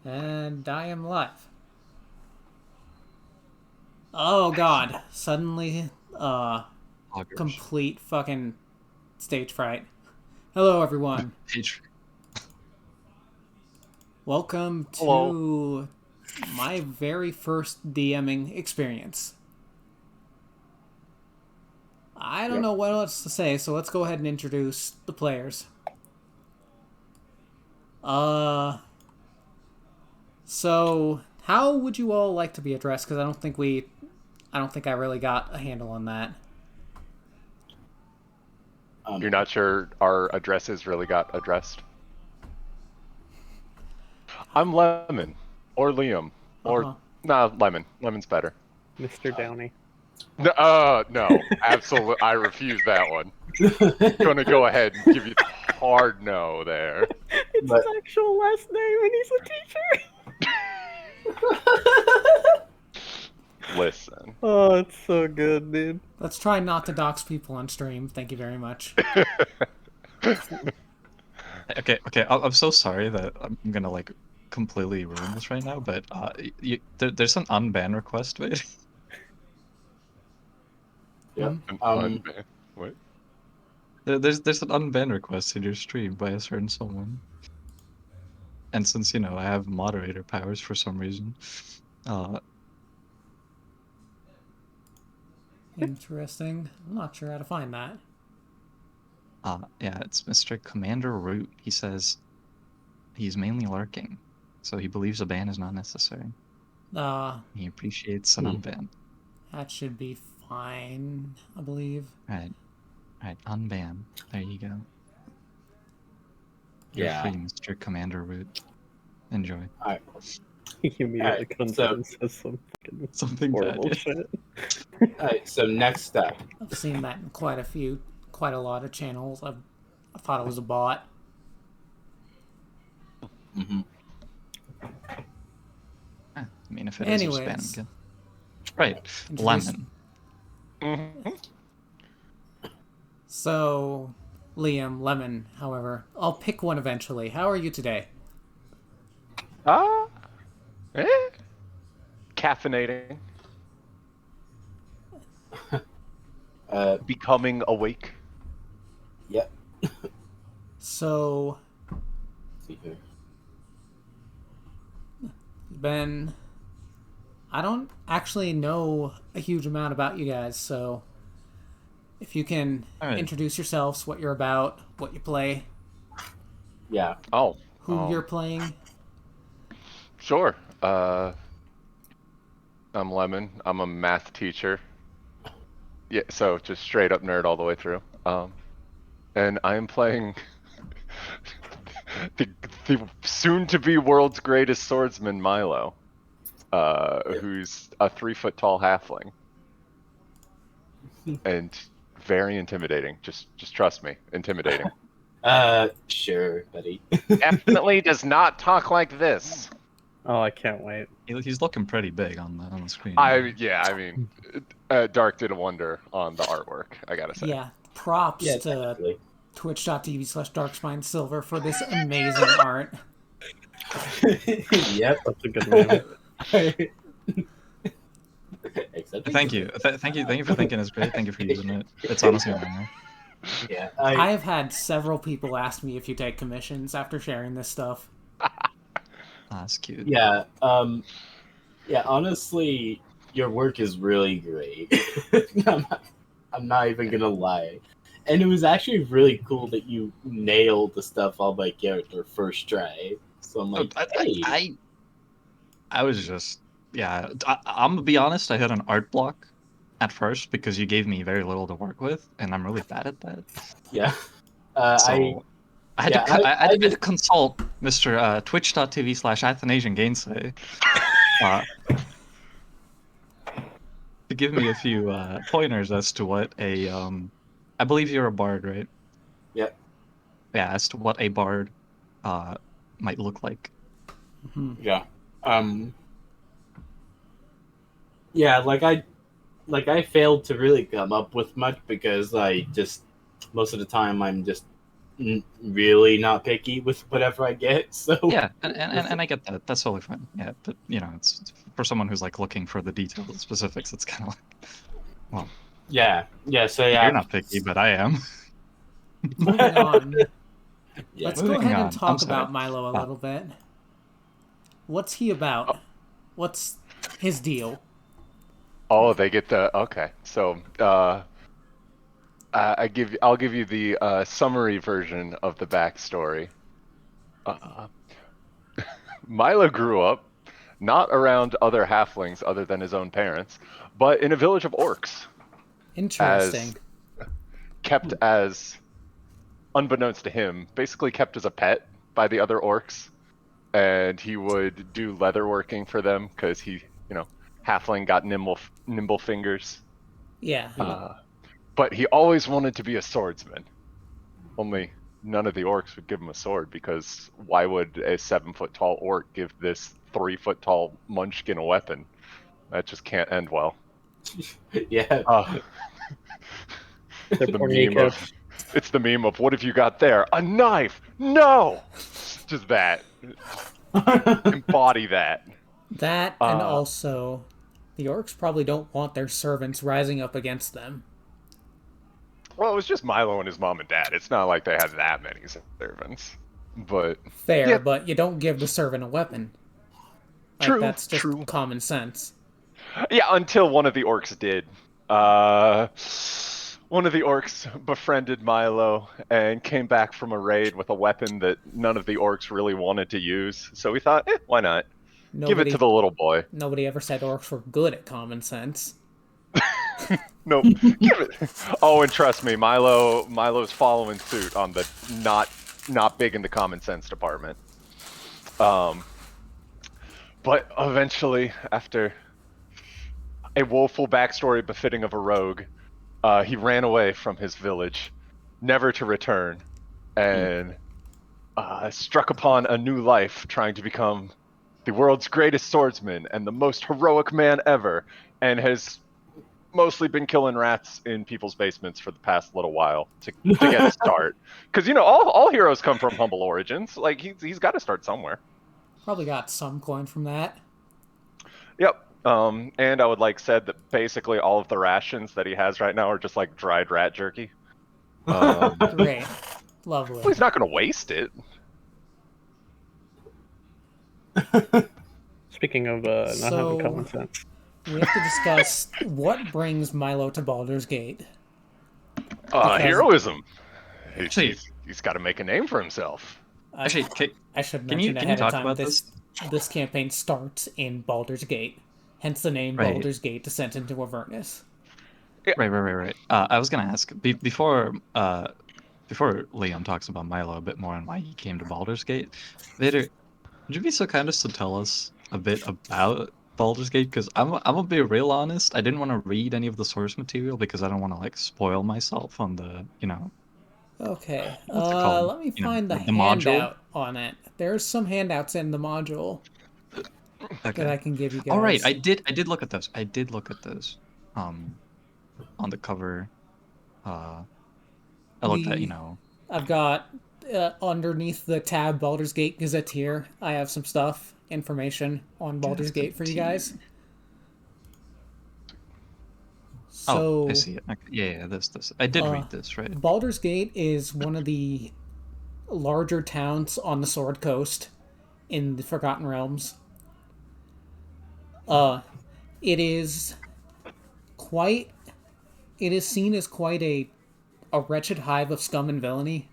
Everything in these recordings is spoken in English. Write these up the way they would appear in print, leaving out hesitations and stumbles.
And I am live. Oh god. Suddenly, Augers. complete fucking stage fright. Hello everyone. Page. Welcome Hello. to my very first DMing experience. I don't Yep. know what else to say, so let's go ahead and introduce the players. Uh, so how would you all like to be addressed? Because I don't think I really got a handle on that. Um, You're not sure our addresses really got addressed? I'm Lemon. Or Liam. Or, Uh-huh. nah, Lemon. Lemon's better. Mr. Downey. No. Absolutely. I refuse that one. Gonna go ahead and give you the hard no there. It's But- his actual last name, and he's a teacher. Listen. Oh, it's so good, dude. Let's try not to dox people on stream. Thank you very much. Okay. I'm so sorry that I'm gonna completely ruin this right now, but there's an unban request, wait. Yep. What? There's an unban request in your stream by a certain someone. And since I have moderator powers for some reason, Interesting. I'm not sure how to find that. yeah, it's Mr. Commander Root. He says he's mainly lurking, so he believes a ban is not necessary. He appreciates an unban. That should be fine, I believe. Right, unban. There you go. You're Yeah. free, Mr. Commander Root. Enjoy. He immediately Alright, comes so- in and says some fucking Something horrible bad. shit. Alright, so next up. I've seen that in quite a lot of channels. I thought it was a bot. Mm-hmm. I mean, if it is, Anyways. you're spamming good. Right, Introduce- Lemon. So, Liam, Lemon, however, I'll pick one eventually. How are you today? Eh? Caffeinating. Becoming awake. Yep. So, See here. Ben, I don't actually know a huge amount about you guys, so if you can Alright. introduce yourselves, what you're about, what you play, Yeah. Oh. who you're playing. Sure. I'm Lemon. I'm a math teacher. Yeah, so just straight up nerd all the way through. And I am playing the soon-to-be world's greatest swordsman, Milo, who's a 3-foot tall halfling, and very intimidating. Just trust me, intimidating. Sure, buddy. Definitely does not talk like this. Oh, I can't wait. He's looking pretty big on the screen. I mean, Dark did a wonder on the artwork, I gotta say. Yeah, props Yeah, to technically. twitch.tv/darkspinesilver for this amazing art. Yep. That's a good name. Except Thank you. Thank you for thinking it's great. Thank you for using it. It's honestly an honor. Yeah. I have had several people ask me if you take commissions after sharing this stuff. That's cute. Yeah. Yeah. Honestly, your work is really great. I'm not even gonna lie, and it was actually really cool that you nailed the stuff on my character first try. So I'm like, hey. I was just I'm gonna be honest. I had an art block at first because you gave me very little to work with, and I'm really bad at that. Yeah. So I had to consult Mr. Twitch.tv/Athanasian Gainsay to give me a few pointers as to what a I believe you're a bard, right? Yep. Yeah, as to what a bard might look like. Yeah. Yeah, like I failed to really come up with much because I just most of the time I'm just really not picky with whatever I get. So Yeah, and I get that. That's totally fine. Yeah, but it's for someone who's like looking for the details and specifics. It's kind of like, well, yeah. So yeah, you're not picky, but I am. Moving on. Yeah. Let's go Moving ahead and on. talk I'm sorry. about Milo a little bit. What's he about? What's his deal? Oh, they get the okay. So I'll give you the summary version of the backstory. Uh, Milo grew up not around other halflings other than his own parents, but in a village of orcs, Interesting. kept as, unbeknownst to him, basically kept as a pet by the other orcs, and he would do leather working for them because he, halfling got nimble fingers. Yeah. But he always wanted to be a swordsman. Only none of the orcs would give him a sword because why would a 7-foot tall orc give this 3-foot tall munchkin a weapon? That just can't end well. Yeah. They're The poor meme kneecaps. it's the meme of what have you got there? A knife! No! Just that. Embody that. That, and also, the orcs probably don't want their servants rising up against them. Well, it was just Milo and his mom and dad. It's not like they had that many servants. But Fair, yeah. but you don't give the servant a weapon. Like, True, that's just true. common sense. Yeah, until one of the orcs did. One of the orcs befriended Milo and came back from a raid with a weapon that none of the orcs really wanted to use. So we thought, why not? Give it to the little boy. Nobody ever said orcs were good at common sense. Nope. Give it. Oh, and trust me, Milo's following suit on the not big in the common sense department. But eventually, after a woeful backstory befitting of a rogue, he ran away from his village, never to return, and struck upon a new life, trying to become the world's greatest swordsman and the most heroic man ever, and has mostly been killing rats in people's basements for the past little while to get a start. Because all heroes come from humble origins. Like he's got to start somewhere. Probably got some coin from that. Yep. And I would said that basically all of the rations that he has right now are just like dried rat jerky. Great. Lovely. Well, he's not going to waste it. Speaking of not having common sense. We have to discuss what brings Milo to Baldur's Gate. Heroism. He's got to make a name for himself. Actually, I should can mention you ahead talk of time about this campaign starts in Baldur's Gate. Hence the name Right. Baldur's Gate Descent into Avernus. Right. I was gonna ask before Liam talks about Milo a bit more and why he came to Baldur's Gate. Vader, would you be so kind as to tell us a bit about Baldur's Gate? Because I'm gonna be real honest. I didn't want to read any of the source material because I don't want to spoil myself on the Okay. What's it called? Let me find the module? handout on it. There's some handouts in the module that I can give you guys. All right, I did look at those. On the cover. I looked at I've got underneath the tab Baldur's Gate Gazetteer. I have some information on Baldur's Gate for you guys. So, I see it. Okay. Yeah, this. I did read this, right? Baldur's Gate is one of the larger towns on the Sword Coast in the Forgotten Realms. It is seen as quite a wretched hive of scum and villainy.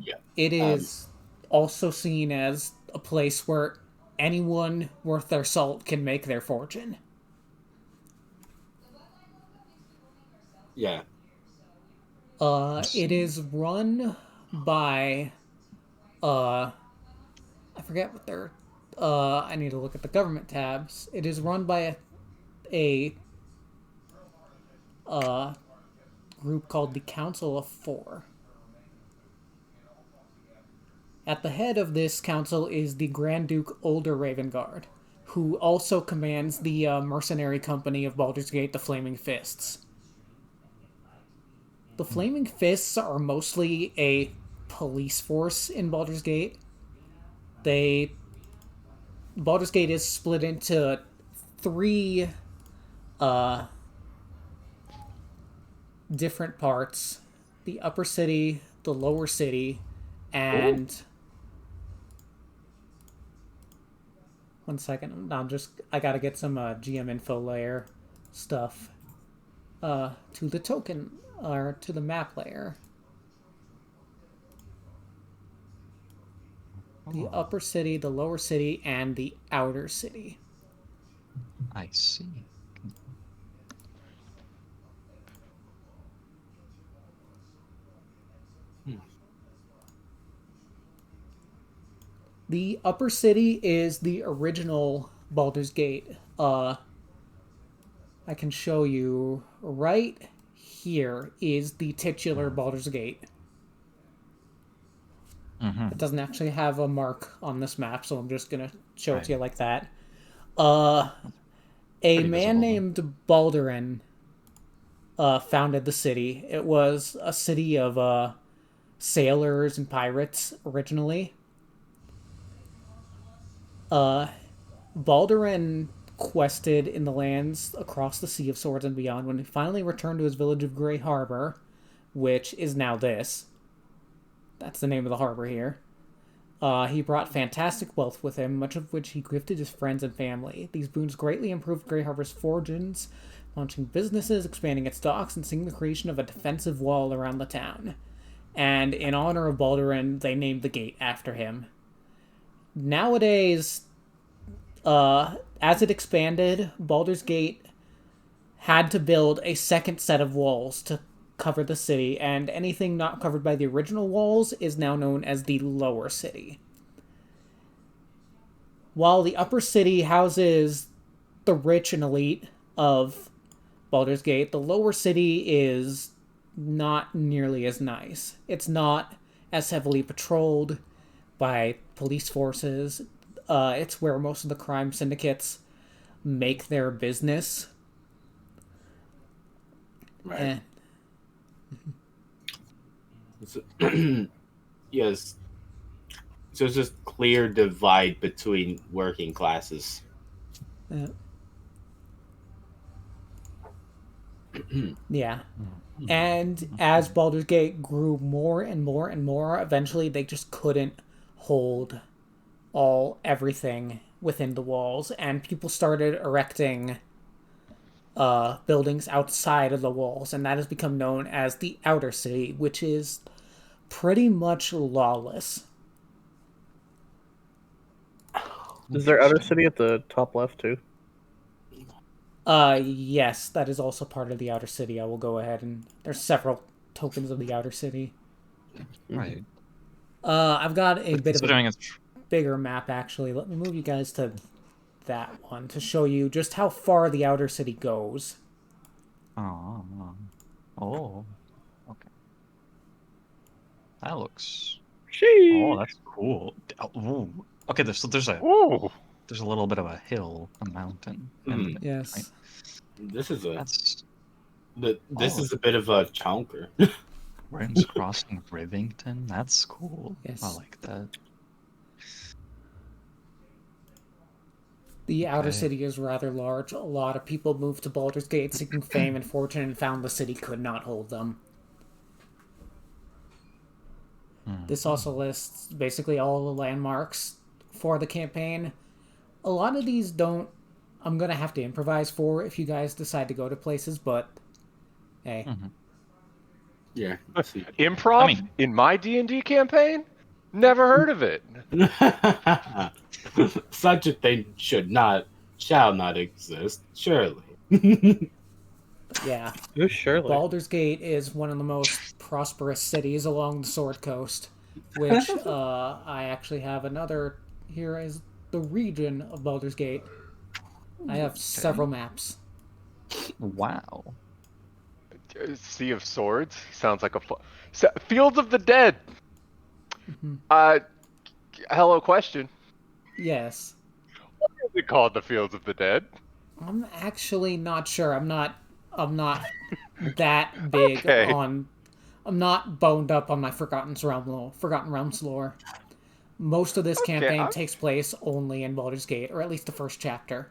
Yeah. It is also seen as a place where anyone worth their salt can make their fortune. Yeah. It is run by, I forget what they're, I need to look at the government tabs. It is run by a group called the Council of Four. At the head of this council is the Grand Duke Older Ravengard, who also commands the mercenary company of Baldur's Gate, the Flaming Fists. The Flaming Fists are mostly a police force in Baldur's Gate. Baldur's Gate is split into three different parts: the upper city, the lower city, and one second. I gotta get some GM info layer stuff to the token or to the map layer. The upper city, the lower city, and the outer city. I see. The upper city is the original Baldur's Gate. I can show you right here is the titular Baldur's Gate. It doesn't actually have a mark on this map, so I'm just gonna show it to you like that. A man named Baldurin founded the city. It was a city of sailors and pirates originally. Baldurin quested in the lands across the Sea of Swords and beyond when he finally returned to his village of Grey Harbor, which is now this. That's the name of the harbor here. He brought fantastic wealth with him, much of which he gifted his friends and family. These boons greatly improved Grey Harbor's fortunes, launching businesses, expanding its docks, and seeing the creation of a defensive wall around the town. And in honor of Baldurin, they named the gate after him. Nowadays, as it expanded, Baldur's Gate had to build a second set of walls to cover the city, and anything not covered by the original walls is now known as the lower city. While the upper city houses the rich and elite of Baldur's Gate, the lower city is not nearly as nice. It's not as heavily patrolled by police forces. It's where most of the crime syndicates make their business. Right. Yes. So it's just clear divide between working classes. Yeah. And as Baldur's Gate grew more and more and more, eventually they just couldn't hold everything within the walls, and people started erecting buildings outside of the walls, and that has become known as the outer city, which is pretty much lawless. Is there outer city at the top left too? Yes, that is also part of the outer city. I will go ahead and there's several tokens of the outer city. Right. I've got a bit of a it's bigger map actually. Let me move you guys to that one to show you just how far the outer city goes. oh, okay. That looks. Oh, that's cool. Ooh. Okay, there's a Ooh. there's a little bit of a hill, a mountain. And Yes. right? This is That's this is a bit of a chonker. Ren's Crossing Rivington. That's cool. Yes. I like that. The outer Okay. city is rather large. A lot of people moved to Baldur's Gate seeking fame and fortune and found the city could not hold them. This also lists basically all the landmarks for the campaign. A lot of these I'm going to have to improvise for if you guys decide to go to places, but hey. Yeah. Improv I mean- in my D&D campaign? Never heard of it. Such a thing shall not exist, surely. Yeah. Oh, surely. Baldur's Gate is one of the most prosperous cities along the Sword Coast, which I actually have another. Here is the region of Baldur's Gate. I have several maps. Wow. Sea of Swords sounds like a Fields of the Dead. Hello, question. Yes. Why is it called the Fields of the Dead? I'm actually not sure. I'm not that big Okay. on I'm not boned up on my Forgotten Realms lore. Most of this campaign takes place only in Baldur's Gate, or at least the first chapter.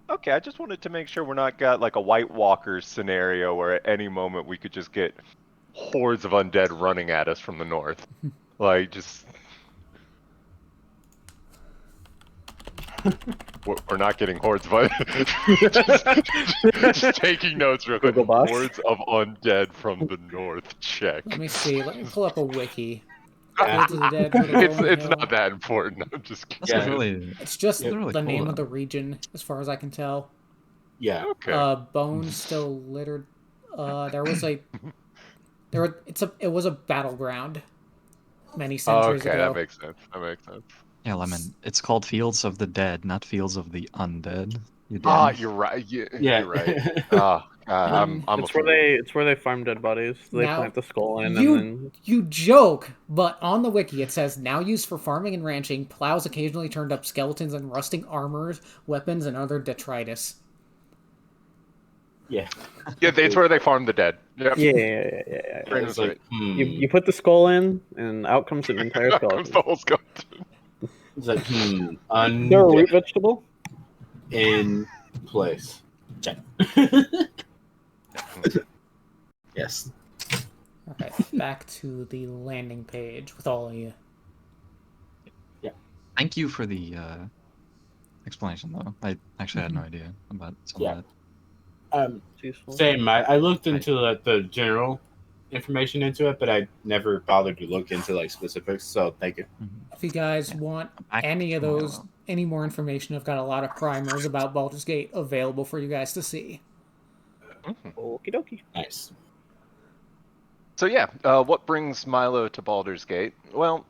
Okay, I just wanted to make sure we're not got like a White Walkers scenario where at any moment we could just get hordes of undead running at us from the north. Like, just... We're not getting hordes of just taking notes real quick. Google Box. Hordes of undead from the north. Check. Let me see. Let me pull up a wiki. Yeah. Hordes of the Dead for the Rolling It's Hill. not that important. I'm just This kidding. is really. It's just It's really the cool, name of though. the region, as far as I can tell. Yeah. Okay. Bones still littered. There was a. It was a battleground. Many centuries Okay, ago. that makes sense. That makes sense. Yeah, Lemon. It's called Fields of the Dead, not Fields of the Undead. You Ah, damn. you're right. Yeah, Yeah. you're right. Ah, I'm a It's where fool. it's where they farm dead bodies. They Now, plant the skull in, you and then you joke, but on the wiki it says now used for farming and ranching. Plows occasionally turned up skeletons and rusting armors, weapons, and other detritus. Yeah. Yeah, that's where they farm the dead. Yep. yeah. Brandon It's was like, right. You put the skull in, and out comes an entire Out comes skeleton. the whole skeleton. It's like, They're a undead root vegetable. in place. Check. Yes. Okay, back to the landing page with all of you. Thank you for the explanation, though. I actually had no idea about some Yeah. of that. It's useful. Same. I looked into like the general information into it, but I never bothered to look into like specifics. So thank you. If you guys want Back any of to those, Milo. any more information, I've got a lot of primers about Baldur's Gate available for you guys to see. Okie dokie. Nice. So yeah, what brings Milo to Baldur's Gate? Well,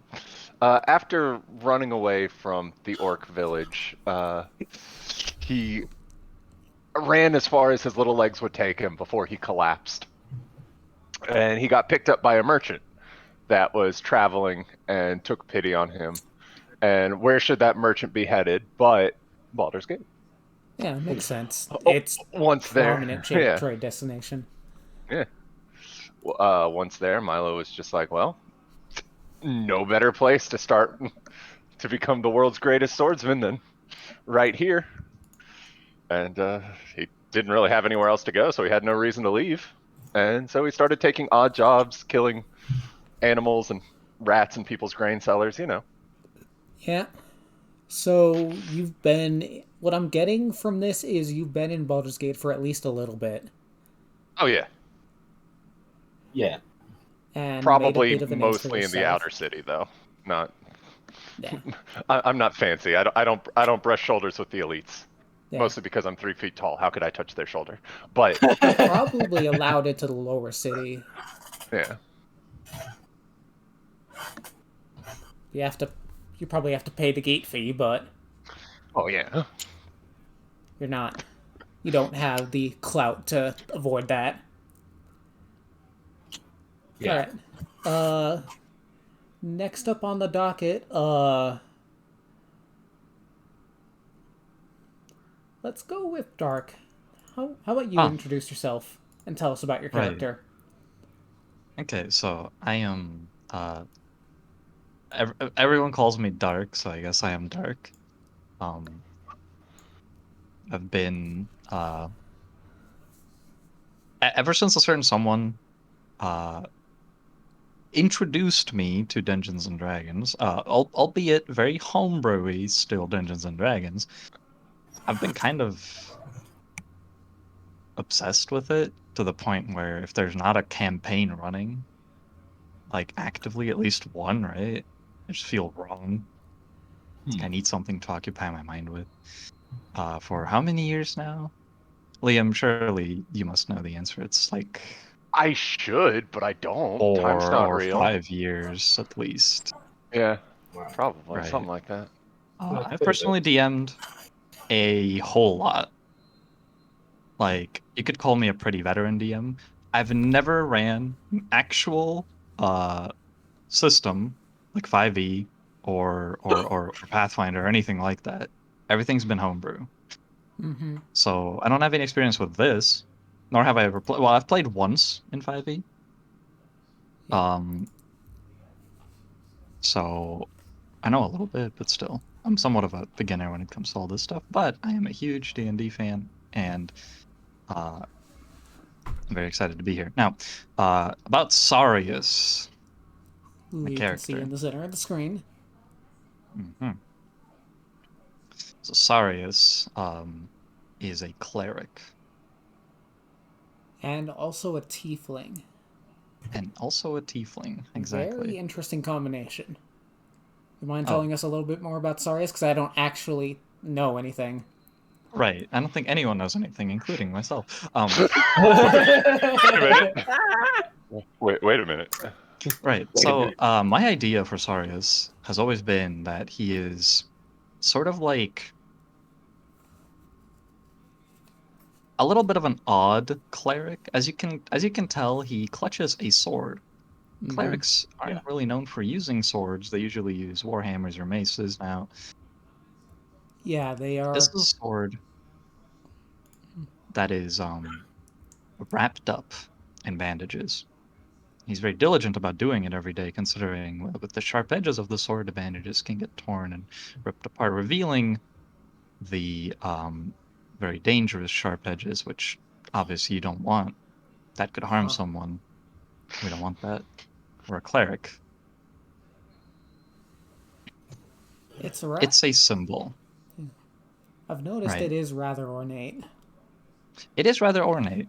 after running away from the orc village, he ran as far as his little legs would take him before he collapsed. And he got picked up by a merchant that was traveling and took pity on him. And where should that merchant be headed but Baldur's Gate? Yeah, it makes sense. Oh, It's once there, prominent yeah. trade destination. Once there, Milo was just like, well, no better place to start to become the world's greatest swordsman than right here. And he didn't really have anywhere else to go, so he had no reason to leave. And so he started taking odd jobs, killing animals and rats in people's grain cellars, you know. Yeah. So what I'm getting from this is you've been in Baldur's Gate for at least a little bit. Oh yeah, Yeah. And probably made a bit of a name for mostly in the yourself. outer city though. Not. Yeah. I'm not fancy. I don't brush shoulders with the elites. Yeah. Mostly because I'm 3 feet tall. How could I touch their shoulder? But Probably allowed it to the lower city. yeah. You probably have to pay the gate fee, but Oh yeah. you don't have the clout to avoid that. Yeah. Alright. Next up on the docket, let's go with Dark. How about you introduce yourself and tell us about your Right. character? Okay, so I am. Everyone calls me Dark, so I guess I am Dark. I've been ever since a certain someone introduced me to Dungeons and Dragons, albeit very homebrewy still Dungeons and Dragons. I've been kind of obsessed with it to the point where if there's not a campaign running, like actively at least one, right? I just feel wrong. I need something to occupy my mind with. For how many years now? Liam, surely you must know the answer. It's like I should, but I don't. Time's 4 not or real. 5 years at least. Yeah, Wow. probably Right. something like that. I've personally DM'd a whole lot. Like, you could call me a pretty veteran DM. I've never ran actual system like 5e or Pathfinder or anything like that. Everything's been homebrew. Mm-hmm. So I don't have any experience with this, nor have I ever played. Well, I've played once in 5e. So I know a little bit, but still, I'm somewhat of a beginner when it comes to all this stuff. But I am a huge D&D fan, and I'm very excited to be here. Now, about Sarius, Who the you can see character. in the center of the screen. So Sarius is a cleric. And also a tiefling. And also a tiefling, exactly. Very interesting combination. You mind Oh. telling us a little bit more about Sarius? Because I don't actually know anything. Right. I don't think anyone knows anything, including myself. Wait a minute. Right. So, my idea for Sarius has always been that he is sort of like a little bit of an odd cleric. As you can tell, he clutches a sword. Clerics aren't really known for using swords. They usually use warhammers or maces. Now, Yeah, they are. this is a sword that is wrapped up in bandages. He's very diligent about doing it every day, considering with the sharp edges of the sword, the bandages can get torn and ripped apart, revealing the very dangerous sharp edges, which obviously you don't want. That could harm someone. We don't want that. We're a cleric. It's It's a symbol. I've noticed Right. it is rather ornate. It is rather ornate.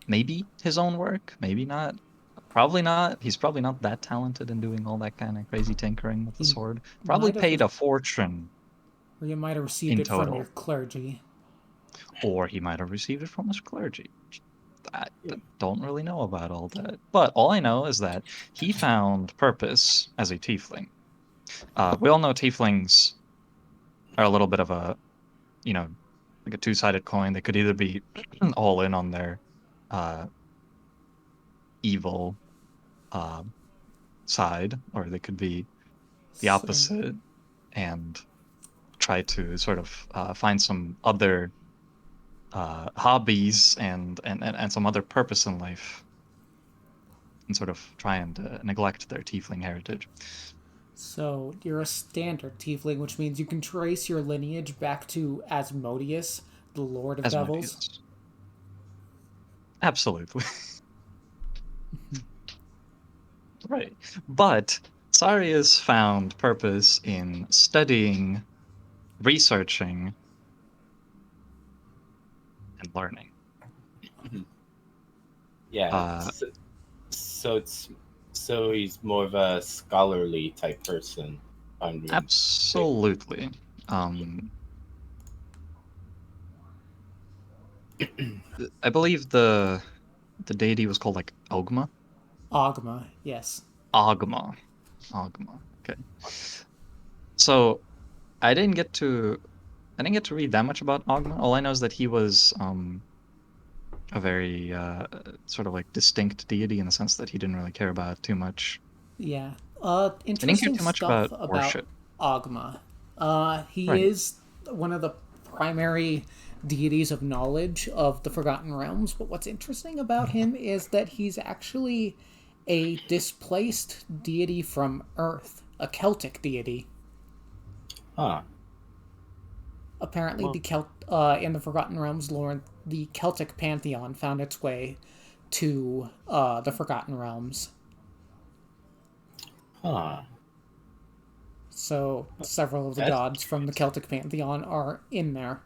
Maybe his own work, maybe not. Probably not. He's probably not that talented in doing all that kind of crazy tinkering with the sword. Probably might have paid a fortune, Or you might have received in it from total. your clergy. or he might have received it from his clergy. I don't really know about all that. But all I know is that he found purpose as a tiefling. We all know tieflings are a little bit of a, like a two-sided coin. They could either be all in on their evil side, or they could be the opposite and try to sort of find some other hobbies and some other purpose in life, and sort of try and neglect their tiefling heritage. So you're a standard tiefling, which means you can trace your lineage back to Asmodeus, the Lord of Devils. Asmodeus. Absolutely. Right. But Sarius found purpose in studying, researching, and learning. Yeah. So he's more of a scholarly type person. Absolutely. I believe the deity was called like Ogma. Ogma, yes. Ogma. Okay. So I didn't get to read that much about Ogma. All I know is that he was a very sort of like distinct deity in the sense that he didn't really care about too much. Yeah. I didn't care Interesting too much stuff about about worship. Ogma. He Right. is one of the primary deities of knowledge of the Forgotten Realms, but what's interesting about him is that he's actually a displaced deity from Earth, a Celtic deity. Huh. Apparently, in the Forgotten Realms lore, the Celtic pantheon found its way to the Forgotten Realms. Huh. So several of the gods from the Celtic pantheon are in there.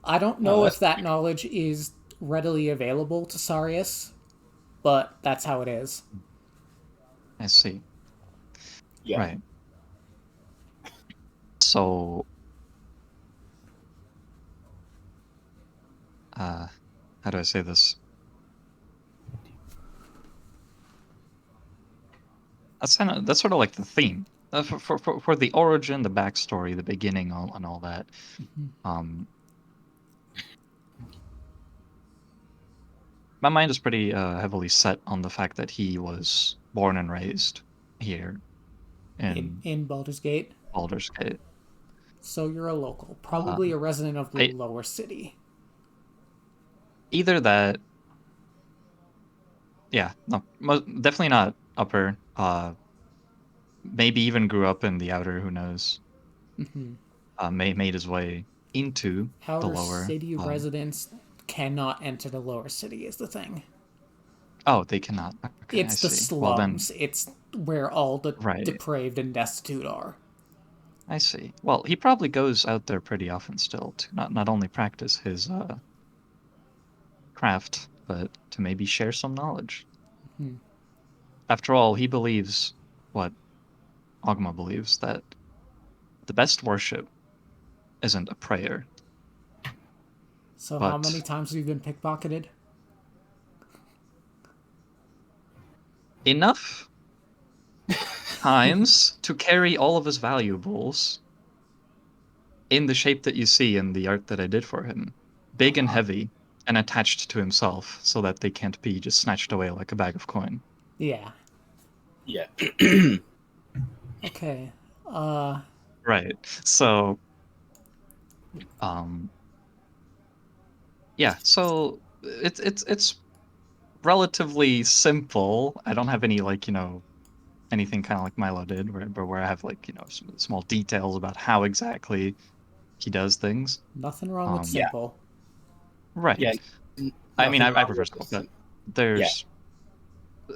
I don't know if that knowledge is readily available to Sarius, but that's how it is. I see. Yeah. Right. So, how do I say this? That's sort of like the theme for the origin, the backstory, the beginning, and all that. My mind is pretty heavily set on the fact that he was born and raised here In Baldur's Gate. Baldur's Gate. So you're a local, probably a resident of the lower city. Either that, Yeah, no, definitely not upper. Maybe even grew up in the outer. Who knows? Hmm. Made his way into the However, lower. city residents cannot enter the lower city is the thing. Oh, they cannot. Okay, I It's the see. Well then, slums. It's where all the right. depraved and destitute are. I see. Well, he probably goes out there pretty often still to not only practice his craft, but to maybe share some knowledge. Hmm. After all, he believes what Ogma believes, that the best worship isn't a prayer, So how many but times have you been pickpocketed? enough times to carry all of his valuables in the shape that you see in the art that I did for him. Big and heavy and attached to himself so that they can't be just snatched away like a bag of coin. Yeah. Yeah. Okay. Right. So, um, yeah, so it's relatively simple. I don't have any like, anything kind of like Milo did where I have like, some small details about how exactly he does things. Nothing wrong with Um, Yeah. simple. Yeah. right. I mean, Nothing I wrong prefer with simple, this. but Yeah. there's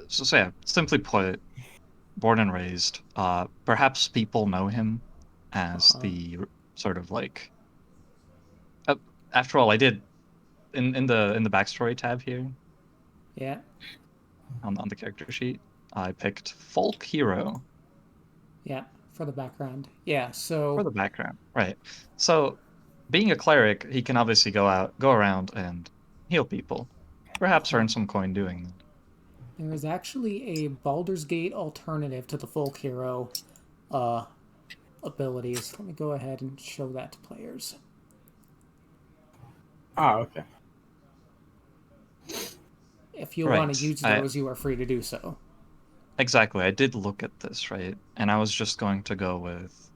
so yeah, simply put, born and raised. Perhaps people know him as Uh, the sort of like. Uh, After all, I did in the backstory tab here yeah. on the character sheet. I picked folk hero Yeah. For the background. Yeah. for So the background. Right. So, being a cleric, he can obviously go around and heal people. Perhaps earn some coin doing that. there is actually a Baldur's Gate alternative to the folk hero uh, abilities. Let me go ahead and show that to players. Oh, okay. If you want to Right. use those, you are free to do so. Exactly. I did look at this, right? And I was just going to go with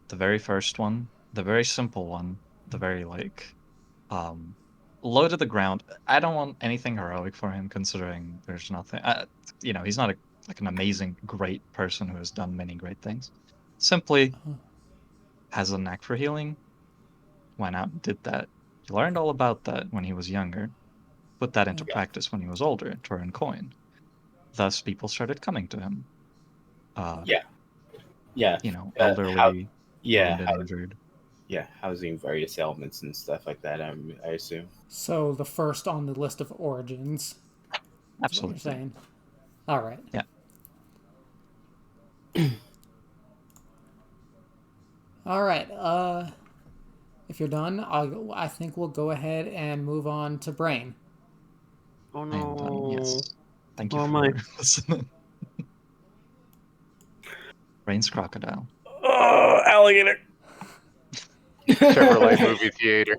the very first one, the very simple one, the very like um low to the ground. I don't want anything heroic for him considering there's nothing he's not like an amazing great person who has done many great things. Simply has a knack for healing, went out and did that. He learned all about that when he was younger, put that into Yeah. Yeah. practice when he was older to earn coin. Thus people started coming to him. Uh, Yeah. Yeah. How? elderly, Yeah. wounded, injured. Yeah. Housing various ailments and stuff like that. I assume. So the first on the list of origins is what you're Absolutely. saying. All right. Yeah. All right. If you're done, I think we'll go ahead and move on to Brain. Oh I am done. no. Yes. Thank you Oh my. for listening. Rain's crocodile. Oh, alligator. Chevrolet movie theater.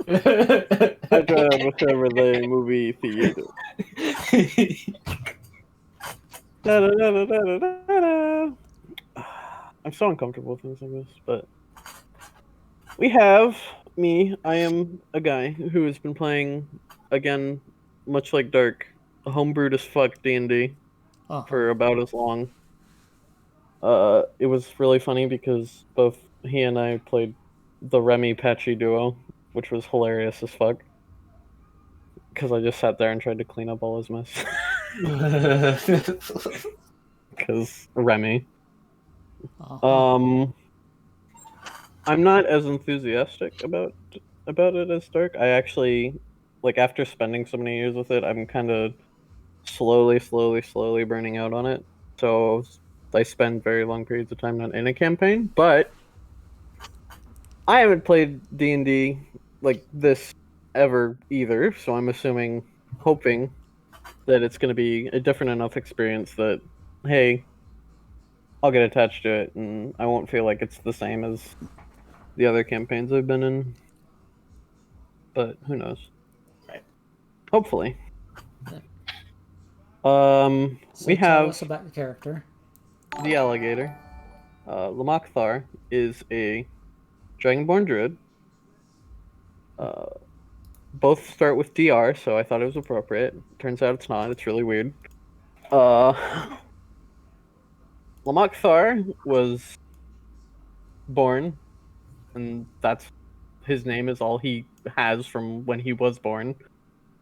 I drive a Chevrolet movie theater. Da, da, da, da, da, da, da. I'm so uncomfortable with things like this, but we have me. I am a guy who has been playing again, much like Dark, a homebrewed as fuck D&D Uh-huh. for about as long. It was really funny because both he and I played the Remy Patchy duo, which was hilarious as fuck. Because I just sat there and tried to clean up all his mess. Because Remy. Uh-huh. I'm not as enthusiastic about it as Dark. I actually like after spending so many years with it, I'm kind of slowly burning out on it. So I spend very long periods of time not in a campaign, but I haven't played D&D like this ever either, so I'm hoping that it's going to be a different enough experience that hey, I'll get attached to it and I won't feel like it's the same as the other campaigns I've been in. But who knows? Right. Hopefully. Yeah. So We tell have us about your character. the alligator. Lamok Thar is a dragonborn druid. both start with DR, so I thought it was appropriate. Turns out it's not. It's really weird. Uh, Lamakthar was born, and that's his name is all he has from when he was born,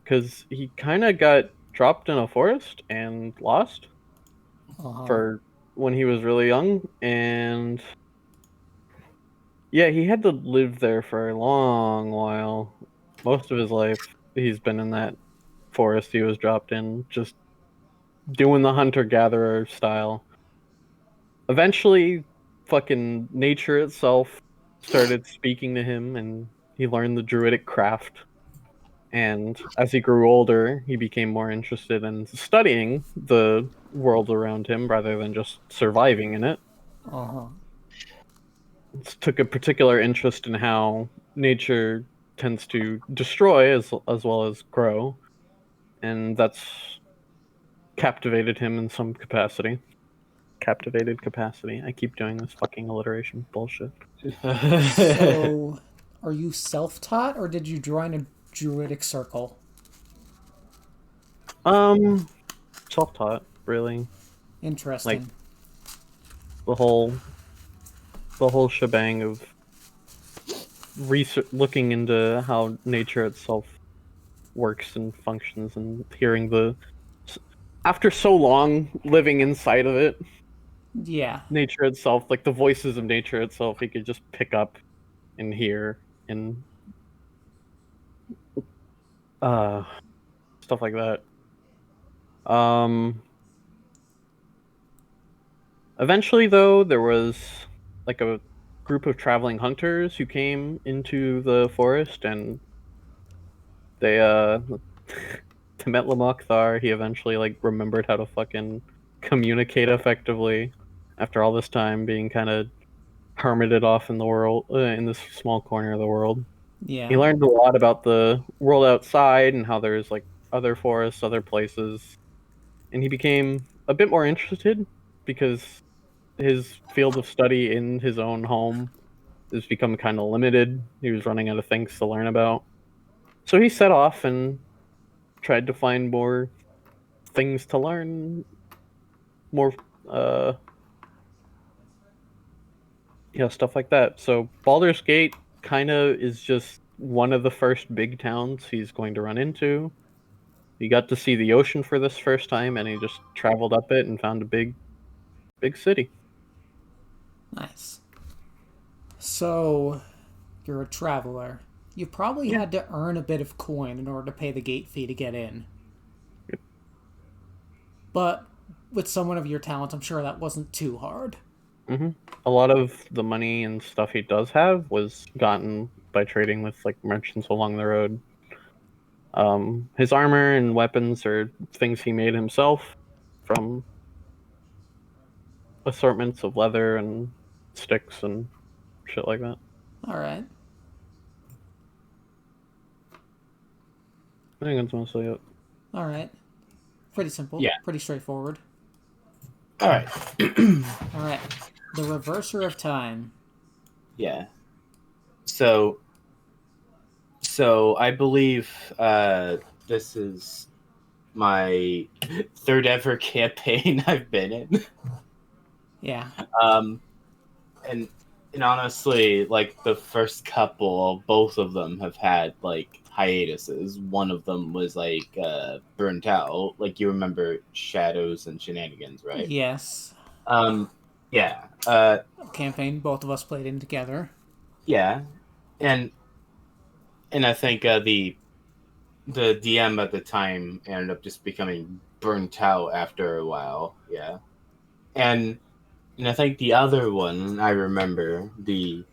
because he kind of got dropped in a forest and lost Uh-huh. for when he was really young, and yeah, he had to live there for a long while. Most of his life, he's been in that forest he was dropped in, just doing the hunter gatherer style. Eventually, fucking nature itself started speaking to him, and he learned the druidic craft. And as he grew older, he became more interested in studying the world around him rather than just surviving in it. Uh-huh. Took a particular interest in how nature tends to destroy as well as grow, and that's captivated him in some capacity. Captivated capacity. I keep doing this fucking alliteration bullshit. So, are you self-taught or did you join a druidic circle? Um, self-taught, really. Like Interesting. the whole the whole shebang of research, looking into how nature itself works and functions, and hearing the after so long living inside of it, Yeah. nature itself, like the voices of nature itself, he could just pick up and hear and uh stuff like that. Um, Eventually, though, there was like a group of traveling hunters who came into the forest, and they they met Lamokhtar. He eventually like remembered how to fucking communicate effectively after all this time being kind of hermited off in the world, in this small corner of the world. He Yeah. learned a lot about the world outside and how there's like other forests, other places, and he became a bit more interested because his field of study in his own home has become kind of limited. He was running out of things to learn about. So he set off and tried to find more things to learn, more uh stuff like that. So Baldur's Gate kind of is just one of the first big towns he's going to run into. He got to see the ocean for this first time, and he just traveled up it and found a big city. Nice. So, you're a traveler. You probably Yeah. had to earn a bit of coin in order to pay the gate fee to get in. But with someone of your talent, I'm sure that wasn't too hard. A lot of the money and stuff he does have was gotten by trading with like merchants along the road. His armor and weapons are things he made himself from assortments of leather and sticks and shit like that. All right. I think that's mostly it. All right. Pretty simple. Yeah. Pretty straightforward. All right. All right. The Reverser of Time. Yeah. So I believe this is my third ever campaign I've been in. Yeah. Um, and honestly, like the first couple, both of them have had like hiatuses. One of them was like burnt out. Like you remember Shadows and Shenanigans, right? Yes. Yeah. Campaign both of us played in together. Yeah. And I think the DM at the time ended up just becoming burnt out after a while. Yeah. And I think the other one I remember the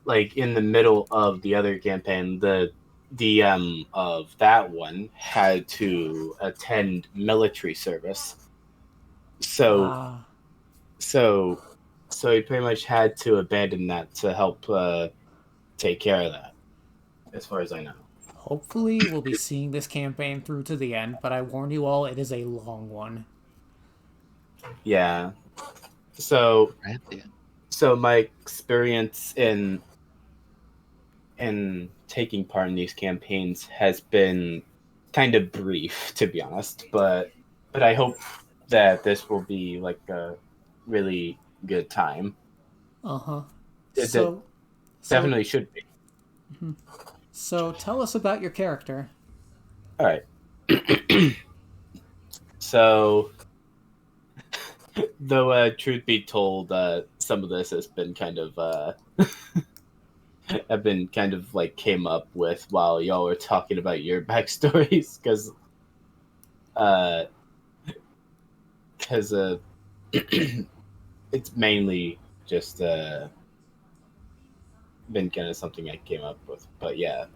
like in the middle of the other campaign, the DM of that one had to attend military service. So Ah. so he pretty much had to abandon that to help take care of that, as far as I know. Hopefully, we'll be seeing this campaign through to the end, but I warn you all, it is a long one. Yeah. So Right? Yeah. my experience in taking part in these campaigns has been kind of brief, to be honest. But I hope that this will be like a really good time. Uh-huh. It So definitely should be. so tell us about your character. All right. So, though truth be told, some of this has been kind of have been kind of like came up with while y'all were talking about your backstories, because because it's mainly just been kind of something I came up with. But yeah,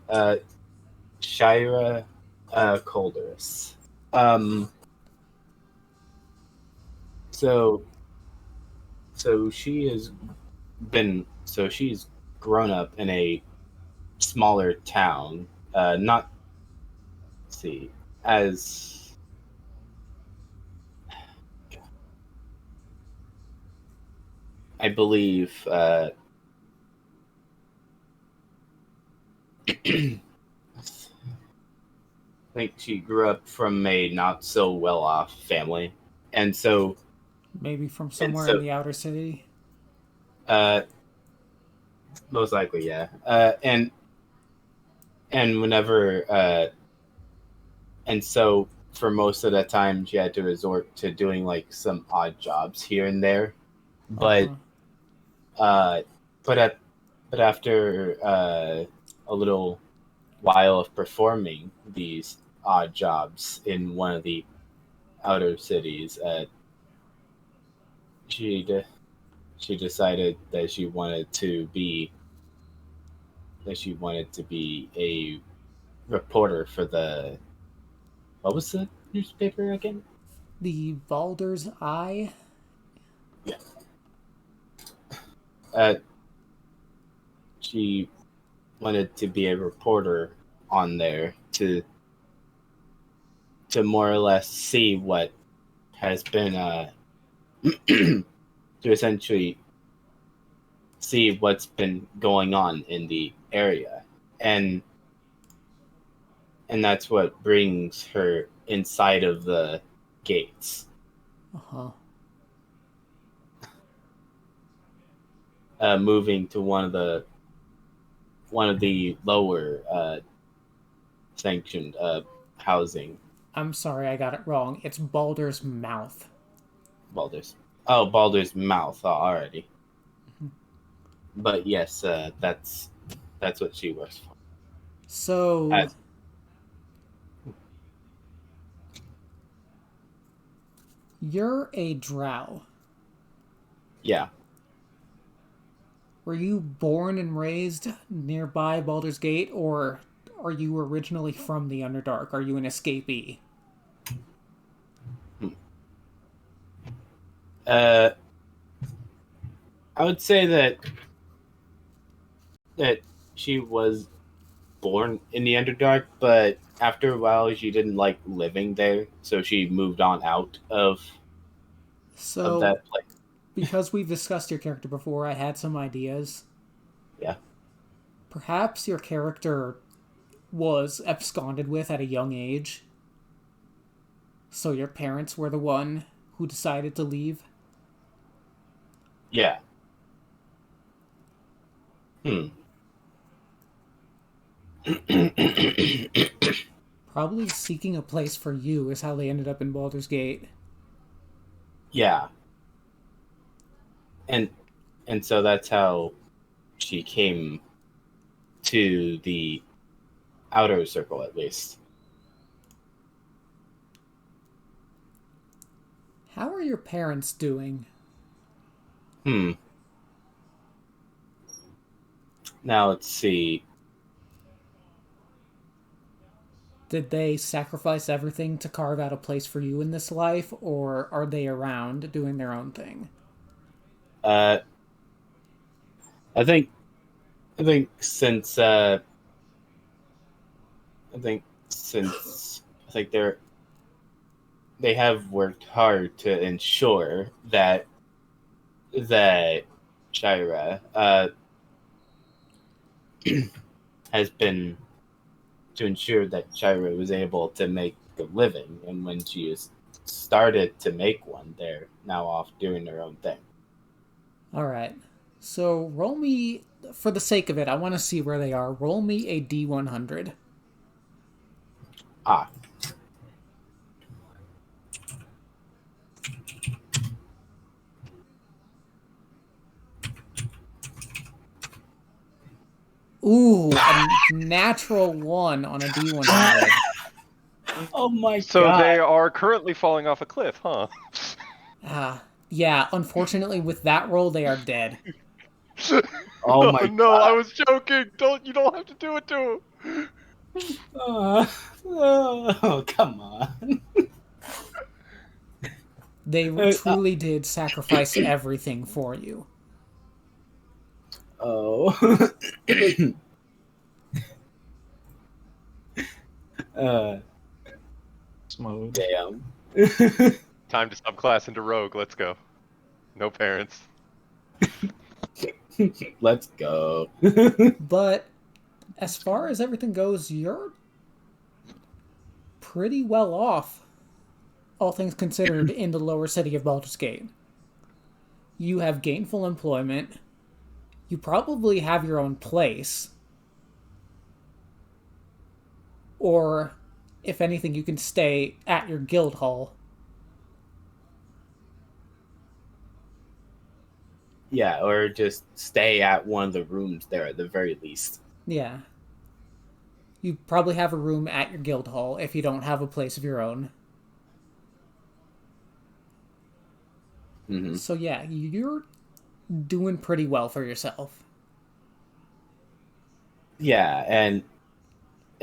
Shira Calderus. Um, so she has she's grown up in a smaller town. Not let's see as I believe. I think she grew up from a not so well off family, and so Maybe from and somewhere in so the outer city. uh, most likely, yeah. And whenever and so for most of the time, she had to resort to doing like some odd jobs here and there, but Uh-huh. uh, but at but after a little while of performing these odd jobs in one of the outer cities, she de- she decided that she wanted to be a reporter for the what was the newspaper again? The Baldur's Eye. Yeah. Uh, she wanted to be a reporter on there to more or less see what has been to essentially see what's been going on in the area, and that's what brings her inside of the gates, Uh-huh. moving to one of the lower sanctioned housing. I'm sorry, I got it wrong. It's Baldur's Mouth. Baldur's mouth already. But yes, that's what she works for. So, As, you're a drow. yeah, Were you born and raised nearby Baldur's Gate, or are you originally from the Underdark? Are you an escapee? uh, I would say that she was born in the Underdark, but after a while, she didn't like living there, so she moved on out of So, that place. because we've discussed your character before, I had some ideas. Yeah, Perhaps your character was absconded with at a young age, so your parents were the one who decided to leave. yeah. Hmm. Probably seeking a place for you is how they ended up in Baldur's Gate. Yeah, and so that's how she came to the outer circle, at least. How are your parents doing? Hmm. Now let's see. Did they sacrifice everything to carve out a place for you in this life, or are they around doing their own thing? Uh, I think I think since I think I think they have worked hard to ensure that Shira has been to ensure that Shira was able to make a living, and when she has started to make one, they're now off doing their own thing. All right. So roll me, for the sake of it, I want to see where they are. Roll me a D100. Ah, Ooh, a natural 1 on a D100. oh my So god! they are currently falling off a cliff, huh? Yeah, unfortunately, with that roll, they are dead. Oh my no, I god! was joking. You don't have to do it to him. Oh, come on! They truly did sacrifice everything for you. Oh. uh, Smode. damn. Time to subclass into rogue. Let's go. No parents. Let's go. But as far as everything goes, you're pretty well off, all things considered, in the lower city of Baldur's Gate. You have gainful employment. You probably have your own place. Or, if anything, you can stay at your guild hall. Yeah, or just stay at one of the rooms there at the very least. Yeah. You probably have a room at your guild hall if you don't have a place of your own. Mm-hmm. So yeah, you're doing pretty well for yourself. Yeah, and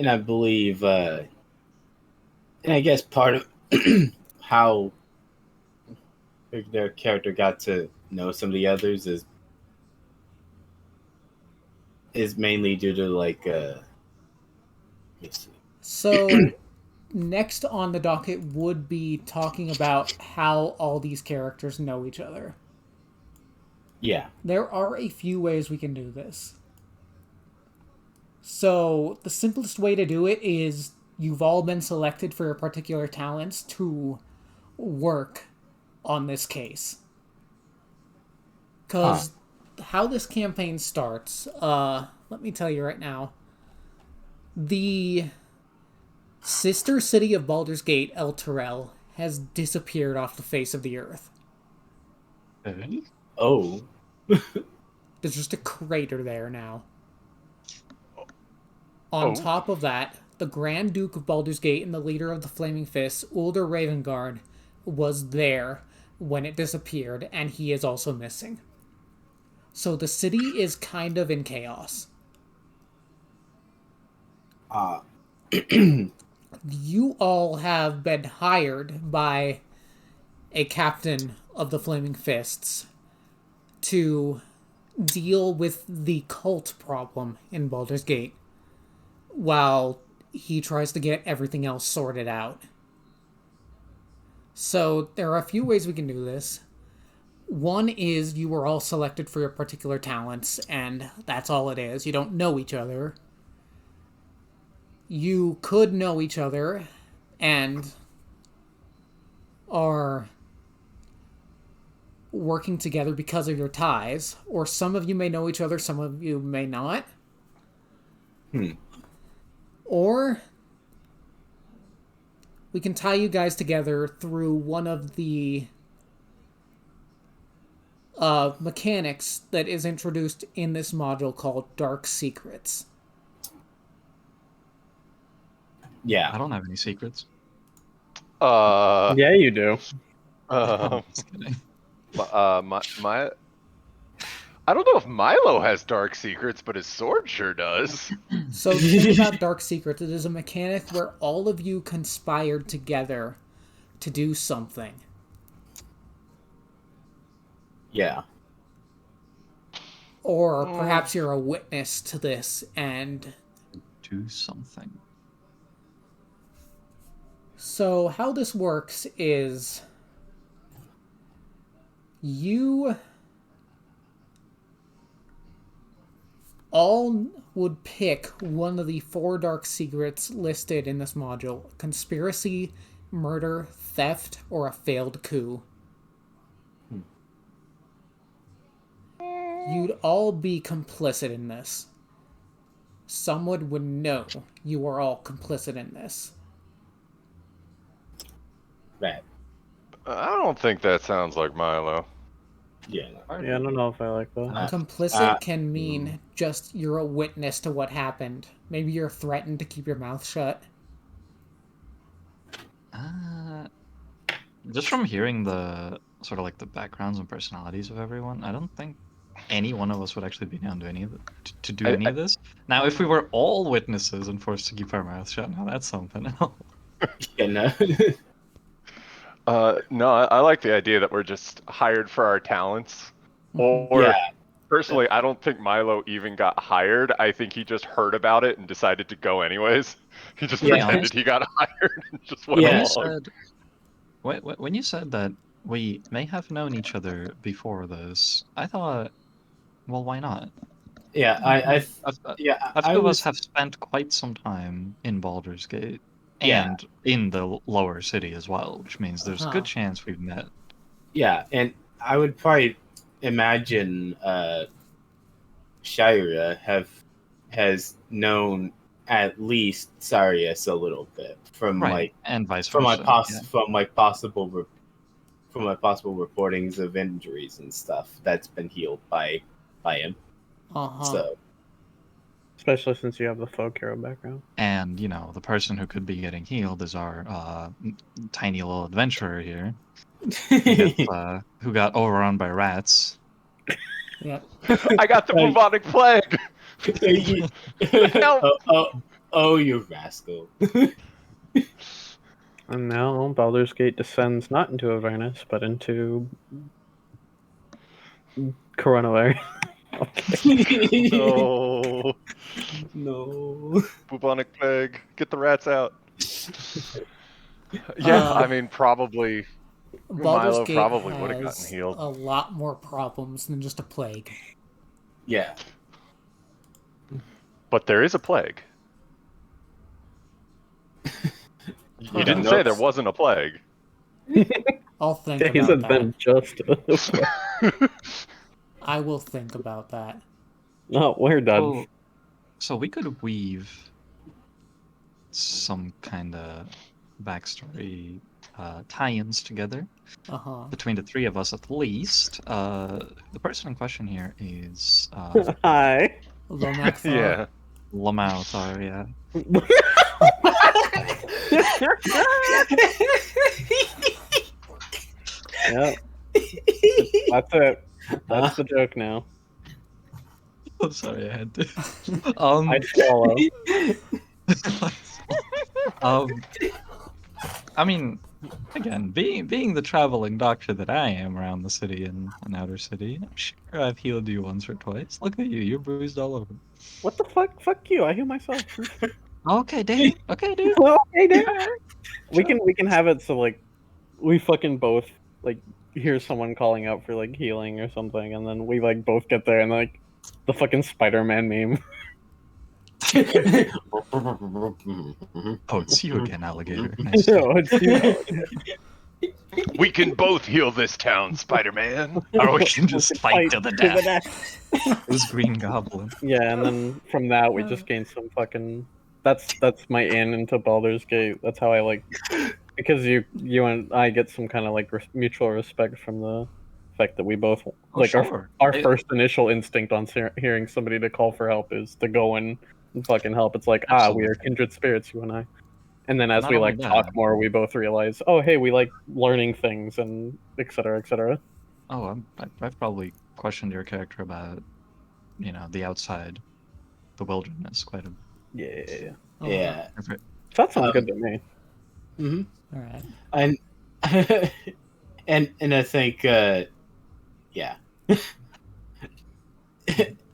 I believe, and I guess part of how their character got to know some of the others is mainly due to like let me see. So next on the docket would be talking about how all these characters know each other. Yeah. There are a few ways we can do this. So the simplest way to do it is you've all been selected for your particular talents to work on this case. Because how this campaign starts, let me tell you right now. The sister city of Baldur's Gate, El Terrell, has disappeared off the face of the earth. Okay. Oh. There's just a crater there now. On Oh. top of that, the Grand Duke of Baldur's Gate and the leader of the Flaming Fists, Ulder Ravengard, was there when it disappeared, and he is also missing. So the city is kind of in chaos. You all have been hired by a captain of the Flaming Fists to deal with the cult problem in Baldur's Gate while he tries to get everything else sorted out. So there are a few ways we can do this. One is you were all selected for your particular talents, and that's all it is. You don't know each other. You could know each other and are working together because of your ties, or some of you may know each other, some of you may not. Or we can tie you guys together through one of the mechanics that is introduced in this module called Dark Secrets. Yeah. I don't have any secrets. Yeah, you do. I'm just kidding. My I don't know if Milo has dark secrets, but his sword sure does. So the thing about Dark Secrets, it is a mechanic where all of you conspired together to do something. Yeah. Or perhaps you're a witness to this, and Do something. so how this works is you all would pick one of the 4 dark secrets listed in this module: conspiracy, murder, theft, or a failed coup. You'd all be complicit in this. Someone would know you are all complicit in this. Right. I don't think that sounds like Milo. Yeah. No. Yeah, I don't know if I like that. Complicit can mean just you're a witness to what happened. Maybe you're threatened to keep your mouth shut. Just from hearing the sort of like the backgrounds and personalities of everyone, I don't think any one of us would actually be down to any of to do any of this. Now, if we were all witnesses and forced to keep our mouths shut, now that's something else. Yeah, no. No, I like the idea that we're just hired for our talents. Or Yeah. personally, I don't think Milo even got hired. I think he just heard about it and decided to go anyways. He just Yeah. pretended he got hired and just went Yeah. along. When you said that we may have known each other before this, I thought, well, why not? Yeah, A few of us have spent quite some time in Baldur's Gate Yeah. and in the lower city as well, which means there's a Uh-huh. good chance we've met. Yeah, and I would probably imagine Shira has known at least Sarius a little bit from Right, and vice from my versa. Yeah. from my possible reportings of injuries and stuff that's been healed by him. Uh-huh. So Especially since you have the folk hero background. And, you know, the person who could be getting healed is our tiny little adventurer here, who got overrun by rats. Yep. I got the bubonic plague. Help! Oh, you rascal! And now Baldur's Gate descends not into Avernus, but into coronavirus. No. No. Bubonic plague. Get the rats out. Yeah, I mean, probably Baldur's Milo Gate probably would have has gotten healed. a lot more problems than just a plague. Yeah. But there is a plague. You didn't know say there it's- wasn't a plague. I'll think It about hasn't that. been just. I will think about that. No, we're done. So we could weave some kind of backstory tie-ins together Uh-huh. between the 3 of us at least. The person in question here is Hi. Lomax. Yeah. Lamauthar, yeah. Yep. That's it. That's the joke now. I'm sorry, I had to. I swallow. I mean, again, being the traveling doctor that I am around the city and outer city, I'm sure I've healed you once or twice. Look at you, you're bruised all over. What the fuck? Fuck you. I heal myself. Okay, dude. Okay, dude. Okay, dude. We can have it so like we fucking both like hear someone calling out for like healing or something, and then we like both get there and like the fucking Spider-Man meme. Oh, it's you again, alligator. Nice. No, it's you. We can both heal this town, Spider-Man. Or we can just fight to the death. death. It was Green Goblin. Yeah, and then from that we just gain some fucking. That's my in into Baldur's Gate. That's how I like, because you and I get some kind of like mutual respect from the fact that we both like sure. our first initial instinct on hearing somebody to call for help is to go and fucking help. It's like we are Absolutely. kindred spirits, you and I. And then as Not we only like that- talk more, we both realize, oh hey, we like learning things and et cetera, et cetera. Oh, I've probably questioned your character about, you know, the outside, the wilderness quite a bit. Yeah, Uh-huh. Yeah. that sounds good to me. Mm-hmm. All right. And I think yeah.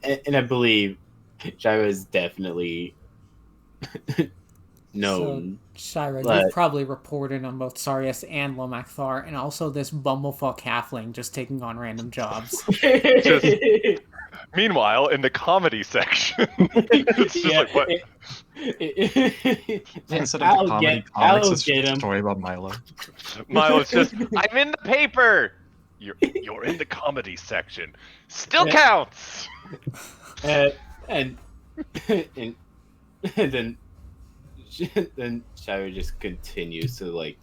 and I believe Shira is definitely known. So, Shira, but- you've probably reported on both Sarius and Lomaxthar, and also this bumblefuck halfling just taking on random jobs. Meanwhile, in the comedy section, it's just Yeah, like, what? Instead of the comedy comics, I'll it's just get a him. story about Milo. Milo's just, I'm in the paper. You're in the comedy section. Still counts. and and and then then Shira just continues to like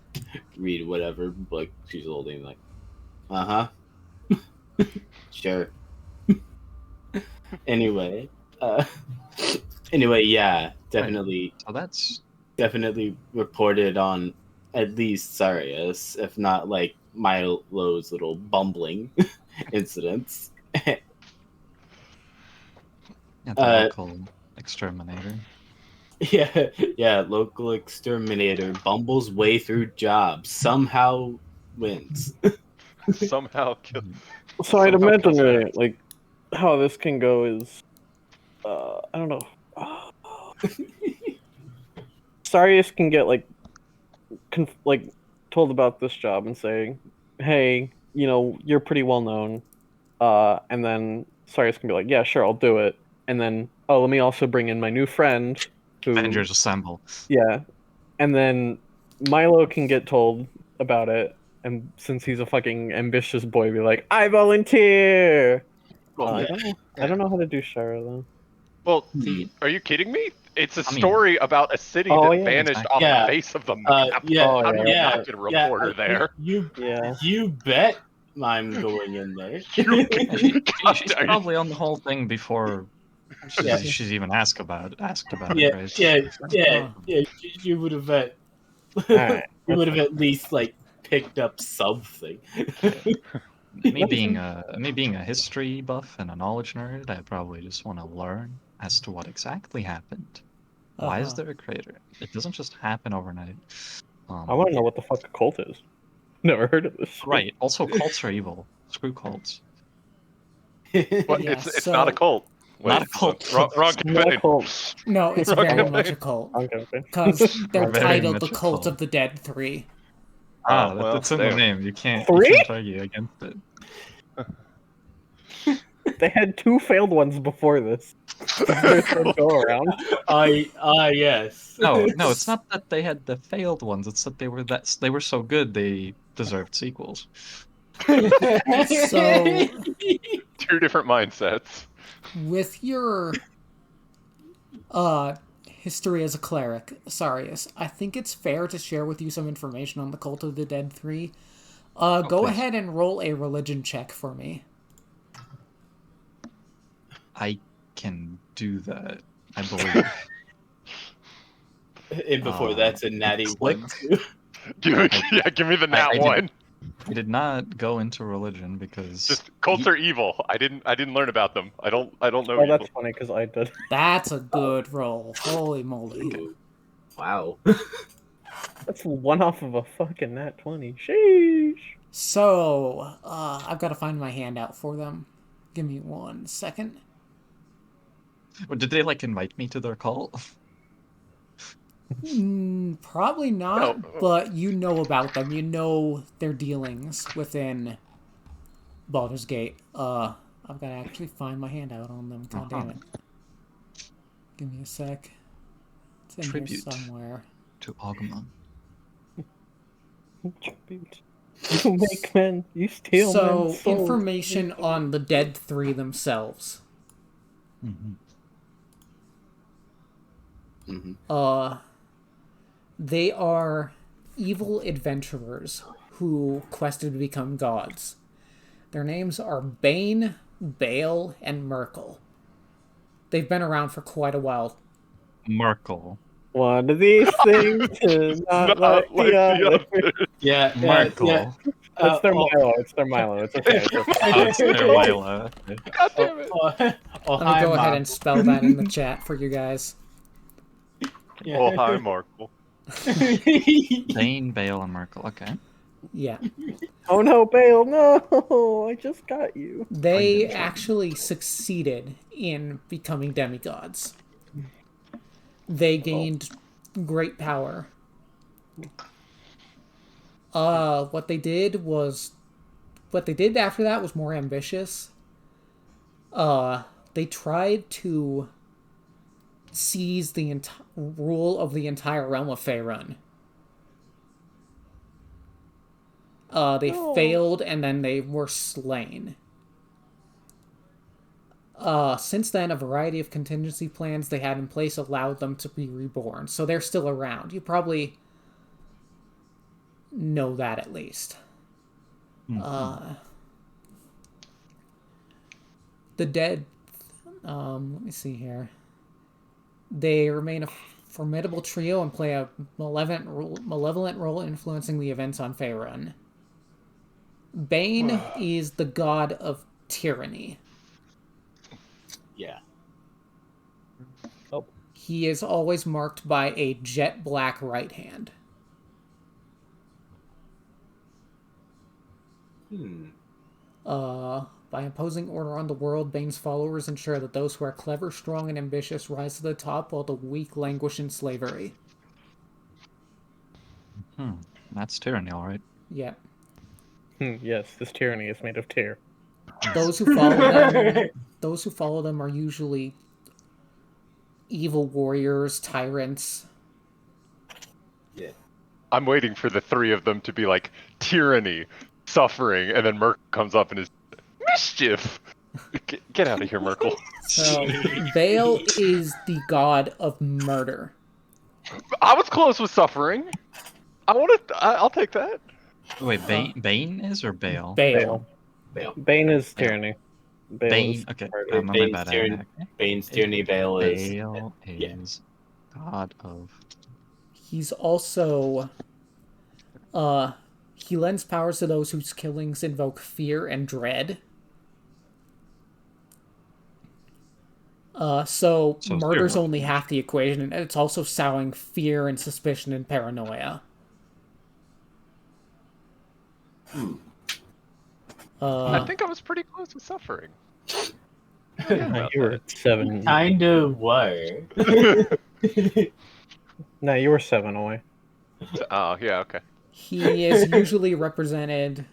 read whatever like she's holding, like, sure. Anyway, uh, yeah, definitely, So that's definitely reported on at least Sarius, if not like Milo's little bumbling incidents. yeah, the Uh, local exterminator. Yeah, local exterminator bumbles way through jobs, somehow wins. Somehow kill. So I'd somehow imagine kills her. like how this can go is, I don't know. Sarius can get like like told about this job and say, "Hey, you're pretty well known," and then Sarius can be like, "Yeah, sure, I'll do it," and then, "Oh, let me also bring in my new friend, who, Avengers assemble. yeah," and then Milo can get told about it, and since he's a fucking ambitious boy, be like, "I volunteer." Well, I don't know. I don't know how to do Shara though. well, The are you kidding me? It's a I mean- story about a city Oh, that yeah, vanished exactly. off Yeah. the face of the map. Yeah, Oh, How do you yeah. not get a reporter there? Yeah. You bet I'm going in there. Yeah, she's Are you- probably on the whole thing before Yeah. she's even asked about yeah, it, right? yeah. You would have Alright. you would have at least like picked up something. Me being a history buff and a knowledge nerd, I probably just want to learn as to what exactly happened. Why is there a crater? It doesn't just happen overnight. I want to know what the fuck a cult is. Never heard of this. Right. Also, cults are evil. Screw cults. What? Yeah, It's not a cult. Not a Wait, cult. Wrong Not a campaign. cult. No, it's Wrong very campaign. much a cult. Okay. Because they're Very titled much the a Cult cult. of the Dead 3. Ah, well, that's in the damn. name. You can't Three? argue against it. They had 2 failed ones before this. Their third go around. Yes. No, it's not that they had the failed ones. It's that they were so good they deserved sequels. So, Two different mindsets. with your history as a cleric, Sarius, I think it's fair to share with you some information on the Cult of the Dead 3. Go please. ahead and roll a religion check for me. I can do that, I believe. And before that's a natty click. 1 too. Give me the nat I one. I did not go into religion because Just cults are evil. I didn't learn about them. I don't know Oh, evil. that's funny because I did. That's a good roll. Holy moly. Ooh. Wow. That's one off of a fucking nat 20. Sheesh. So, I've got to find my handout for them. Give me 1 second. Did they like invite me to their cult? Probably not, No. but you know about them. You know their dealings within Baldur's Gate. I've got to actually find my handout on them. God damn it. Give me a sec. It's in Tribute. here somewhere. To Agumon. Tribute. You make men. You steal So, men's souls. information on the Dead 3 themselves. Mm-hmm. Mhm. They are evil adventurers who quested to become gods. Their names are Bane, Bale, and Merkel. They've been around for quite a while. Merkel. One of these things is not like the other. Yeah. Merkel. Yeah. It's their Oh, Milo. It's their Milo. It's okay. It's okay. Oh, it's their Layla. God damn it. oh, Let me go ahead and spell that in the chat for you guys. Oh, hi, Markle. Bane, Bale, and Merkel. Okay. Yeah. Oh no, Bale! No, I just got you. They actually succeeded in becoming demigods. They gained great power. What they did after that was more ambitious. they tried to seize the rule of the entire realm of Faerun. They failed, and then they were slain. Since then, a variety of contingency plans they had in place allowed them to be reborn, so they're still around. You probably know that at least. The dead, let me see here. They remain a formidable trio and play a malevolent role influencing the events on Faerun. Bane is the god of tyranny. Yeah. He is always marked by a jet black right hand. By imposing order on the world, Bane's followers ensure that those who are clever, strong, and ambitious rise to the top while the weak languish in slavery. That's tyranny, all right. Yeah. Yes, this tyranny is made of tear. Those who follow them are usually evil warriors, tyrants. Yeah. I'm waiting for the three of them to be like tyranny, suffering, and then Merc comes up and is mischief. Get out of here, Merkel. So, Vale is the god of murder. I was close with suffering. I'll take that. Wait, Bane is or Bale? Bale. Bane is tyranny. Bane. Okay. murder. My Bane's bad. tyranny. Bane's tyranny. Bale is. Bale yeah. is god of. He's also he lends powers to those whose killings invoke fear and dread. So murder's only half the equation, and it's also sowing fear and suspicion and paranoia. I think I was pretty close with suffering. You were 7. Kind of were. No, you were 7 away. Oh, yeah, okay. He is usually represented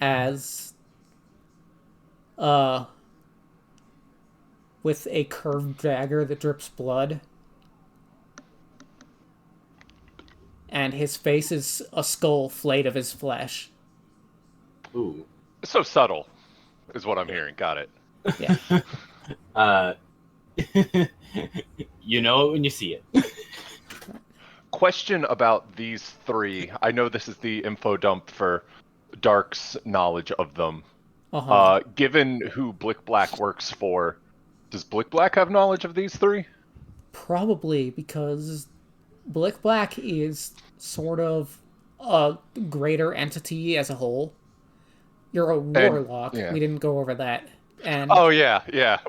as with a curved dagger that drips blood. And his face is a skull flayed of his flesh. Ooh. So subtle, is what I'm hearing. Got it. Yeah. You know it when you see it. Question about these three. I know this is the info dump for Dark's knowledge of them. Given who Blick Black works for, does Blick Black have knowledge of these three? Probably, because Blick Black is sort of a greater entity as a whole. You're a warlock. yeah. We didn't go over that. And Oh, yeah.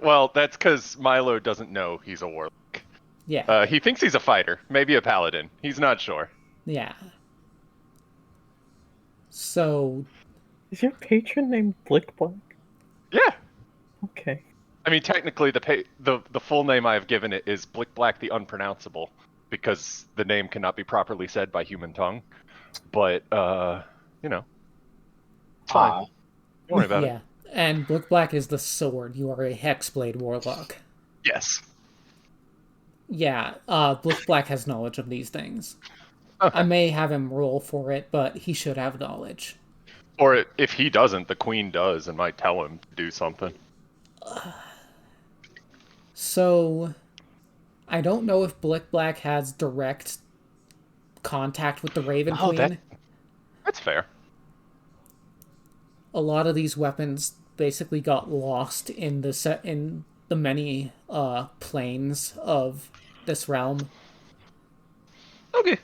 Well, that's because Milo doesn't know he's a warlock. yeah. He thinks he's a fighter, maybe a paladin. He's not sure. Yeah. So, Is your patron named Blick Black? Yeah. Okay. I mean, technically, the full name I have given it is Blick Black the Unpronounceable, because the name cannot be properly said by human tongue. But, you know, it's fine. Don't worry about it. yeah. And Blick Black is the sword. You are a Hexblade warlock. Yes. Yeah, Blick Black has knowledge of these things. Okay. I may have him roll for it, but he should have knowledge. Or if he doesn't, the queen does and might tell him to do something. So, I don't know if Blick Black has direct contact with the Raven Queen. That's fair. A lot of these weapons basically got lost in the many planes of this realm. Okay.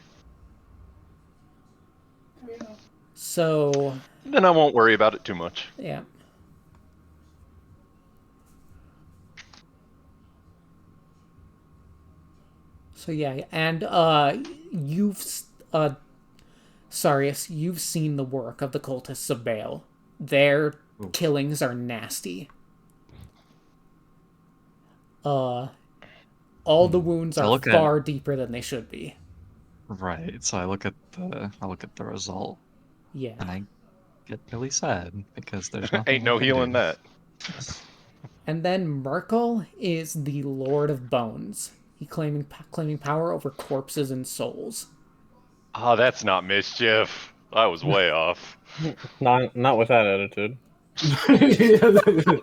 So, Then I won't worry about it too much. yeah. So yeah, and you've Sarius, you've seen the work of the cultists of Baal. Their killings are nasty. All the wounds are far deeper than they should be. Right. So I look at the result, Yeah. and I get really sad because there's nothing Ain't no we can healing do. that. And then Merkel is the Lord of Bones. He claiming power over corpses and souls. Oh, that's not mischief. I was way off. Not with that attitude. The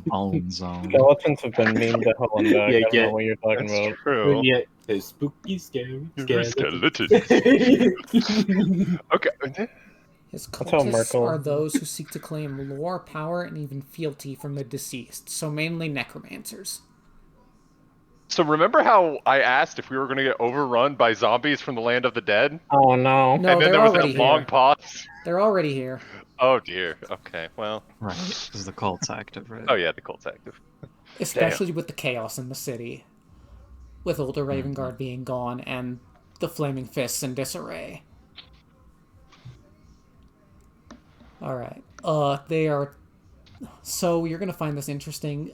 bone zone. Skeletons have been memed to hell and back. Yeah, I don't yeah. know what you're talking That's about. true. Yeah, the spooky, scary Skeleton. skeleton. Okay. His That's how cultists Merkel- are those who seek to claim lore, power, and even fealty from the deceased, so mainly necromancers. So remember how I asked if we were going to get overrun by zombies from the land of the dead? Oh no. No, And then they're there was already that long here. pause. They're already here. Oh dear. Okay. Well. Right, because the cult's active, right? Oh yeah, the cult's active. Especially with the chaos in the city. With older Ravengard being gone and the Flaming Fists in disarray. Alright. They are... So, you're gonna find this interesting.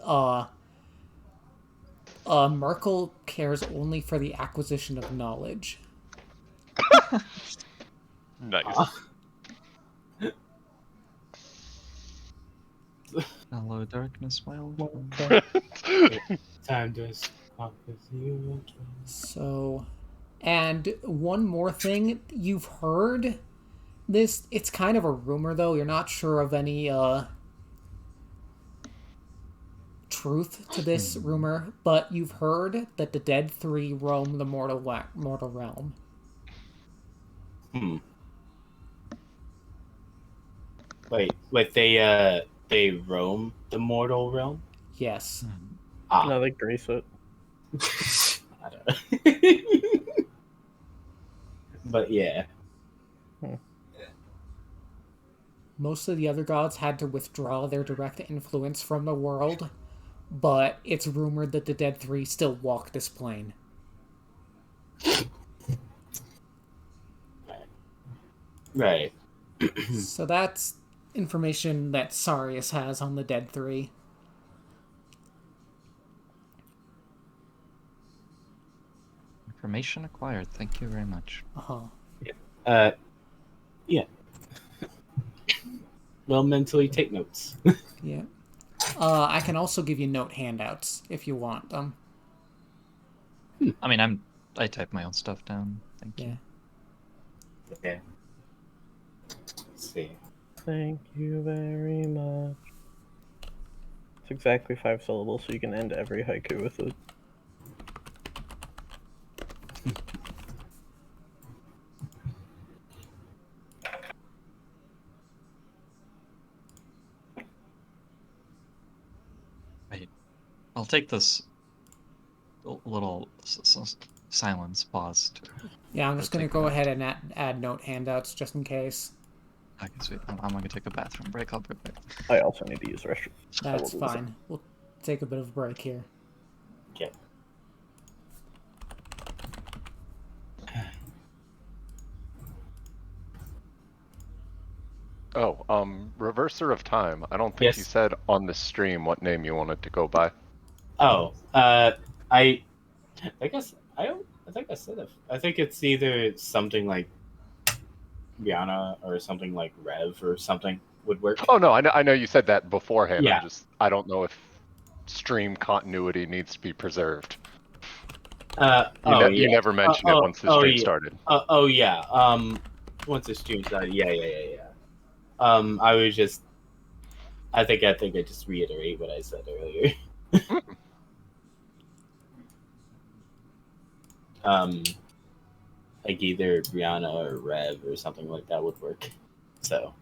Merkel cares only for the acquisition of knowledge. Nice. Hello, darkness, my old friend. Time to stop with you. So, and one more thing, you've heard this, it's kind of a rumor though, you're not sure of any truth to this rumor, but you've heard that the Dead Three roam the mortal realm. Wait, they roam the mortal realm? Yes. No, they grace it. I don't know. But yeah. Most of the other gods had to withdraw their direct influence from the world, but it's rumored that the Dead Three still walk this plane. Right. So that's information that Sarius has on the Dead Three. Information acquired. Thank you very much. Yeah. Well, mentally take notes. Yeah. I can also give you note handouts if you want them. I mean, I type my own stuff down. Thank you. Yeah. Okay. Let's see. Thank you very much. It's exactly 5 syllables, so you can end every haiku with it. Wait, I'll take this little silence pause. Yeah, I'm just I'll gonna take go that. ahead and add note handouts just in case. Okay, sweet. I'm gonna take a bathroom break. I'll be right back. I also need to use the restroom. I will That's do the same. fine. We'll take a bit of a break here. Okay. Oh, Reverser of Time. I don't think you Yes. said on the stream what name you wanted to go by. Oh, I guess I think I said it. I think it's either something like Rihanna or something like Rev or something would work. Oh no, I know you said that beforehand. Yeah. I don't know if stream continuity needs to be preserved. You never mentioned it once the stream started. Oh yeah. Once the stream started, yeah. I was just. I think I just reiterate what I said earlier. Like either Brianna or Rev or something like that would work. So.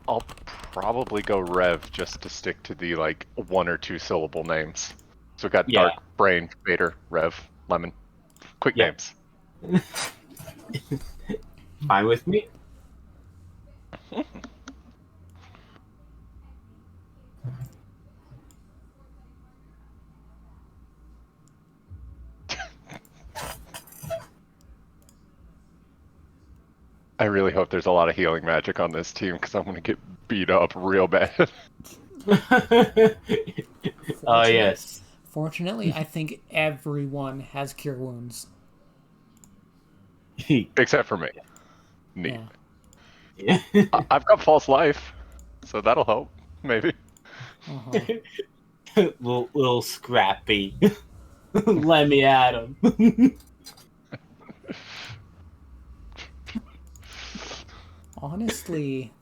I'll probably go Rev just to stick to the like 1 or 2 syllable names. So we got Yeah. Dark, Brain, Vader, Rev, Lemon. Quick Yeah. names. Fine with me. I really hope there's a lot of healing magic on this team because I'm going to get beat up real bad. Oh yes. Fortunately, I think everyone has cure wounds. Except for me. Neat. Yeah. Yeah. I've got false life, so that'll help. Maybe. Uh-huh. little scrappy. Let me at him. Honestly,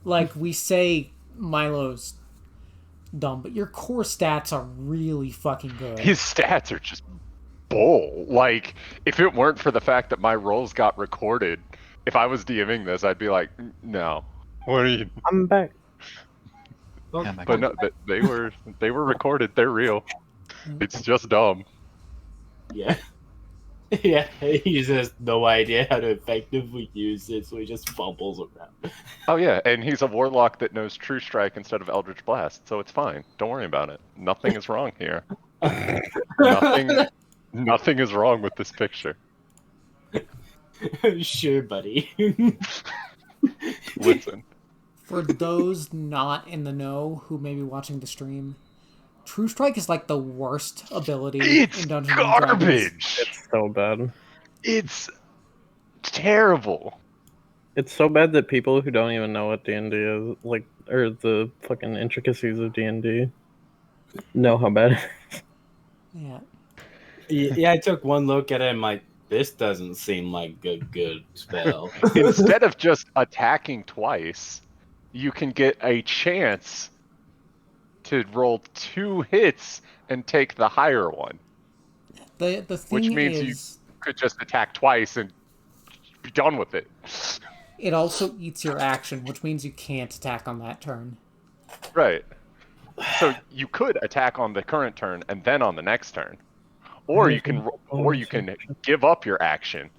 like we say Milo's dumb, but your core stats are really fucking good. His stats are just bull. Like, if it weren't for the fact that my rolls got recorded, if I was DMing this, I'd be like, no. What are you? I'm back. Yeah, my But God. no, they were recorded. They're real. It's just dumb. Yeah. Yeah, he just has no idea how to effectively use it, so he just fumbles around. Oh yeah, and he's a warlock that knows True Strike instead of Eldritch Blast, so it's fine. Don't worry about it. Nothing is wrong here. Nothing is wrong with this picture. Sure, buddy. Listen. For those not in the know who may be watching the stream, True Strike is like the worst ability It's in Dungeons and Dragons. garbage. It's so bad. It's terrible. It's so bad that people who don't even know what D&D is, like, or the fucking intricacies of D&D, know how bad it is. Yeah. Yeah, I took one look at it and like, this doesn't seem like a good spell. Instead of just attacking twice, you can get a chance to roll 2 hits and take the higher one, The which thing means is, you could just attack twice and be done with it. it also eats your action, which means you can't attack on that turn. Right. So you could attack on the current turn and then on the next turn, or you can give up your action,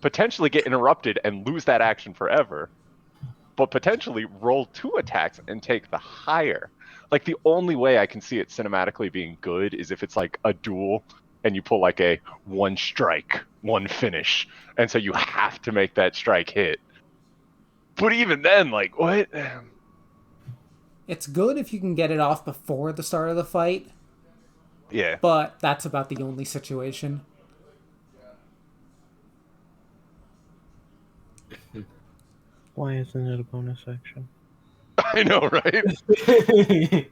potentially get interrupted and lose that action forever, but potentially roll 2 attacks and take the higher. Like, the only way I can see it cinematically being good is if it's like a duel and you pull like a 1 strike, 1 finish, and so you have to make that strike hit. But even then, like, what? It's good if you can get it off before the start of the fight, Yeah. but that's about the only situation. Why isn't it a bonus action? I know, right?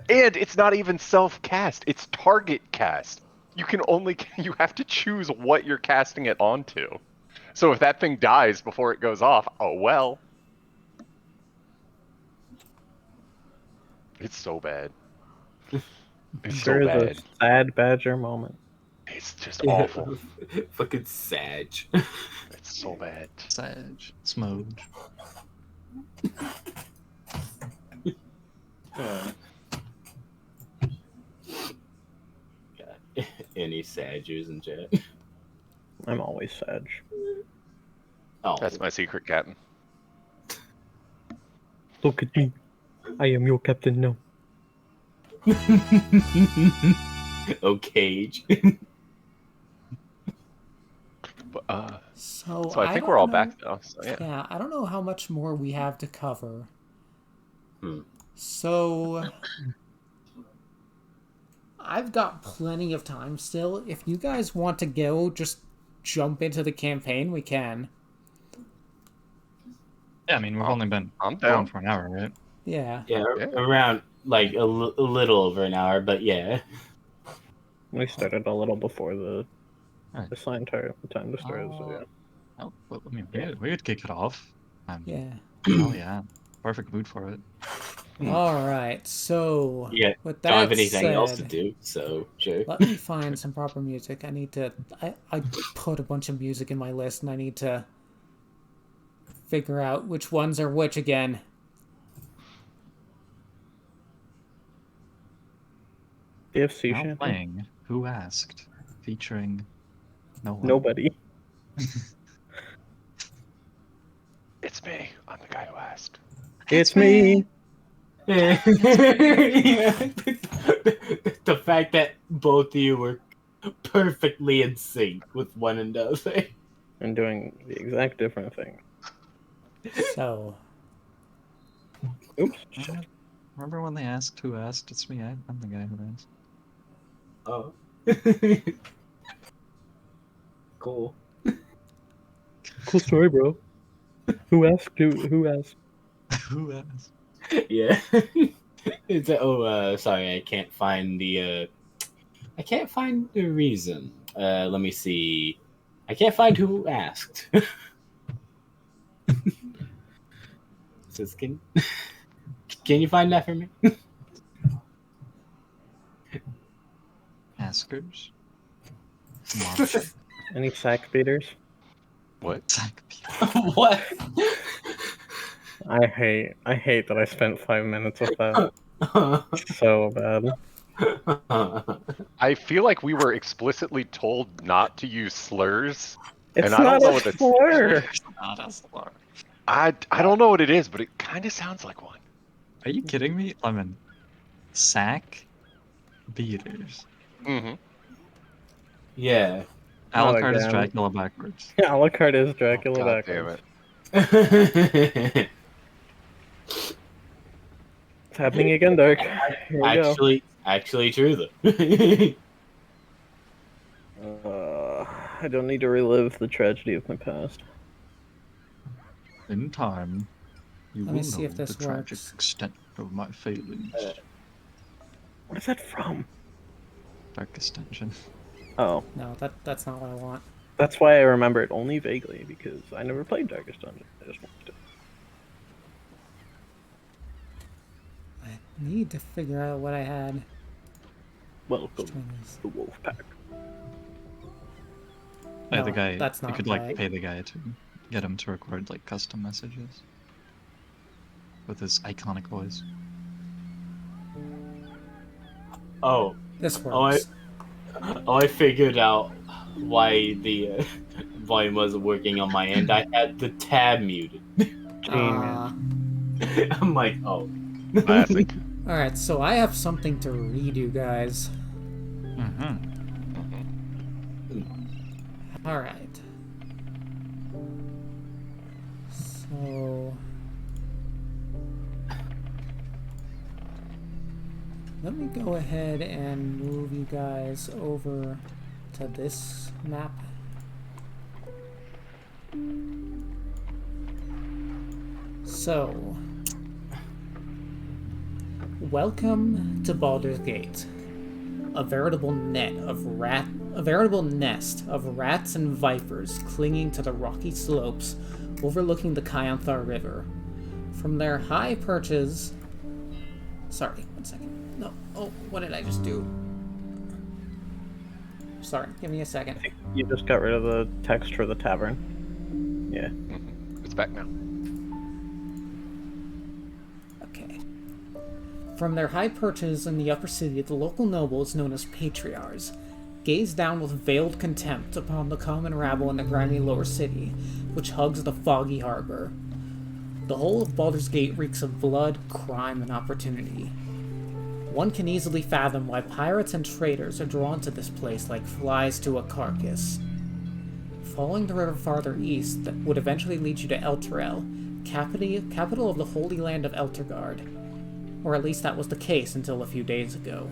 And it's not even self-cast, it's target cast. You have to choose what you're casting it onto. So if that thing dies before it goes off, oh well. It's so bad. It's so There is bad. a sad badger moment. It's just awful. Fucking Sag. It's so bad. Sag. Smoge. God. Any Sagers in chat? I'm always sad. Oh, That's my secret captain. Look at me. I am your captain now. oh, Cage. But, So so I think don't we're all know- back though. So yeah. Yeah, I don't know how much more we have to cover. Hmm. So I've got plenty of time still. If you guys want to go, just jump into the campaign, we can. Yeah, I mean, we've only been I'm going down. for an hour, right? Yeah. Yeah, Yeah. around like a little over an hour, but yeah. We started a little before the Alright. assigned time to start, so yeah. Oh, well, I mean, we could kick it off. Yeah. Oh yeah, perfect mood for it. All right. So Yeah, with don't have that anything said, else to do, so sure. let me find some proper music. I need to. I put a bunch of music in my list, and I need to figure out which ones are which again. DFC Now champion? playing Who Asked, featuring no one. Nobody. It's me. I'm the guy who asked. It's me. Yeah. The fact that both of you were perfectly in sync with one another. And doing the exact different thing. So Oops. Remember when they asked who asked? It's me. I'm the guy who asked. Oh. Cool. Cool story, bro. Who asked? Who asked? Who asked? Yeah. Sorry, I can't find the reason. Let me see. I can't find who asked. Says, can you find that for me? Askers? Marshall? Any sack beaters? What? Zach What? I hate that I spent 5 minutes with that. So bad. I feel like we were explicitly told not to use slurs, It's and I don't not know a what it's. slur. Not a slur. I don't know what it is, but it kind of sounds like one. Are you kidding me? Lemon. Sack beaters. Mm-hmm. Yeah. Not Alucard is again. Dracula backwards. Yeah, Alucard is Dracula God backwards. damn it. It's happening again, Dark. Here we actually true though. I don't need to relive the tragedy of my past. In time, you Let will me see know if this the tragic works. extent of my failings. What is that from? Dark extension. Oh, No, that's not what I want. that's why I remember it only vaguely, because I never played Darkest Dungeon. I just watched it. I need to figure out what I had. Welcome Which one is- to the Wolf Pack. Hey, the No, guy. that's You not could right. pay the guy to get him to record custom messages with his iconic voice. Oh, This Oh, I- works. I figured out why the volume wasn't working on my end. I had the tab muted. Uh, I'm like, oh. Classic. Alright, so I have something to read you guys. Mm-hmm. Alright. So... let me go ahead and move you guys over to this map. So... welcome to Baldur's Gate. A veritable nest of rats and vipers clinging to the rocky slopes overlooking the Kyanthar River. From their high perches... Sorry, one second. No. Oh, what did I just do? Sorry, give me a second. You just got rid of the text for the tavern. Yeah. It's back now. Okay. From their high perches in the upper city, the local nobles, known as patriarchs, gaze down with veiled contempt upon the common rabble in the grimy lower city, which hugs the foggy harbor. The whole of Baldur's Gate reeks of blood, crime, and opportunity. One can easily fathom why pirates and traders are drawn to this place like flies to a carcass. Following the river farther east that would eventually lead you to Elturel, capital of the Holy Land of Elturgard. Or at least that was the case until a few days ago.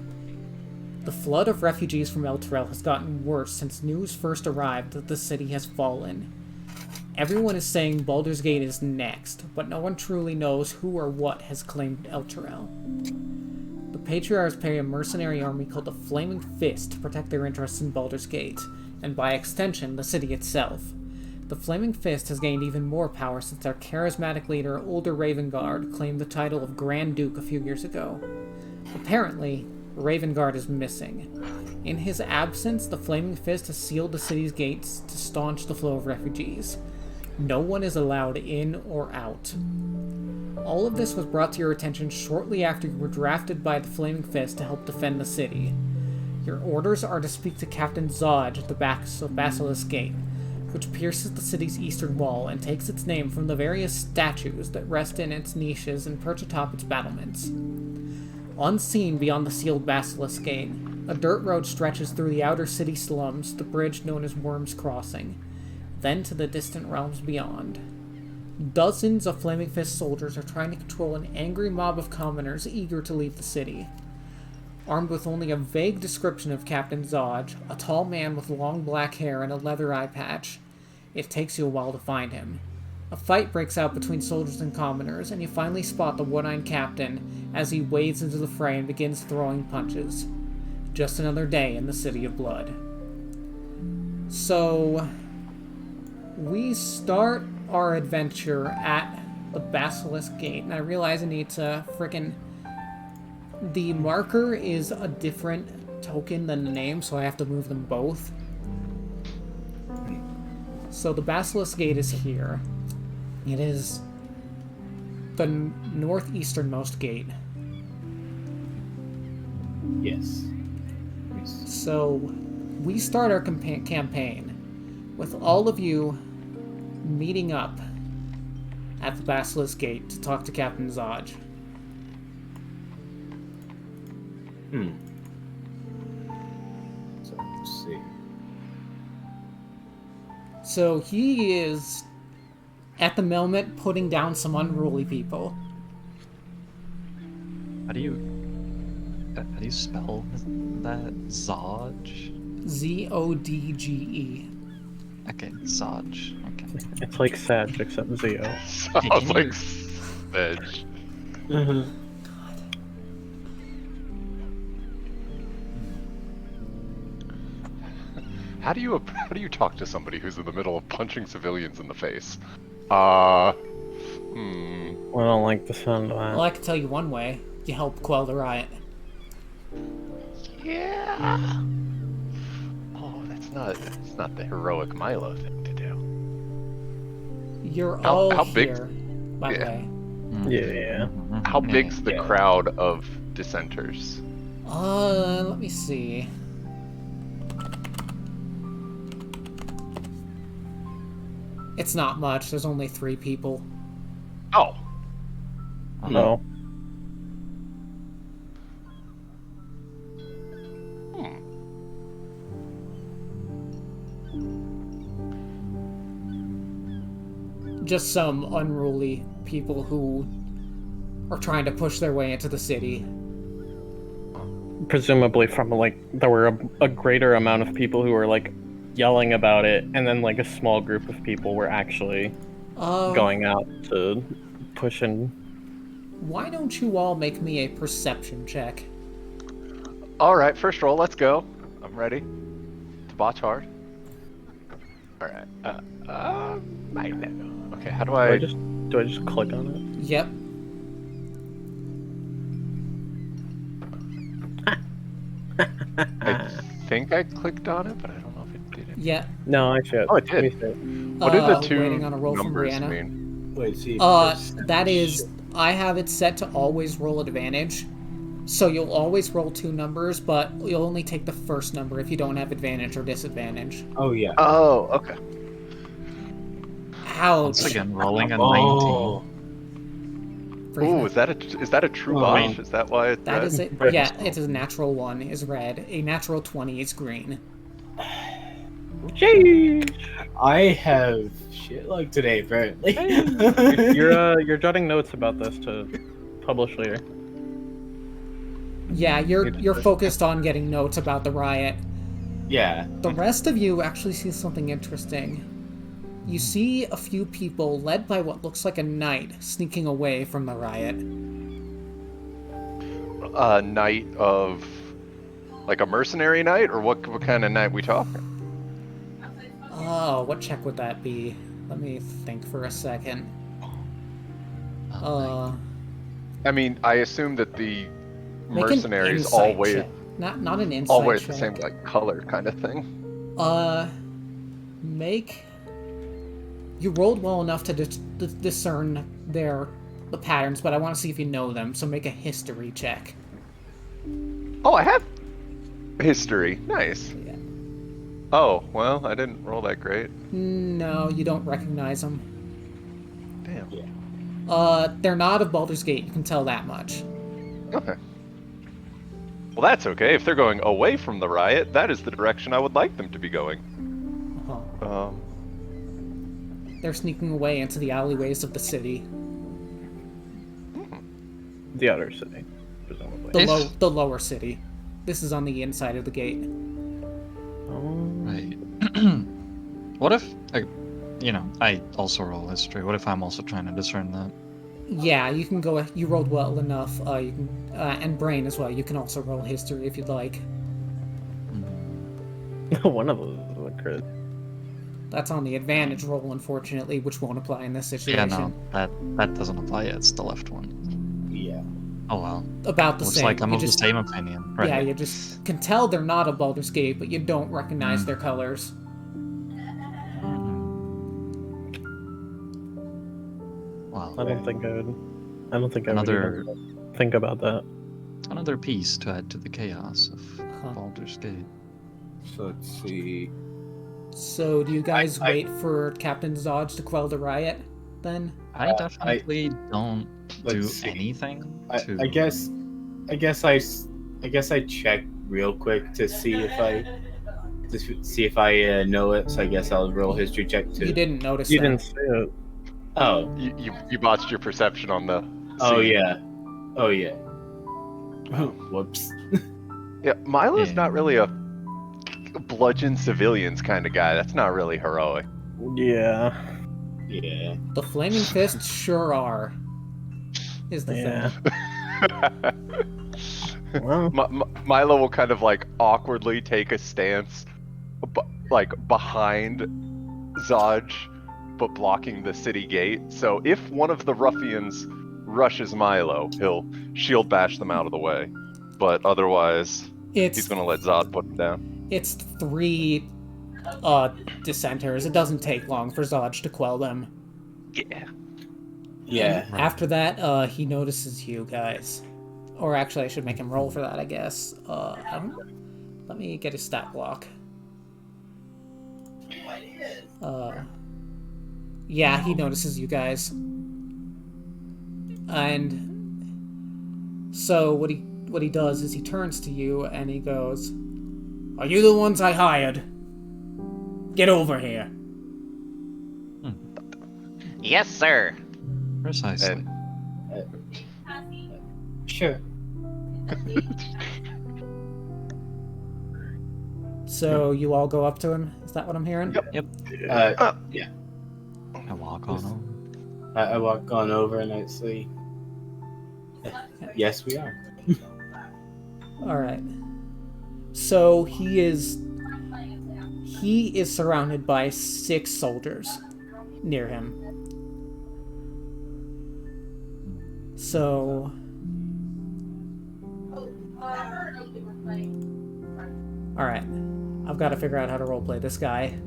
The flood of refugees from Elturel has gotten worse since news first arrived that the city has fallen. Everyone is saying Baldur's Gate is next, but no one truly knows who or what has claimed Elturel. The Patriarchs pay a mercenary army called the Flaming Fist to protect their interests in Baldur's Gate, and by extension, the city itself. The Flaming Fist has gained even more power since their charismatic leader, Older Ravengard, claimed the title of Grand Duke a few years ago. Apparently, Ravengard is missing. In his absence, the Flaming Fist has sealed the city's gates to staunch the flow of refugees. No one is allowed in or out. All of this was brought to your attention shortly after you were drafted by the Flaming Fist to help defend the city. Your orders are to speak to Captain Zodge at the Basilisk Gate, which pierces the city's eastern wall and takes its name from the various statues that rest in its niches and perch atop its battlements. Unseen beyond the sealed Basilisk Gate, a dirt road stretches through the outer city slums, the bridge known as Worm's Crossing, then to the distant realms beyond. Dozens of Flaming Fist soldiers are trying to control an angry mob of commoners eager to leave the city. Armed with only a vague description of Captain Zodge, a tall man with long black hair and a leather eye patch, it takes you a while to find him. A fight breaks out between soldiers and commoners, and you finally spot the one-eyed captain as he wades into the fray and begins throwing punches. Just another day in the City of Blood. So, we start our adventure at the Basilisk Gate, and I realize I need to frickin'... The marker is a different token than the name, so I have to move them both. So the Basilisk Gate is here. It is the northeasternmost gate. Yes. So we start our campaign with all of you meeting up at the Basilisk Gate to talk to Captain Zodge. So let's see. So he is, at the moment, putting down some unruly people. How do you spell that? Zodge? Zodge. Okay, Zodge. Okay. It's like Sag, except Zeo. Sounds like Sedge. How do you talk to somebody who's in the middle of punching civilians in the face? I don't like the sound of Well, that. I can tell you one way. You help quell the riot. Yeah. Oh, that's not the heroic Milo thing to do. You're How- all how big- here, by the yeah. way. Yeah. How big's the Yeah. crowd of dissenters? Let me see. It's not much. There's only 3 people. Oh, No. Just some unruly people who are trying to push their way into the city. Presumably from, like, there were a greater amount of people who were, like, yelling about it, and then, like, a small group of people were actually going out to push in. Why don't you all make me a perception check? all right. First roll. Let's go. I'm ready to botch hard. All right. Okay. How do Do I? I just click on it? Yep. I think I clicked on it, but I don't know if it did it. Yeah. No, I should. Oh, it did. Let me see. What do the two Waiting on a roll from numbers Brianna. mean? Wait, see. That is, I have it set to always roll advantage. So you'll always roll 2 numbers, but you'll only take the first number if you don't have advantage or disadvantage. Oh yeah. Oh, okay. Ouch. Once again, rolling a Oh. 19. Ooh, is that a true Oh. botch? Is that why it's That red? is it. Red Yeah, is it's a natural 1 is red. A natural 20 is green. Jeez. I have shit like today, apparently. You're jotting notes about this to publish later. Yeah, you're focused on getting notes about the riot. Yeah. The rest of you actually see something interesting. You see a few people led by what looks like a knight sneaking away from the riot. A knight of, like a mercenary knight, or what kind of knight we talking? Oh, what check would that be? Let me think for a second. Oh, I mean, I assume that the Make an mercenaries all insight wear check. Not an insight all wear check. the same like color kind of thing. Make. You rolled well enough to discern the patterns, but I want to see if you know them. So make a history check. Oh, I have history. Nice. Yeah. Oh, well, I didn't roll that great. No, you don't recognize them. Damn. They're not of Baldur's Gate. You can tell that much. Okay. Well, that's okay. If they're going away from the riot, that is the direction I would like them to be going. Uh-huh. They're sneaking away into the alleyways of the city. The outer city, presumably. The lower city. This is on the inside of the gate. Right. What if, like, I also roll history. What if I'm also trying to discern that? Yeah, you can go. You rolled well enough. You can, and brain as well. You can also roll history if you'd like. One of those is a crit. That's on the advantage roll, unfortunately, which won't apply in this Yeah, situation. no, that doesn't apply yet. It's the left one. Yeah. Oh well. About the Looks same. like I'm You of just, the same opinion. Right. Yeah, you just can tell they're not a Baldur's Gate, but you don't recognize their colors. Wow. I don't think I would Another even think about that. another piece to add to the chaos of Huh. Baldur's Gate. So let's see. So, do you guys I- wait for Captain Zodge to quell the riot, then? I definitely don't do let's see. anything to. I guess I check real quick to see if I know it. So I guess I'll roll history check too. You didn't notice You that. didn't see it. Oh. You botched your perception on the. Oh scene. yeah. Oh yeah. Whoops. Yeah, Milo's Yeah. not really a bludgeon civilians kind of guy. That's not really heroic. Yeah. Yeah. The Flaming Fists sure are. Is the Yeah. thing. Well, Milo will kind of like awkwardly take a stance, like behind Zodge, but blocking the city gate. So if one of the ruffians rushes Milo, he'll shield bash them out of the way. But otherwise, he's It's gonna let Zod put him down. it's 3 dissenters. It doesn't take long for Zodge to quell them. Yeah. Yeah. And after that, he notices you guys. Or actually, I should make him roll for that, I guess. Let me get his stat block. Yeah, he notices you guys. And so what he does is he turns to you and he goes, "Are you the ones I hired? Get over here." Yes, sir. Precisely. And Sure. So you all go up to him? Is that what I'm hearing? Yep. Yeah. I walk on over. I walk on over and I say, "Yes, we are." Alright. So he is surrounded by 6 soldiers near him. So alright. I've got to figure out how to roleplay this guy.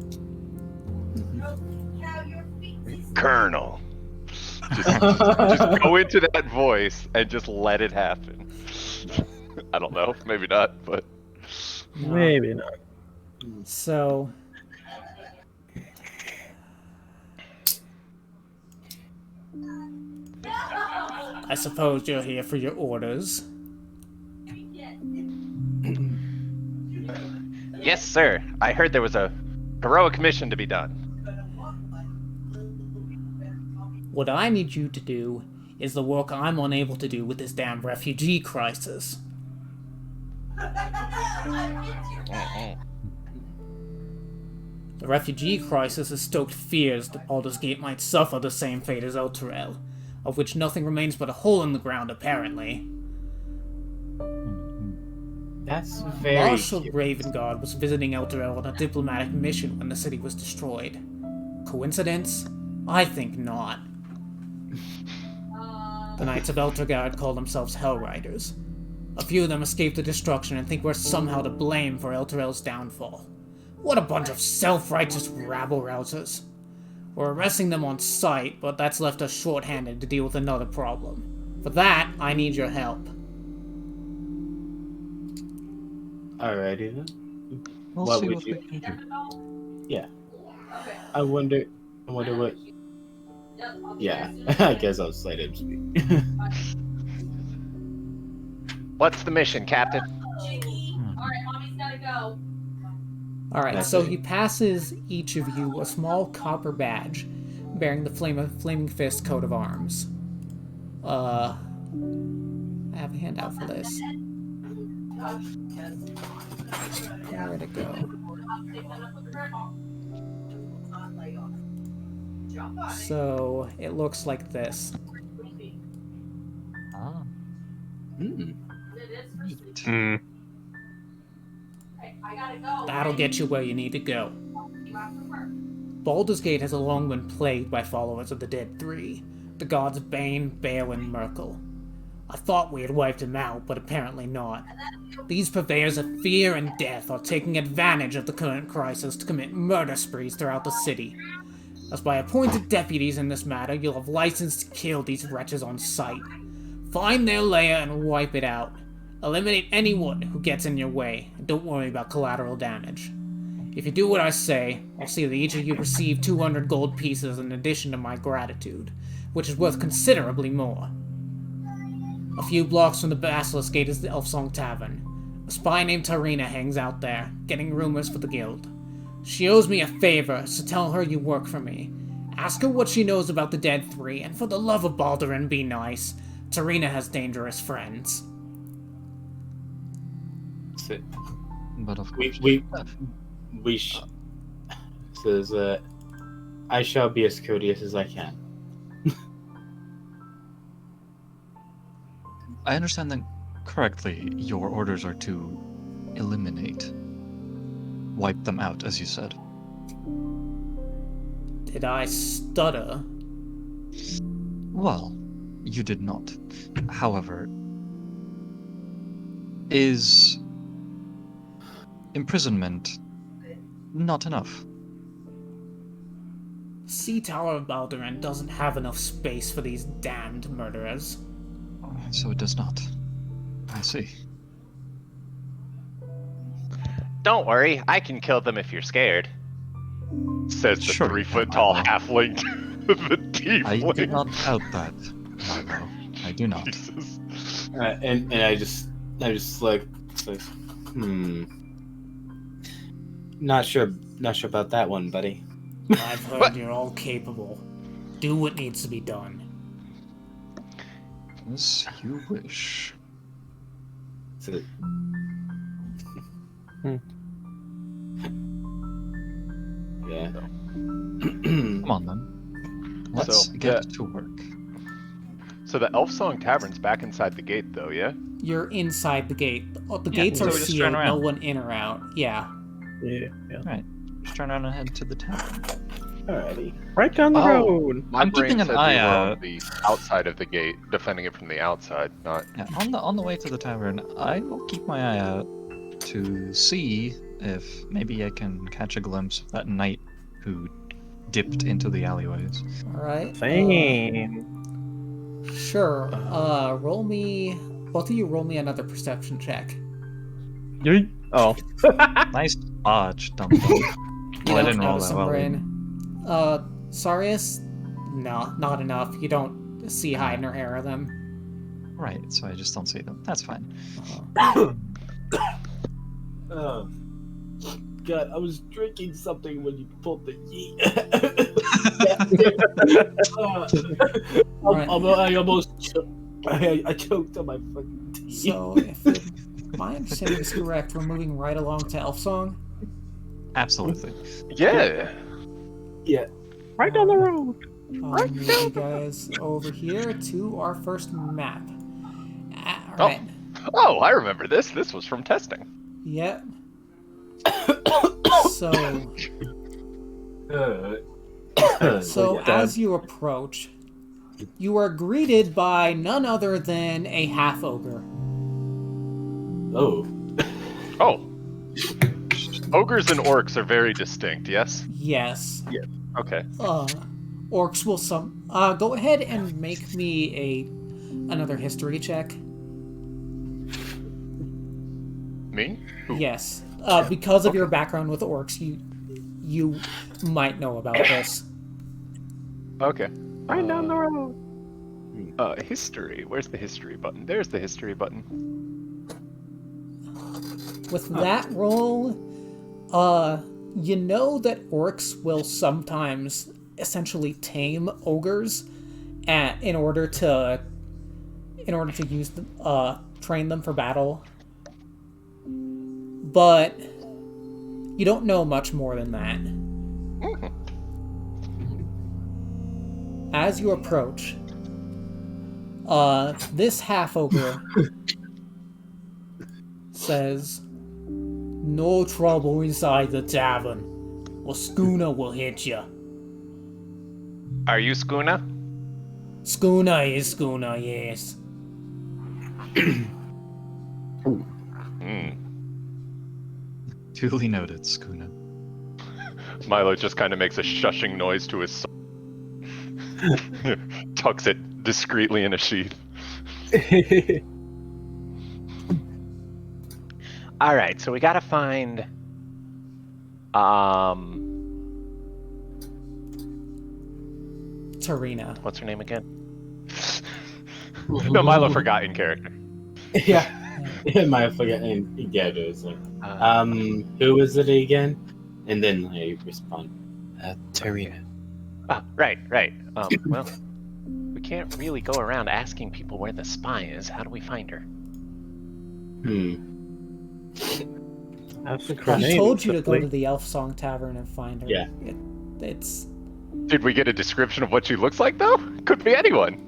Colonel. Just go into that voice and just let it happen. I don't know, maybe not, but maybe not. So I suppose you're here for your orders. Yes, sir. I heard there was a heroic mission to be done. What I need you to do is the work I'm unable to do with this damn refugee crisis. The refugee crisis has stoked fears that Baldur's Gate might suffer the same fate as Elturel, of which nothing remains but a hole in the ground, apparently. That's very Marshal cute. Ravengard was visiting Elturel on a diplomatic mission when the city was destroyed. Coincidence? I think not. The Knights of Elturgard call themselves Hellriders. A few of them escaped the destruction and think we're somehow to blame for Elturel's downfall. What a bunch of self-righteous rabble-rousers. We're arresting them on sight, but that's left us short-handed to deal with another problem. For that, I need your help. Alrighty then. We'll What see would what you- we can do. Yeah. I wonder what. Yeah. I guess I'll let him speak. What's the mission, Captain? Alright, so he passes each of you a small copper badge bearing the Flaming Fist coat of arms. I have a handout for this. Where'd it go? So it looks like this. Ah, Hmm. Hmm. That'll get you where you need to go. Baldur's Gate has long been plagued by followers of the Dead Three, the gods Bane, Bale, and Merkel. I thought we had wiped them out, but apparently not. These purveyors of fear and death are taking advantage of the current crisis to commit murder sprees throughout the city. As by appointed deputies in this matter, you'll have license to kill these wretches on sight. Find their lair and wipe it out. Eliminate anyone who gets in your way, and don't worry about collateral damage. If you do what I say, I'll see that each of you receive 200 gold pieces in addition to my gratitude, which is worth considerably more. A few blocks from the Basilisk Gate is the Elfsong Tavern. A spy named Tarina hangs out there, getting rumors for the guild. She owes me a favor, so tell her you work for me. Ask her what she knows about the Dead Three, and for the love of Baldurin, be nice. Tarina has dangerous friends. So but of we course. says I shall be as courteous as I can. I understand that correctly. Your orders are to eliminate, wipe them out, as you said. Did I stutter? Well, you did not. However, is imprisonment not enough? Sea Tower of Baldurin doesn't have enough space for these damned murderers. So it does not. I see. Don't worry, I can kill them if you're scared. Says the Sure, 3-foot-tall Milo. halfling to the I do tiefling. not doubt that, Milo. I do not. Jesus. And I just like, not sure about that one, buddy. I've heard you're all capable. Do what needs to be done. As you wish. So, yeah. Come on then. Let's So, get yeah. to work. So the Elfsong Tavern's back inside the gate, though, yeah? You're inside the gate. Oh, the Yeah, gates so are we just sealed, turn no around. one in or out. Yeah. Yeah. Right. Just turn around and head to the tavern. Alrighty. Right down the road. My I'm brain keeping an said eye we were out. on the outside of the gate, defending it from the outside, not... Yeah, on the way to the tavern, I will keep my eye out to see if maybe I can catch a glimpse of that knight who dipped into the alleyways. Alright. Same. Sure. Roll me. Both of you roll me another perception check. Oh. Nice dodge, Dumbo. Well, I didn't roll Notice that some well. brain. Sarius? No, not enough. You don't see hide nor hair of them. Right, so I just don't see them. That's fine. Oh. God, I was drinking something when you pulled the yeet. Right. I almost choked. I choked on my fucking teeth. So, if my understanding is correct, we're moving right along to Elfsong. Absolutely. Yeah! Yeah. Right down the road. I'll move you guys over here to our first map. Alright. Oh, I remember this. This was from testing. Yep. So, So as you approach, you are greeted by none other than a half ogre. Oh. Oh. Ogres and orcs are very distinct, yes? Yes. Okay. Orcs will go ahead and make me another history check. Me? Ooh. Yes. Because of your background with orcs, you might know about this. Okay. Right down the road. History. Where's the history button? There's the history button. With that roll, you know that orcs will sometimes essentially tame ogres in order to use them, train them for battle. But you don't know much more than that. as you approach, this half ogre says, "No trouble inside the tavern. A schooner will hit ya." Are you Skuna? Schooner is schooner, yes. Hmm. Duly noted, Skuna. Milo just kind of makes a shushing noise to his sword. Tucks it discreetly in a sheath. All right, so we gotta find. Tarina. What's her name again? No, Milo forgot in character. Yeah. My forgetting together. So, Uh, who was it again? And then I respond, Tarina. right. Well, we can't really go around asking people where the spy is. How do we find her? Ask her I name, told you to go simply. to the Elf Song Tavern and find her. Yeah. It's Did we get a description of what she looks like, though? Could be anyone.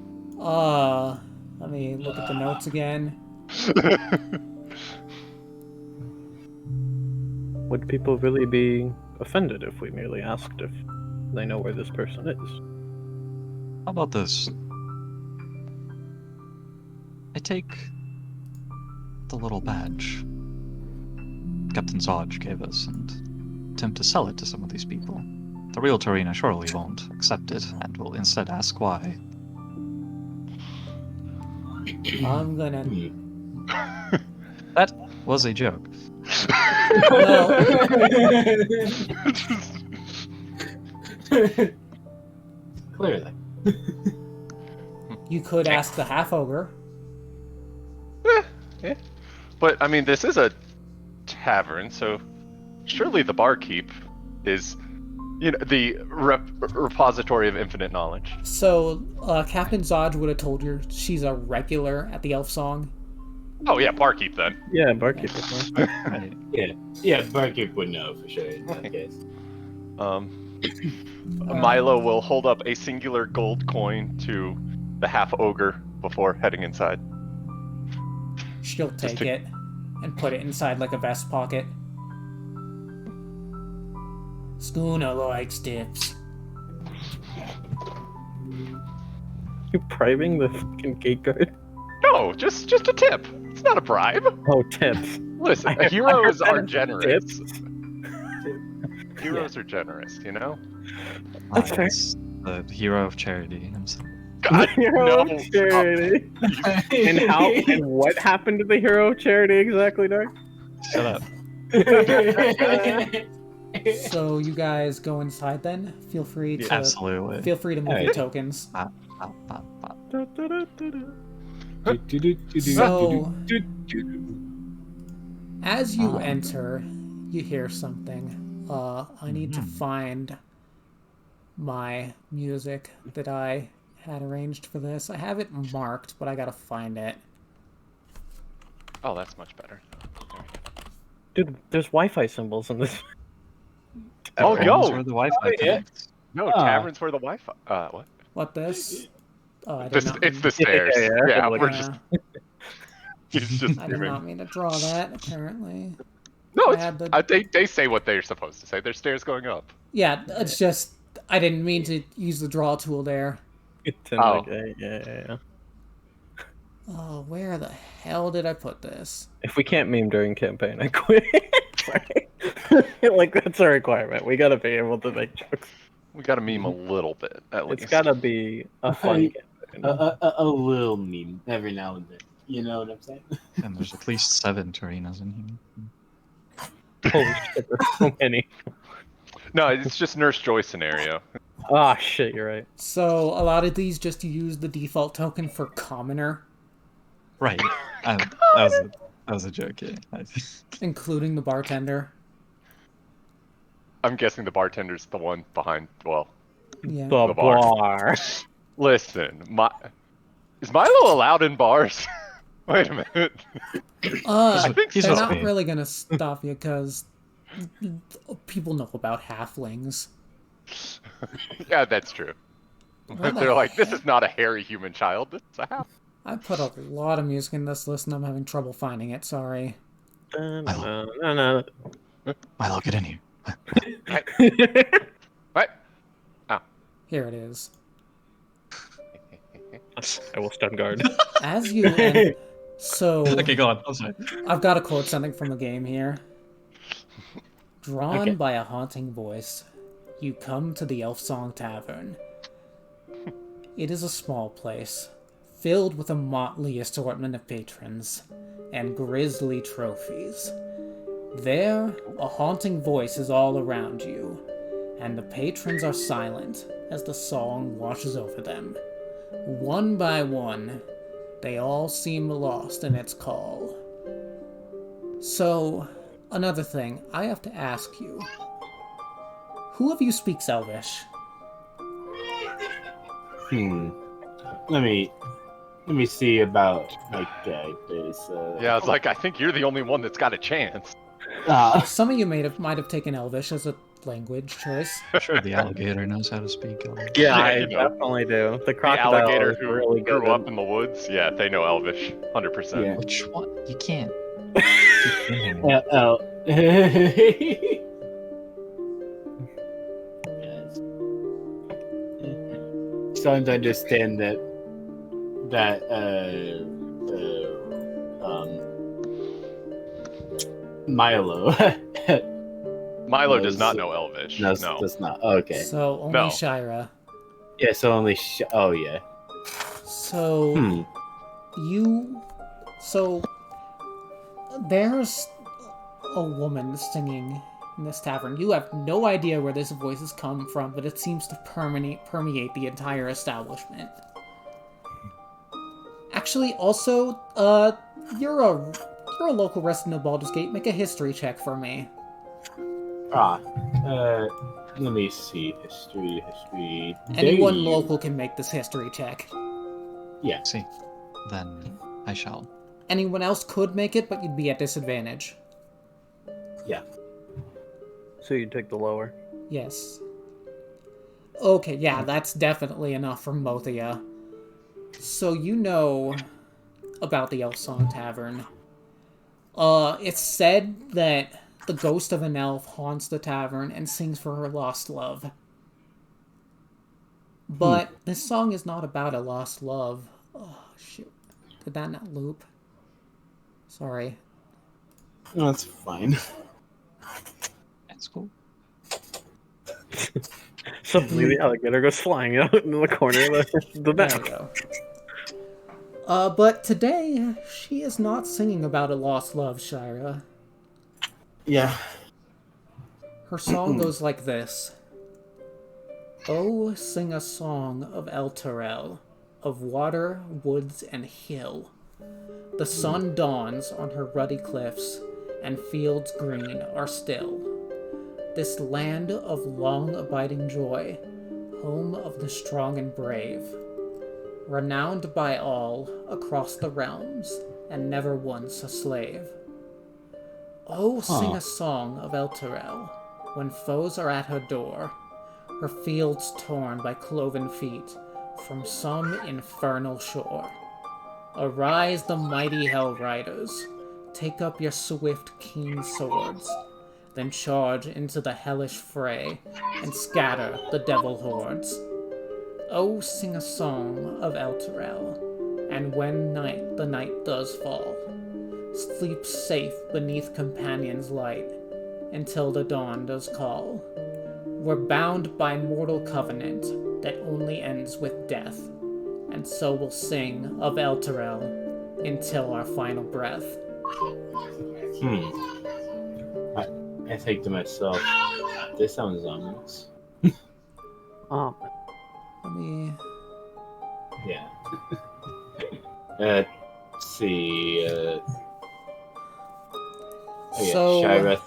let me look at the notes again. Would people really be offended if we merely asked if they know where this person is? How about this? I take the little badge Captain Zodge gave us and attempt to sell it to some of these people. The real Tarina surely won't accept it and will instead ask why. I'm gonna. That was a joke. Well, Clearly. you could ask the half ogre. Yeah. But, I mean, this is a tavern, so surely the barkeep is, the repository of infinite knowledge. So, Captain Zodge would have told you she's a regular at the Elf Song. Oh, yeah, barkeep then. Yeah, barkeep. Right. Yeah, barkeep would know for sure in that case. Milo will hold up a singular gold coin to the half ogre before heading inside. She'll take to- it and put it inside like a vest pocket. Schooner likes tips. You bribing the fucking gate guard? No, just a tip. It's not a bribe. Oh, tips. Listen, I heroes heard are that generous. tips. Heroes are generous, That's fair. It's the hero of charity himself. God, Hero no. of charity. And how and what happened to the hero of charity exactly, Dark? Shut up. So you guys go inside then. Feel free to Absolutely. feel free to move your Alright. tokens. Pop, pop, pop, pop. So as you enter, you hear something. I need to find my music that I had arranged for this. I have it marked, but I gotta find it. Oh, that's much better. Dude, there's Wi-Fi symbols in this. Oh, Taverns yo! where the Wi-Fi yeah. connects. No, Ah. taverns where the Wi-Fi. What? What this? Oh, I did not It's mean, the stairs. Yeah, Yeah, like- we're just. He's just. I did not mean to draw that. Apparently, No, I it's, had the- they say what they're supposed to say. There's stairs going up. yeah. It's just I didn't mean to use the draw tool there. Oh. Yeah. Oh, where the hell did I put this? If we can't meme during campaign, I quit. Sorry. Like, that's a requirement. We gotta be able to make jokes. We got to meme a little bit at least. It's gotta be a fun game. A little meme every now and then. You know what I'm saying? And there's at least 7 Tarinas in here. Holy shit, there's so many. No, it's just Nurse Joy scenario. Ah, shit, you're right. So a lot of these just use the default token for commoner, Right. That was a joke, yeah. including the bartender. I'm guessing the bartender's the one behind. Well, Yeah. The The bar. bar. listen, is Milo allowed in bars? Wait a minute. I think He's they're supposed not to be. really gonna stop you because people know about halflings. Yeah, that's true. Where the They're like, this heck? is not a hairy human child. This is a half. I put a lot of music in this list and I'm having trouble finding it, sorry. No. Milo, get in here. What? Here it is. I will stun guard. As you and so Okay, go on. I'm sorry. I've got to quote something from a game here. Drawn Okay. by a haunting voice, you come to the Elf Song Tavern. It is a small place, filled with a motley assortment of patrons and grisly trophies. There, a haunting voice is all around you, and the patrons are silent as the song washes over them. One by one, they all seem lost in its call. So, another thing, I have to ask you. Who of you speaks Elvish? Let me see about like this. Yeah, it's like, I think you're the only one that's got a chance. Some of you might have taken Elvish as a language choice. I'm sure the alligator knows how to speak. Yeah, I you know. definitely do. The The crocodile alligator is who really good. grew up in the woods, yeah, they know Elvish, 100%. Yeah. Which one? You can't. Oh. Yes. Starting to understand that Milo. Milo does not know Elvish. No, No. that's not. Okay. So, only No. Shira. Yeah, so only. Oh, yeah. So, So, there's a woman singing in this tavern. You have no idea where this voice has come from, but it seems to permeate the entire establishment. Actually, also, you're a local resident of Baldur's Gate. Make a history check for me. Let me see. History. Anyone Dave. local can make this history check. Yeah. See, then I shall. Anyone else could make it, but you'd be at disadvantage. So you take the lower. Yes. Okay, yeah, that's definitely enough for both of ya. So you know about the Elf Song Tavern. It's said that the ghost of an elf haunts the tavern and sings for her lost love. But this song is not about a lost love. Oh, shoot. Did that not loop? Sorry. No, that's fine. That's cool. Suddenly the alligator goes flying out in the corner of the There we map. go. But today, she is not singing about a lost love, Shira. Yeah. Her song goes like this. Oh, sing a song of Elturel, of water, woods, and hill. The sun dawns on her ruddy cliffs, and fields green are still. This land of long abiding joy, home of the strong and brave, renowned by all across the realms, and never once a slave. Oh, sing a song of Elturel, when foes are at her door, her fields torn by cloven feet from some infernal shore. Arise, the mighty Hell Riders, take up your swift, keen swords, then charge into the hellish fray and scatter the devil hordes. Oh, sing a song of Elturel, and when the night does fall, sleep safe beneath companions' light until the dawn does call. We're bound by mortal covenant that only ends with death, and so we'll sing of Elturel until our final breath. I think to myself, this sounds ominous. Oh, Let me... Yeah. Let's see. So- Shira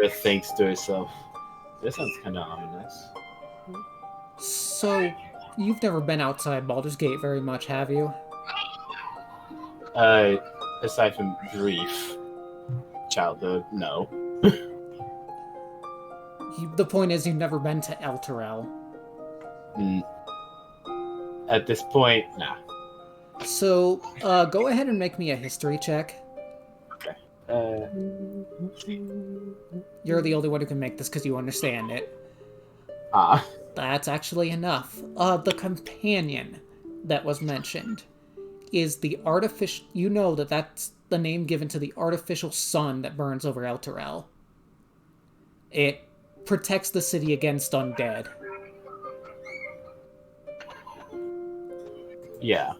thinks to herself, this sounds kind of ominous. So, you've never been outside Baldur's Gate very much, have you? Aside from brief childhood, no. The point is, you've never been to Elturel. Mm, At this point, nah. So, go ahead and make me a history check. Let's see. You're the only one who can make this because you understand it. Ah, That's actually enough. The companion that was mentioned is the artificial. You know that that's the name given to the artificial sun that burns over Elturel. It protects the city against undead. yeah.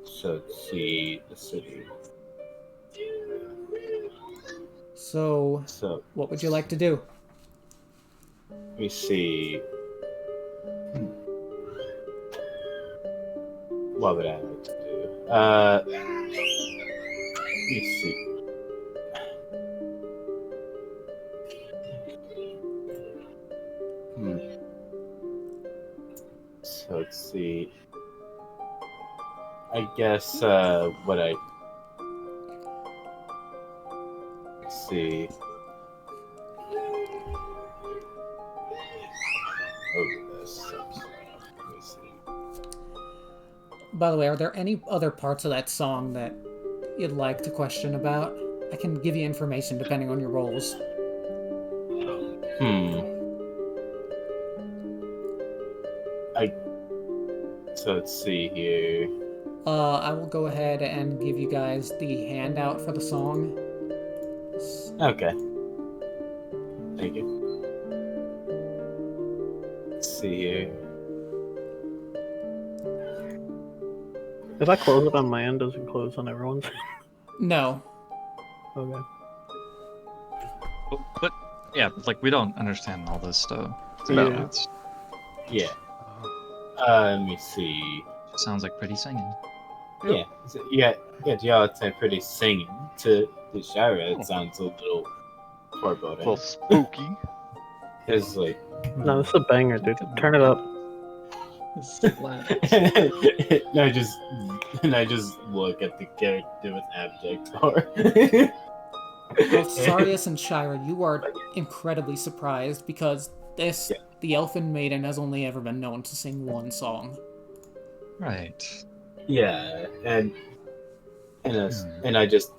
So let's see the city. So, So what would you like to do? let me see. What would I like to do? Let me see. So let's see. I guess what I let's see. Oh, this sucks. Let me see. By the way, are there any other parts of that song that you'd like to question about? I can give you information depending on your roles. So let's see here. I will go ahead and give you guys the handout for the song. Okay. Thank you. Let's see here. If I close it on my end, does it close on everyone's? No. Okay. But yeah, like we don't understand all this stuff. No. Yeah. It's, Yeah. Let me see. it sounds like pretty singing. Yeah. So, y'all sound pretty singing. To Shira, it sounds a little A foreboding. little spooky. It's like. No, this is a banger, dude. Turn it up. and I just look at the character with abject horror. Both Sarius and Shira, you are incredibly surprised because the Elfin Maiden, has only ever been known to sing one song. Right. Yeah, and I just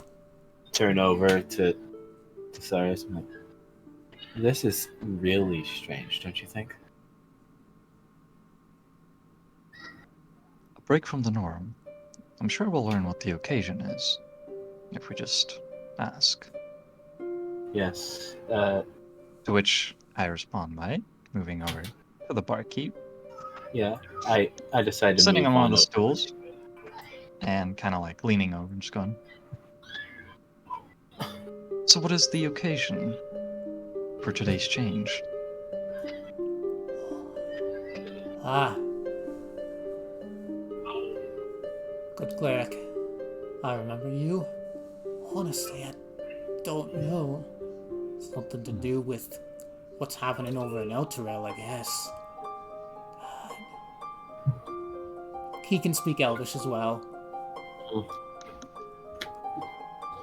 turn over to Sarius. I'm like, this is really strange, don't you think? A break from the norm. I'm sure we'll learn what the occasion is if we just ask. Yes. To which I respond by moving over to the barkeep, Yeah. I decided to sitting move on one of on the over. stools, and kind of like leaning over and just going, "So what is the occasion for today's change?" Ah. Good cleric. I remember you. Honestly, I don't know. Something to do with what's happening over in Elturel, I guess. He can speak Elvish as well.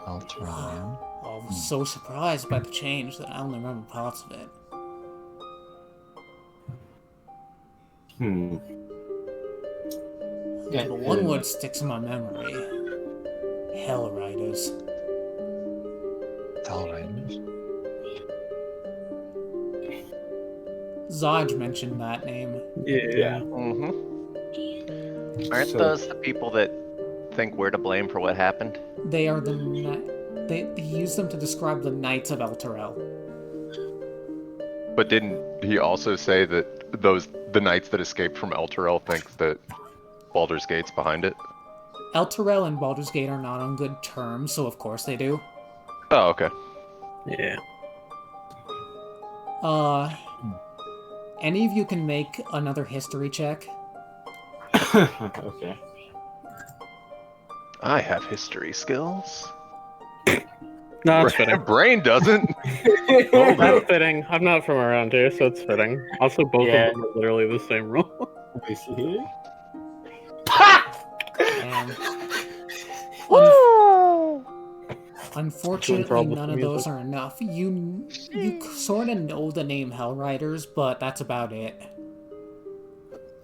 Elturalian. I was so surprised by the change that I only remember parts of it. Yeah, But one word sticks in my memory. Hell Riders. Elriders. Zaj mentioned that name. Yeah. Mm-hmm. Aren't So- those the people that think we're to blame for what happened? They are the they use them to describe the Knights of Elturel. But didn't he also say that the knights that escaped from Elturel think that Baldur's Gate's behind it? Elturel and Baldur's Gate are not on good terms, so of course they do. Oh, okay. Yeah. Any of you can make another history check. Okay. I have history skills. No, it's fitting. Brain doesn't. That's fitting. I'm not from around here, so it's fitting. Also, both Yeah. of them are literally the same role. Let me see here. And unfortunately, problem with none the of those music. are enough. You sort of know the name Hell Riders, but that's about it.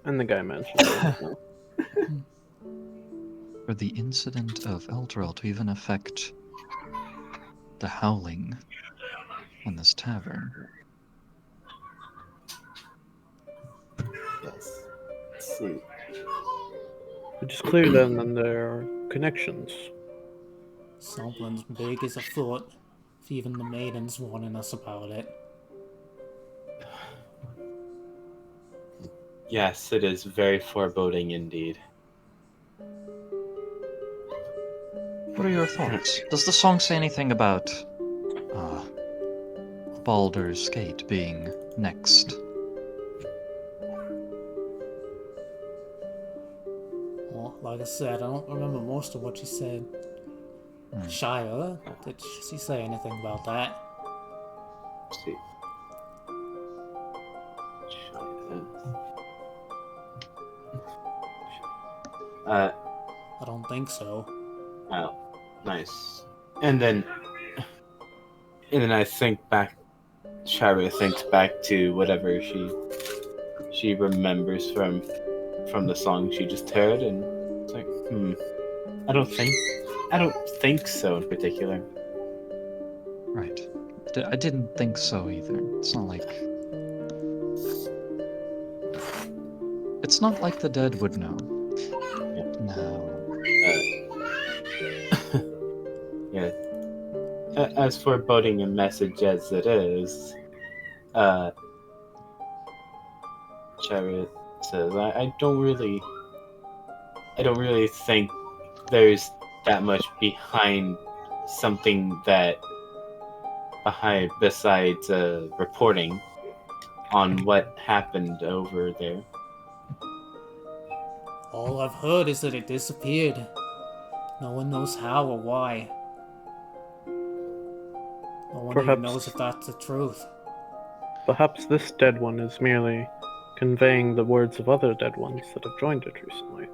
And the guy mentioned it. For the incident of Eldril to even affect the howling in this tavern. Yes. Let's see. Which is clear then that there are connections. Something's big is afoot, if even the maiden's warning us about it. Yes, it is very foreboding indeed. What are your thoughts? Does the song say anything about Baldur's Gate being next? Well, like I said, I don't remember most of what she said. Shire, did she say anything about that? Let's see. I don't think so. Oh, nice. And then I think back. Shira thinks back to whatever she remembers from the song she just heard, and it's like, I don't think so in particular. Right. I didn't think so either. It's not like... It's not like the dead would know. No. Yeah. As foreboding a message as it is, Chariot says, I don't really think there's that much behind something besides reporting on what happened over there. All I've heard is that it disappeared. No one knows how or why. No one even Perhaps- knows if that's the truth. Perhaps this dead one is merely conveying the words of other dead ones that have joined it recently.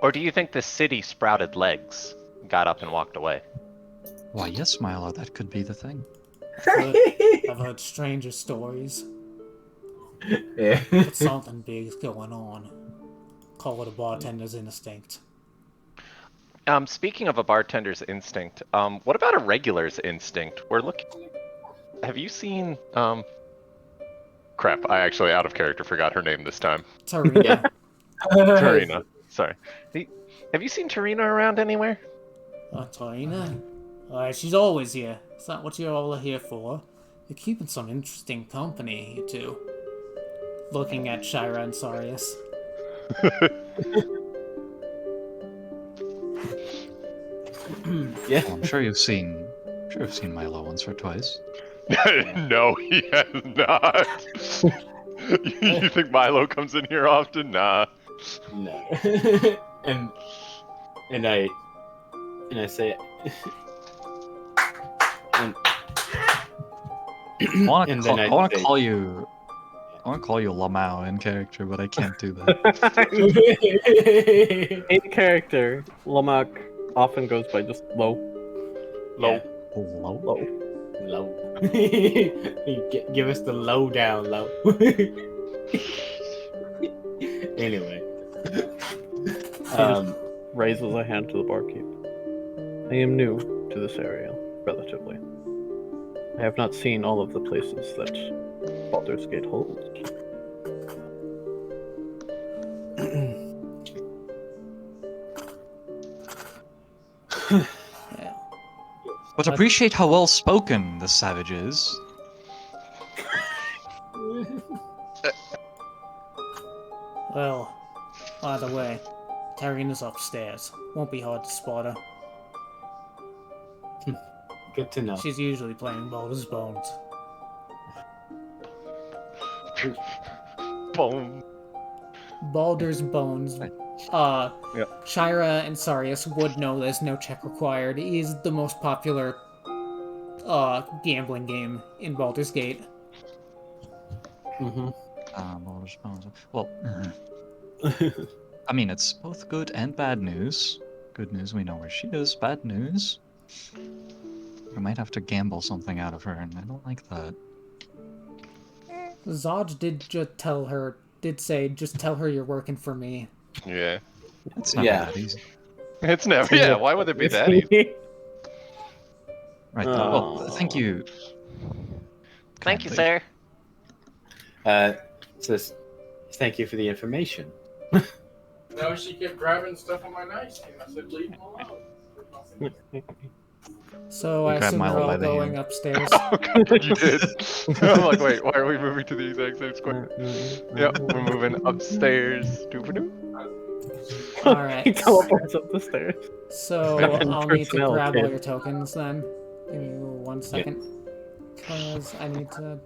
Or do you think the city sprouted legs, got up and walked away? Why, yes, Milo, that could be the thing. I've heard stranger stories, Yeah. but something big's going on. Call it a bartender's instinct. Speaking of a bartender's instinct, what about a regular's instinct? We're looking. Have you seen? Crap! I actually out of character forgot her name this time. Tarina. Tarina. Sorry. Have you seen Tarina around anywhere? Tarina? She's always here. Is that what you all are here for? You're keeping some interesting company, you two. Looking at Shira and Sarius. Yeah. Well, I'm sure you've seen Milo once or twice. No, he has not. You think Milo comes in here often? Nah. No. and I say and, I want and to then call, say, call you. I want to call you Lamau in character, but I can't do that. In character, Lamak often goes by just Low. Yeah. Hello? Low. Low. Give us the lowdown, low. Anyway. Raises a hand to the barkeep. I am new to this area, relatively. I have not seen all of the places that Baldur's Gate holds. Yeah. But appreciate how well spoken the savage is. Well, either way, Tarina's upstairs. Won't be hard to spot her. Good to know. She's usually playing Baldur's Bones. Boom. Baldur's Bones. Shira and Sarius would know there's no check required. It is the most popular gambling game in Baldur's Gate. Mm-hmm. Well, I mean, it's both good and bad news. Good news, we know where she is. Bad news, we might have to gamble something out of her, and I don't like that. Zodge did say, just tell her you're working for me. Yeah. It's not Yeah. that easy. It's never. Yeah. Why would it be that easy? Right. Well, thank you. Thank you, kindly. sir. Says, thank you for the information. No, she kept grabbing stuff on my nightstand. I said, leave them alone. So I Grab assume Milo we're by all the going hand. upstairs. Oh god, you did. I'm like, wait, why are we moving to the exact same square? Yep, we're moving upstairs. Doo-ba-doo. He Alright. teleports up the stairs. So Weapon I'll need to personnel grab all kit. your tokens then. Give me 1 second. Because I need to...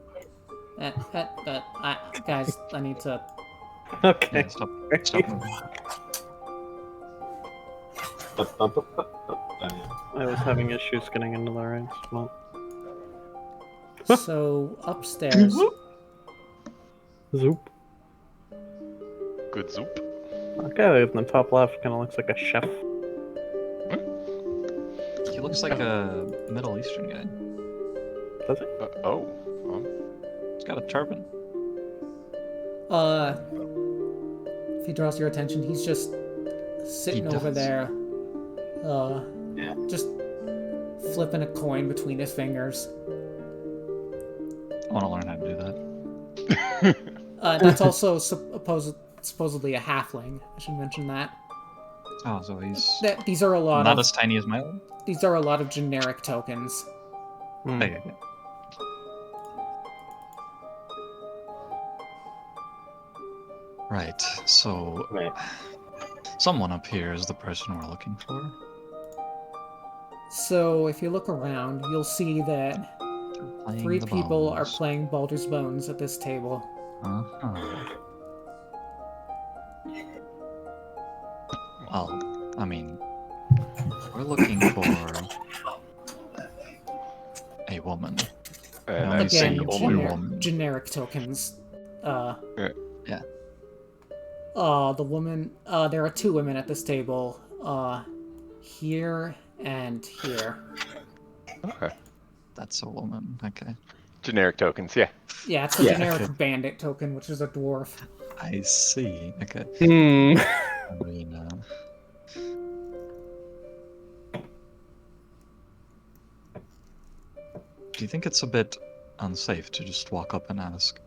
guys, I need to... Okay. Yeah, stop moving. I was having issues getting into the ranks. Well, So, upstairs... zoop. Good zoop. Okay, in the top left kind of looks like a chef. He looks like a Middle Eastern guy. Does it? Oh. He's got a turban. If he draws your attention, he's just sitting over does. there. Yeah. Just flipping a coin between his fingers. I want to learn how to do that. That's also supposedly a halfling. I should mention that. Oh, so he's These are a lot not of as tiny as Milo? these are a lot of generic tokens. Hmm. Okay. Right, so Right. someone up here is the person we're looking for. So if you look around, you'll see that Playing 3 the people are bones. playing Baldur's Bones at this table. Uh-huh. Well, I mean, we're looking for a woman. And I Again, see only only one. generic tokens. Yeah. The woman. There are 2 women at this table. Here and here. Okay. That's a woman. Okay. Generic tokens, yeah. Yeah, it's a Yeah. generic bandit token, which is a dwarf. I see. Okay. Hmm. I mean, do you think it's a bit unsafe to just walk up and ask?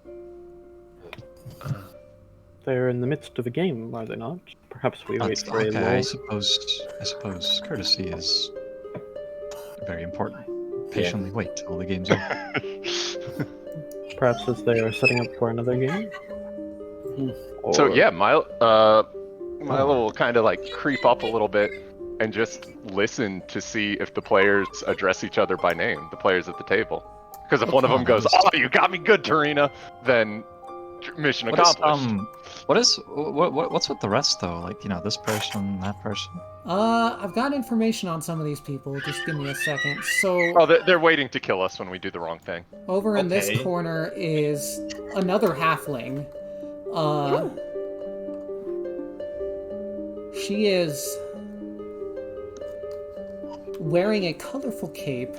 They're in the midst of a game, are they not? Perhaps we wait for a Okay, I lull. suppose courtesy is very important. Patiently wait till the game's over. Perhaps as they are setting up for another game. So Or- yeah, Milo will kind of like creep up a little bit and just listen to see if the players address each other by name, the players at the table. Because if one of Oh, them goes, that is- "Oh, you got me good, Tarina," then mission accomplished. What's with the rest though? Like, this person, that person. I've got information on some of these people. Just give me a second. So, Oh, they're waiting to kill us when we do the wrong thing. over in this Okay. corner is another halfling. She is wearing a colorful cape.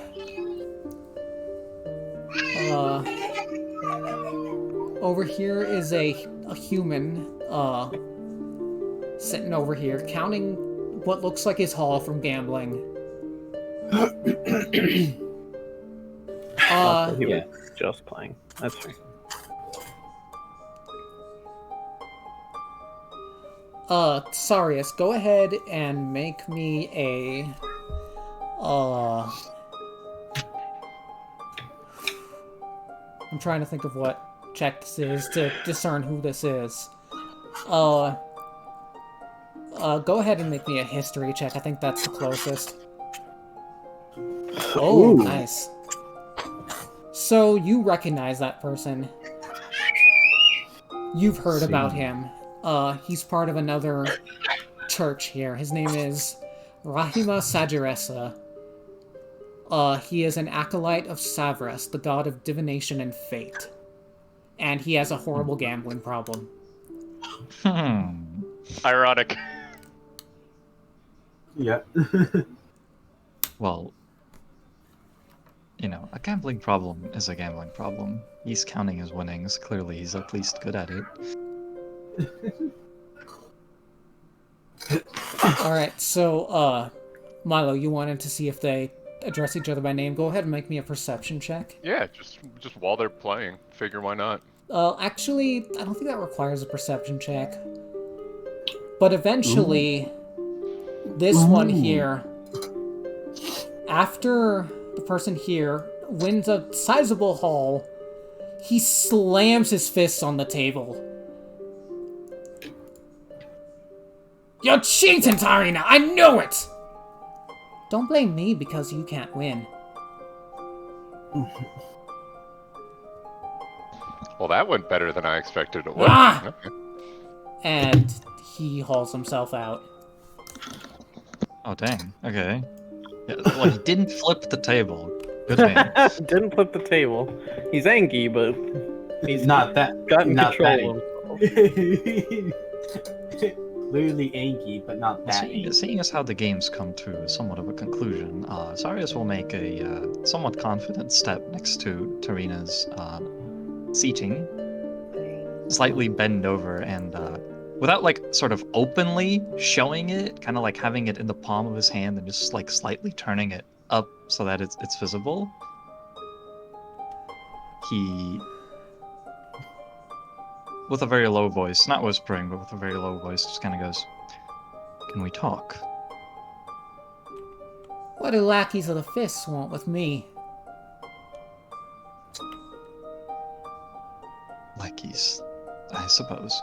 Over here is a human, sitting over here, counting what looks like his haul from gambling. Also, he yeah. was just playing. That's fair. Sarius, go ahead and make me a, I'm trying to think of what check this is to discern who this is. Go ahead and make me a history check. I think that's the closest. Oh, Ooh. nice. So you recognize that person. You've heard about him. He's part of another church here. His name is Rahima Sajaressa. He is an acolyte of Savras, the god of divination and fate. And he has a horrible gambling problem. Ironic. Yeah. Well, a gambling problem is a gambling problem. He's counting his winnings. Clearly, he's at least good at it. Alright, so, Milo, you wanted to see if they address each other by name. Go ahead and make me a perception check. Yeah, just while they're playing, figure why not. Actually, I don't think that requires a perception check. But eventually, this one here, after the person here wins a sizable haul, he slams his fists on the table. You're cheating, Tarina! I know it! Don't blame me because you can't win. Well, that went better than I expected it would. Ah! Okay. And he hauls himself out. Oh, dang. Okay. Yeah, well, he didn't flip the table. Good man. Didn't flip the table. He's angry, but He's not that. got in not control that of himself. Clearly angry, but not that angry. Seeing as how the game's come to somewhat of a conclusion, Sarius will make a somewhat confident step next to Tarina's seating, slightly bend over and, without like sort of openly showing it, kind of like having it in the palm of his hand and just like slightly turning it up so that it's visible, he, with a very low voice, not whispering, but with a very low voice, just kind of goes, "Can we talk?" What do lackeys of the fists want with me? Lackeys, I suppose.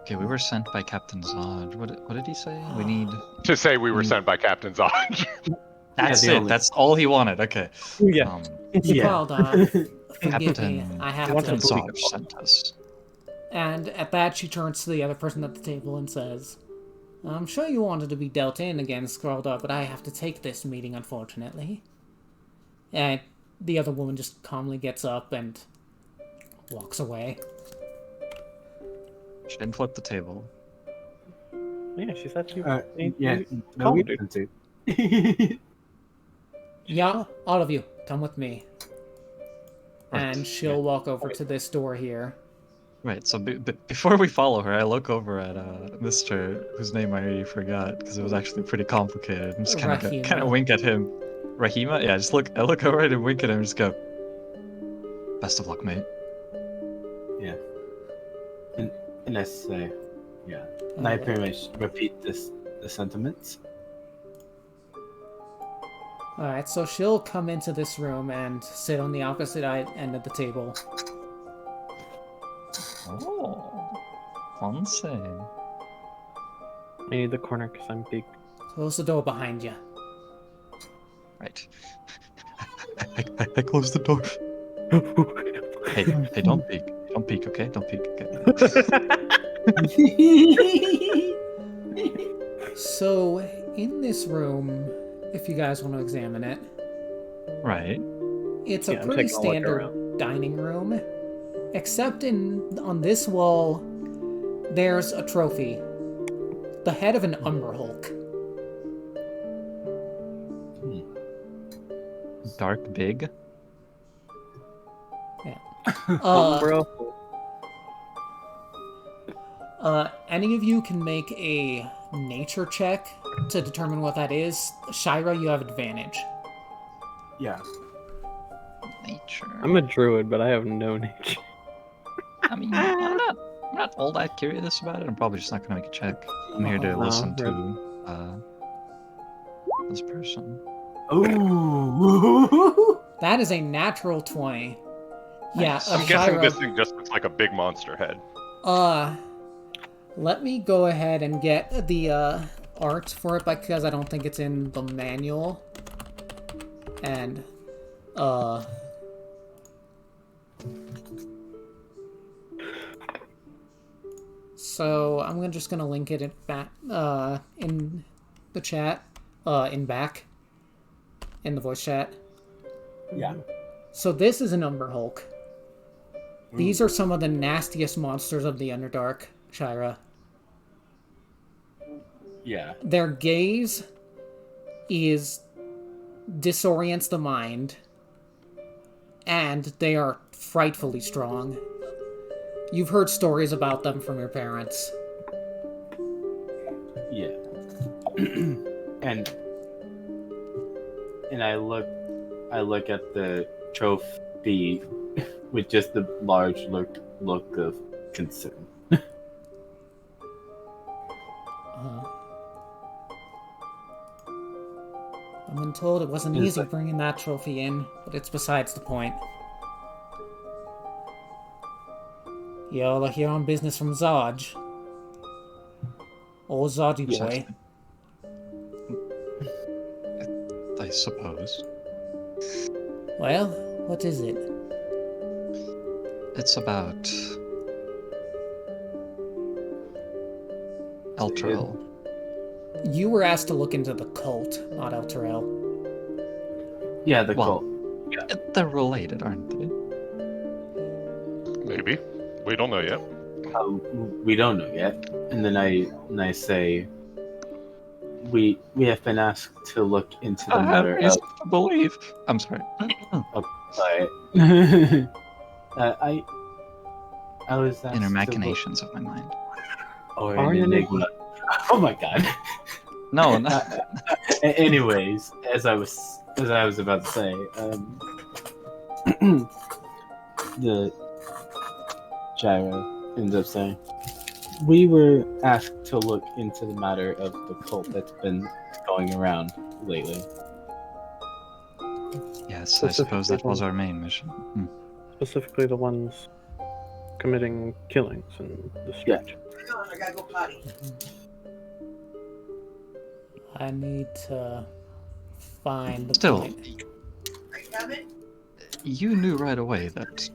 Okay, we were sent by Captain Zod. What did he say? We need... To say we were sent by Captain Zod. That's the it. only- That's all he wanted. Okay. Yeah. Well done. Forgive me, Captain, I have Captain to. Zod sent us. And at that, she turns to the other person at the table and says, I'm sure you wanted to be dealt in against Scroldar, but I have to take this meeting, unfortunately. And the other woman just calmly gets up and walks away. She didn't flip the table. Yeah, she said she. Yeah, no Call reason to. Yeah, all of you, come with me. Right. And she'll walk over to this door here. Right, so before we follow her, I look over at Mr. whose name I already forgot because it was actually pretty complicated. And just kind Rahima. of wink at him. Rahima? Yeah, I look over at him and wink at him and just go, "Best of luck, mate." Yeah. And I say, yeah. And I pretty much repeat the sentiments. Alright, so she'll come into this room and sit on the opposite end of the table. Oh, fancy. I need the corner because I'm big. Close the door behind you. Right. I closed the door. Hey, don't peek. Don't peek, okay? Don't peek, okay? So, in this room, if you guys want to examine it, Right. it's a Yeah, I'm pretty taking a look standard around. dining room. Except on this wall, there's a trophy. The head of an Umber Hulk. Dark big. Bro. Any of you can make a nature check to determine what that is. Shira, you have advantage. Yeah. Nature. I'm a druid, but I have no nature. I mean, I'm not all that curious about it. I'm probably just not gonna make a check. I'm here to No, listen right. to this person. Ooh. That is a natural 20. Yeah, Nice. I'm guessing Shira, this thing just looks like a big monster head. let me go ahead and get the art for it because I don't think it's in the manual. And so I'm just gonna link it back in the chat, in the voice chat. Yeah. So this is an Umber Hulk. These are some of the nastiest monsters of the Underdark, Shira. Yeah. Their gaze disorients the mind, and they are frightfully strong. You've heard stories about them from your parents. Yeah. and I look at the trophy with just a large look of concern. I've been told it wasn't It's easy like- bringing that trophy in, but it's besides the point. Y'all are here on business from Zodge. Or Zodgy boy. I suppose. Well, what is it? It's about Elturel. You were asked to look into the cult, not Elturel. Yeah, the Well, cult. they're related, aren't they? Maybe. We don't know yet. We don't know yet. And then I say, we have been asked to look into the I have matter of. reason to believe. I'm sorry. I was asked Inner to machinations of my mind. look, or Are an you enigma. Oh my god. No, no. Anyways, as I was about to say, the Gyro ends up saying, we were asked to look into the matter of the cult that's been going around lately. Yes, I suppose that was our main mission. Specifically the ones committing killings in the street. Yeah. Hang on, I gotta go potty. I need to find the Still, point. Are you coming? you knew right away that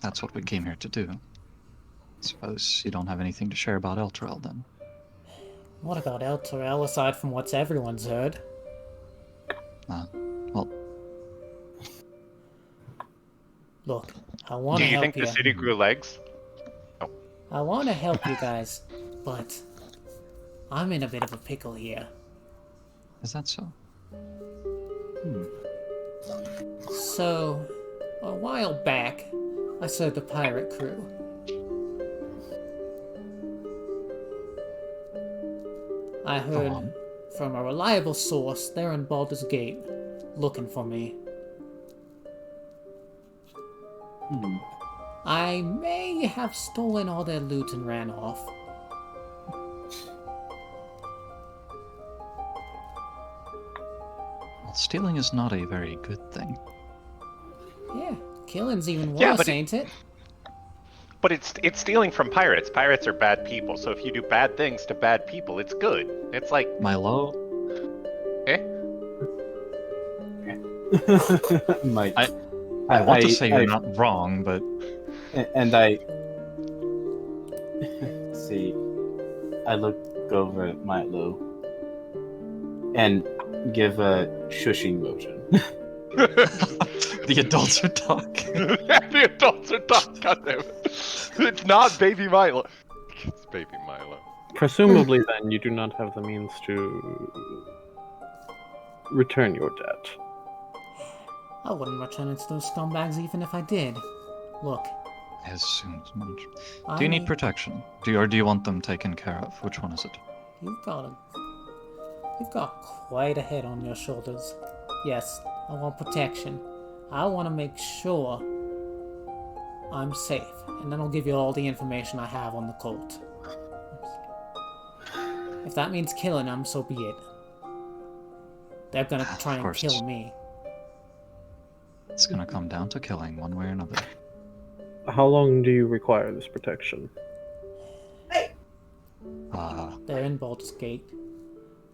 that's what we came here to do. Suppose you don't have anything to share about Elturel then. What about Elturel aside from what's everyone's heard? Well, Look, I want Do to you help think you. the city grew legs? I want to help you guys, but I'm in a bit of a pickle here. is that so? So, a while back, I served a pirate crew. I heard on. from a reliable source they're in Baldur's Gate, looking for me. I may have stolen all their loot and ran off. Well, stealing is not a very good thing. Yeah, killing's even worse, Yeah, but ain't it? But it's stealing from pirates. Pirates are bad people, so if you do bad things to bad people, it's good. It's like, Milo, Mike. I want to say you're not wrong, but And I see. I look over at Milo and give a shushing motion. the adults are talking. the adults are talking. Goddamn it! It's not Baby Milo. It's Baby Milo. Presumably, then, you do not have the means to return your debt. I wouldn't return it to those scumbags even if I did. Look, As soon as much. I Do you need protection? Do you want them taken care of? Which one is it? You've got quite a head on your shoulders. Yes, I want protection. I want to make sure I'm safe, and then I'll give you all the information I have on the cult. If that means killing them, so be it. They're gonna try and course. kill me. It's gonna come down to killing one way or another. How long do you require this protection? They're in Baldur's Gate.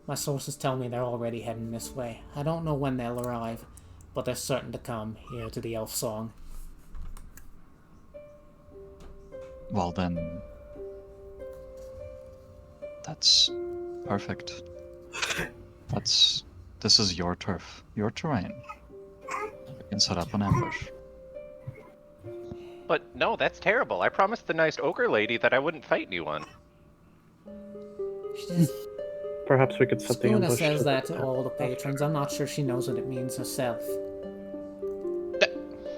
My sources tell me they're already heading this way. I don't know when they'll arrive, but they're certain to come here to the Elf Song. Well then, that's perfect. This is your turf, your terrain. You can set up an ambush. But no, that's terrible. I promised the nice ogre lady that I wouldn't fight anyone. She's, Perhaps we could set the Spooner ambush. says so that to all the patrons. I'm not sure she knows what it means herself.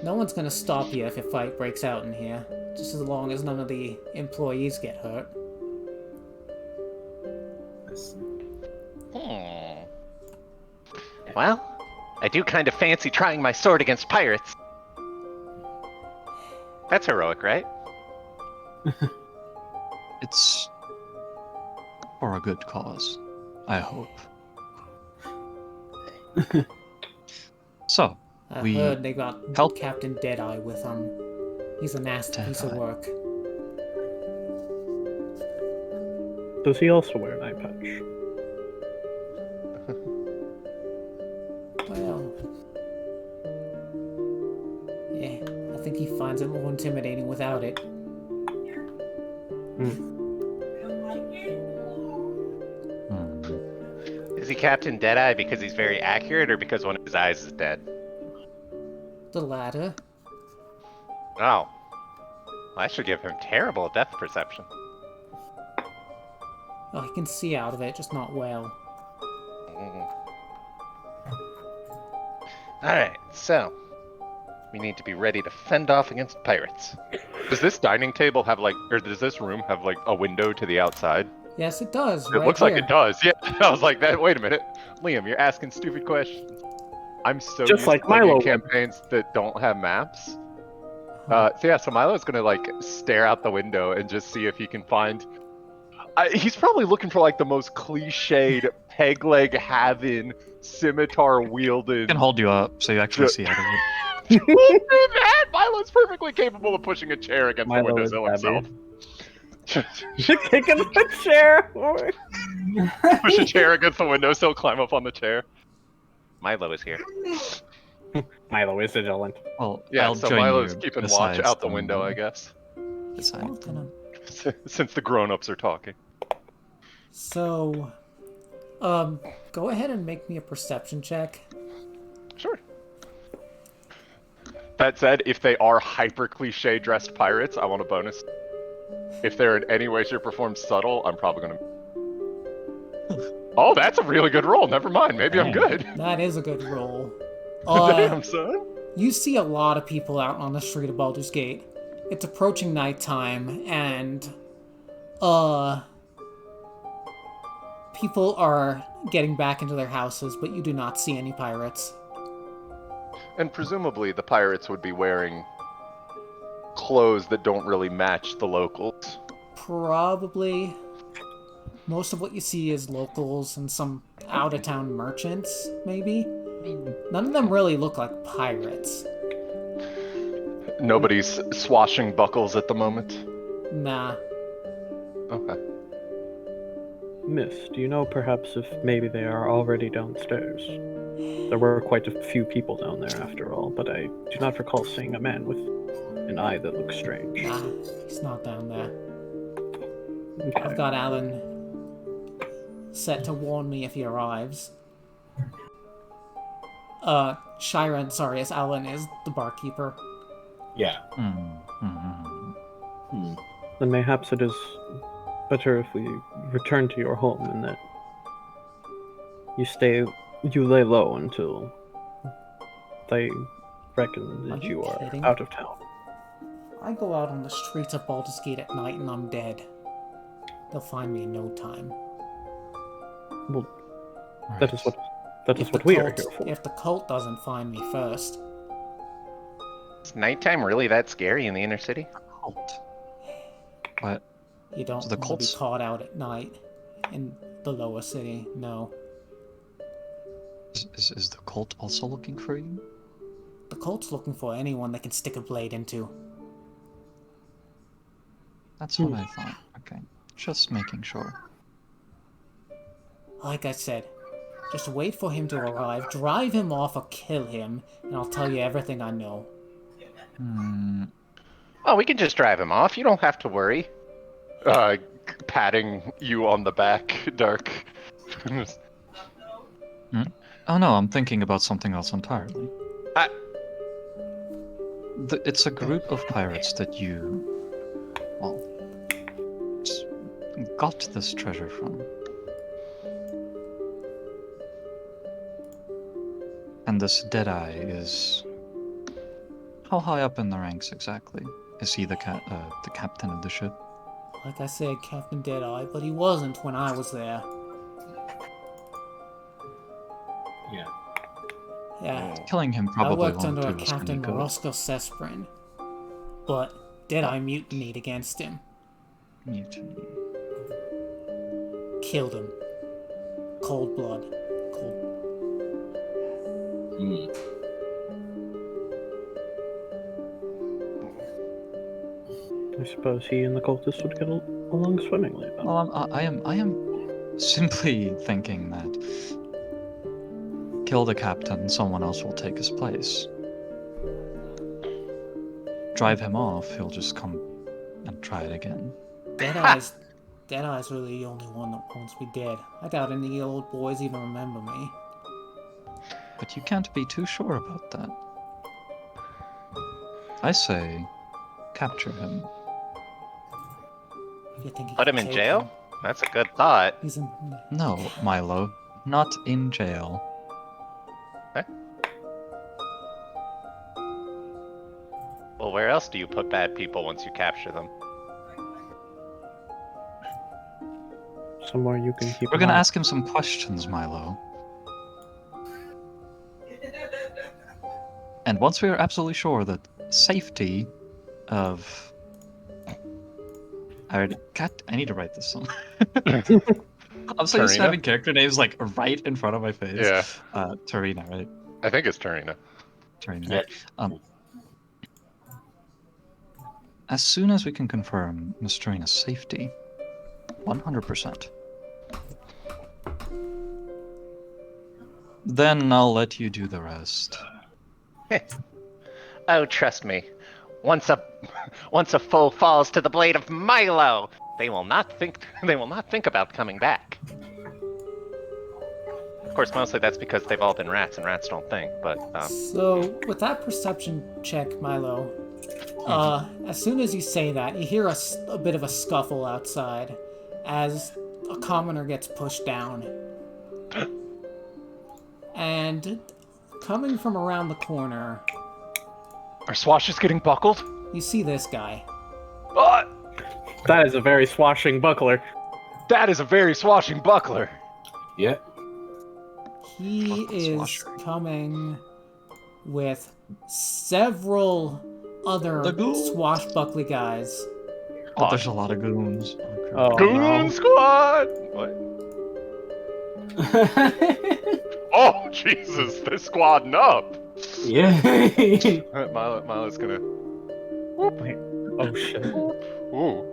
No one's gonna stop you if a fight breaks out in here, just as long as none of the employees get hurt. Well, I do kind of fancy trying my sword against pirates. That's heroic, right? It's for a good cause, I hope. So, I we heard they got help- Captain Deadeye with them. He's a nasty piece of Deadeye. work. Does he also wear an eye patch? Well, yeah, I think he finds it more intimidating without it. Is he Captain Deadeye because he's very accurate or because one of his eyes is dead? The latter. Oh. Well, I should give him terrible depth perception. Oh, he can see out of it, just not well. Alright, so we need to be ready to fend off against pirates. Does this dining table have like, or does this room have like a window to the outside? Yes, it does. It looks like it does. Yeah, I was like that. Wait a minute, Liam, you're asking stupid questions. I'm so Just used like to playing Milo in would. campaigns that don't have maps. So Milo's gonna like stare out the window and just see if he can find. He's probably looking for like the most cliched peg leg having scimitar wielding. I can hold you up so you actually see out of it. We'll do that. Milo's perfectly capable of pushing a chair against Milo the is windowsill himself. Kicking the chair. Push a chair against the windowsill, climb up on the chair. Milo is here. Milo is vigilant. Well, Yeah, I'll so join Milo's you keeping watch besides out the them, window, I guess. besides them. Since the grown-ups are talking. So, go ahead and make me a perception check. Sure. That said, if they are hyper cliche dressed pirates, I want a bonus. If they're in any way, shape, or form subtle, I'm probably gonna. Oh, that's a really good roll. Never mind. Maybe I'm Damn. good. That is a good roll. Damn, son. You see a lot of people out on the street of Baldur's Gate. It's approaching nighttime, and people are getting back into their houses, but you do not see any pirates. And presumably, the pirates would be wearing clothes that don't really match the locals. Probably. Most of what you see is locals and some out-of-town merchants, maybe. None of them really look like pirates. Nobody's swashing buckles at the moment. Nah. Okay. Miss, do you know perhaps if maybe they are already downstairs? There were quite a few people down there after all, but I do not recall seeing a man with an eye that looks strange. Nah, he's not down there. Okay. I've got Alan set to warn me if he arrives. Shiren, sorry, as Alan is the barkeeper. Yeah. Then mayhaps it is better if we return to your home and that you lay low until they reckon that Are you you are kidding? out of town. I go out on the streets of Baldur's Gate at night and I'm dead. They'll find me in no time. Well, Right. that is If what the we are cult- here for. If the cult doesn't find me first. Is nighttime really that scary in the inner city? Cult. What? You don't So the want to cult's- be caught out at night in the lower city, no. Is the cult also looking for you? The cult's looking for anyone they can stick a blade into. That's what I thought. Okay. Just making sure. Like I said, just wait for him to arrive, drive him off or kill him, and I'll tell you everything I know. Oh, we can just drive him off. You don't have to worry. Patting you on the back, Dark. Oh no, I'm thinking about something else entirely. I- It's a group of pirates that you, well, got this treasure from. And this Deadeye is... How high up in the ranks exactly? Is he the captain of the ship? Like I said, Captain Deadeye, but he wasn't when I was there. Yeah. Yeah, Killing him I probably worked won't under do a us any Captain good. Morosco Sesprin, but Deadeye mutinied against him. Mutiny. Killed him. Cold blood. Cold. Mm. I suppose he and the cultists would get along swimmingly. Then. Well, I am simply thinking that kill the captain, someone else will take his place. Drive him off, he'll just come and try it again. Deadeye's really the only one that wants me dead. I doubt any of the old boys even remember me. But you can't be too sure about that. I say, capture him. You think he Put could him in take jail? him? That's a good thought. He's in... No, Milo, not in jail. Well, where else do you put bad people once you capture them? Somewhere you can keep. We're gonna ask him some questions, Milo. And once we are absolutely sure that safety of... I need to write this song. I'm so used to Tarina? having character names like right in front of my face. Yeah. Tarina, right? I think it's Tarina. Tarina. Yeah. As soon as we can confirm Miss Tarina's safety, 100%. Then I'll let you do the rest. Oh, trust me. Once a foe falls to the blade of Milo, they will not think about coming back. Of course, mostly that's because they've all been rats, and rats don't think. But So, with that perception check, Milo, as soon as you say that, you hear a bit of a scuffle outside as a commoner gets pushed down. And coming from around the corner, Are swashes getting buckled? you see this guy. What? That is a very swashing buckler. That is a very swashing buckler. Yeah. He Buckle is swasher. coming with several other The goons. swashbuckly guys. But there's a lot of goons. Oh, crap. Oh, Goon no. squad! What? Oh, Jesus, they're squadding up. Yeah. Milo's gonna... Wait. Oh shit. Ooh.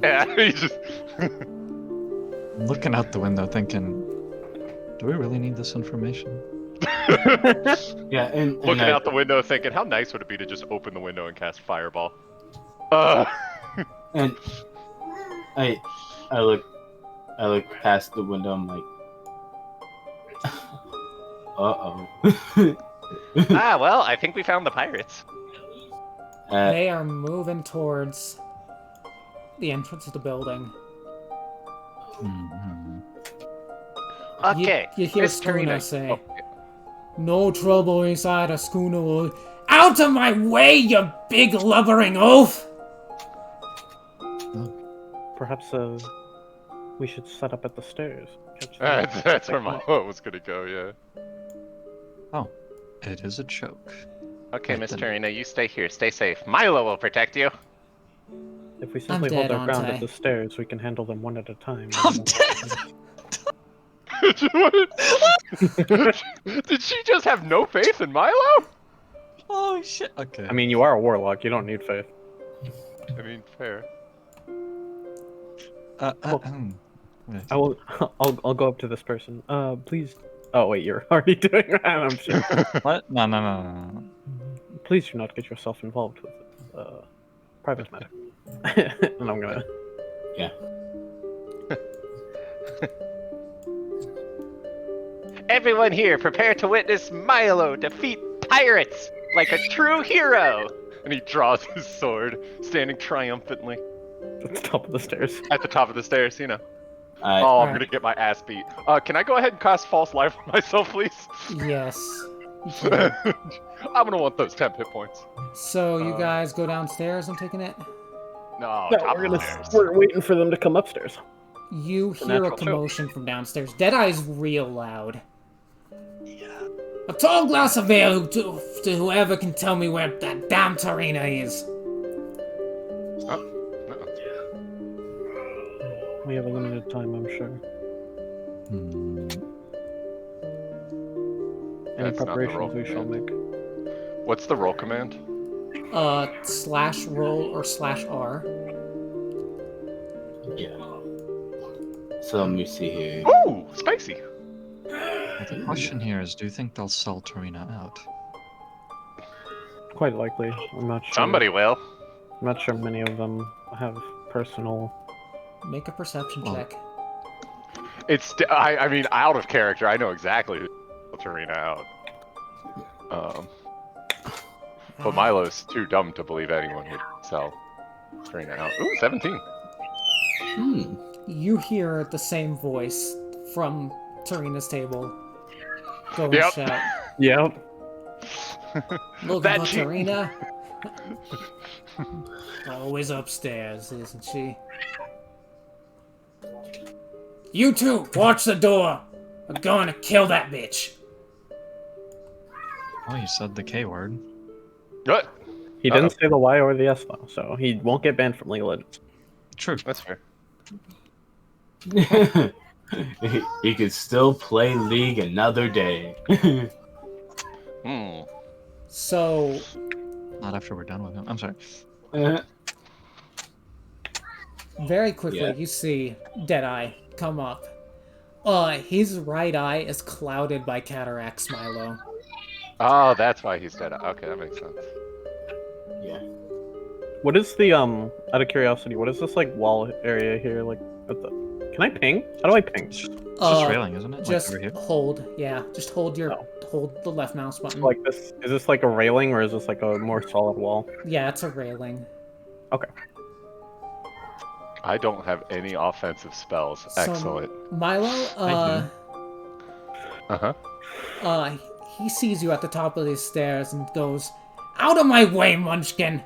Yeah, he just... I'm looking out the window thinking, do we really need this information? Yeah, and Looking I, out the window thinking, how nice would it be to just open the window and cast Fireball? and I look past the window. I'm like, uh-oh. well, I think we found the pirates. They are moving towards the entrance of the building. Mhm. Okay, You hear Miss Schooner Tarina. say, Oh, "No trouble inside a schooner will... Out of my way, you big lubbering oaf!" Perhaps we should set up at the stairs. That's where my vote was gonna go, yeah. Oh, it is a joke. Okay, Right Miss then. Tarina, you stay here. Stay safe. Milo will protect you. If we simply hold dead, our ground aren't at I? the stairs, we can handle them one at a time. I'm dead! Did she just have no faith in Milo? Oh shit, okay. I mean, you are a warlock. You don't need faith. I mean, fair. Right. I will. I'll go up to this person. Please. Oh wait, you're already doing that. I'm sure. What? No. Please do not get yourself involved with private matter. And I'm gonna. Yeah. Everyone here, prepare to witness Milo defeat pirates like a true hero. And he draws his sword, standing triumphantly At the top of the stairs. at the top of the stairs, you know. I, Oh, I'm Alright. gonna get my ass beat. Can I go ahead and cast False Life on myself, please? Yes. I'm gonna want those temp hit points. So you guys go downstairs, I'm taking it? No, No, top we're gonna. stairs. We're waiting for them to come upstairs. You The hear a natural show. commotion from downstairs. Deadeye's real loud. A tall glass of ale to whoever can tell me where that damn Tarina is. We have a limited time, I'm sure. Hmm. Any That's not the roll preparations we shall command. make. What's the roll command? /roll or /R. Yeah. So let me see here. Ooh, spicy. The question here is, do you think they'll sell Tarina out? Quite likely. I'm not sure. Somebody will. I'm not sure many of them have personal. Make a perception Oh. check. I mean, out of character. I know exactly who Tarina out. But Milo's too dumb to believe anyone would sell Tarina out. Ooh, 17. Hmm. You hear the same voice from Tarina's table. Go and Yep. shout. Yep. Looking That for she- Tarina? Always upstairs, isn't she? You two, watch the door! I'm going to kill that bitch! Oh, you said the K word. What? He didn't say the Y or the S though, so he won't get banned from League of Legends. True. That's fair. He could still play League another day. Hmm. So, Not after we're done with him. I'm sorry. very quickly, Yeah. you see Deadeye come up. His right eye is clouded by cataracts, Milo. Oh, that's why he's dead. Okay, that makes sense. Yeah. What is the out of curiosity? What is this like wall area here? Like, at the... Can I ping? How do I ping? It's just Uh, railing, isn't it? Just Like over here. hold, yeah. Just hold your Oh. hold the left mouse button. Like this? Is this like a railing or is this like a more solid wall? Yeah, it's a railing. I don't have any offensive spells. So- Excellent. Milo, Uh-huh. he sees you at the top of these stairs and goes, "Out of my way, Munchkin!"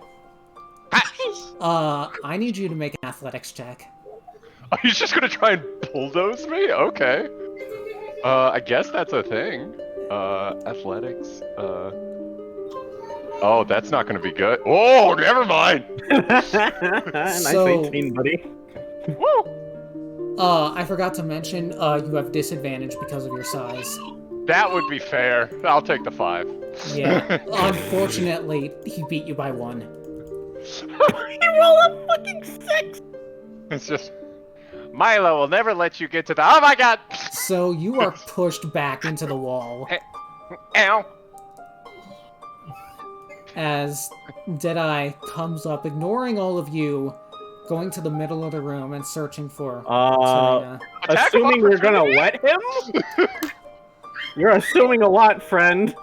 I need you to make an athletics check. Oh, he's just gonna try and bulldoze me? Okay. I guess that's a thing. Athletics. Oh, that's not gonna be good. Oh, never mind. Nice So- 18, buddy. Woo! I forgot to mention, you have disadvantage because of your size. That would be fair. I'll take the 5. Yeah, unfortunately, he beat you by 1. You roll a fucking 6! It's just. Milo will never let you get to the. Oh my god! So you are pushed back into the wall Ow! as Deadeye comes up, ignoring all of you, going to the middle of the room and searching for Serena. Attack Assuming of we're gonna wet him? You're assuming a lot, friend.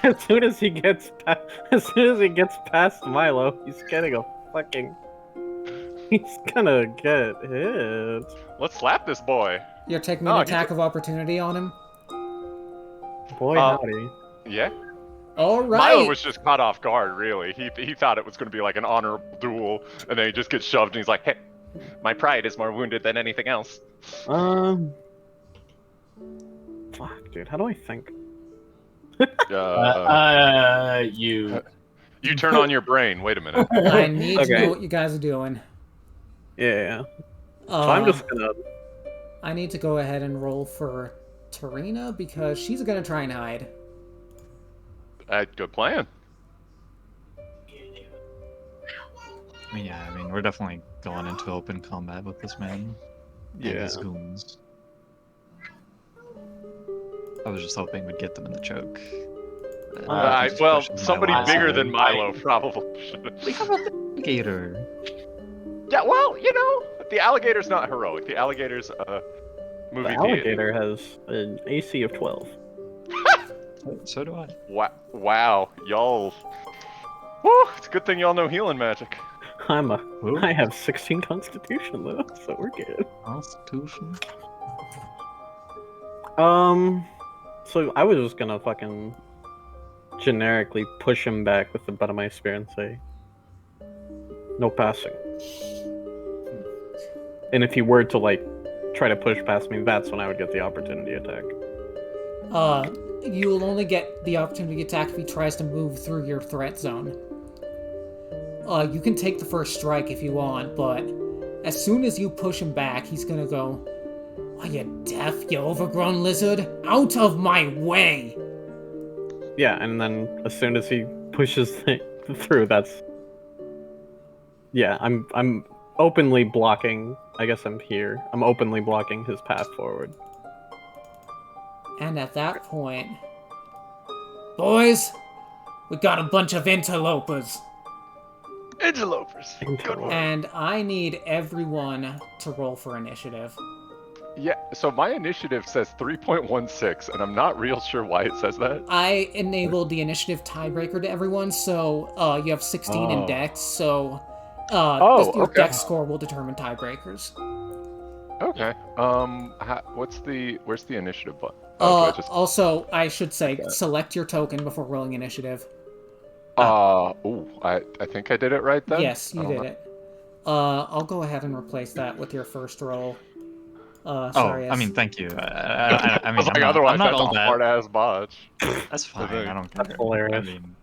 As soon as he gets past Milo, he's getting a fucking. He's gonna get hit. Let's slap this boy. You're taking Oh, an he's attack of opportunity on him? Boy, howdy. Yeah. All right. Milo was just caught off guard, really. He thought it was going to be like an honorable duel, and then he just gets shoved, and he's like, "Hey, My pride is more wounded than anything else. Fuck, dude. How do I think? You. you turn on your brain. Wait a minute. I need to Okay. know what you guys are doing. Yeah. So I'm just gonna. I need to go ahead and roll for Tarina because she's gonna try and hide. Good plan. Yeah, I mean, we're definitely going into open combat with this man. And Yeah. his goons. I was just hoping we'd get them in the choke. Well, somebody Milo. bigger than Milo probably should. We have a gator. Yeah, well, you know, the alligator's not heroic. The alligator's movie The theater. alligator has an AC of 12. So do I. Wow, y'all. Woo, it's a good thing y'all know healing magic. I have 16 Constitution though, so we're good. Constitution. So I was just gonna fucking generically push him back with the butt of my spear and say, "No passing." And if he were to like try to push past me, that's when I would get the opportunity attack. You'll only get the opportunity attack if he tries to move through your threat zone. You can take the first strike if you want, but as soon as you push him back, he's gonna go, "Are you deaf, you overgrown lizard? Out of my way!" Yeah, and then as soon as he pushes through, that's yeah. I'm openly blocking. I guess I'm here. I'm openly blocking his path forward. And at that point, boys, we got a bunch of interlopers. Interlopers. Good one. And I need everyone to roll for initiative. Yeah, so my initiative says 3.16, and I'm not real sure why it says that. I enabled the initiative tiebreaker to everyone, so you have 16 in Dex, so your okay. Dex score will determine tiebreakers. Okay. Where's the initiative button? Oh, Also, I should say, select your token before rolling initiative. I think I did it right then? Yes, you did it. I'll go ahead and replace that with your first roll. Sorry. I mean, thank you. I mean, otherwise I'm not that's all a that. hard-ass botch. That's fine. I don't care. That's hilarious. I mean,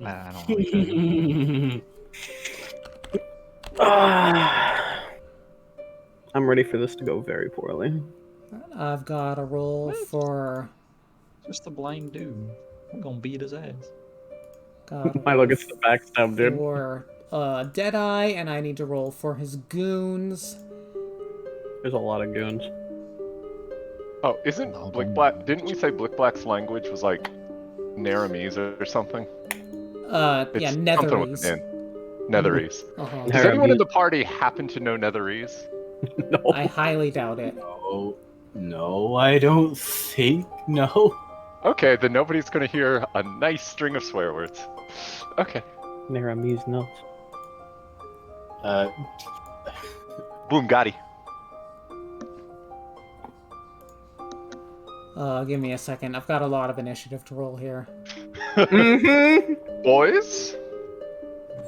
I don't like that. I'm ready for this to go very poorly. I've got a roll for... Just a blind dude. I'm gonna beat his ass. Milo gets the backstab, dude. For Deadeye, and I need to roll for his goons. There's a lot of goons. Oh, isn't Blickblack... Didn't we say Blickblack's language was like Naramese or something? Yeah, Netherese. Netherese. Uh-huh. Does anyone in the party happen to know Netherese? No. I highly doubt it. No, I don't think. No. Okay, then nobody's gonna hear a nice string of swear words. Okay. Naramese nuts. Boomgatti. Give me a second. I've got a lot of initiative to roll here. Boys,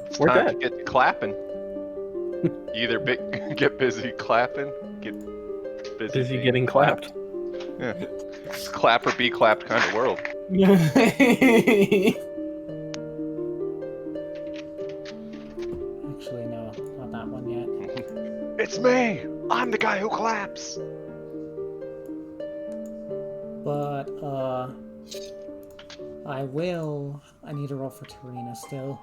it's We're time dead. to get clapping. Either get busy clapping, get busy being getting clapped. Yeah. It's clap or be clapped kind of world. Actually, no, not that one yet. It's me! I'm the guy who claps! But, I need to roll for Tarina still.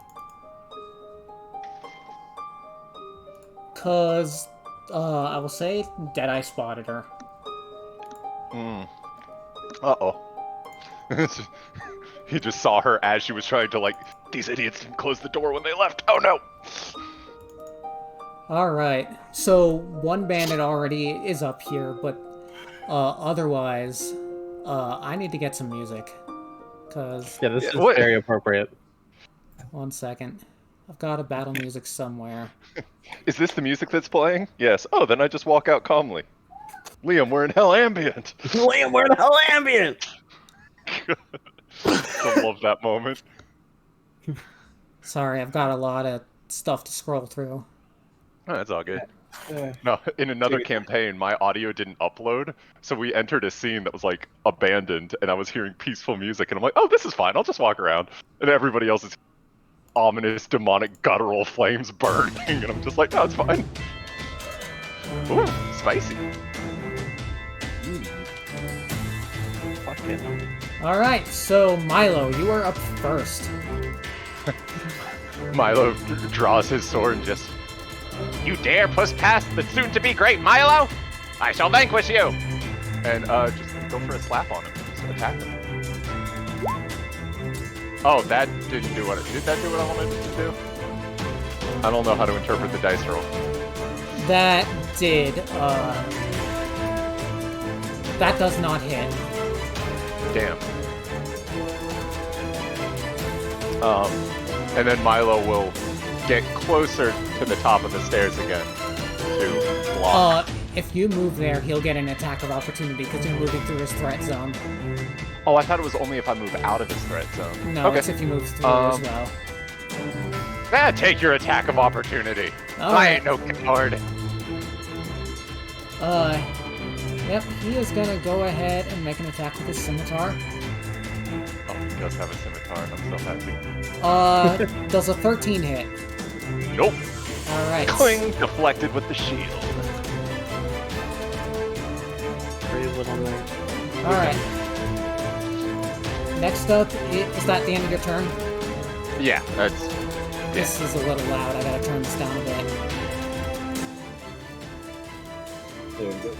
Cause, I will say Deadeye spotted her. Uh-oh. He just saw her as she was trying to, like, these idiots didn't close the door when they left. Oh no! Alright, so one bandit already is up here, but otherwise, I need to get some music. Cause... Yeah, this is very appropriate. One second. I've got a battle music somewhere. Is this the music that's playing? Yes. Oh, then I just walk out calmly. Liam, we're in Hell Ambient! Liam, we're in Hell Ambient! I love that moment. Sorry, I've got a lot of stuff to scroll through. Oh, that's all good. No, in another campaign, my audio didn't upload, so we entered a scene that was, like, abandoned, and I was hearing peaceful music, and I'm like, oh, this is fine, I'll just walk around. And everybody else is ominous, demonic, guttural flames burning, and I'm just like, no, it's fine. Ooh, spicy. Alright, so Milo, you are up first. Milo draws his sword and just... You dare push past the soon-to-be great Milo? I shall vanquish you! And just go for a slap on him. Just attack him. Oh, that didn't do what it... Did that do what I wanted it to do? I don't know how to interpret the dice roll. That did, that does not hit. Damn. And then Milo will get closer to the top of the stairs again to block. If you move there, he'll get an attack of opportunity because you're moving through his threat zone. Oh, I thought it was only if I move out of his threat zone. No, Okay. it's if you move through as well. Take your attack of opportunity. I Alright. ain't no coward. Yep, he is gonna go ahead and make an attack with his scimitar. Oh, he does have a scimitar. I'm so happy. Does a 13 hit? Nope. Alright. Cling deflected with the shield. Very little there. Alright. Next up, is that the end of your turn? Yeah, that's. This is a little loud, I gotta turn this down a bit. There we go.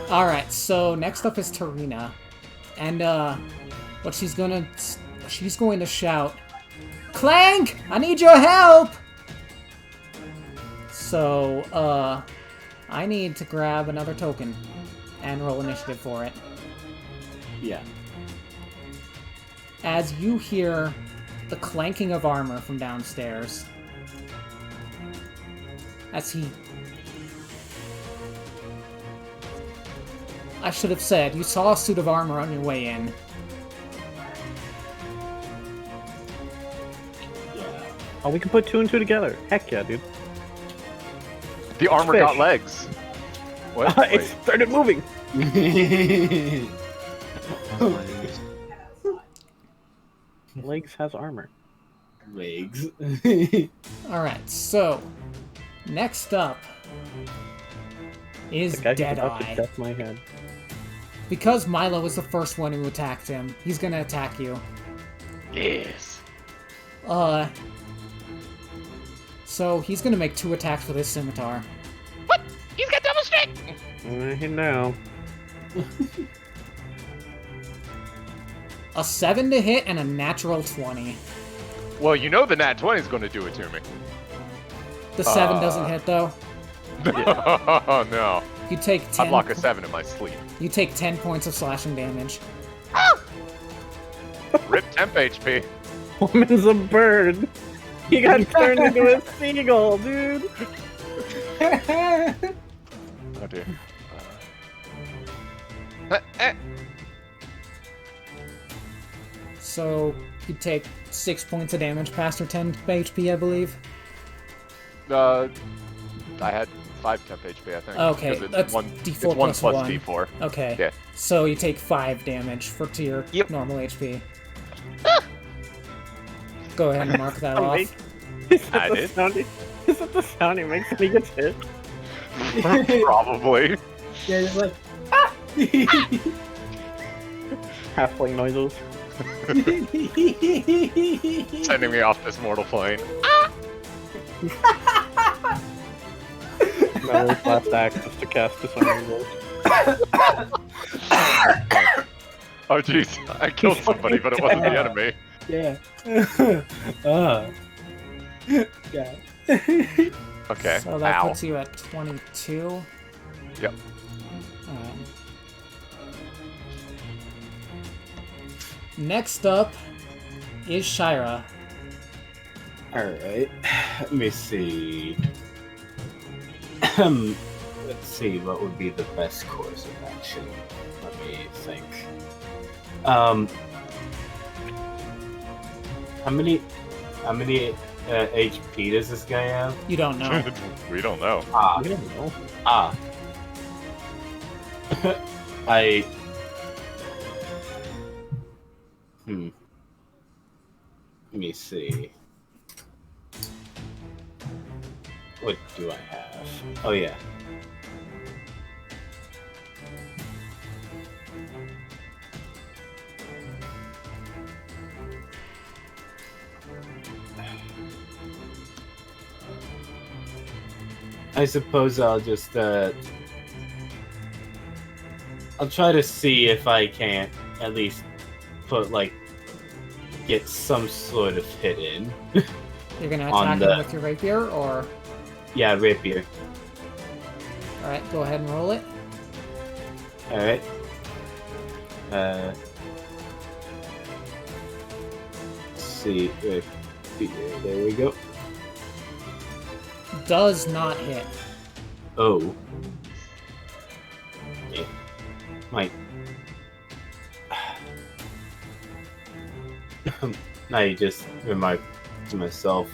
Alright, so next up is Tarina. And, what she's going to shout, Clank! I need your help! So, I need to grab another token and roll initiative for it. Yeah. As you hear the clanking of armor from downstairs, as he... I should have said, you saw a suit of armor on your way in. Yeah. Oh, we can put 2 and 2 together. Heck yeah, dude. The armor Fish. got legs. What? It Wait. started moving. Legs has armor. Legs. Alright, so, next up is The guy who's about to Deadeye. death my head. Because Milo was the first one who attacked him, he's gonna attack you. Yes. So he's gonna make 2 attacks with his scimitar. What? He's got double strength! No. A 7 to hit and a natural 20. Well, you know the nat 20 is going to do it to me. The 7 doesn't hit though. Oh no. You take I 10. block a 7 in my sleep. You take 10 points of slashing damage. Rip temp HP. Woman's a bird. He got turned into a seagull, dude. Oh dear. So you take 6 points of damage past your 10 HP, I believe. I had 5 temp HP, I think. Okay, 'cause it's that's one, D4 it's 1 plus plus 1. D4. Okay. Yeah. So you take 5 damage to your Yep. normal HP. Go ahead and mark that off. Is that I the did. sound is that the sound he makes when he gets hit? Probably. Yeah, it's like, Halfling noises. Sending me off this mortal plane. Metal's last act is to cast Disarming Bolt. Oh jeez, I killed somebody, but it wasn't the enemy. yeah. Yeah. Okay. So that Ow. puts you at 22. Yep. Next up is Shira. Alright. Let me see. Let's see what would be the best course of action. Let me think. How many HP does this guy have? You don't know. We don't know. Ah, I don't know. ah. I. Let me see. What do I have? Oh yeah. I suppose I'll just I'll try to see if I can't at least put get some sort of hit in. You're gonna On attack the- him with your rapier, or Yeah, rapier. alright, go ahead and roll it. Alright. Let's see. Rapier. There we go. Does not hit. Oh. Yeah. Might. I just remark to myself,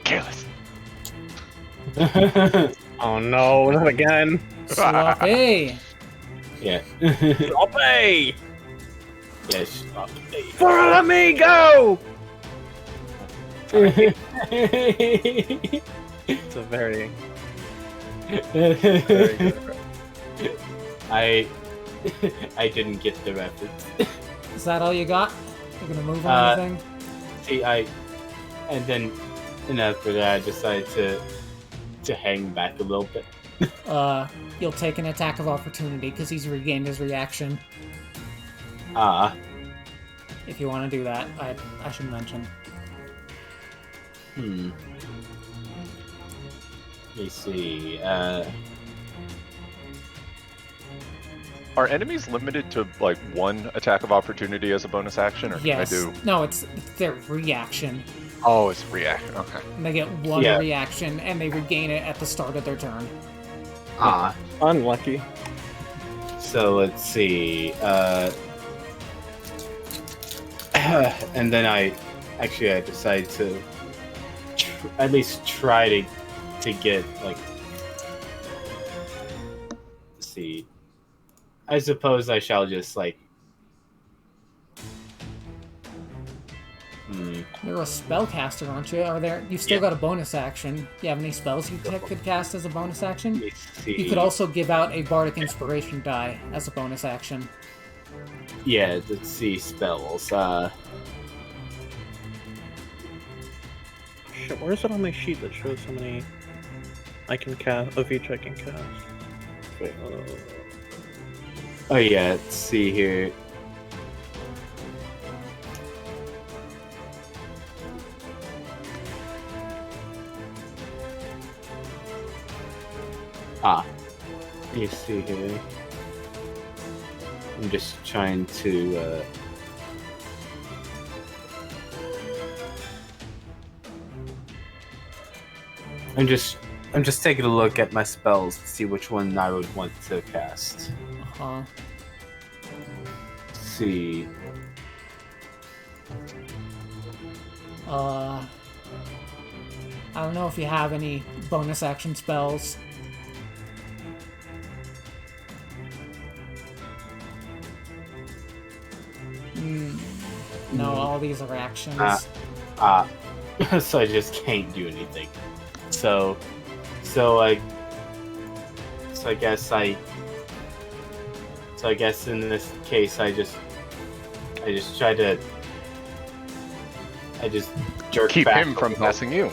Careless. damn Oh no, not again. Sloppy! yeah. Obey! Yeah, stop. Let me go! It's a very, very good. I didn't get the reference. Is that all you got? You're gonna move on anything? See, and then after that, I decided to hang back a little bit. You'll take an attack of opportunity because he's regained his reaction. Ah, If you want to do that, I should mention. Let me see. Are enemies limited to like one attack of opportunity as a bonus action, or Yes. can I do? No, it's their reaction. Oh, it's reaction. Okay. And they get one Yeah. reaction, and they regain it at the start of their turn. Unlucky. So let's see. And then I decided to at least try to get like. Let's see. I suppose I shall just like. You're a spellcaster, aren't you? You've still got a bonus action. You have any spells you could cast as a bonus action? Let me see. You could also give out a Bardic Inspiration die as a bonus action. Yeah, let's see spells. Shit, where is it on my sheet that shows how many I can cast, of each I can cast? Wait. Oh yeah, let's see here. Let me see here. I'm just trying to. I'm just taking a look at my spells to see which one I would want to cast. Uh-huh. Let's see. I don't know if you have any bonus action spells. No, all these are actions. So I just can't do anything. So I guess in this case I just jerk Keep back him a from little. passing you.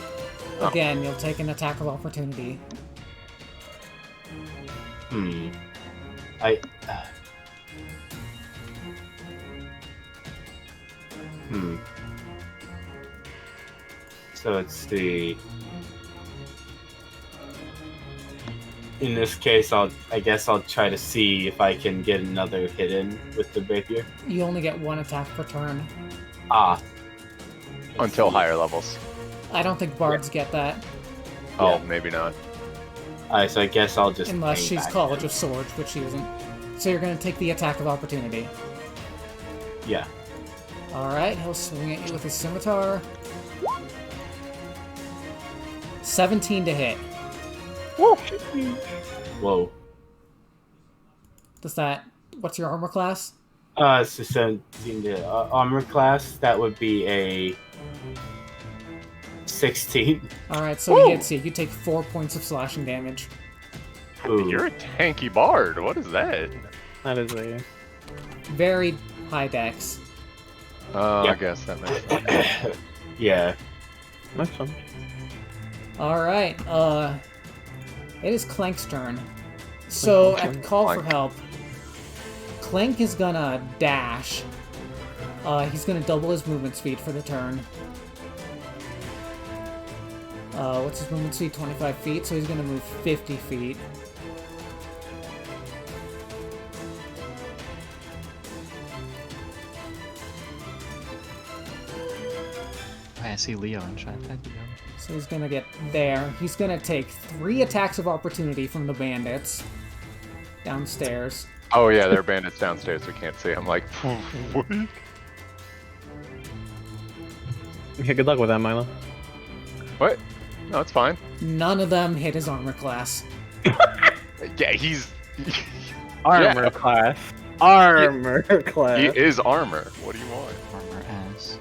Oh. Again, you'll take an attack of opportunity. So let's see. In this case, I guess I'll try to see if I can get another hit in with the rapier. You only get one attack per turn. Let's Until see. higher levels. I don't think bards get that, Oh, Yeah. maybe not. Alright, so I guess I'll just unless hang she's back. College of Swords, which she isn't. So you're going to take the attack of opportunity. Yeah. Alright, he'll swing at you with his scimitar. 17 to hit. Whoa. Does that... What's your armor class? So 17 to armor class. That would be a 16. Alright, so he hits you. You take 4 points of slashing damage. Ooh. You're a tanky bard. What is that? That is a... Very high dex. Oh, Yeah. I guess that makes sense. Yeah. That's fun. Alright, it is Clank's turn. So, at call for Clank. help, Clank is gonna dash. He's gonna double his movement speed for the turn. What's his movement speed? 25 feet, so he's gonna move 50 feet. I see Leo in chat. Hi, Leo. So he's gonna get there. He's gonna take 3 attacks of opportunity from the bandits downstairs. Oh yeah, there are bandits downstairs. We can't see. I'm like, what? Yeah, good luck with that, Milo. What? No, it's fine. None of them hit his armor class. Yeah, he's Armor class. Armor class. he is armor. What do you want? Armor ass.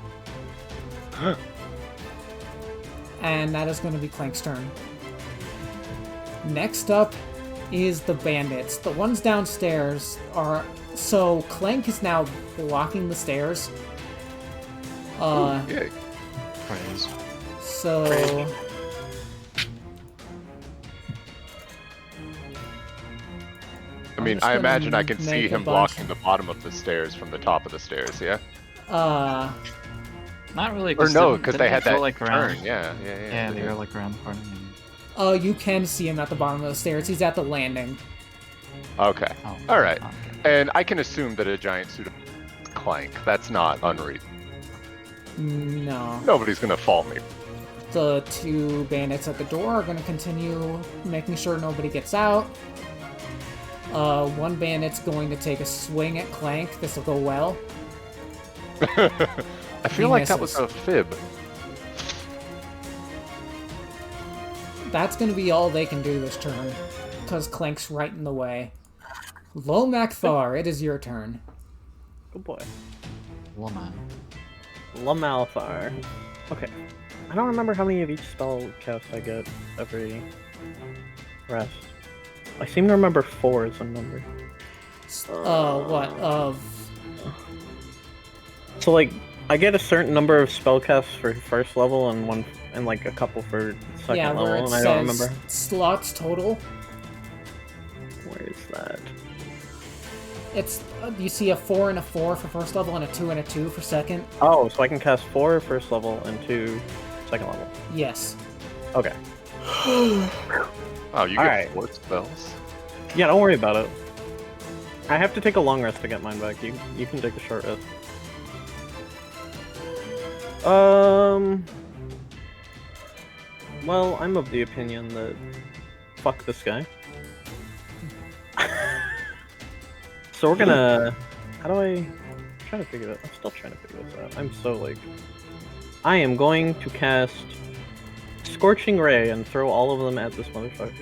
And that is going to be Clank's turn. Next up is the bandits. The ones downstairs are... So, Clank is now blocking the stairs. Yay. Praise. So... I mean, just I gonna imagine I can see make a him bunch- blocking the bottom of the stairs from the top of the stairs. Yeah. Not really. Or no, because didn't they had go, that like turn. around. Yeah. Yeah, they were like around the corner. And... you can see him at the bottom of the stairs. He's at the landing. Okay. Oh, All right. okay. And I can assume that a giant suit of Clank. That's not unreasonable. No. Nobody's gonna fault me. The two bandits at the door are going to continue making sure nobody gets out. One bandit's going to take a swing at Clank. This will go well. I feel He like that was misses. a fib. That's going to be all they can do this turn, because Clank's right in the way. Lomakthar, it is your turn. Good boy. Woman. Lamalthar. Okay. I don't remember how many of each spell cast I get every rest. I seem to remember 4 as a number. What? So like, I get a certain number of spell casts for first level and one and like a couple for second Yeah, level, where it and I don't says remember. slots total. Where is that? It's you see a 4 and a 4 for first level and a 2 and a 2 for second. Oh, so I can cast 4 first level and 2 second level. Yes. Okay. Oh, you get Alright. 4 spells? Yeah, don't worry about it. I have to take a long rest to get mine back. You can take a short rest. Well, I'm of the opinion that fuck this guy. So we're gonna. How do I? I'm trying to figure that. I'm still trying to figure this out. I'm so like. I am going to cast Scorching Ray and throw all of them at this motherfucker.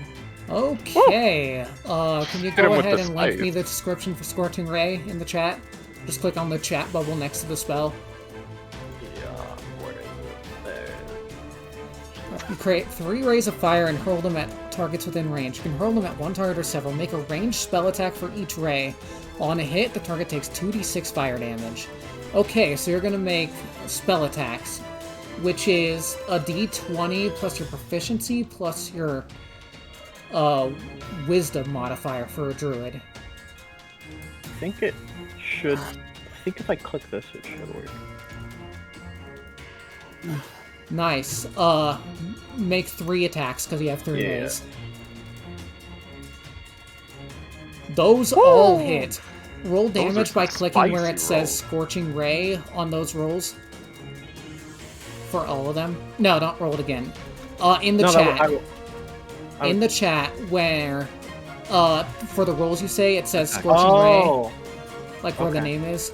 Okay. Can you Hit him go with ahead the and link scythe. me the description for Scorching Ray in the chat? Just click on the chat bubble next to the spell. Yeah, where is it? There. You create 3 rays of fire and hurl them at targets within range. You can hurl them at one target or several. Make a ranged spell attack for each ray. On a hit, the target takes 2d6 fire damage. Okay, so you're gonna make spell attacks, which is a d20 plus your proficiency plus your wisdom modifier for a druid. I think it should. I think if I click this, it should work. Nice. Make 3 attacks because you have 3 Yeah. rays. Those all hit. Roll Those are damage by some clicking where it spicy says rolls. Scorching Ray on those rolls. For all of them. No, don't roll it again. In the No, chat. I- in the chat where for the rolls you say it says Scorching Ray, Oh, like where the okay. name is.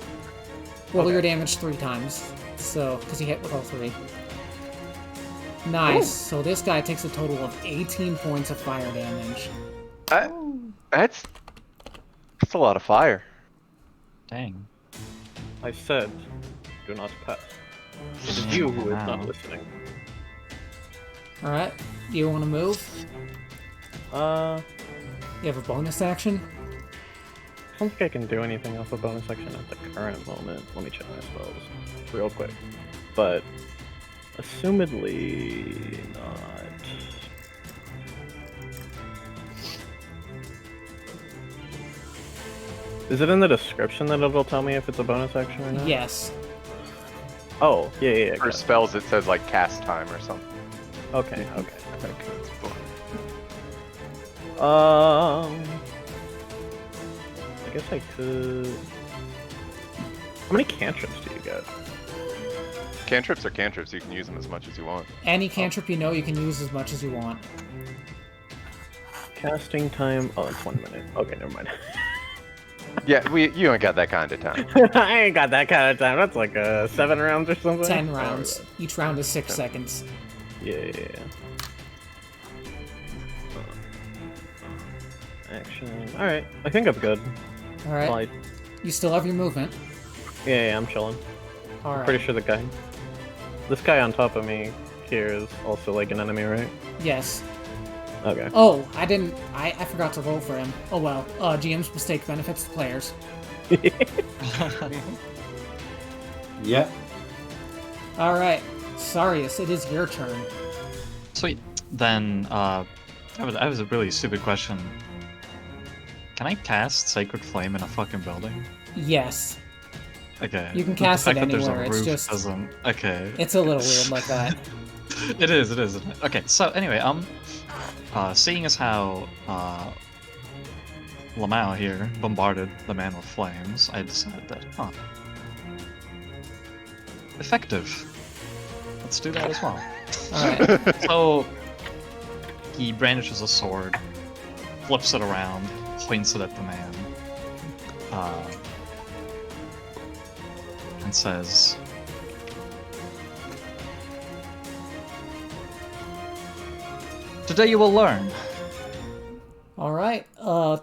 Roll Okay. your damage 3 times. So, because you hit with all 3. Nice. So this guy takes a total of 18 points of fire damage. That's a lot of fire. Dang. I said, do not pass. It is you who is not Wow. listening. Alright, you want to move? You have a bonus action? I don't think I can do anything off a bonus action at the current moment. Let me check my spells real quick. But assumedly not. Is it in the description that it'll tell me if it's a bonus action or not? Yes. Oh, yeah. For got it. spells, it says like cast time or something. Okay. I think it's fun. I guess I could. How many cantrips do you get? Cantrips are cantrips. You can use them as much as you want. Any cantrip you know you can use as much as you want. Casting time. Oh, it's 1 minute. Okay, never mind. Yeah, you ain't got that kind of time. I ain't got that kind of time. That's like 7 rounds or something. 10 rounds. Each round is 6 seconds. Yeah. Action. All right. I think I'm good. All right. Like, You still have your movement. yeah, I'm chilling. All right. Pretty sure this guy on top of me here is also like an enemy, right? Yes. Okay. Oh, I forgot to roll for him. Oh well. GM's mistake benefits the players. Yeah. All right. Sarius, it is your turn. Sweet. Then, I have a really stupid question. Can I cast Sacred Flame in a fucking building? Yes. Okay. You can The cast it fact that there's a anywhere, it's roof just- doesn't... Okay. It's a little weird like that. It is, isn't it? Okay, so anyway, seeing as how, Lamau here bombarded the man with flames, I decided that, effective. Let's do that as well. Alright. So, he brandishes a sword, flips it around, points it at the man, and says, "Today you will learn." Alright.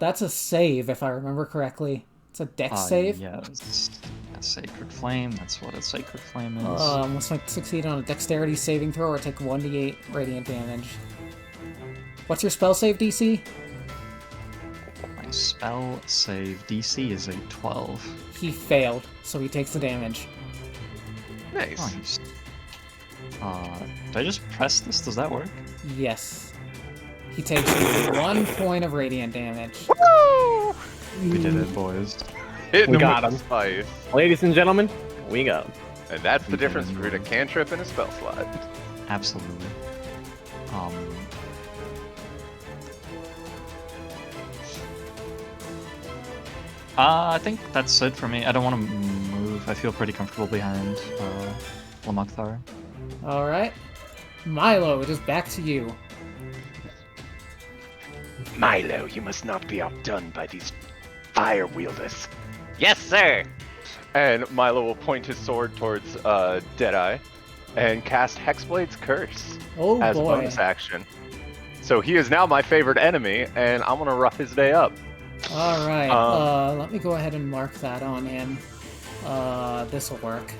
That's a save, if I remember correctly. It's a dex save. Yes. A Sacred Flame, that's what a Sacred Flame is. Must succeed on a dexterity saving throw or take 1d8 radiant damage. What's your spell save DC? My spell save DC is a 12. He failed, so he takes the damage. Nice. Nice. Do I just press this? Does that work? Yes. He takes 1 point of radiant damage. We did it, boys. Hitting We him got with him. the spice. Ladies and gentlemen, we got him. And that's the We did difference it. between a cantrip and a spell slot. Absolutely. I think that's it for me. I don't want to move. I feel pretty comfortable behind Lamakthar. Alright. Milo, it is back to you. Milo, you must not be outdone by these fire wielders. Yes, sir. And Milo will point his sword towards Deadeye and cast Hexblade's Curse Oh as a boy. bonus action. So he is now my favorite enemy, and I'm gonna rough his day up. Alright, let me go ahead and mark that on him. This'll work.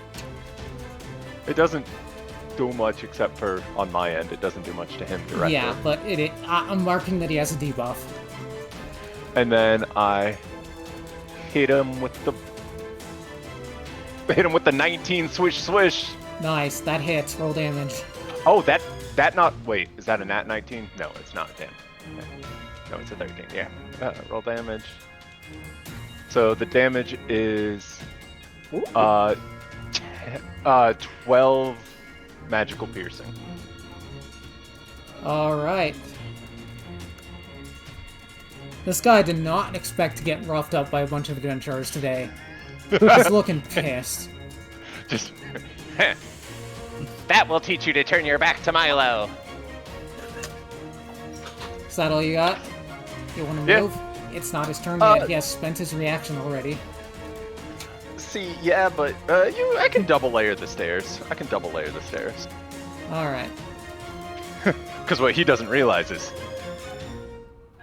It doesn't do much except for on my end. It doesn't do much to him directly. Yeah, but I'm marking that he has a debuff. And then I hit him with the 19 swish swish. Nice, that hits. Roll damage. Oh, that not wait, is that a nat 19? No, it's not. Damn. No, it's a 13. Yeah. Roll damage. So the damage is 12 magical piercing. Alright. This guy did not expect to get roughed up by a bunch of adventurers today. He's looking pissed. Just That will teach you to turn your back to Milo. Is that all you got? You want to Yeah. move? It's not his turn yet. He has spent his reaction already. see, yeah, but I can double layer the stairs. Alright. Because what he doesn't realize is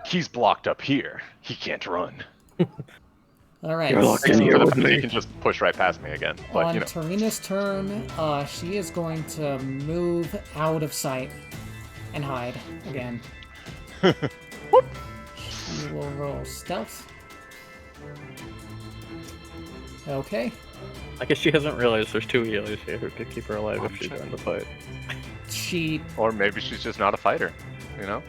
he's blocked up here. He can't run. Alright. He can just push right past me again. But On you know, Tarina's turn, she is going to move out of sight and hide again. She will roll stealth. Okay. I guess she hasn't realized there's 2 healers here who could keep her alive if she's in the fight. She or maybe she's just not a fighter. You know,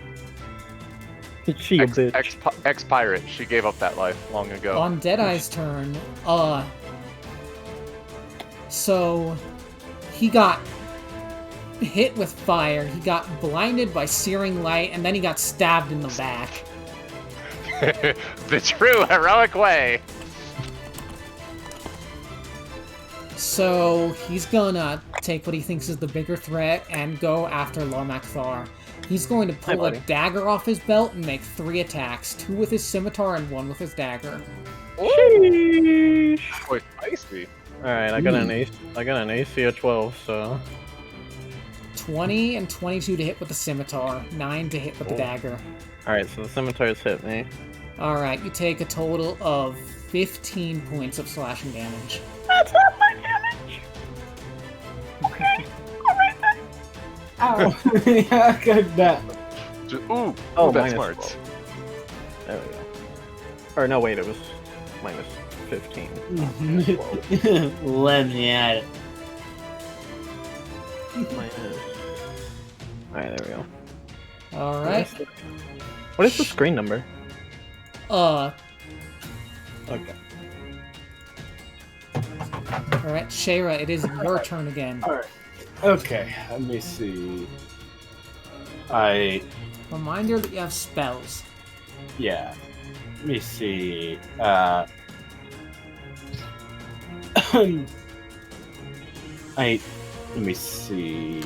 She a bitch. ex pirate. She gave up that life long ago. on Deadeye's turn, so he got hit with fire, he got blinded by searing light, and then he got stabbed in the back. The true heroic way. So he's gonna take what he thinks is the bigger threat and go after Lomakthar. He's going to Hi, pull a buddy. dagger off his belt and make 3 attacks, 2 with his scimitar and 1 with his dagger. Sheesh. Boy, spicy. All right, I got an AC of 12, so 20 and 22 to hit with the scimitar, 9 to hit with the Oh. dagger. all right. So the scimitars hit me. All right, you take a total of 15 points of slashing damage. That's not my damage. Okay, all right then. Ow! Yeah, good that. Ooh, Oh, that's minus smarts. 12. There we go. Or no, wait, it was minus 15. Let me at it. Minus. All right, there we go. All right. What is the screen number? Uh, Okay. all right, Shayra, it is your turn again. Okay, let me see. Reminder that you have spells. Yeah. Let me see. Let me see.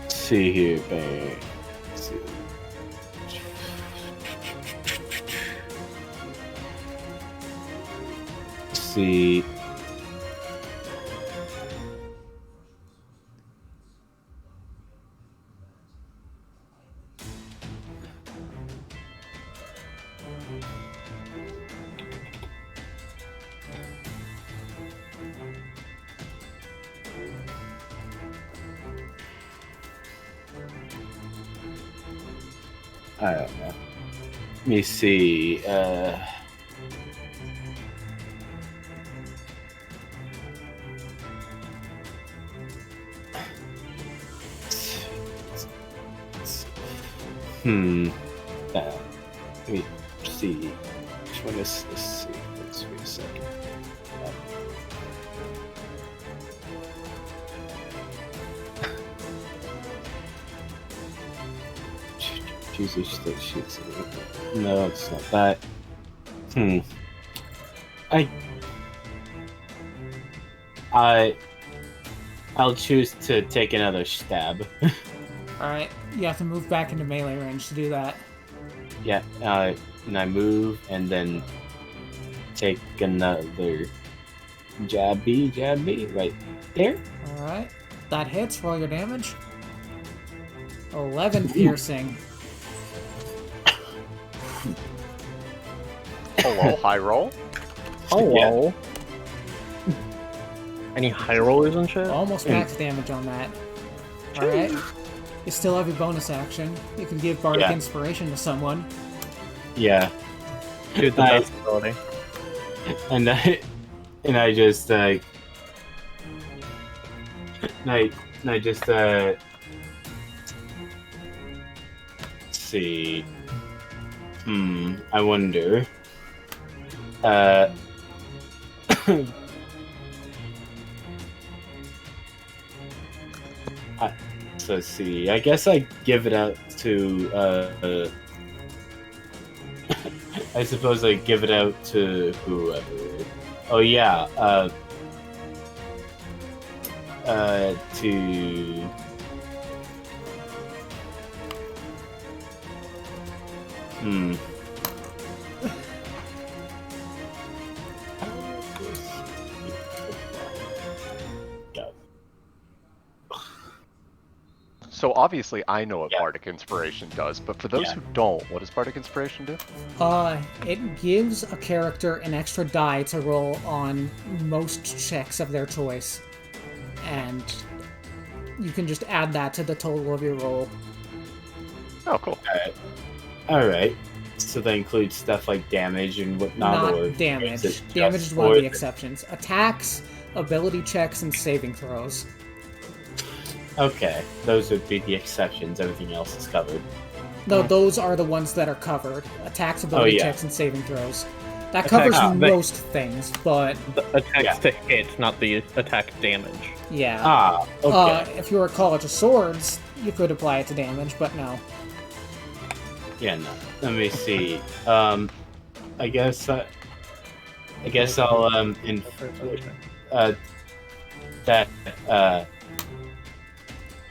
See here, babe. See. I don't know. Let me see. Let me see. Which one is this? See. Let's wait a second. Jesus, that shit's. No, it's not that. I'll choose to take another stab. All right, you have to move back into melee range to do that. Yeah, and I move and then take another jabby, right there. All right, that hits. Roll your damage. 11 piercing. Hello, high roll. Hello. Any high rollers and shit? Almost max damage on that. All right. You still have your bonus action. You can give bardic Yeah. inspiration to someone. Yeah, Dude, the I- best ability. and I just and I just see. I wonder. So let's see. I guess I give it out to. I suppose I give it out to whoever. Oh yeah. To. So obviously I know what Yeah. Bardic Inspiration does, but for those Yeah. who don't, what does Bardic Inspiration do? It gives a character an extra die to roll on most checks of their choice. And you can just add that to the total of your roll. Oh, cool. All right. So that includes stuff like damage and whatnot, or Not damage. is it Damage just is one of for the exceptions. Attacks, ability checks, and saving throws. Okay, those would be the exceptions. Everything else is covered. No, those are the ones that are covered. Attacks, ability yeah. checks, and saving throws. That Attacks- covers but- most things, but The attacks Yeah. to hit, not the attack damage. yeah. Ah, okay. If you were a College of Swords, you could apply it to damage, but no. Yeah, no. Let me see. I guess I'll inflict that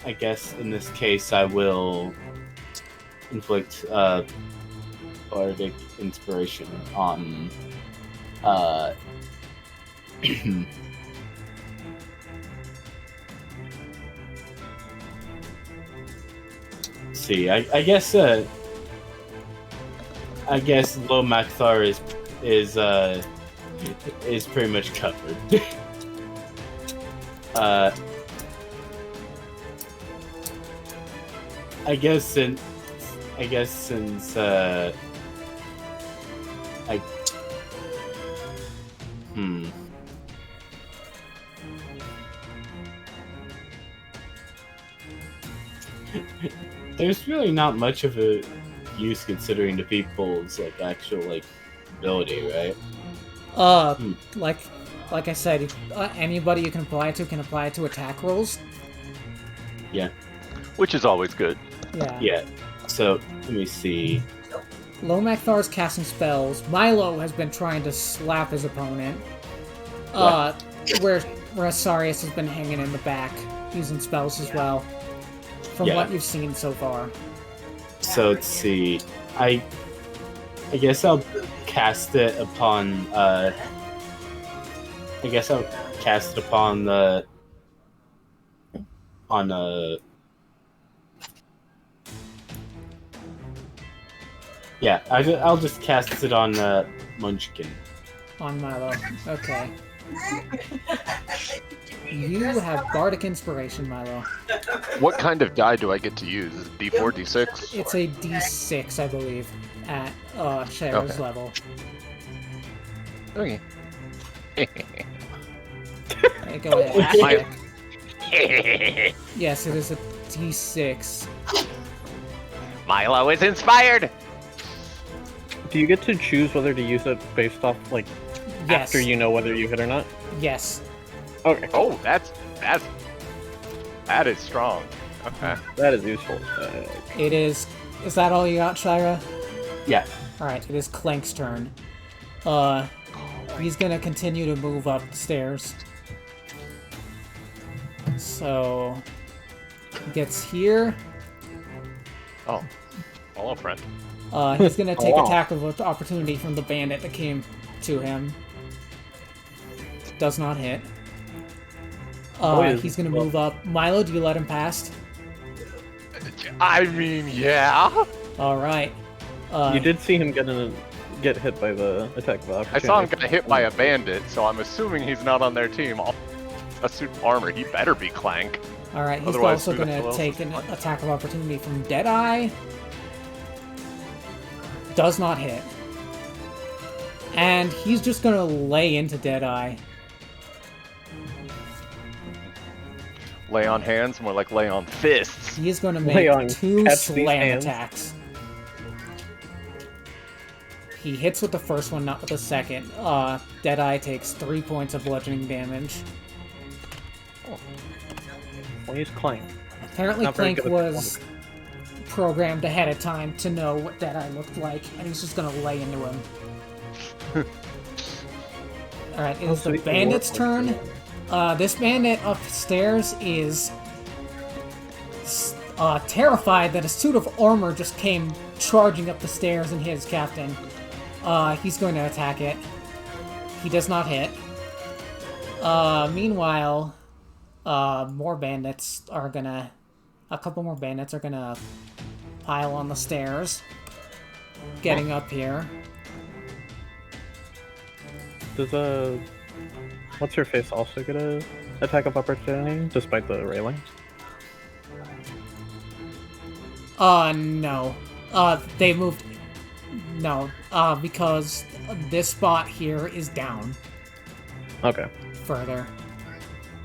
I guess in this case I will inflict bardic inspiration on see. I guess Low Makthar is pretty much covered. I guess since there's really not much of a use considering the people's like actual like ability, right? Like I said, anybody you can apply it to attack rolls. Yeah. Which is always good. Yeah. Yeah. So let me see. Lomakthar's casting spells. Milo has been trying to slap his opponent. Where Sarius has been hanging in the back, using spells as well. From what you've seen so far. So let's see. I guess I'll cast it upon I'll just cast it on Munchkin. On Milo. Okay. You have Bardic Inspiration, Milo. What kind of die do I get to use? Is it D4, D6? It's a D6, I believe, at Shadow's level. Okay. Okay, go ahead. Yes, it is a D6. Milo is inspired. Do you get to choose whether to use it based off, like, Yes. after you know whether you hit or not? Yes. Okay. Oh, that is strong. Okay. That is useful. It is... Is that all you got, Shira? Yeah. Alright, it is Clank's turn. He's gonna continue to move up the stairs. So... He gets here. Oh. Hello, friend. He's gonna take attack of opportunity from the bandit that came to him. Does not hit. He's gonna move up. Milo, do you let him pass? I mean, yeah. Alright. You did see him get hit by the attack of opportunity. I saw him get hit by a bandit, so I'm assuming he's not on their team. A suit of armor. He better be Clank. Alright, he's Otherwise, also who the hell gonna else take is an Clank? attack of opportunity from Deadeye. Does not hit. And he's just gonna lay into Deadeye. Lay on hands, more like lay on fists. He is gonna Lay on make 2 catch these slam hands. attacks. He hits with the first one, not with the second. Deadeye takes 3 points of bludgeoning damage. Well, he's Clank. Apparently Not very Clank good at was programmed ahead of time to know what Deadeye looked like, and he's just gonna lay into him. Alright, it is the bandit's turn. This bandit upstairs is terrified that a suit of armor just came charging up the stairs and hit his captain. He's going to attack it. He does not hit. Meanwhile, a couple more bandits are gonna pile on the stairs, getting up here. Does what's her face also get a attack of opportunity despite the railing? No. They moved. No, because this spot here is down Okay. further.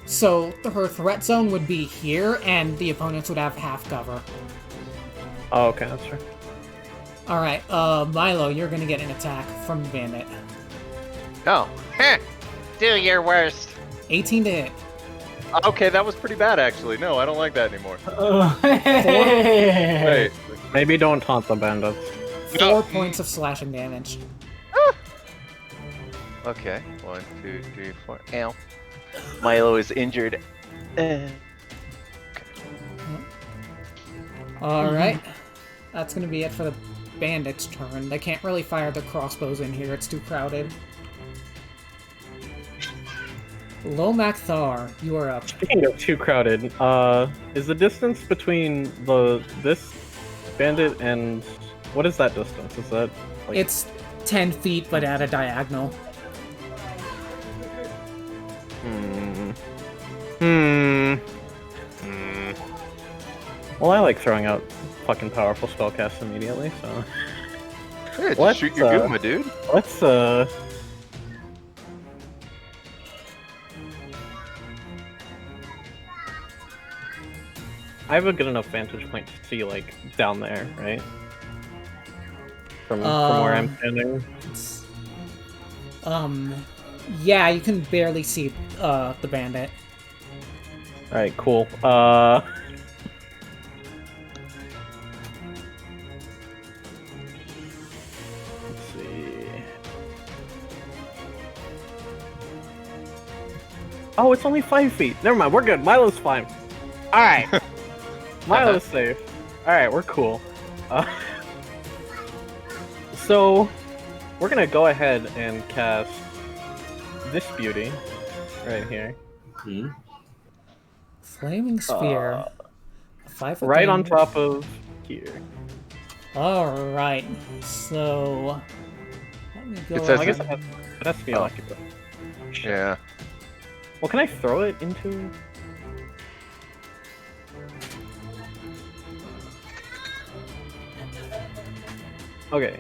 So her threat zone would be here, and the opponents would have half cover. Oh, okay, that's fair. Alright, Milo, you're gonna get an attack from the bandit. Oh. Heh. Do your worst. 18 to hit. Okay, that was pretty bad, actually. No, I don't like that anymore. Hey. Wait. Maybe don't taunt the bandits. 4 points of slashing damage. Okay. 1, 2, 3, 4. Ow. Milo is injured. Alright. That's gonna be it for the bandits' turn. They can't really fire the crossbows in here, it's too crowded. Lomac Thar, you are up. Speaking of too crowded, is the distance between this bandit and what is that distance? Is that like... It's 10 feet, but at a diagonal. Well, I like throwing out fucking powerful spellcasts immediately, so Yeah, just Let's, shoot your goo, my dude. let's I have a good enough vantage point to see like down there, right? From where I'm standing. Yeah, you can barely see the bandit. Alright, cool. Let's see. Oh, it's only 5 feet. Never mind, we're good. Milo's fine. Alright. Milo's safe. Alright, we're cool. So, we're gonna go ahead and cast this beauty right here. Flaming Sphere. 5 foot Right on damage. top of here. Alright, so... Let me go It says I guess ahead. it has to be occupied. Yeah. Well, can I throw it into... Okay.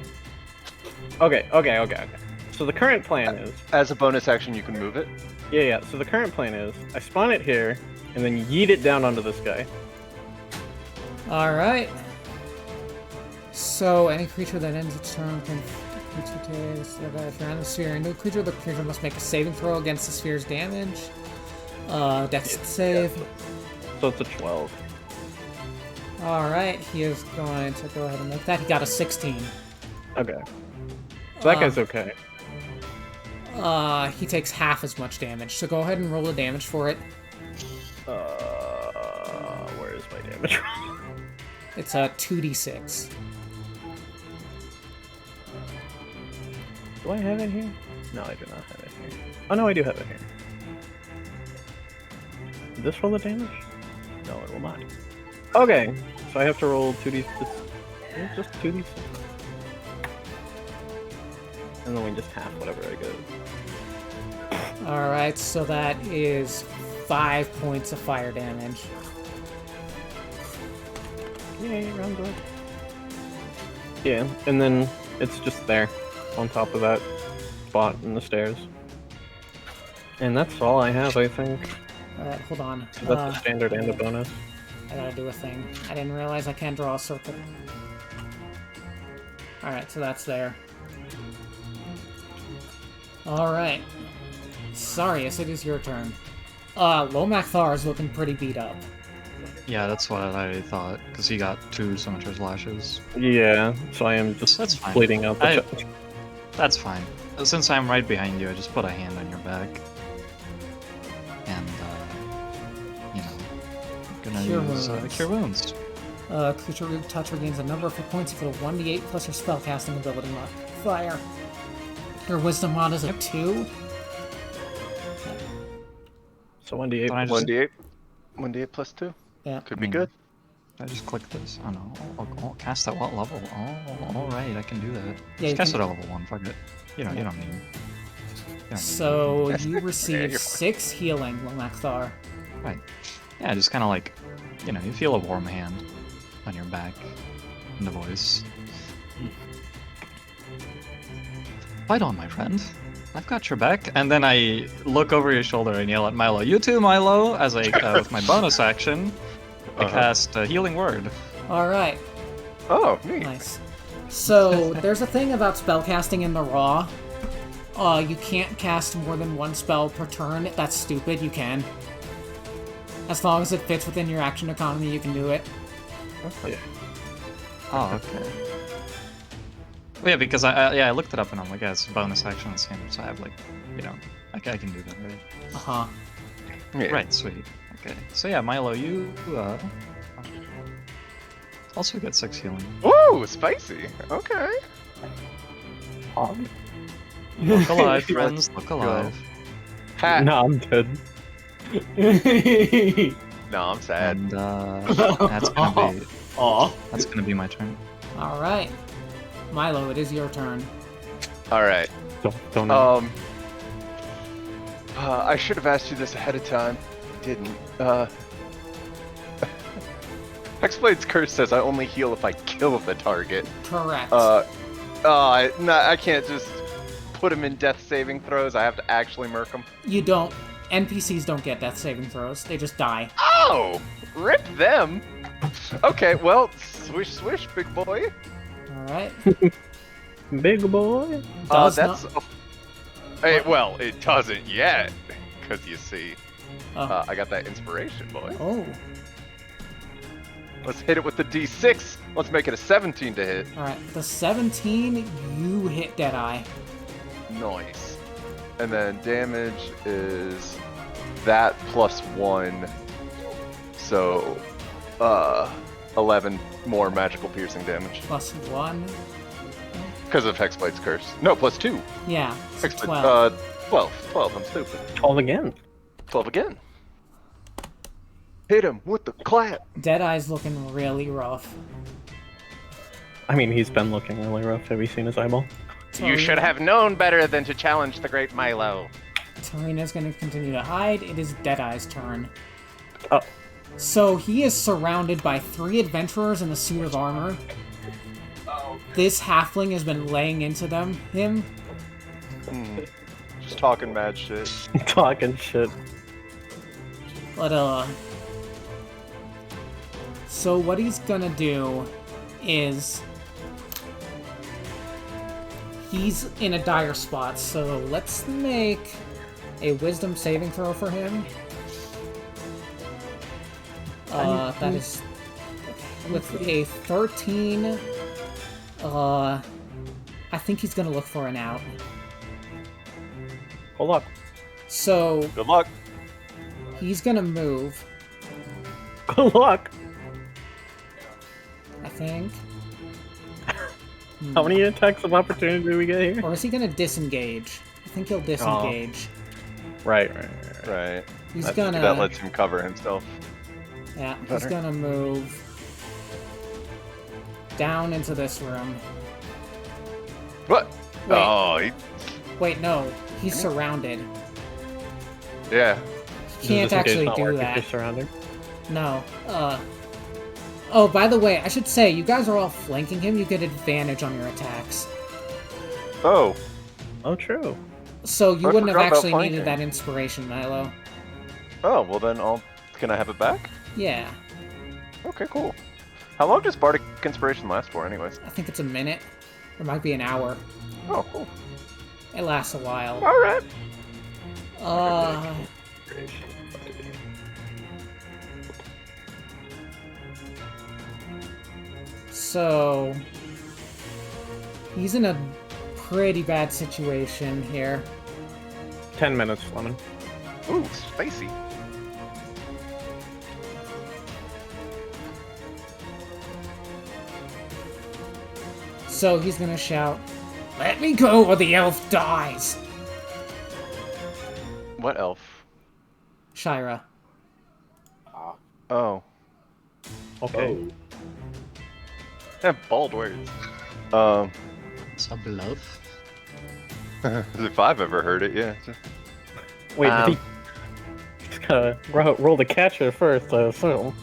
Okay. So the current plan is... As a bonus action, you can move it. Yeah. So the current plan is, I spawn it here, and then yeet it down onto this guy. Alright. So, any creature that ends its turn can... Creature takes... If you're on the sphere, a new creature, the creature must make a saving throw against the sphere's damage. Dex save. So it's a 12. Alright, he is going to go ahead and make that. He got a 16. Okay. So that guy's okay. He takes half as much damage, so go ahead and roll the damage for it. Where is my damage? It's a 2d6. Do I have it here? No, I do not have it here. Oh no, I do have it here. Did this roll the damage? No, it will not. Okay, so I have to roll 2d... just 2d6. And then we just half whatever I get. Alright, so that is 5 points of fire damage. Yay, round up. Yeah, and then it's just there, on top of that spot in the stairs. And that's all I have, I think. Alright, hold on. So that's a standard and a bonus. I gotta do a thing. I didn't realize I can't draw a circle. Alright, so that's there. Alright. Sarius, it is your turn. Lomac Thar is looking pretty beat up. Yeah, that's what I thought, because he got 2 Scimitar's Lashes. Yeah, so I am just That's fine. bleeding out the chest. That's fine. Since I'm right behind you, I just put a hand on your back. And, you know, I'm gonna Cure use Wounds. Cure Wounds. Creature root touch regains a number of hit points equal to 1d8 plus your spellcasting ability modifier. Your wisdom mod is a 2. So 1d8. Don't I just- 1d8. 1d8 plus 2. Yeah. Could be good. I just click this. Oh no. I'll cast at what level? Oh, alright, I can do that. Yeah, you Just cast can- it at level 1, fuck it. You don't need. You don't need So you Yeah, receive you're 6 healing, Lomac Thar. Right. Yeah, just kind of like, you know, you feel a warm hand on your back and the voice. Fight on, my friend. I've got your back. And then I look over your shoulder and yell at Milo. You too, Milo! As I, with my bonus action, I cast a Healing Word. Alright, Oh, neat. nice. So, there's a thing about spellcasting in the Raw. You can't cast more than 1 spell per turn. That's stupid, you can. As long as it fits within your action economy, you can do it. Yeah. Oh, okay. Well, yeah, because I looked it up and I'm like, yeah, it's a bonus action on standard, so I have like, you know, I can do that, right? Uh-huh. Yeah. Right, sweet. Okay, so yeah, Milo, you Also get 6 healing. Ooh, spicy. Okay. Look alive, friends. Look alive. Ha. No, I'm dead. No, I'm sad. And that's gonna be my turn. All right, Milo, it is your turn. All right. Don't know. I should have asked you this ahead of time. Didn't. Hexblade's curse says I only heal if I kill the target. Correct. I can't just put him in death saving throws. I have to actually murk him. You don't. NPCs don't get death saving throws. They just die. Oh, rip them. Okay, well, swish, swish, big boy. All right. Big boy. Does That's. not. Hey, well, it doesn't yet, because you see, Oh. I got that inspiration, boy. Oh. Let's hit it with the D6. Let's make it a 17 to hit. All right. The 17, you hit Deadeye. Nice. And then damage is that plus 1. So, 11 more magical piercing damage. Plus 1. Because of Hexblade's curse. No, plus 2. Yeah. So Hexblade, 12. 12, I'm stupid. 12 again. 12 again. Hit him with the clap. Deadeye's looking really rough. I mean, he's been looking really rough. Have you seen his eyeball? You should have known better than to challenge the great Milo. Tarina's going to continue to hide. It is Deadeye's turn. Oh. So he is surrounded by 3 adventurers in a suit of armor. This halfling has been laying into him. Just talking mad shit. Talking shit. But, so what he's gonna do is... He's in a dire spot, so let's make a wisdom saving throw for him. That is... With a 13... I think he's gonna look for an out. Good luck. So, Good luck. he's gonna move, Good luck. I think. How many attacks of opportunity do we get here? Or is he gonna disengage? I think he'll disengage. Right. Right. He's I think gonna... that lets him cover himself. Yeah, he's better. gonna move down into this room. What? Wait. Oh, Wait, no. He's surrounded. yeah. He can't actually do If that. you're surrounded. No. Oh, by the way, I should say, you guys are all flanking him. You get advantage on your attacks. Oh. Oh, true. So you I wouldn't have forgot about actually flanking. needed that inspiration, Milo. Oh, well then can I have it back? Yeah. Okay, cool. How long does Bardic Inspiration last for anyways? I think it's a minute. Or it might be an hour. Oh, cool. It lasts a while. Alright. So he's in a pretty bad situation here. 10 minutes, Lemon. Ooh, spicy. So he's gonna shout, "Let me go or the elf dies!" What elf? Shira. Oh. Okay. Yeah, bald words. Sub love. If I've ever heard it, yeah. Wait, did he... Just gotta roll the catcher first, I assume.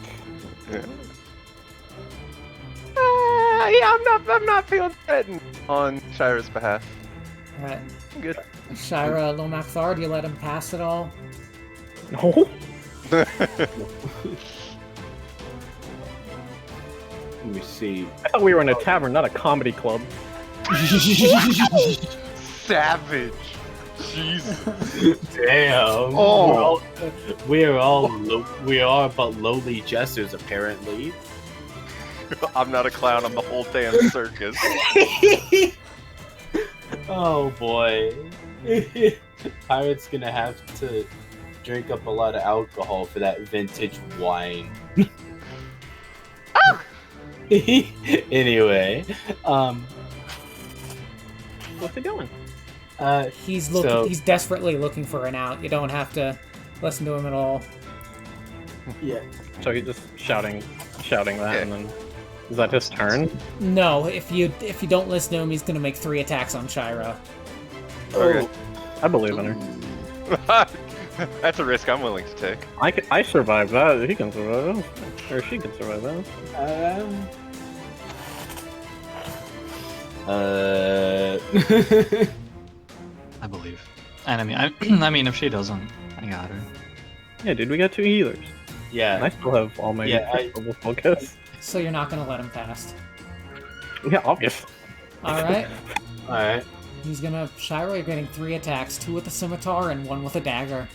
Yeah. Yeah, I'm not feeling threatened on Shira's behalf. Alright. I'm good. Shira, Lomaxar, do you let him pass at all? No? Let me see. I thought we were in a tavern, not a comedy club. Savage. Jesus. Damn. Oh. We are but lowly jesters, apparently. I'm not a clown, I'm the whole damn circus. Oh boy. Pirate's gonna have to drink up a lot of alcohol for that vintage wine. Anyway, What's he doing? He's So- He's desperately looking for an out. You don't have to listen to him at all. yeah. So he's just shouting that, Yeah. and then is that his turn? No, if you don't listen to him, he's gonna make 3 attacks on Shira. Okay. I believe in her. That's a risk I'm willing to take. I survived that. He can survive that, or she can survive that. I believe. And I mean, I mean, if she doesn't, I got her. Yeah, dude, we got 2 healers. And Yeah. I still have all my level focus. So you're not gonna let him past. Yeah, obvious. All right. All right. He's gonna Shira. You're getting 3 attacks: 2 with a scimitar and 1 with a dagger.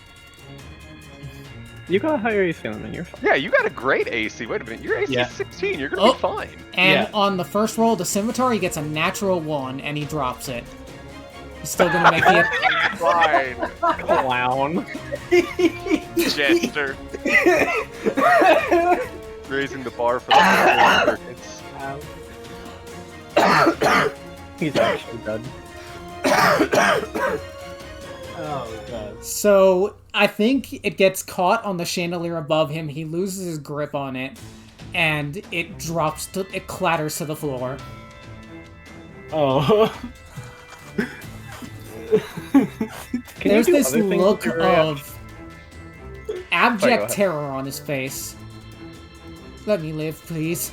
You got a higher AC than me. You're fine. Yeah, you got a great AC. Wait a minute, your AC Yeah. is 16. You're gonna Oh. be fine. And Yeah. on the first roll, the scimitar, he gets a natural 1, and he drops it. He's still gonna make the. Fine, Clown. Jester. Raising the bar for the circuits. He's actually dead. Oh god. So I think it gets caught on the chandelier above him. He loses his grip on it, and it drops. It clatters to the floor. Oh. Can There's you do this other things look with your reaction? of Sorry, go abject ahead. terror on his face. Let me live, please.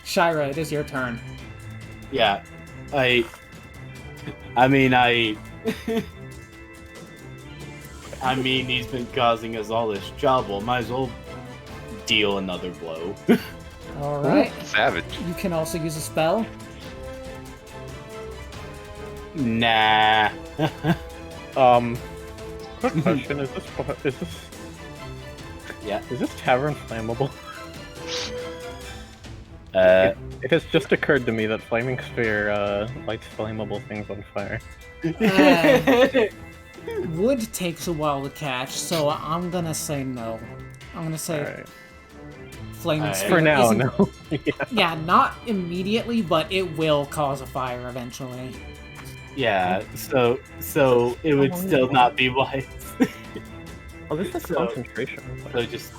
Shira, it is your turn. Yeah. I mean, I mean, he's been causing us all this trouble. Might as well deal another blow. All right. Savage. You can also use a spell. Nah. Quick question: Is this Yeah. is this tavern flammable? It has just occurred to me that flaming sphere lights flammable things on fire. Wood takes a while to catch, so I'm gonna say no. I'm gonna say Alright. flaming Alright. sphere For now, isn't- no. Yeah. Yeah, not immediately, but it will cause a fire eventually. Yeah. So it would still not be wise. Oh, this is So- concentration. So just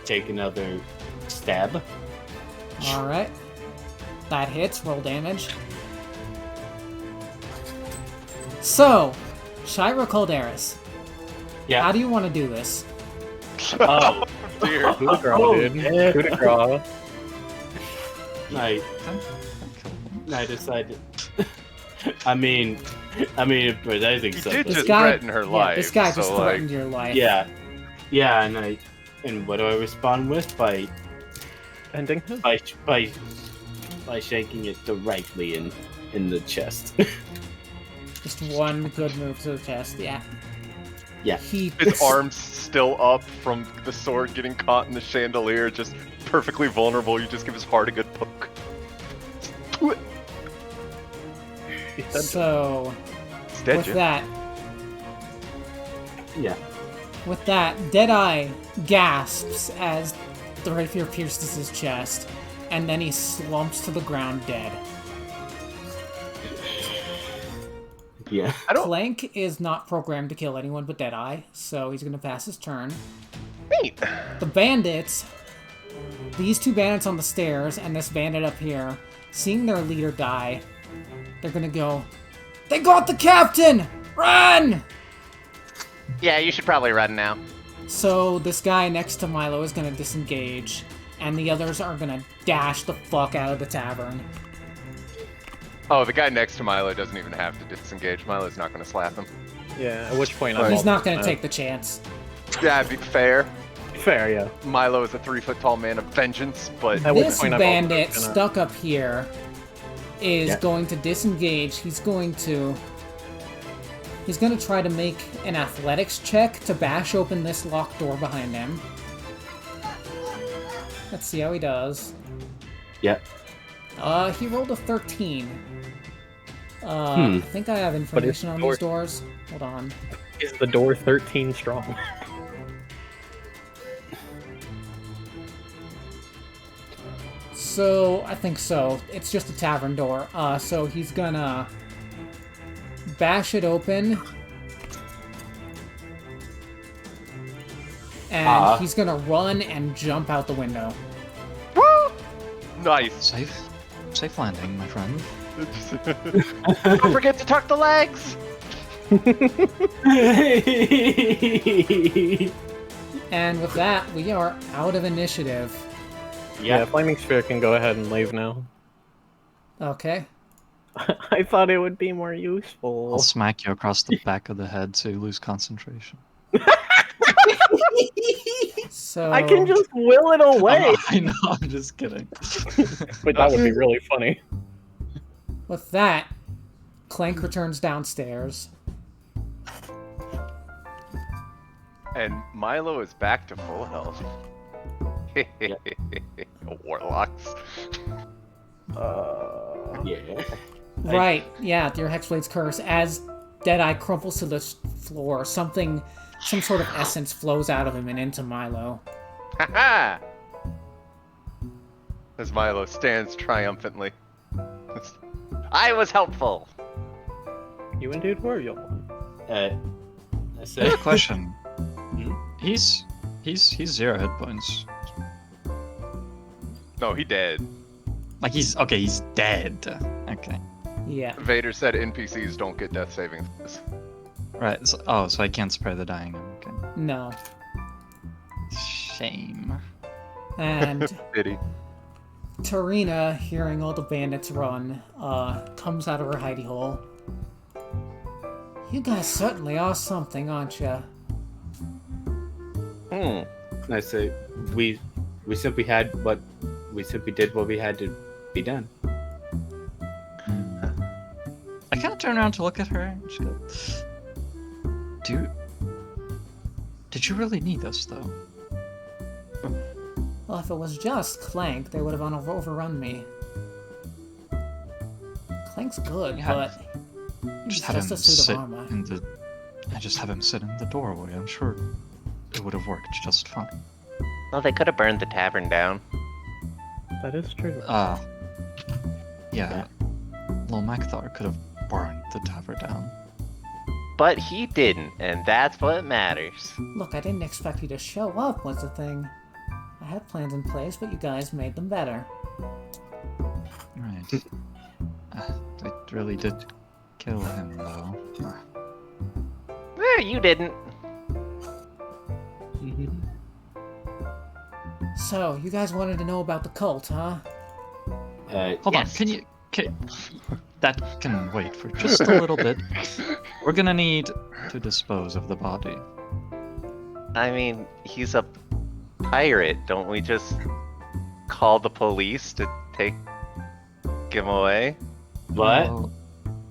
take another stab. All right, that hits. Roll damage. So, Shira Calderis, Yeah. how do you want to do this? Oh. Dear. Coup de grace, Oh, dude. yeah. Coup de grace. I decided. I mean, presenting You something. did just guy- threaten her Yeah, life. this guy just so, threatened your life. Yeah, and what do I respond with by Ending him. shaking it directly in the chest. Just one good move to the chest. Yeah. Yeah. His arms still up from the sword getting caught in the chandelier, just perfectly vulnerable. You just give his heart a good poke. He said So, It's dead, with Jim. that, Yeah. with that, Deadeye gasps as the rapier pierces his chest, and then he slumps to the ground dead. Yeah. I don't. Clank is not programmed to kill anyone but Deadeye, so he's gonna pass his turn. Neat. The bandits, these 2 bandits on the stairs and this bandit up here, seeing their leader die, they're gonna go, "They got the captain! Run!" Yeah, you should probably run now. So this guy next to Milo is gonna disengage, and the others are gonna dash the fuck out of the tavern. Oh, the guy next to Milo doesn't even have to disengage. Milo's not going to slap him. Yeah, at which point He's not gonna take the chance. Yeah, be fair. Fair, yeah. Milo is a 3-foot tall man of vengeance, but At which This point I'm also bandit gonna- stuck up here is Yeah. going to disengage. He's going to try to make an athletics check to bash open this locked door behind him. Let's see how he does. Yeah. He rolled a 13. Hmm. I think I have information on these doors. Hold on. Is the door 13 strong? So, I think so. It's just a tavern door. So he's gonna bash it open. And he's gonna run and jump out the window. Nice. Safe landing, my friend. Don't forget to tuck the legs. And with that, we are out of initiative. Yeah, Flaming Sphere can go ahead and leave now. Okay. I thought it would be more I'll useful. smack you across the back of the head so you lose concentration. So I can just will it away! I know, I'm just kidding. But that would be really funny. with that, Clank returns downstairs. And Milo is back to full health. Warlocks. Yeah. Right, yeah, your Hexblade's curse. As Deadeye crumples to the floor, some sort of essence flows out of him and into Milo. Haha! As Milo stands triumphantly. I was helpful. You indeed were, y'all. I said, Question. He's 0 hit points. No, he dead. Like he's dead. Okay. Yeah. Vader said NPCs don't get death saving throws. Right. So I can't spray the dying. Okay. No. Shame. And Pity. Tarina, hearing all the bandits run, comes out of her hidey hole. You guys certainly are something, aren't you? I say, we simply did what we had to be done. I kind of turn around to look at her. And she goes, Did you really need us, though? Well, if it was just Clank, they would have overrun me. Clank's good, Yeah. but he's Just have him just a suit sit of armor. I just have him sit in the doorway. I'm sure it would have worked just fine. Well, they could have burned the tavern down. That is true. Yeah. Lil Macthar could have burned the tavern down. But he didn't, and that's what matters. Look, I didn't expect you to show up, was the thing. I had plans in place, but you guys made them better. Right. They really did kill him, though. You didn't. So, you guys wanted to know about the cult, huh? Hold on, that can wait for just a little bit. We're gonna need to dispose of the body. I mean, he's a pirate. Don't we just call the police to take him away? What?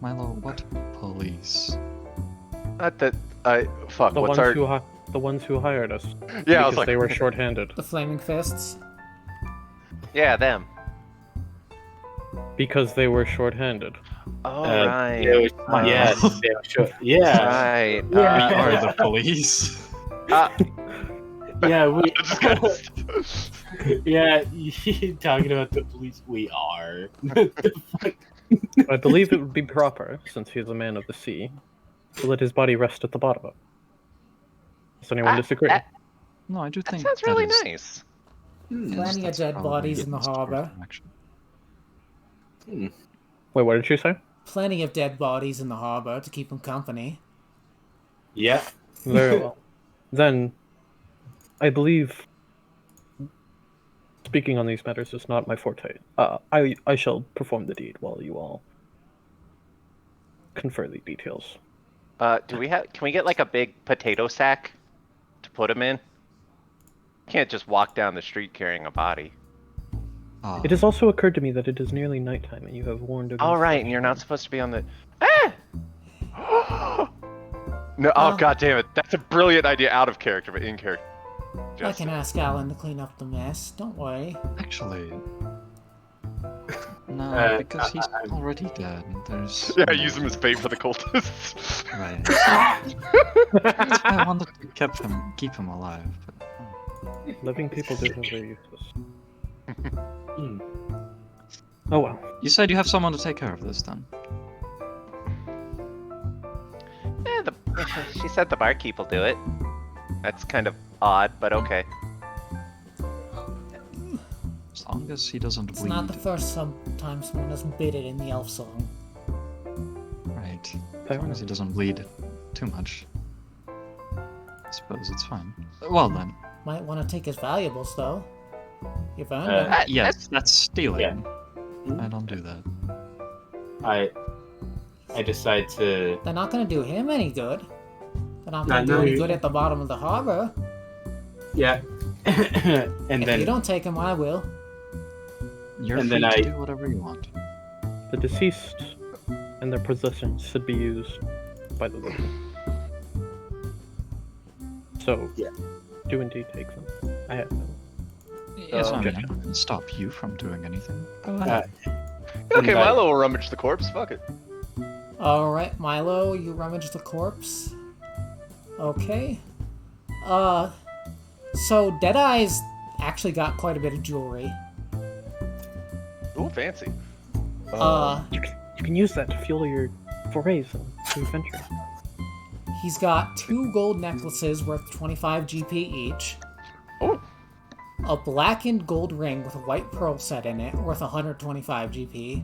Milo, what police? Not that fuck. The What's ones our? the ones who hired us. Yeah, I because was like, they were short-handed. The Flaming Fists? Yeah, them. Because they were short-handed. Oh, right. Yeah, sure. Yeah. Right. We are the police. Yeah, yeah, you talking about the police? We are. I believe it would be proper, since he is a man of the sea, to let his body rest at the bottom of it. Does anyone disagree? No, I do That think sounds that really is- nice. Plenty of that's dead probably bodies the in the most harbor. appropriate action. Wait, what did you say? Plenty of dead bodies in the harbor to keep them company. Yeah. Very well. Then, I believe speaking on these matters is not my forte. I shall perform the deed while you all confer the details. Can we get like a big potato sack to put him in? Can't just walk down the street carrying a body. It has also occurred to me that it is nearly nighttime, and you have warned against... All right, and you're not supposed to be on the. No, oh god damn it! That's a brilliant idea out of character, but in character. I can ask Alan to clean up the mess. Don't worry. Actually, no, because he's already dead. There's Yeah, use him as bait for the cultists. right. That's why I wanted to keep him alive. But, Living people do have their uses. Oh well. You said you have someone to take care of this, then. She said the barkeep will do it. That's kind of odd, but okay. As long as he doesn't It's bleed. not the first time someone has bit it in the elf song. Right. As long as he doesn't bleed too much. I suppose it's fine. Well then. Might want to take his valuables, though. You've earned Uh, them. Yes, that's stealing. Yeah. I don't do that. I decide to. They're not going to do him any good. They're not No, going to do no, any you- good at the bottom of the harbor. Yeah. and If then you don't take him, I will. You're And free then to I- do whatever you want. The deceased and their possessions should be used by the living. So, Yeah. do indeed take them. I have them. Yes, I mean, objection. I'm not gonna stop you from doing anything. Go uh, ahead. Okay, And I- Milo will rummage the corpse. Fuck it. Alright, Milo, you rummage the corpse. Okay. So Deadeye's actually got quite a bit of jewelry. Ooh, fancy. You can use that to fuel your forays to adventure. He's got 2 gold necklaces worth 25 GP each. Oh. A blackened gold ring with a white pearl set in it worth 125 GP.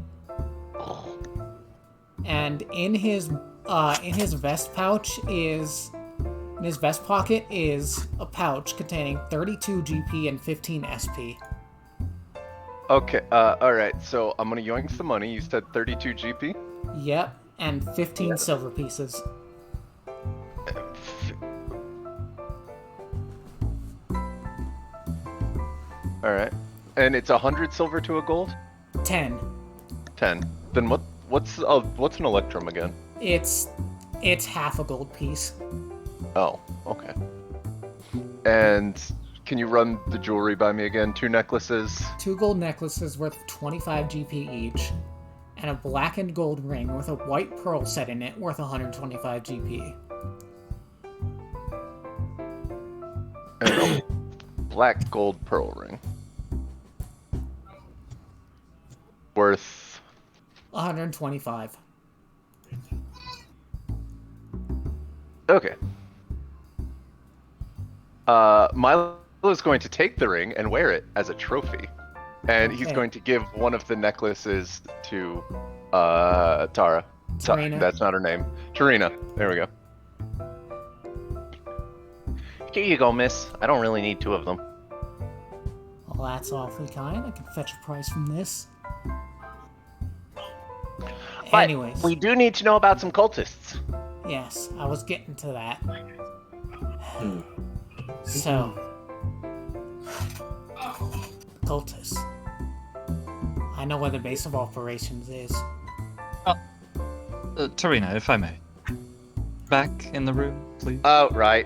And in his vest pouch is in his vest pocket is a pouch containing 32 GP and 15 SP. Okay, alright, so I'm gonna yoink the money. You said 32 GP? Yep, and 15 silver pieces. Alright. And it's 100 silver to a gold? 10. 10. Then what's an electrum again? It's half a gold piece. Oh, okay. And can you run the jewelry by me again? 2 necklaces. 2 gold necklaces worth 25 GP each, and a blackened gold ring with a white pearl set in it worth 125 GP. And a black gold pearl ring. Worth 125. Okay. Milo is going to take the ring and wear it as a trophy. And he's Okay. going to give one of the necklaces to Tara. Tarina. That's not her name. Tarina. There we go. Here you go, miss. I don't really need 2 of them. Well, that's awfully kind. I can fetch a price from this. But Anyways, we do need to know about some cultists. yes, I was getting to that. So, cultists. I know where the base of operations is. Tarina, if I may. Back in the room, please. Oh, right.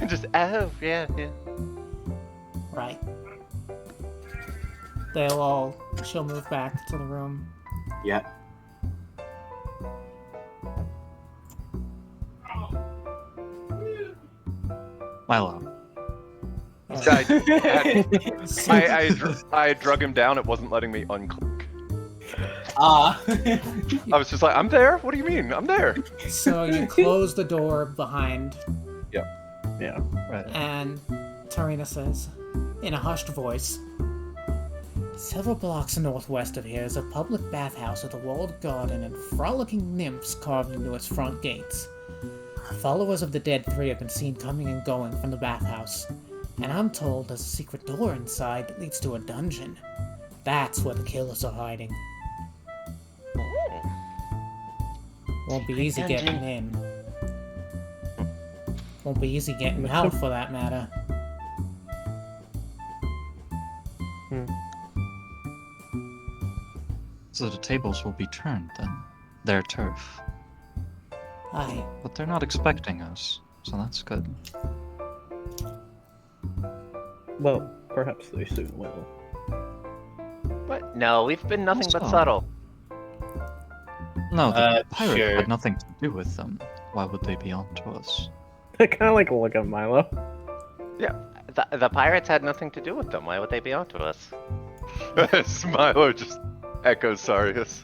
Just, oh, yeah. Right. She'll move back to the room. yeah. Milo. I drug him down. It wasn't letting me unclick. Ah. I was just like, I'm there? What do you mean? I'm there. So you close the door behind, Yeah. Right. and Tarina says, in a hushed voice, "Several blocks northwest of here is a public bathhouse with a walled garden and frolicking nymphs carved into its front gates. Followers of the dead 3 have been seen coming and going from the bathhouse, and I'm told there's a secret door inside that leads to a dungeon. That's where the killers are hiding. Won't be easy getting in. Won't be easy getting out, for that matter." So the tables will be turned then. Their turf. Aye. But they're not expecting us, so that's good. Well, perhaps they soon will. But no, we've been nothing but Also- subtle. No, the pirate sure. had nothing to do with them. Why would they be onto us? I kind of like a look at Milo. The pirates had nothing to do with them. Why would they be onto us? Milo just Echoes Sarius.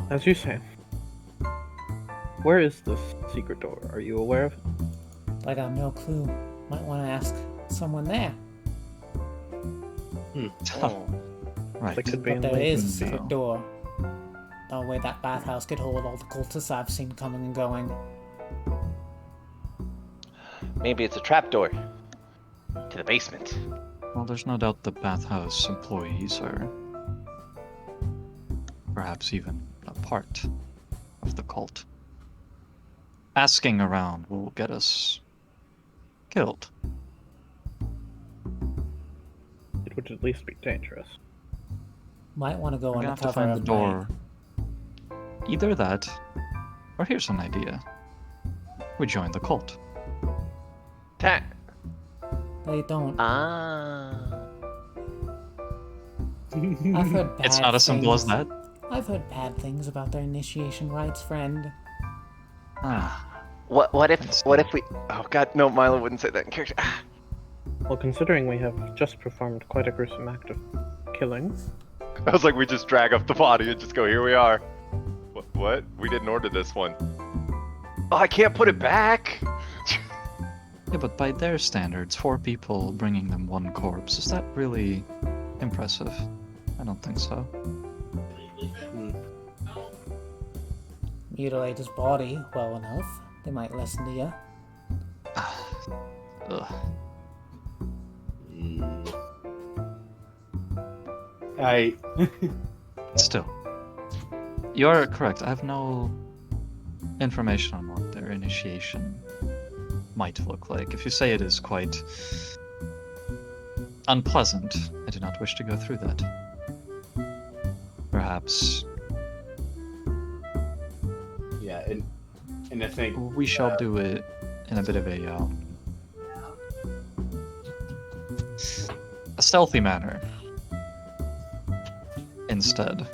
As you say. Where is this secret door? Are you aware of it? I got no clue. Might want to ask someone there. Oh. Right. That could be But in there the is a No. secret door. No way that bathhouse could hold all the cultists I've seen coming and going. Maybe it's a trapdoor to the basement. Well, there's no doubt the bathhouse employees are perhaps even a part of the cult. Asking around will get us killed. It would at least be dangerous. Might want to go We're gonna have to undercover find the at door. night. Either that, or here's an idea. We join the cult. Ta- They don't. Ah. I've heard bad It's not as simple as things. that. I've heard bad things about their initiation rites, friend. Ah, What if That's we? Oh God, no! Milo wouldn't say that in character. Ah. Well, considering we have just performed quite a gruesome act of killing, I was like, we just drag up the body and just go, here we are. What? We didn't order this one. Oh, I can't put it back. yeah, but by their standards, 4 people bringing them 1 corpse, is that really impressive? I don't think so. Mutilate his body well enough. They might listen to you. Ugh. I Still, you're correct. I have no information on what their initiation might look like. If you say it is quite unpleasant, I do not wish to go through that. Perhaps yeah, and I think we shall do it in a bit of a stealthy manner instead.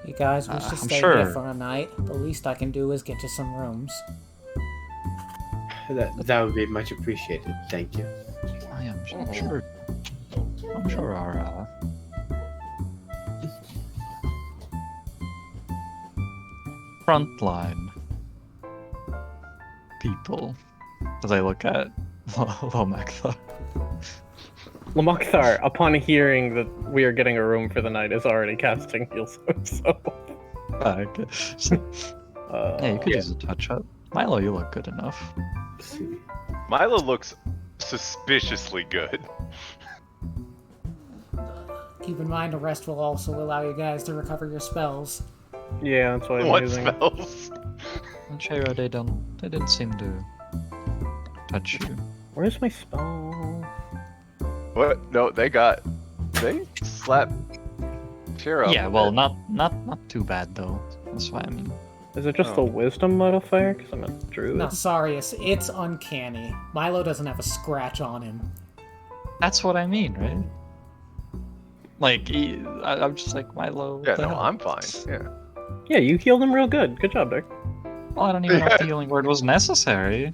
You guys wish to I'm stay sure. here for a night. The least I can do is get you some rooms. that would be much appreciated. Thank you. I'm sure. I'm sure our frontline people, as I look at Lomakthar. Lamokhtar, upon hearing that we are getting a room for the night, is already casting heal so. Yeah, you could Yeah. use a touch up. Milo, you look good enough. Let's see. Milo looks suspiciously good. Keep in mind, a rest will also allow you guys to recover your spells. Yeah, that's why I'm What using. spells? And Shayra, they didn't seem to touch you. Where's my spell? What? No, they slapped Cheer up. Yeah, well, not too bad though. That's why I mean. Is it just Oh. the wisdom modifier? Because I'm a druid. Now, Sarius, it's uncanny. Milo doesn't have a scratch on him. That's what I mean, right? Like, I'm just like Milo. what Yeah, the no, hell? I'm fine. Yeah. Yeah, you healed him real good. Good job, Dick. Well, I don't even know if the healing word was necessary.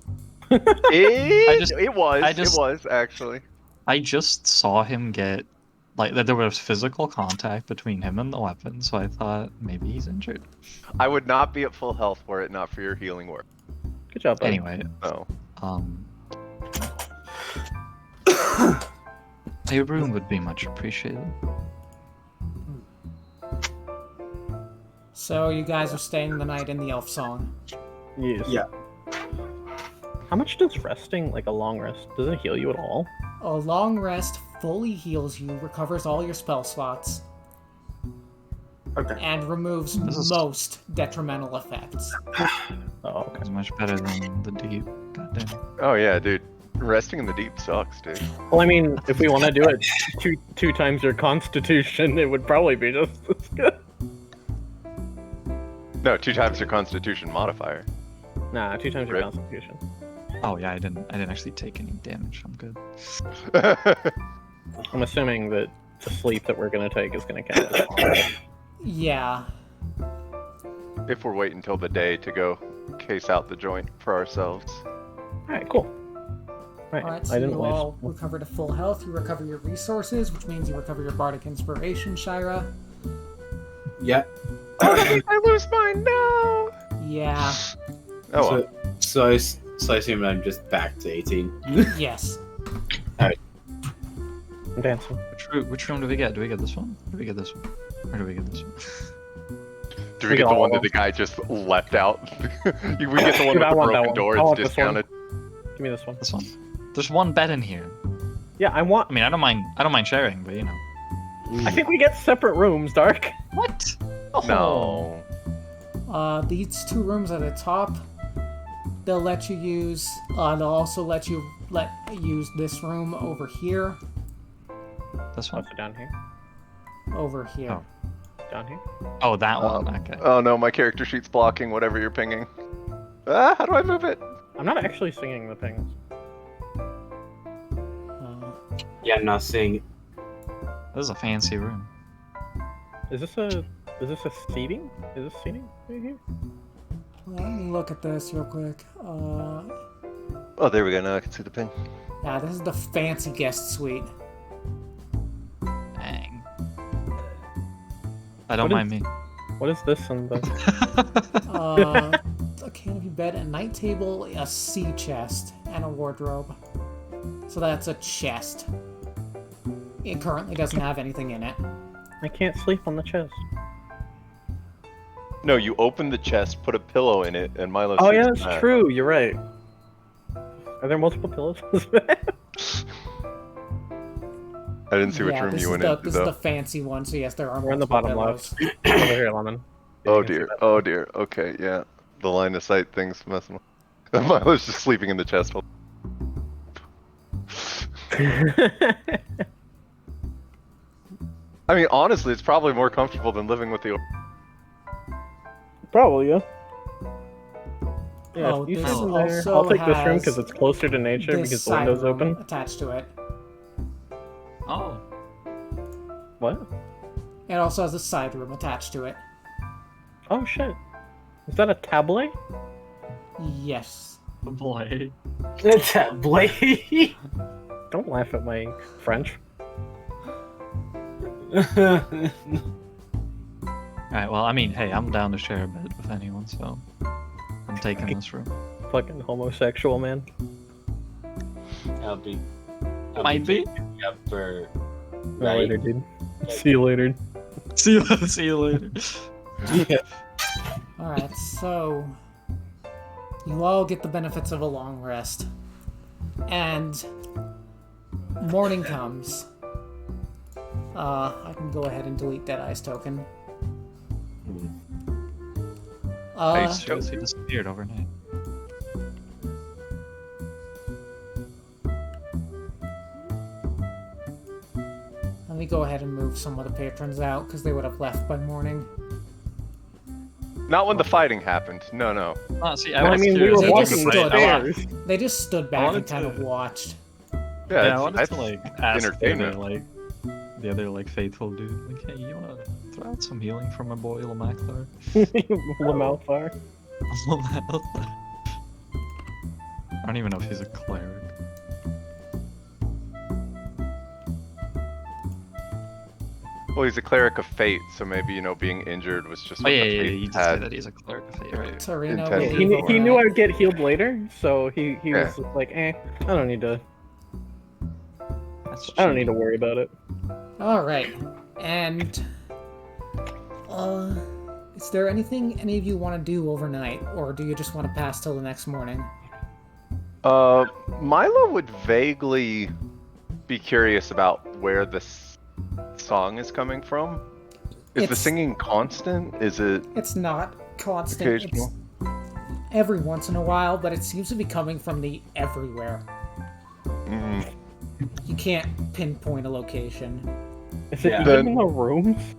It just- it was actually. I just saw him get like that there was physical contact between him and the weapon, so I thought maybe he's injured. I would not be at full health were it not for your healing word. Good job, buddy. Anyway, Oh. a room would be much appreciated. So, you guys are staying the night in the Elf Song. Yes. Yeah. How much does resting, like a long rest, does it heal you at all? A long rest fully heals you, recovers all your spell slots, Okay. and removes This is- most detrimental effects. Oh, okay. It's much better than the deep. Goddamn. Oh yeah, dude. Resting in the deep sucks, dude. Well, I mean, if we want to do it two times your constitution, it would probably be just as good. No, 2 times your constitution modifier. Nah, 2 times your Rip. constitution. Oh yeah, I didn't actually take any damage. I'm good. I'm assuming that the sleep that we're gonna take is gonna count as well. Yeah. If we're waiting until the day to go case out the joint for ourselves. Alright, cool. Right. Alright, I so didn't you waste. all recover to full health. You recover your resources, which means you recover your bardic inspiration, Shira. Yeah. I lose mine now. Yeah. Oh, well. So I assume I'm just back to 18. Yes. I'm dancing. Which room do we get? Do we get this one? Do we get this one? Or do we get this one? Do We we get got the all one of that the guy just leapt out? We get the one Dude, with I the want that broken one. door. I It's want this one. discounted. Give me this one. This one? There's one bed in here. Yeah, I want. I mean, I don't mind sharing, but you know. I think we get separate rooms, Dark. What? No. These two rooms at the top, they'll let you use. They'll also let you use this room over here. This one? Also down here. Over here. Oh. Down here. Oh, that one. Okay. Oh no, my character sheet's blocking whatever you're pinging. Ah, how do I move it? I'm not actually singing the things. Yeah, I'm not seeing. This is a fancy room. Is this a seating? Is this seating right here? Let me look at this real quick. Oh, there we go. Now I can see the ping. Yeah, this is the fancy guest suite. Dang. I don't What mind me. What is this and the? A canopy bed, a night table, a sea chest, and a wardrobe. So that's a chest. It currently doesn't have anything in it. I can't sleep on the chest. No, you open the chest, put a pillow in it, and Milo. Oh sleeps yeah, in that's that. true. You're right. Are there multiple pillows? I didn't see which Yeah, room this you is went the into this is though. the fancy one. So yes, there are We're in the multiple bottom pillows. left. Over here, Lemon. Yeah, Oh you can see dear. that. Oh dear. Okay, yeah. The line of sight thing's messing with. Milo's just sleeping in the chest. I mean, honestly, it's probably more comfortable than living with the. Probably, yeah. Yeah, Oh, if you this sit in there. also I'll take this room has because it's closer to nature This because the side window's room open. attached to it. Oh. What? It also has a side room attached to it. Oh shit. Is that a tablet? Yes. Boy. That's that Blade. Don't laugh at my French. Alright, well, I mean, hey, I'm down to share a bed with anyone, so I'm taking this room. Fucking homosexual, man. I'll be. Might be. Up for. Later, dude. See you later. See you later. Alright, so you all get the benefits of a long rest. And morning comes. I can go ahead and delete Deadeye's token. I suppose he disappeared overnight. Let me go ahead and move some of the patrons out because they would have left by morning. Not when the fighting happened. No, no. Oh, see, Well, I was mean, we curious. were They walking just the stood stairs. They just stood back and wanted kind to- of watched. Yeah, Yeah, I wanted that's to like ask the entertainment. other, like the other like faithful dude, like, hey, you wanna throw out some healing for my boy Lamakthar? Lamalthar. I don't even know if he's a cleric. Well, he's a cleric of fate, so maybe being injured was just. Oh what yeah, the yeah, fate you just had. said that he's a cleric of fate, right? Torino, Intended. He knew I'd get healed later, so he Yeah. was just like, I don't need to That's I don't need to cheating. worry about it. Alright, and is there anything any of you want to do overnight, or do you just want to pass till the next morning? Milo would vaguely be curious about where this song is coming from. Is the It's- singing constant? Is it It's not constant. It's occasional? every once in a while, but it seems to be coming from the everywhere. Mm, You can't pinpoint a location. Is it Yeah. even Then- in the rooms?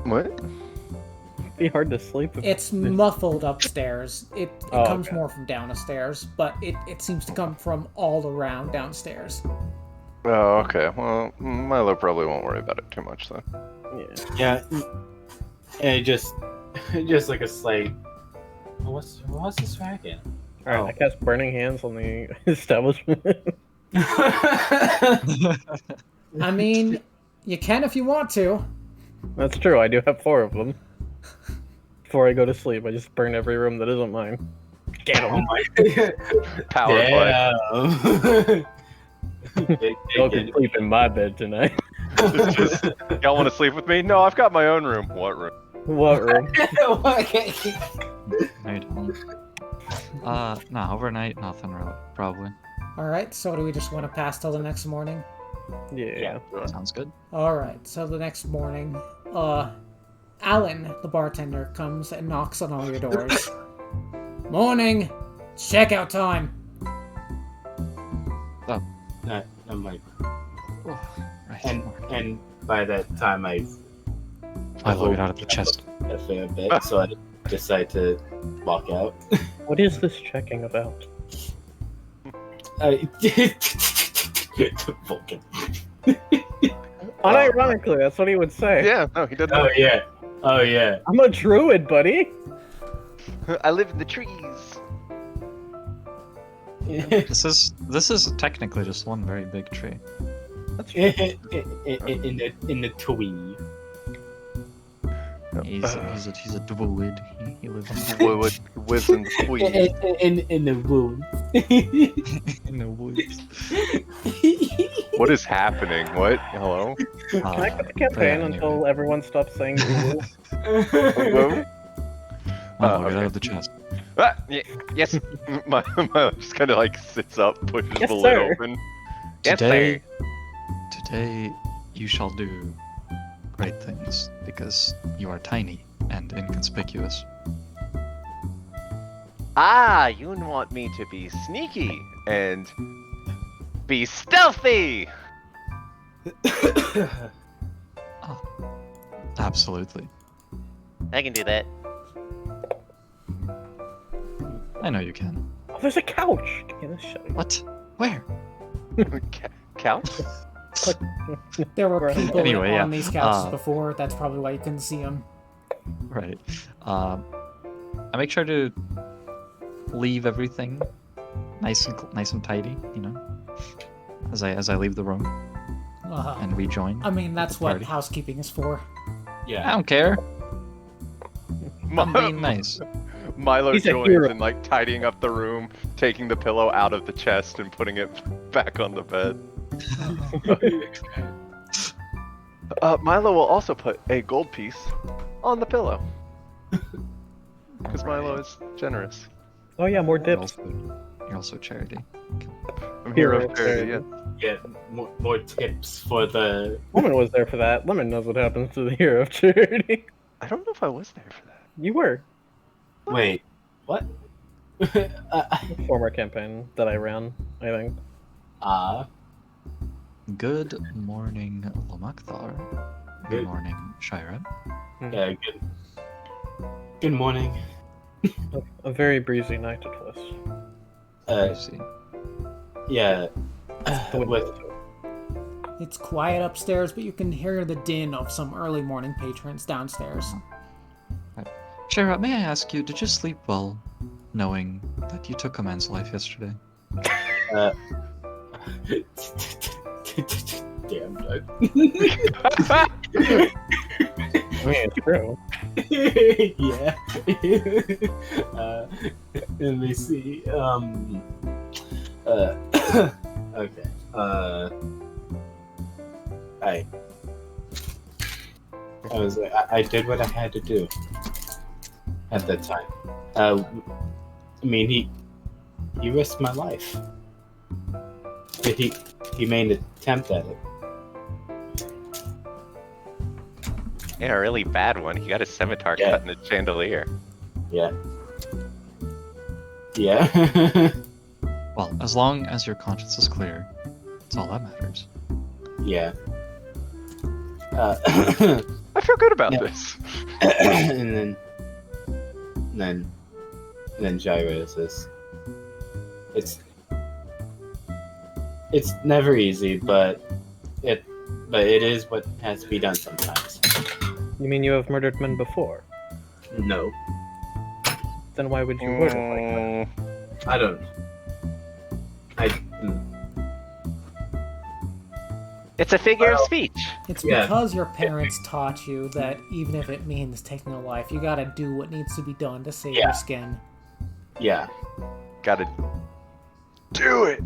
what? It'd be hard to sleep. If It's muffled upstairs. It Oh, comes okay. more from downstairs, but it seems to come from all around downstairs. Oh, okay. Well, Milo probably won't worry about it too much then. Yeah. Yeah. And just like a slight. What's this racket? Alright, I cast Burning Hands on the establishment. I mean, you can if you want to. That's true, I do have 4 of them. Before I go to sleep, I just burn every room that isn't mine. Get Oh them! my Power play. Damn. Y'all can sleep in my bed tonight. Y'all want to sleep with me? No, I've got my own room. What room? What room? Night home. No, overnight, nothing really, probably. Alright, so do we just want to pass till the next morning? Yeah. Sounds good. Alright, so the next morning, Alan, the bartender, comes and knocks on all your doors. Morning! It's checkout time! I'm like, Oh, right. and by that time I've I look it out of the chest. a fair bit, so I decide to walk out. What is this checking about? Vulcan. Unironically, that's what he would say. Yeah, no, he doesn't. Oh yeah. Oh yeah. I'm a druid, buddy! I live in the trees. This is technically just one very big tree. in the tree. He's a druid. He lives Wood lives in the trees. In the room. in the woods. What is happening? What? Hello? Can I quit the campaign until everyone stops saying Google? Hello? I'll get okay. out of the chest. Yes. my just kind of like sits up, pushes Yes, the lid sir. open. Yes, Today, today you shall do great things because you are tiny and inconspicuous. Ah, you want me to be sneaky and be stealthy. Absolutely. I can do that. I know you can. Oh, there's a couch! Can I show you? What? Where? Couch? There were Right. people Anyway, yeah, on these couches uh, before, that's probably why you couldn't see them. Right. I make sure to leave everything nice and tidy, you know, as I leave the room and rejoin. I mean, that's the what party. housekeeping is for. I Yeah. don't care. I'm being nice. Milo He's a joins hero. in like tidying up the room, taking the pillow out of the chest and putting it back on the bed. Milo will also put a gold piece on the pillow. Because Milo is generous. Oh yeah, more You're dips. also charity. I'm hero Hero of charity, charity. yeah. Get more tips for the. Lemon was there for that. Lemon knows what happens to the hero of charity. I don't know if I was there for that. You were. Wait, what? Former campaign that I ran, I think. Good morning, Lamakthar. Good Good. morning, Shira. Yeah, good morning. A very breezy night it was. I see. Yeah. The With window. It's quiet upstairs, but you can hear the din of some early morning patrons downstairs. Shira, may I ask you, did you sleep well, knowing that you took a man's life yesterday? Damn, Doug. I mean, it's true. Yeah. Let me see. Okay. I was like, I did what I had to do at that time. I mean, he risked my life. But he made an attempt at it. Yeah, a really bad one. He got his scimitar Yeah. cut in the chandelier. Yeah. Yeah. Well, as long as your conscience is clear, that's all that matters. Yeah. I feel good about Yeah. this. and then Gyra says, it's never easy, but it is what has to be done sometimes. You mean you have murdered men before? No. Then why would you word it like that? I don't. Hmm. It's a figure of speech. It's Yeah. because your parents taught you that even if it means taking a life, you gotta do what needs to be done to save Yeah. your skin. Yeah. Gotta do it.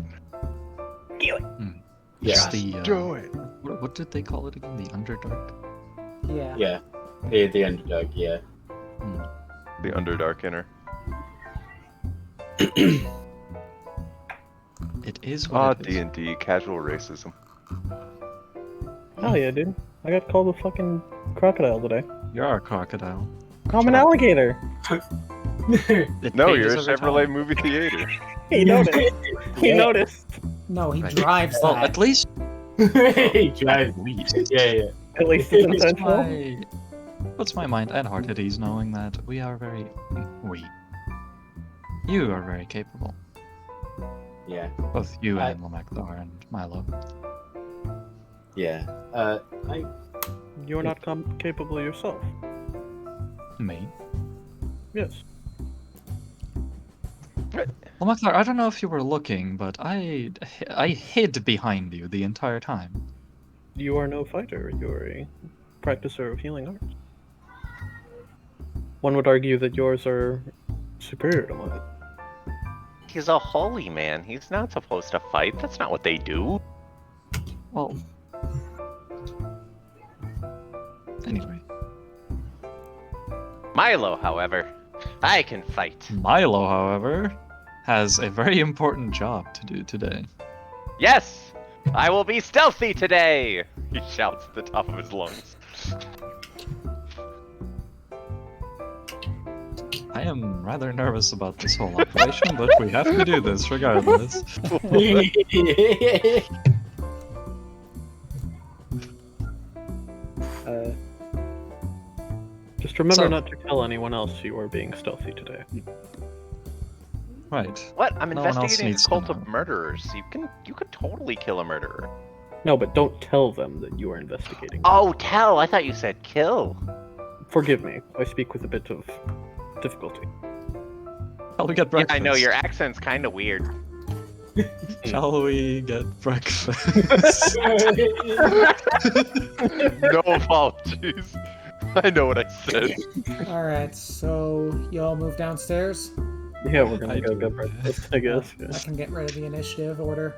Yeah. The, Do it. what did they call it again? The Underdark? Yeah. Yeah. The underdog. Yeah. The Underdark Inner. It is Ah, what it is. D&D, casual racism. Hell yeah, dude. I got called a fucking crocodile today. You're a crocodile. I'm an alligator. It No, changes you're a every Chevrolet time. movie theater. He noticed. He noticed. No, he Right. drives Well, that. at least. He drives. At least. Yeah. At least it's Puts intentional. puts my mind at heart at ease knowing that we are very. You are very capable. Yeah. Both you I- and Lamekthar and Milo. Yeah. You're not capable yourself. Me. Yes. Lamekthar, I don't know if you were looking, but I hid behind you the entire time. You are no fighter. You're a practicer of healing arts. One would argue that yours are superior to mine. He's a holy man. He's not supposed to fight. That's not what they do. Well. Anyway, Milo, however, I can fight. Milo, however, has a very important job to do today. Yes! I will be stealthy today! He shouts at the top of his lungs. I am rather nervous about this whole operation, but we have to do this regardless. Just remember So- not to tell anyone else you are being stealthy today. Right. What? I'm No one else investigating a needs to cult know. of murderers. You could totally kill a murderer. No, but don't tell them that you are investigating. Oh, tell! I thought you said kill. Forgive me. I speak with a bit of difficulty. Shall we get Yeah, breakfast? I know your accent's kind of weird. Shall we get breakfast? No apologies. I know what I said. Alright, so y'all move downstairs. Yeah, we're gonna I go do. get breakfast, I guess. I can get rid of the initiative order.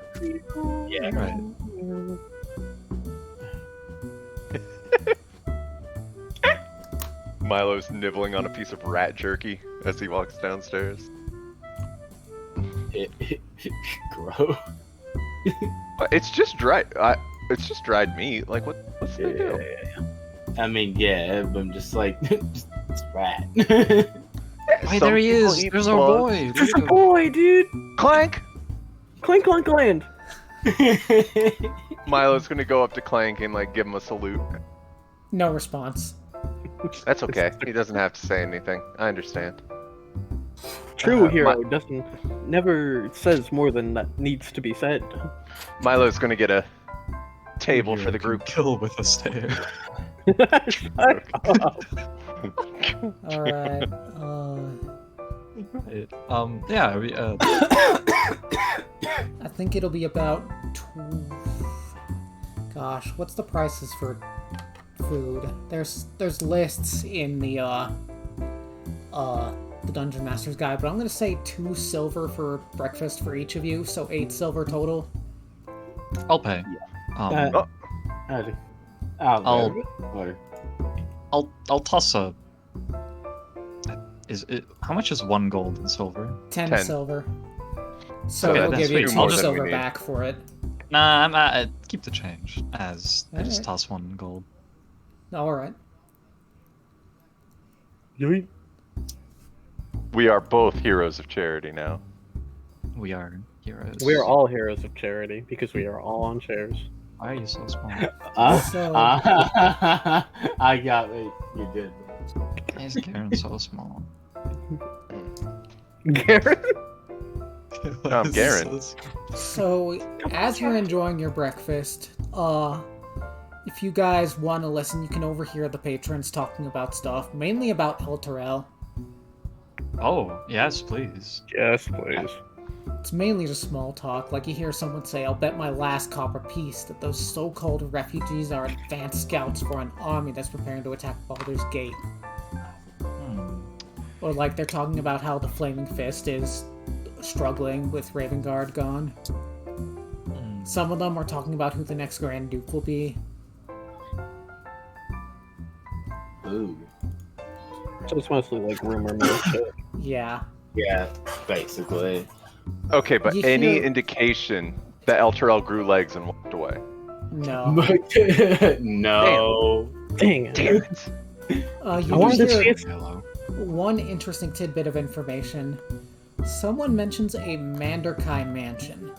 Yeah. Right. Milo's nibbling on a piece of rat jerky as he walks downstairs. Gross. But it's just dried. It's just dried meat. Like what's the big deal? I mean, yeah, but I'm just like, just rat. Hey, Some there he people is! eat There's our blood. boy! There's a boy, dude! Clank! Clink, clunk, land! Milo's gonna go up to Clank and like give him a salute. No response. That's okay. He doesn't have to say anything. I understand. True Uh, hero never says more than that needs to be said. Milo's gonna get a table for the Can group. Kill with a stare. Shut up. Alright, Right. Yeah, I think it'll be about gosh, what's the prices for food? There's lists in the Dungeon Master's Guide, but I'm gonna say 2 silver for breakfast for each of you, so 8 silver total. I'll pay. I'll toss a. Is it? How much is 1 gold and silver? 10 10. silver. So Okay, we'll that's give you way 2 more than silver we need. back for it. Nah, I'm keep the change as I just Alright. toss 1 gold. Alright. We are both heroes of charity now. We are heroes. We are all heroes of charity because we are all on chairs. Why are you so small? I got it. You did. Why is Garen so small? Garrett? I'm Garen. So, as you're enjoying your breakfast, if you guys want to listen, you can overhear the patrons talking about stuff, mainly about El Terrell. Oh, yes, please. Yes, please. It's mainly just small talk, like you hear someone say, "I'll bet my last copper piece that those so-called refugees are advanced scouts for an army that's preparing to attack Baldur's Gate." Or like they're talking about how the Flaming Fist is struggling with Ravengard gone. Some of them are talking about who the next Grand Duke will be. Ooh. So it's mostly like rumor mill shit. Yeah. Yeah, basically. Okay, but You any hear- indication that El Terrell grew legs and walked away? No. No. Dang it. Damn it. You I wanted to hear see it. Hello. one interesting tidbit of information. Someone mentions a Manderkai mansion.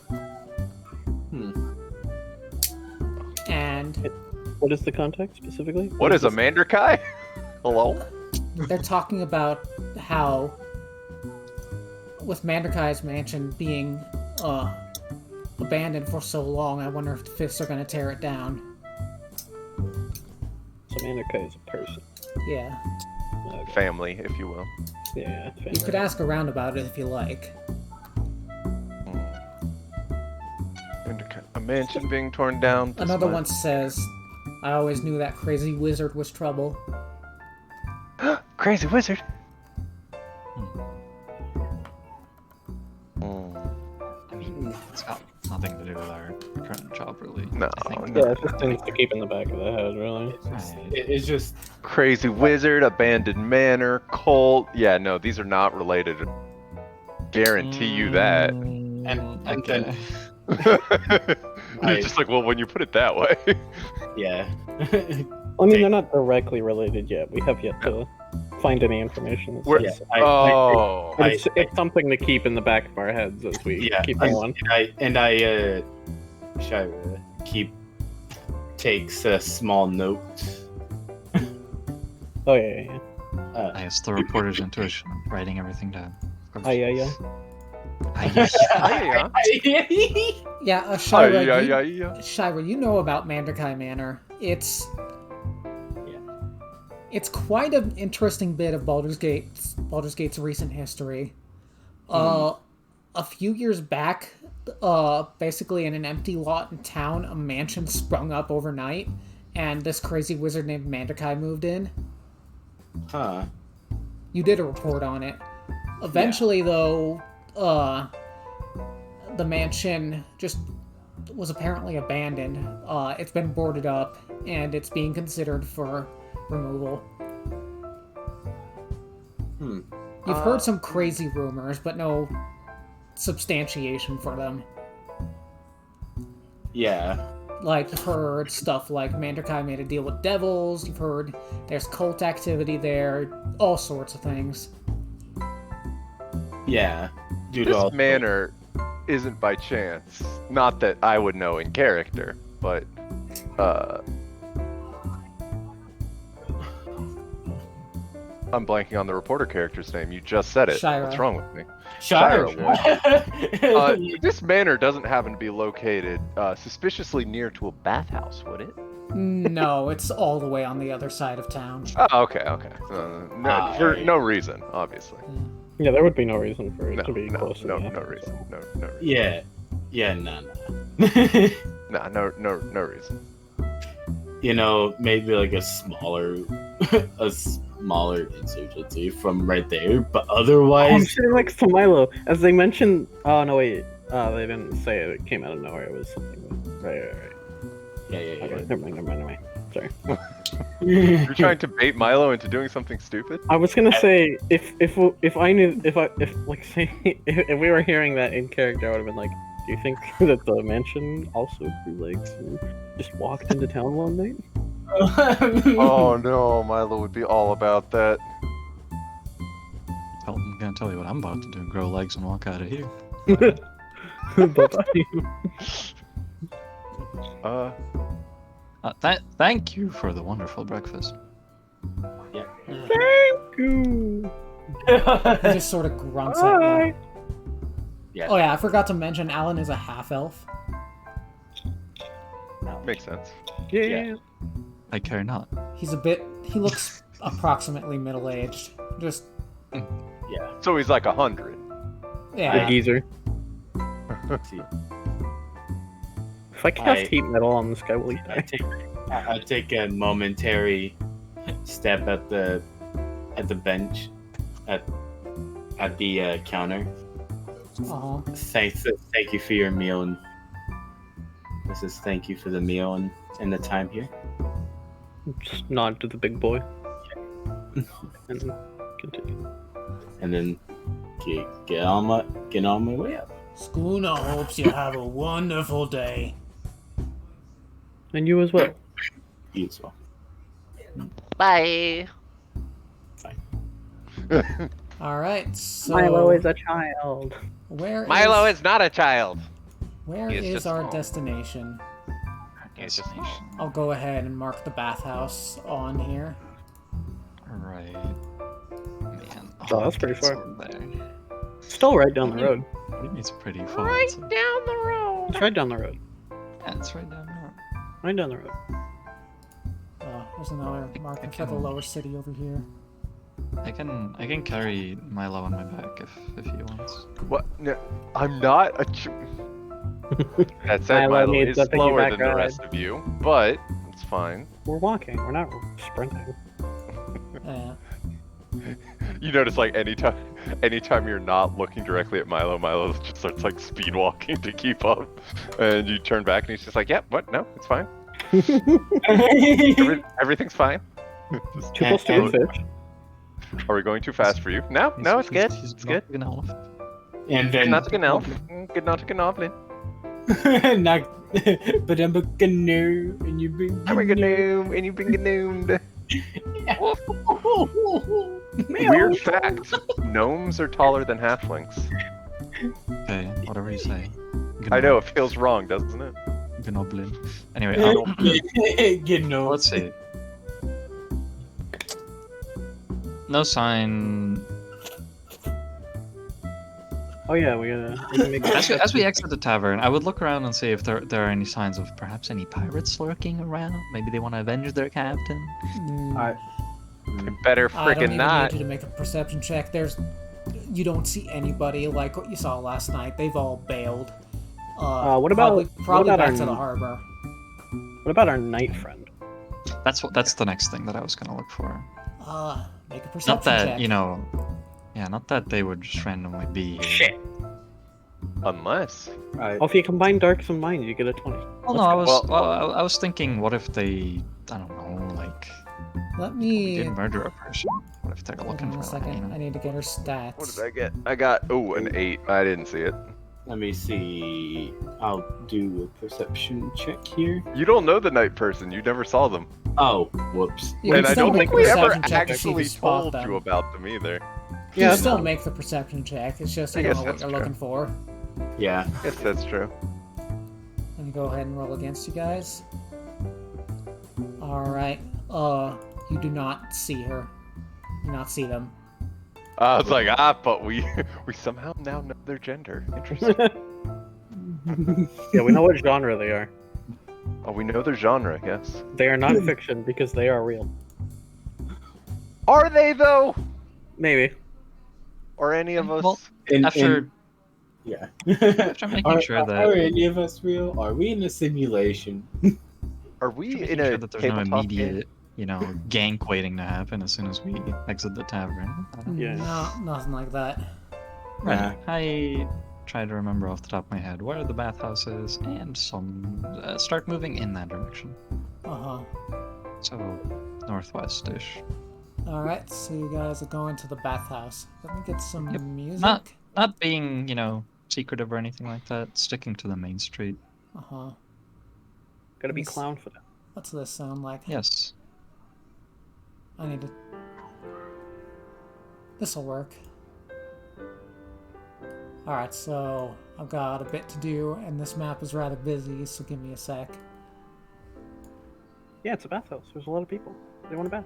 And What is the context specifically? What is a Manderkai? Hello? they're talking about how, with Manderkai's mansion being abandoned for so long, I wonder if the Fists are going to tear it down. So Manderkai is a person. Yeah. Okay. Family, if you will. Yeah. You could ask around about it if you like. Manderkai. A mansion being torn down. This Another might- one says, "I always knew that crazy wizard was trouble." Crazy wizard. I mean, it's got nothing to do with our current job, really. No, I think. no. Yeah, it's just things to keep in the back of the head, really. Right. It's just Crazy wizard, abandoned manor, cult. Yeah, no, these are not related. Guarantee you that. And Okay. It's just like, well, when you put it that way. yeah. I mean, they're not directly related yet. We have yet to find any information. That We're- says- Oh. But it's something to keep in the back of our heads as we Yeah, keep going. Shira takes a small note. Oh yeah. I asked the reporter's intuition, writing everything down. Of course. Yeah. Yeah, Shira, Yeah. Shira, you know about Manderkai Manor. It's quite an interesting bit of Baldur's Gate's recent history. A few years back, basically in an empty lot in town, a mansion sprung up overnight, and this crazy wizard named Manderkai moved in. Huh. You did a report on it. Eventually, though, the mansion just was apparently abandoned. It's been boarded up, and it's being considered for removal. You've heard some crazy rumors, but no substantiation for them. Yeah. Like, you've heard stuff like Manderkai made a deal with devils, you've heard there's cult activity there, all sorts of things. Yeah. Dude, This manor isn't by chance. Not that I would know in character, but I'm blanking on the reporter character's name. You just said it. Shira. What's wrong with me? Shira. This manor doesn't happen to be located suspiciously near to a bathhouse, would it? No, it's all the way on the other side of town. Oh, okay. For no reason, obviously. Yeah, there would be no reason for it No, to be no, close to no, that. no reason. No reason. Yeah. Yeah, no. No reason. You know, maybe like a smaller insurgency from right there, but I'm otherwise, sitting next to Milo. As they mentioned, oh no wait, they didn't say it. It came out of nowhere. It was something. Right. yeah. Okay, never mind. Sorry. You're trying to bait Milo into doing something stupid? I was gonna say if I knew if like say if we were hearing that in character, I would have been like, do you think that the mansion also grew legs and just walked into town one night? Oh no, Milo would be all about that. I'm gonna tell you what I'm about to do: grow legs and walk out of here. Thank you for the wonderful breakfast. Thank you. He just sort of grunts at you. Bye. Yeah. Oh yeah, I forgot to mention Alan is a half-elf. Makes sense. Yeah. I care not. He looks approximately middle-aged. Just, Yeah. So he's like 100. The yeah. geezer. See, If I cast I- heat metal on this guy, will he I die? take a momentary step at the bench at the counter. Uh-huh. Thank you for your meal, and this is thank you for the meal and the time here. Just nod to the big boy. And continue. And then get on my way up. Schooner hopes you have a wonderful day. And you as well. You as well. Bye. All right, so Milo is a child. Milo is not a child. where he is is just our small. destination? He's just I'll go ahead and mark the bathhouse on here. Right. Man. Oh, that's pretty it's far. over there. Still right down the road. It's pretty far. right so- down the road. It's right down the road. Yeah, it's right down there. Right down the road. There's another marker for the can- lower city over here. I can carry Milo on my back if he wants. What? No, I'm not a. That said, Milo Milo needs is a slower piggyback than the ride. rest of you, but it's fine. We're walking. We're not sprinting. Yeah. You notice, like, anytime you're not looking directly at Milo just starts like speed walking to keep up, and you turn back and he's just like, "Yep, what? No, it's fine. Everything's fine." Just- 2 plus 2 is fish. Are we going too fast for you? No, no, it's good. It's good. An elf. And Good then not to get elf. Good not to get goblin. not, but I'm a canoe, and you bring. I'm a gnome, and you've been gnomed. Weird fact: gnomes are taller than halflings. Okay, whatever you say. I know it feels wrong, doesn't it? Gnoblin. Anyway, Get no. let's see. No sign. Oh yeah, we can make As we exit the tavern, I would look around and see if there are any signs of perhaps any pirates lurking around. Maybe they want to avenge their captain. Mm, Better I don't freaking even not. need you to make a perception check. You don't see anybody like what you saw last night. They've all bailed. What about- probably what about back our- to the harbor? What about our knight friend? That's the next thing that I was gonna look for. Make a perception Not that check. not that they would just randomly be. Shit. Unless. Right. Oh, if you combine darks and minds, you get a 20. Well, no, I was Well- I was thinking, what if they, I don't know, like Let they me. did murder a person? What if they're Hold looking on a for like, second. I need to get her stats. What did I get? I got an 8. I didn't see it. Let me see. I'll do a perception check here. You don't know the night person. You never saw them, Oh, whoops. You can and I still don't make think a we ever perception check to see if actually you spot told them. you about them either. You Yeah, can still no. make the perception check. It's just I you don't guess know what that's you're true. looking for. Yeah. Yes, that's true. Let me go ahead and roll against you guys. Alright. You do not see her. You do not see them. I was like, but we somehow now know their gender. Interesting. Yeah, we know what genre they are. Oh, we know their genre. Yes. They are not fiction because they are real. Are they though? Maybe. Or any of us? Well, And, after yeah. after making sure Are that any of us real? Are we in a simulation? Are we making in a sure that there's no tabletop game? immediate, gank waiting to happen as soon as we exit the tavern. Yeah. No, nothing like that. Right. Nah. I try to remember off the top of my head where the bathhouse is and start moving in that direction. Uh-huh. So northwest-ish. Alright, so you guys are going to the bathhouse. Let me get some Yep. music. Not being, secretive or anything like that. Sticking to the main street. Uh-huh. Gotta be Yes. clown for that. What's this sound like? Yes. I need to... This'll work. Alright, so I've got a bit to do, and this map is rather busy, so give me a sec. Yeah, it's a bathhouse. There's a lot of people. They want a bath.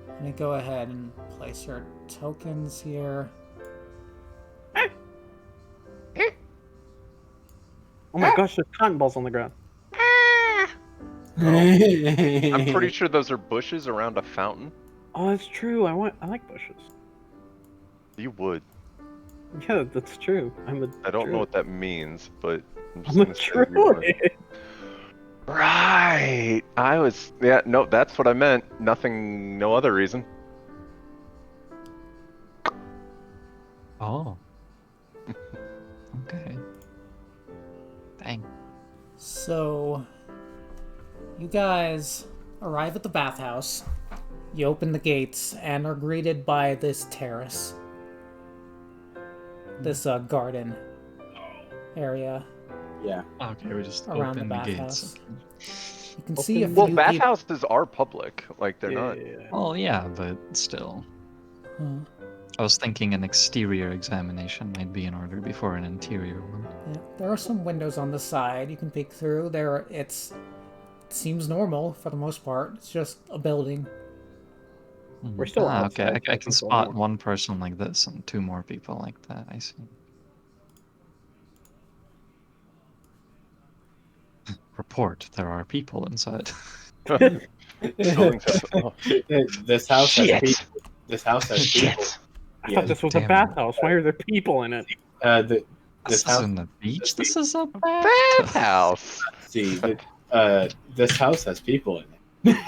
Let me go ahead and place your tokens here. Oh my gosh, there's cotton balls on the ground. I'm pretty sure those are bushes around a fountain. Oh, that's true. I like bushes. You would. Yeah, that's true. I'm a I don't know druid. what that means, but I'm just I'm a gonna say you would. druid. Right. I was. Yeah. No, that's what I meant. Nothing. No other reason. Oh. Okay. Dang. So, you guys arrive at the bathhouse. You open the gates and are greeted by this terrace. This garden area Yeah. Okay, we just around the open the gates. bathhouse. You can see a Open- Well, few people. bathhouses are public. Like they're not. Yeah. Oh yeah, but still. I was thinking an exterior examination might be in order before an interior one. Yeah, there are some windows on the side you can peek through. It seems normal for the most part. It's just a building. We're still Okay. outside, I so can it's spot normal. one person like this and two more people like that. I see. Report: there are people inside. Buildings have- oh, This house has Shit. people. This house has people. shit. I Yeah. thought this was a damn it. bathhouse. Why are there people in it? This This house. isn't a beach. This is a Bathhouse. See, this house has people in it.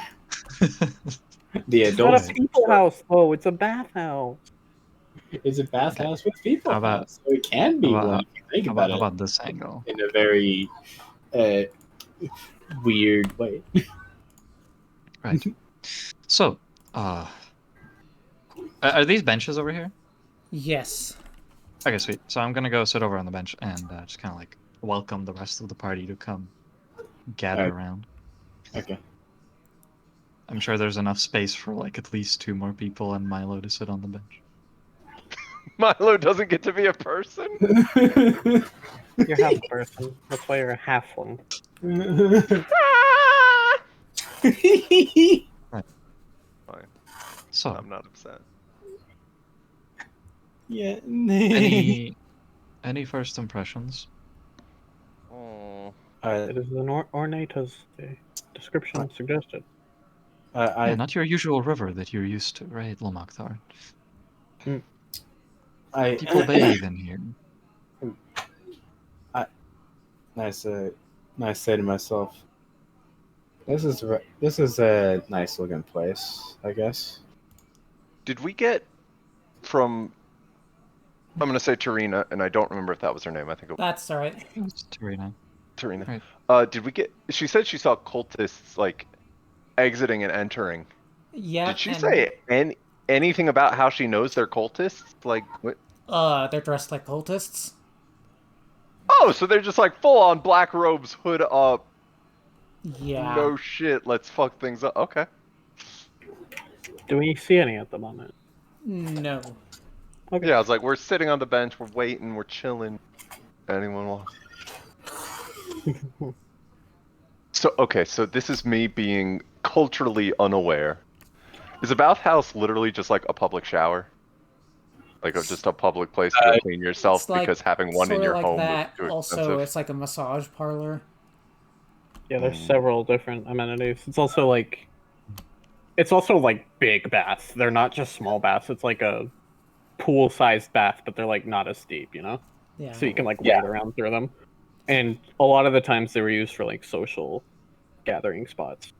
The It's not adults. a people house, though. It's a bathhouse. It's a bathhouse with people. How about- so it can be how about- one if you think How about about, it how about this angle? in a very weird way. Right. So, are these benches over here? Yes. Okay, sweet. So I'm gonna go sit over on the bench and just kind of like welcome the rest of the party to come gather Alright. around. Okay. I'm sure there's enough space for like at least two more people and Milo to sit on the bench. Milo doesn't get to be a person. You're half a person. That's why you're a halfling. Fine. So, I'm not upset. Yeah. any first impressions? Oh. It is an ornate as the description suggested. Yeah, not your usual river that you're used to, right, Lamakthar? People bathe in here. I say to myself, this is a nice looking place, I guess. Did we get from? I'm gonna say Tarina, and I don't remember if that was her name. I think it was That's alright. It's Tarina. Tarina. Right. Did we get? She said she saw cultists like exiting and entering. Yeah. Did she and, say anything about how she knows they're cultists? Like what? they're dressed like cultists. Oh, so they're just like full on black robes, hood up. Yeah. No shit. Let's fuck things up. Okay. Do we see any at the moment? No. Okay. Yeah, I was like, we're sitting on the bench, we're waiting, we're chilling. Anyone want? So okay, so this is me being culturally unaware. Is a bathhouse literally just like a public shower? Like just a public place to go clean yourself It's like, because having one in sorta your like home that. is too Also, expensive? it's like a massage parlor. Yeah, there's several different amenities. It's also like big baths. They're not just small baths. It's like a pool-sized bath, but they're like not as deep, you know? Yeah. So you can like Yeah. wade around through them. And a lot of the times they were used for like social gathering spots.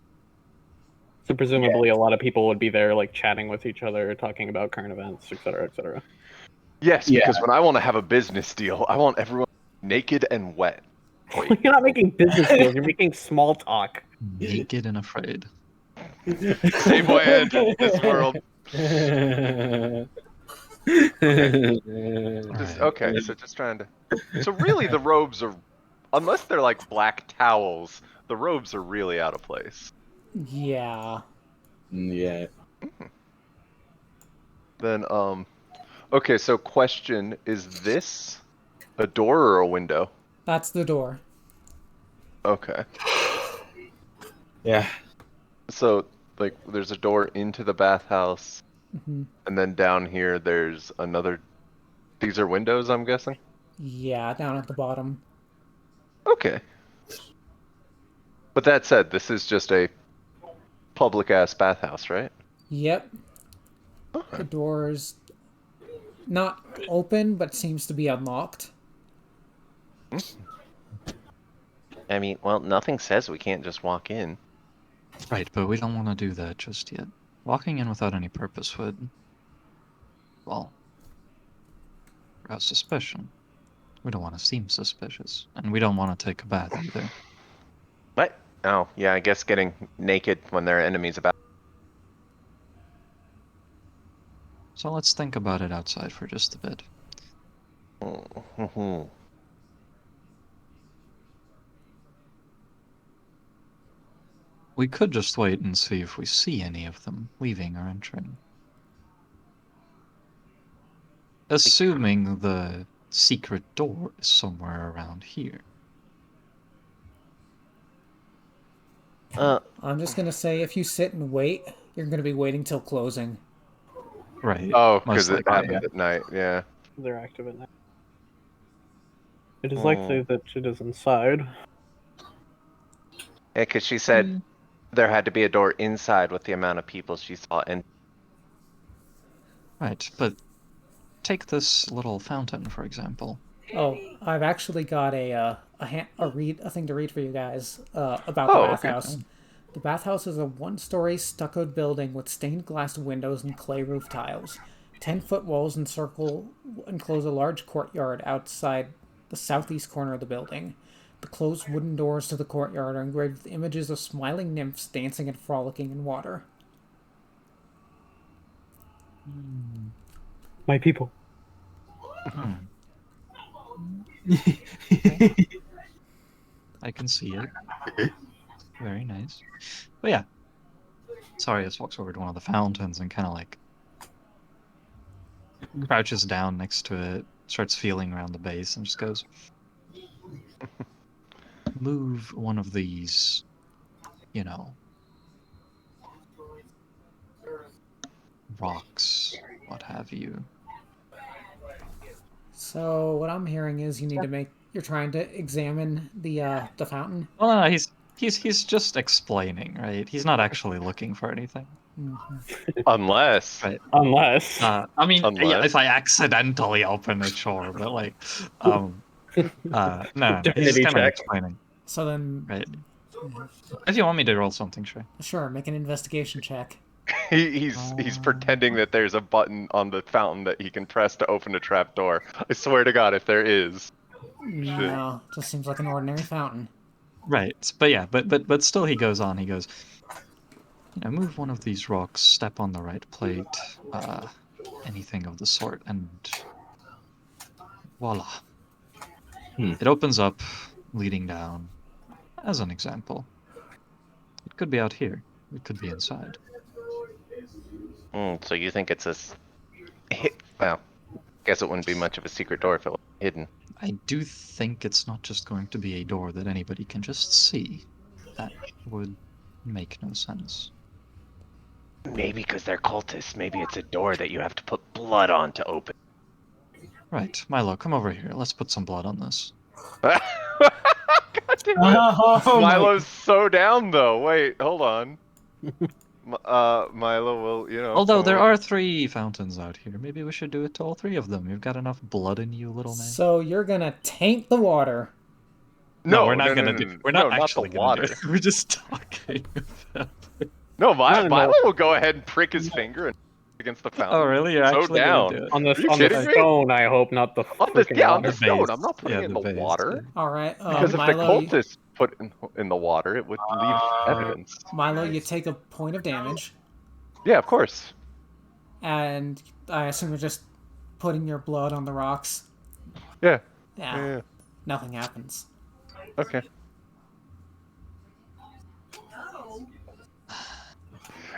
So presumably a lot of people would be there like chatting with each other, talking about current events, etc., etc. Yes, Yeah. because when I want to have a business deal, I want everyone naked and wet. Wait, You're not making business deals. You're making small talk. Naked and afraid. same way I entered this world. Alright. Okay, so just trying to. So really, the robes are, unless they're like black towels, the robes are really out of place. Yeah. Yeah. Then, okay, so question: is this a door or a window? That's the door. Okay, Yeah. so like, there's a door into the bathhouse, hmm and then down here there's another. These are windows, I'm guessing. Yeah, down at the bottom. Okay. But that said, this is just a public ass bathhouse, right? Yep. Okay. The doors not open, but seems to be unlocked. I mean, well, nothing says we can't just walk in. Right, but we don't want to do that just yet. Walking in without any purpose would, well, arouse suspicion. We don't want to seem suspicious, and we don't want to take a bath either. What? Oh, yeah, I guess getting naked when there are enemies about. So let's think about it outside for just a bit. Mhm. We could just wait and see if we see any of them leaving or entering. Assuming the secret door is somewhere around here. I'm just gonna say, if you sit and wait, you're gonna be waiting till closing. Right. Oh, most because it likely. happened at night. Yeah. They're active at night. It is Hmm. likely that it is inside. Yeah, because she said there had to be a door inside with the amount of people she saw, and Right, but take this little fountain, for example. Oh, I've actually got a thing to read for you guys about the Oh, okay. bathhouse. The bathhouse is a one-story stuccoed building with stained glass windows and clay roof tiles. 10-foot walls enclose a large courtyard outside the southeast corner of the building. The closed wooden doors to the courtyard are engraved with images of smiling nymphs dancing and frolicking in water. My people. I can see it. Very nice. But yeah. Sarius walks over to one of the fountains and kind of like crouches down next to it, starts feeling around the base, and just goes, move one of these, you know, rocks, what have you. So what I'm hearing is you're trying to examine the fountain. Well, no, he's just explaining, right? He's not actually looking for anything. unless Right. Unless. I mean, yeah, Unless- if I accidentally open it, sure, but like, no, he's Divinity just kind of check. explaining, So then, right? If you want me to roll something, sure. sure, make an investigation check. he's pretending that there's a button on the fountain that he can press to open a trap door. I swear to God, if there is. No, just seems like an ordinary fountain. Right, but yeah, but still, he goes on. He goes, move one of these rocks, step on the right plate, anything of the sort, and voila. It opens up, leading down. As an example, it could be out here. It could be inside. So you think it's well, I guess it wouldn't be much of a secret door if it was hidden. I do think it's not just going to be a door that anybody can just see. That would make no sense. Maybe because they're cultists. Maybe it's a door that you have to put blood on to open. Right, Milo, come over here. Let's put some blood on this. God damn it. Oh, Milo's so down though. Wait, hold on. Milo will, Although there come are 3 fountains out here, maybe we should do it to all 3 of them. You've got enough blood in you, little man. So you're gonna taint the water. No, we're not gonna no, do. We're not no, actually not the gonna water. do it. We're just talking about it. No, No. Milo will go ahead and prick his finger and against the fountain. Oh, really? You're So actually down. gonna do it? On the Are you on the kidding me? stone, I hope, not the On the, freaking yeah, on water. the stone. base. I'm not putting Yeah, it in the the base, water. All right, Because if the Milo, cultists put in the water, it would leave evidence. Milo, you take a point of damage, Yeah, of course. and I assume you're just putting your blood on the rocks. Yeah. Yeah, nothing happens. Okay.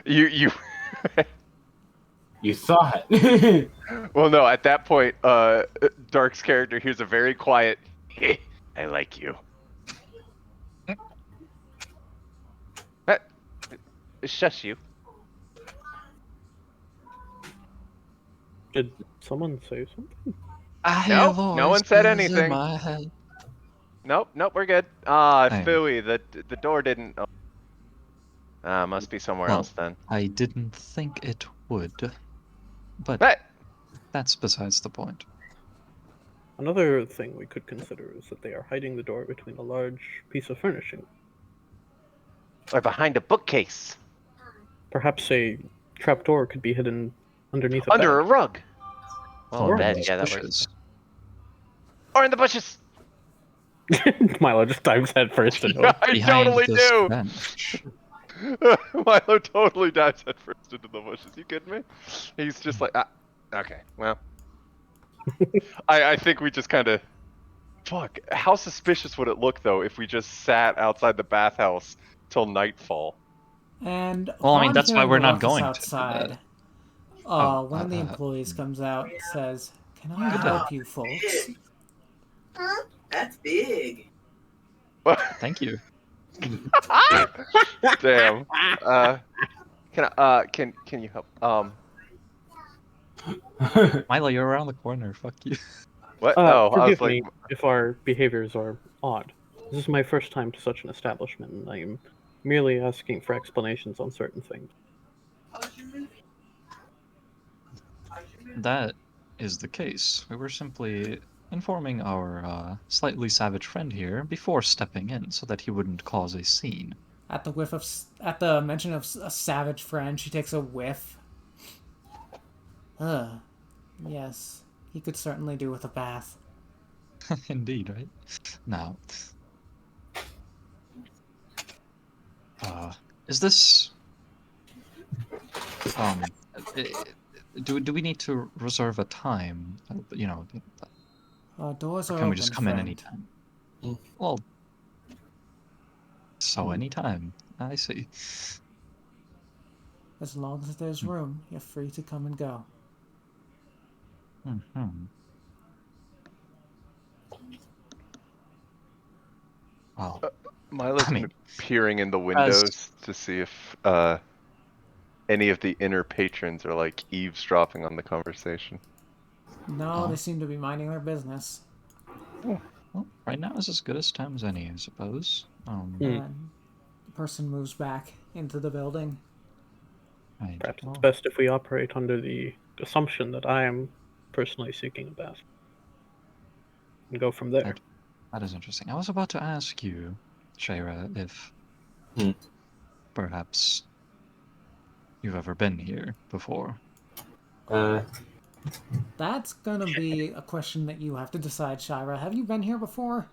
You You thought. well, no, at that point, Dark's character hears a very quiet, I like you. Shush you. Did someone say something? I No, hear no one said voices in anything. my head. Nope, we're good. Hey. Phooey, the door didn't. Must be somewhere Well, else then. I didn't think it would. But Hey, That's besides the point. Another thing we could consider is that they are hiding the door between a large piece of furnishing. Or behind a bookcase. Perhaps a trapdoor could be hidden underneath a Under a bed. rug. Oh, Or in bed. these Yeah, that works. bushes. Or in the bushes. Milo just dives head first into Yeah, it. I Behind totally this do. bench. Milo totally dives head first into the bushes. You kidding me? He's just like, okay, well. I think we just kind of. Fuck. How suspicious would it look though if we just sat outside the bathhouse till nightfall? And Well, I mean, upon that's why hearing we're a not ruckus going to do outside, that. one of the employees comes out and says, "Can I help you folks?" That's big. Thank you. Damn. Can you help? Milo, you're around the corner. Fuck you. What? Oh, I was Forgive like, me if our behaviors are odd. This is my first time to such an establishment, and I am merely asking for explanations on certain things. That is the case. We were simply informing our slightly savage friend here before stepping in so that he wouldn't cause a scene. At the mention of a savage friend, she takes a whiff. Yes, he could certainly do with a bath. Indeed, right? Now, is this um i- do we need to reserve a time? You know, Doors or are can we open, just come in friend. anytime? Well, so anytime. I see. As long as there's room, you're free to come and go. Mm-hmm. Well, Milo's I mean, kind of peering in the windows to see if any of the inner patrons are like eavesdropping on the conversation. No, they seem to be minding their business. well, right now is as good a time as any, I suppose. And the person moves back into the building. Right. Perhaps Well, it's best if we operate under the assumption that I am personally seeking a bath. And go from there. that is interesting. I was about to ask you, Shayra, if perhaps you've ever been here before. That's gonna be a question that you have to decide, Shira. Have you been here before?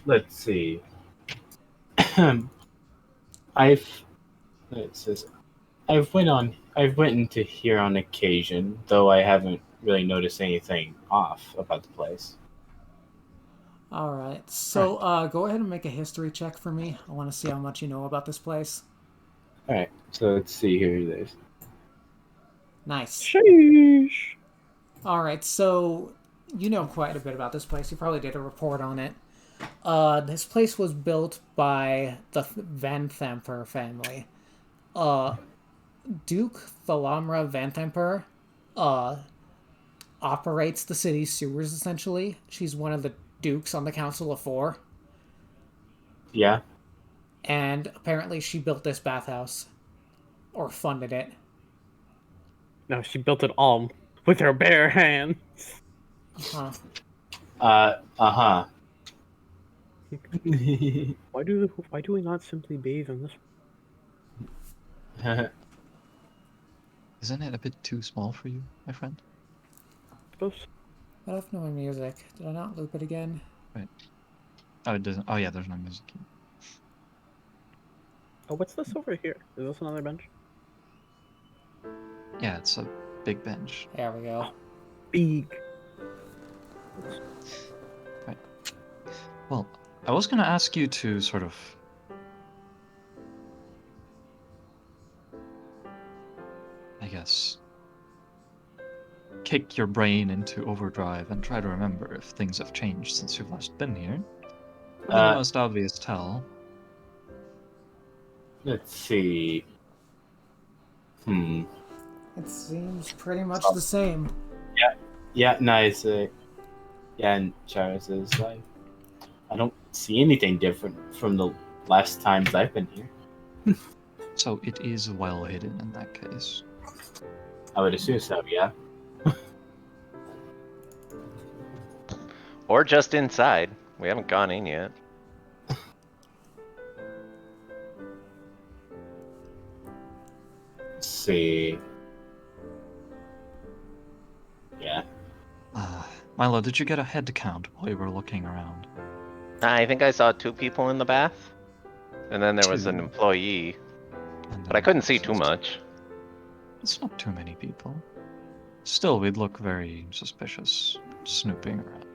Let's see. I've it says I've went into here on occasion, though I haven't really noticed anything off about the place. Alright, so go ahead and make a history check for me. I want to see how much you know about this place. Alright, so let's see here. There's Nice. Sheesh. Alright, so you know quite a bit about this place. You probably did a report on it. This place was built by the Van Thamper family. Duke Thalamra Van Thamper operates the city's sewers, essentially. She's one of the dukes on the Council of Four. yeah. And apparently she built this bathhouse. Or funded it. No, she built it all with her bare hands. Huh. Uh-huh. Why do we not simply bathe in this? Isn't it a bit too small for you, my friend? Suppose. I have no music. Did I not loop it again? Right. Oh, it doesn't. Oh, yeah, there's no music. Oh, what's this over here? Is this another bench? Yeah, it's a big bench. There we go. Big. Right. Well, I was going to ask you to sort of I guess kick your brain into overdrive and try to remember if things have changed since you've last been here. I think the most obvious tell. Let's see. It seems pretty much the same. Yeah, nice. Yeah, and Chara says, like, I don't see anything different from the last times I've been here. So it is well hidden in that case. I would assume so, yeah. Or just inside. We haven't gone in yet. Let's see. Yeah. Milo, did you get a head count while you were looking around? I think I saw 2 people in the bath. And then there was an 2. employee. And But I then couldn't see it's too just- much. It's not too many people. Still, we'd look very suspicious snooping around.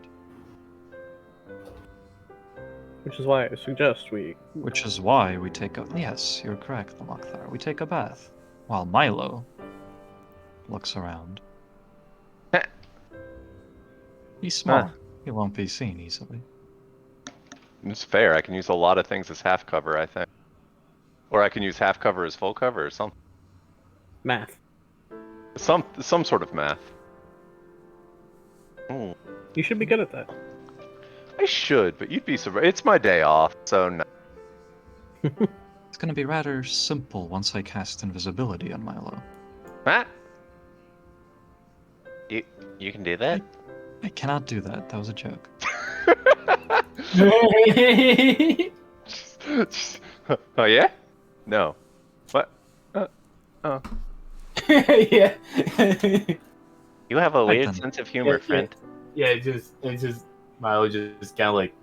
Which is why I suggest we. Which is why we take a... Yes, you're correct, Lamakthar. We take a bath, while Milo looks around. He's small. He won't be seen easily. It's fair. I can use a lot of things as half cover, I think. Or I can use half cover as full cover or something. Math. Some sort of math. Ooh. You should be good at that. I should, but you'd be surprised. It's my day off, so no. It's gonna be rather simple once I cast invisibility on Milo. Matt? You can do that? I cannot do that. That was a joke. Oh yeah? No. What? Oh. Yeah. You have a I've weird done- sense of humor, friend. Yeah, it's just Milo just kind of like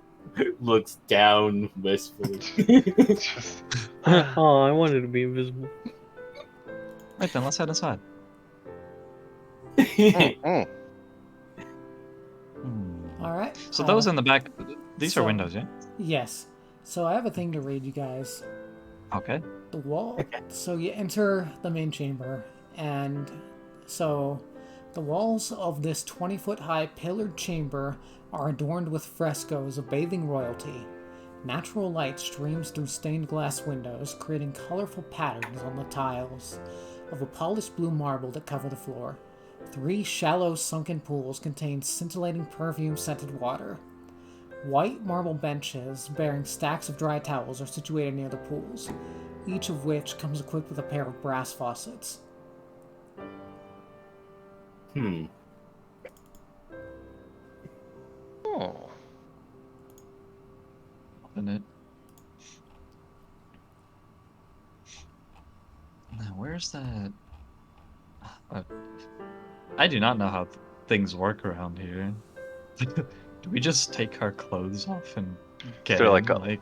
looks down wistfully. Just, Oh, I wanted to be invisible. Right then, let's head inside. Mm. Hmm. All right. So those in the back, these are so- windows, yeah? Yes. So I have a thing to read you guys. Okay. The wall. So you enter the main chamber, and so the walls of this 20-foot high pillared chamber are adorned with frescoes of bathing royalty. Natural light streams through stained glass windows, creating colorful patterns on the tiles of a polished blue marble that cover the floor. 3 shallow sunken pools contain scintillating perfume-scented water. White marble benches bearing stacks of dry towels are situated near the pools, each of which comes equipped with a pair of brass faucets. Hmm. Oh. Open it. Now, where's that? I do not know how things work around here. Do we just take our clothes off and get there in? like a Like,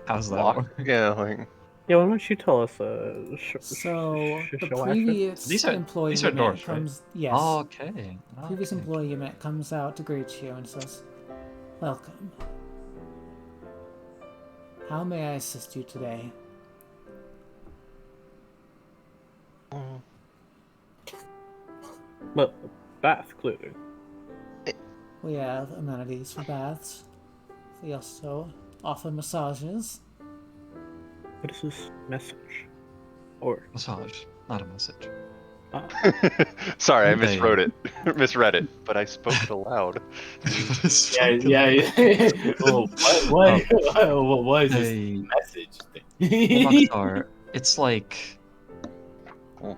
how's that lock? work? Yeah, like Yeah, why don't you tell us? So the show previous These are- employee these are you met doors, right? comes yes. Oh, okay. Previous Okay. employee you met comes out to greet you and says, "Welcome. How may I assist you today?" Well, bath, clearly. We have amenities for baths. We also offer massages. What is this message? Or Massage, not a message. sorry, I Okay. miswrote it, misread it, but I spoke it aloud. Yeah. Oh, what is this Hey, message thing? Mokhtar, it's like... Oh.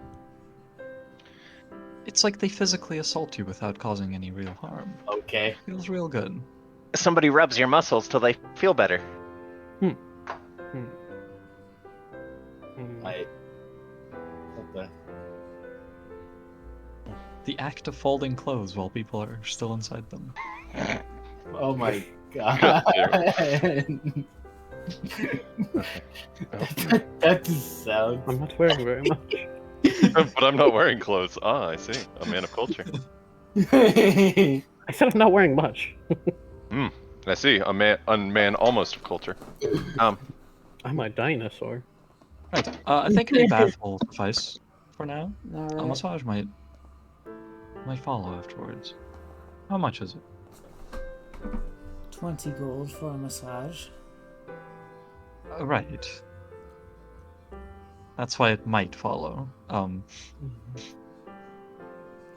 It's like they physically assault you without causing any real harm. Okay. Feels real good. Somebody rubs your muscles till they feel better. Like, what the? The act of folding clothes while people are still inside them. Oh my god. that just sounds. I'm not wearing very much. But I'm not wearing clothes. Ah, I see. A man of culture. I said I'm not wearing much. I see. A man almost of culture. I'm a dinosaur. Right. I think a bath will suffice for now. A Alright. massage might follow afterwards. How much is it? 20 gold for a massage. Right. That's why it might follow. And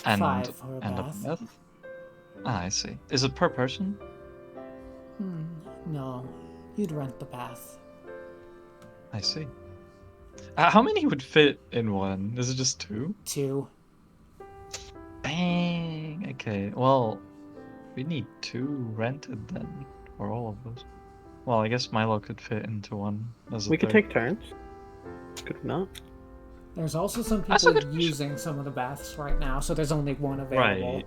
5 for a and a bath. bath. Ah, I see. Is it per person? No, you'd rent the bath. I see. How many would fit in one? Is it just 2? 2. Bang. Okay. Well, We need 2 rented then, or all of those. Well, I guess Milo could fit into one as a We could third. take turns. Could we not? There's also some That's a people good question. using some of the baths right now, so there's only one available. Right.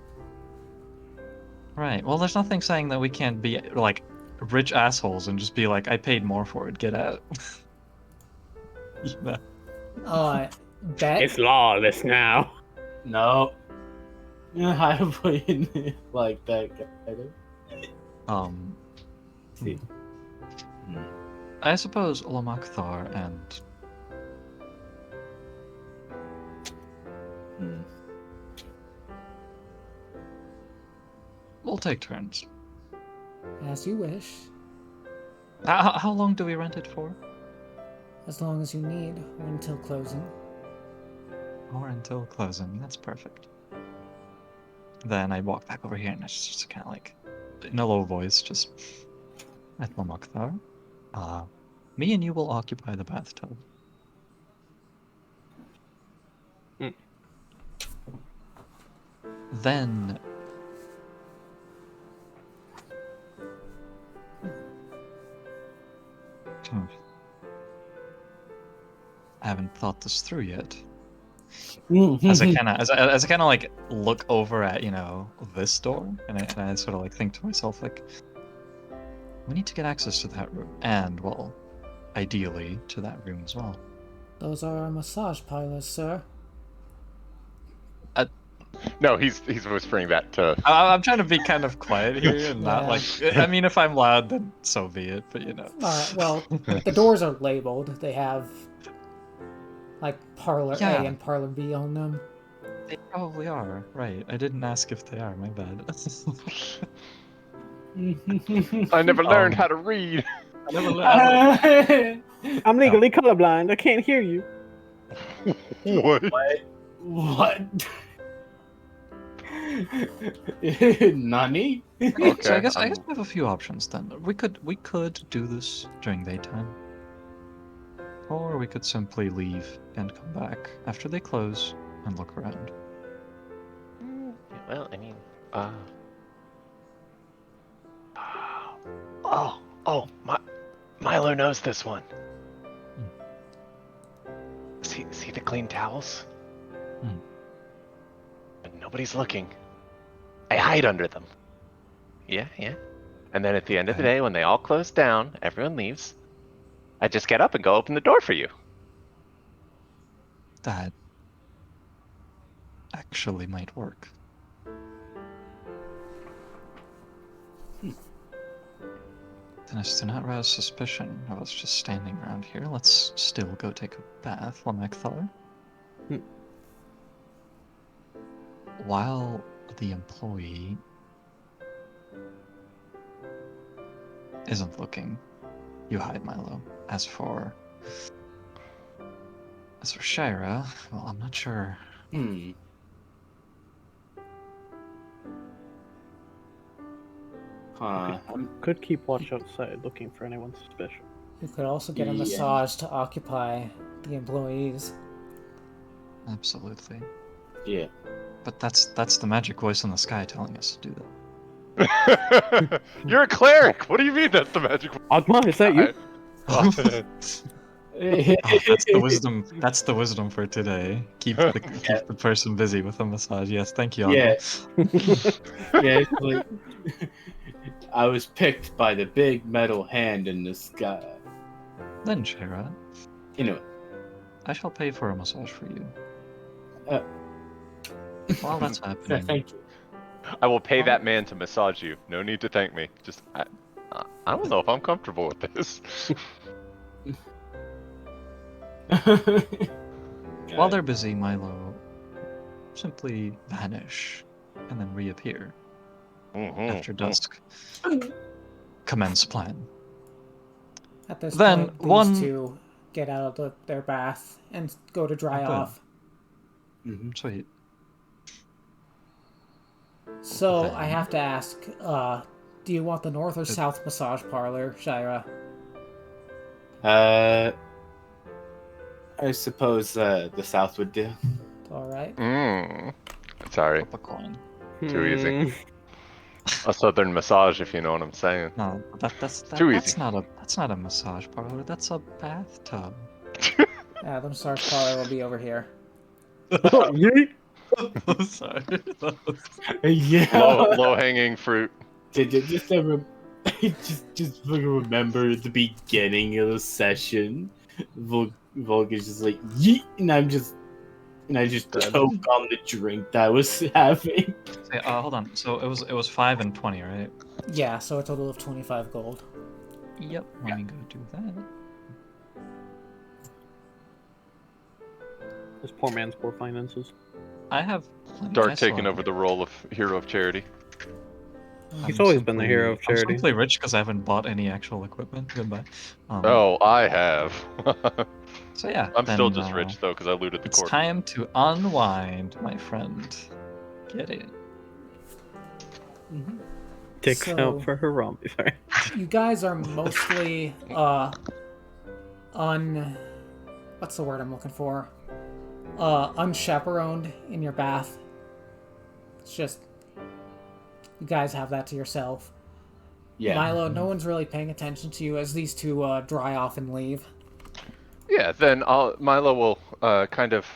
Right. Well, there's nothing saying that we can't be like rich assholes and just be like, I paid more for it. Get out. You know? Bet. It's lawless now. No. I wouldn't like that kind of. See. I suppose Olamakthar and we'll take turns. As you wish. How long do we rent it for? As long as you need, or until closing. Or until closing. That's perfect. Then I walk back over here and it's just kind of like, in a low voice, just at Olamakthar. Me and you will occupy the bathtub. Then I haven't thought this through yet. As I kind of like look over at this door, and I sort of like think to myself like, we need to get access to that room, and well, ideally to that room as well. Those are our massage parlors, sir. No, he's whispering that to. I'm trying to be kind of quiet here and not Yeah. like. I mean, if I'm loud, then so be it. But Alright, well, the doors are labeled. They have, like, Parlor Yeah. A and Parlor B on them. They probably are, right? I didn't ask if they are. My bad. I never learned how to read. I'm legally colorblind. I can't hear you. What? What? Nani? Okay, So I guess we have a few options then. We could do this during daytime, or we could simply leave and come back after they close and look around. Well, I mean, Milo knows this one. See the clean towels? Hmm. But nobody's looking. I hide under them. Yeah. And then at the end of the day, when they all close down, everyone leaves, I just get up and go open the door for you. That actually might work. Then as to not rouse suspicion of us just standing around here, let's still go take a bath, Lamekthar. While the employee isn't looking, you hide, Milo. As for Shira, well, I'm not sure. Could keep watch outside looking for anyone suspicious. You could also get a Yeah. massage to occupy the employees. Absolutely. Yeah. But that's the magic voice in the sky telling us to do that. You're a cleric. What do you mean that's the magic? Agma, is that you? Oh, that's the wisdom. That's the wisdom for today. Keep the person busy with a massage. Yes, thank you. Yeah. Agma. Yeah, it's like, I was picked by the big metal hand in the sky. Then, Shira, Anyway. I shall pay for a massage for you. While that's happening, Thank you. I will pay that man to massage you. No need to thank me. Just I don't know if I'm comfortable with this. while they're busy, Milo simply vanish and then reappear after dusk. Commence plan. At this Then point, these one- two get out of their bath and go to dry Oh, good. off. Sweet. So Then- I have to ask, do you want the north or south massage parlor, Shira? I suppose the South would do. All right. Sorry. Flip a coin. Too easy. A southern massage, if you know what I'm saying. No, that's too easy. that's not a massage parlor. That's a bathtub. Yeah, the massage parlor will be over here. Oh, yeet. I'm sorry. Yeah. Low hanging fruit. Just just fucking remember the beginning of the session. Volk is just like yeet, and I just choke on the drink that I was having. Say, hold on. So it was 5 and 20, right? Yeah, so a total of 25 gold. Yep. Let me go do that. This poor man's poor finances. I have plenty. I Dark still taking have- over the role of hero of charity. He's I'm always been the hero of I'm charity. simply rich because I haven't bought any actual equipment. Goodbye. Oh, I have. So yeah. I'm still then, just rich though because I looted the It's court. time to unwind, my friend. Get it. Dicks So- out for Harambe. Sorry. You guys are mostly what's the word I'm looking for? Unchaperoned in your bath. It's just you guys have that to yourself. Yeah. Milo, no one's really paying attention to you as these two dry off and leave. Yeah, then Milo will kind of,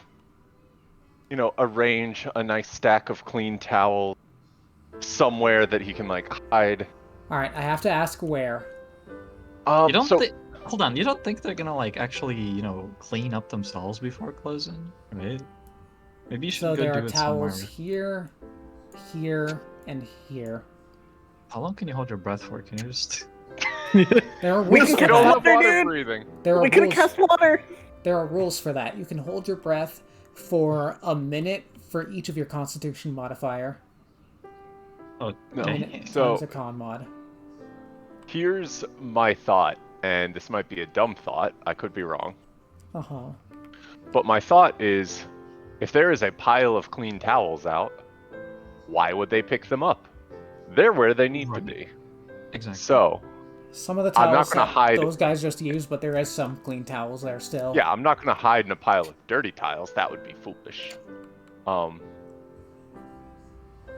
arrange a nice stack of clean towels somewhere that he can like hide. Alright, I have to ask where. You don't so think? Hold on. You don't think they're gonna like actually, clean up themselves before closing, right? Maybe you should So go there do are it towels somewhere. here, here, and here. How long can you hold your breath for? Can you just? There are We rules can for get don't all that. have water dude. breathing. There are We could have rules. cast water. There are rules for that. You can hold your breath for a minute for each of your Constitution modifier. Oh, No. A dang. minute So- times a con mod. Here's my thought, and this might be a dumb thought. I could be wrong. Uh huh. But my thought is, if there is a pile of clean towels out, why would they pick them up? They're where they need to Right. be. Exactly. So, Some of the I'm not towels gonna that hide- those guys just used, but there is some clean towels there still. yeah, I'm not going to hide in a pile of dirty tiles. That would be foolish.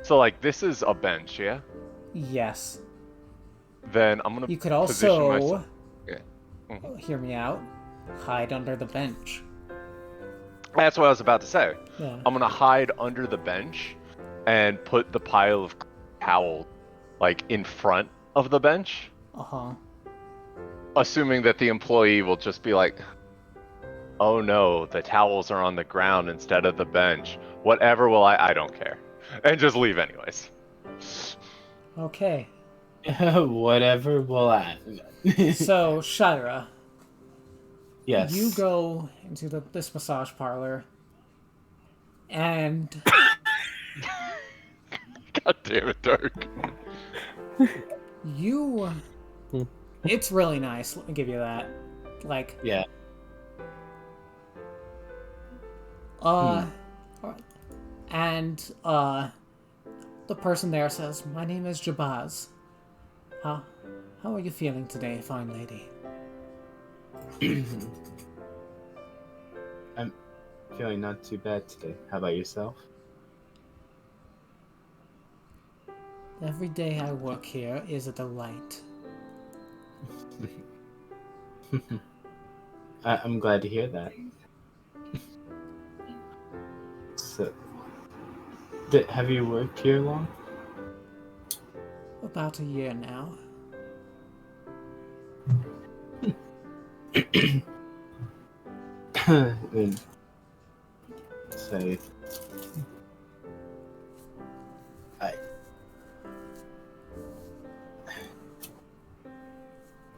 So, like, this is a bench, yeah? Yes. Then I'm going to You could position also myself. Yeah. hear me out. Hide under the bench. That's what I was about to say. Yeah. I'm going to hide under the bench and put the pile of towel, like, in front of the bench. Uh huh. Assuming that the employee will just be like, oh no, the towels are on the ground instead of the bench. Whatever will I don't care. And just leave anyways. Okay. Whatever will happen. So Shira, Yes. you go into this massage parlor, and God damn it, Dark. you. It's really nice. Let me give you that. Like, Yeah. and the person there says, "My name is Jabaz. How are you feeling today, fine lady?" I'm feeling not too bad today. How about yourself? Every day I work here is a delight. I'm glad to hear that. So, have you worked here long? About a year now. Then say, I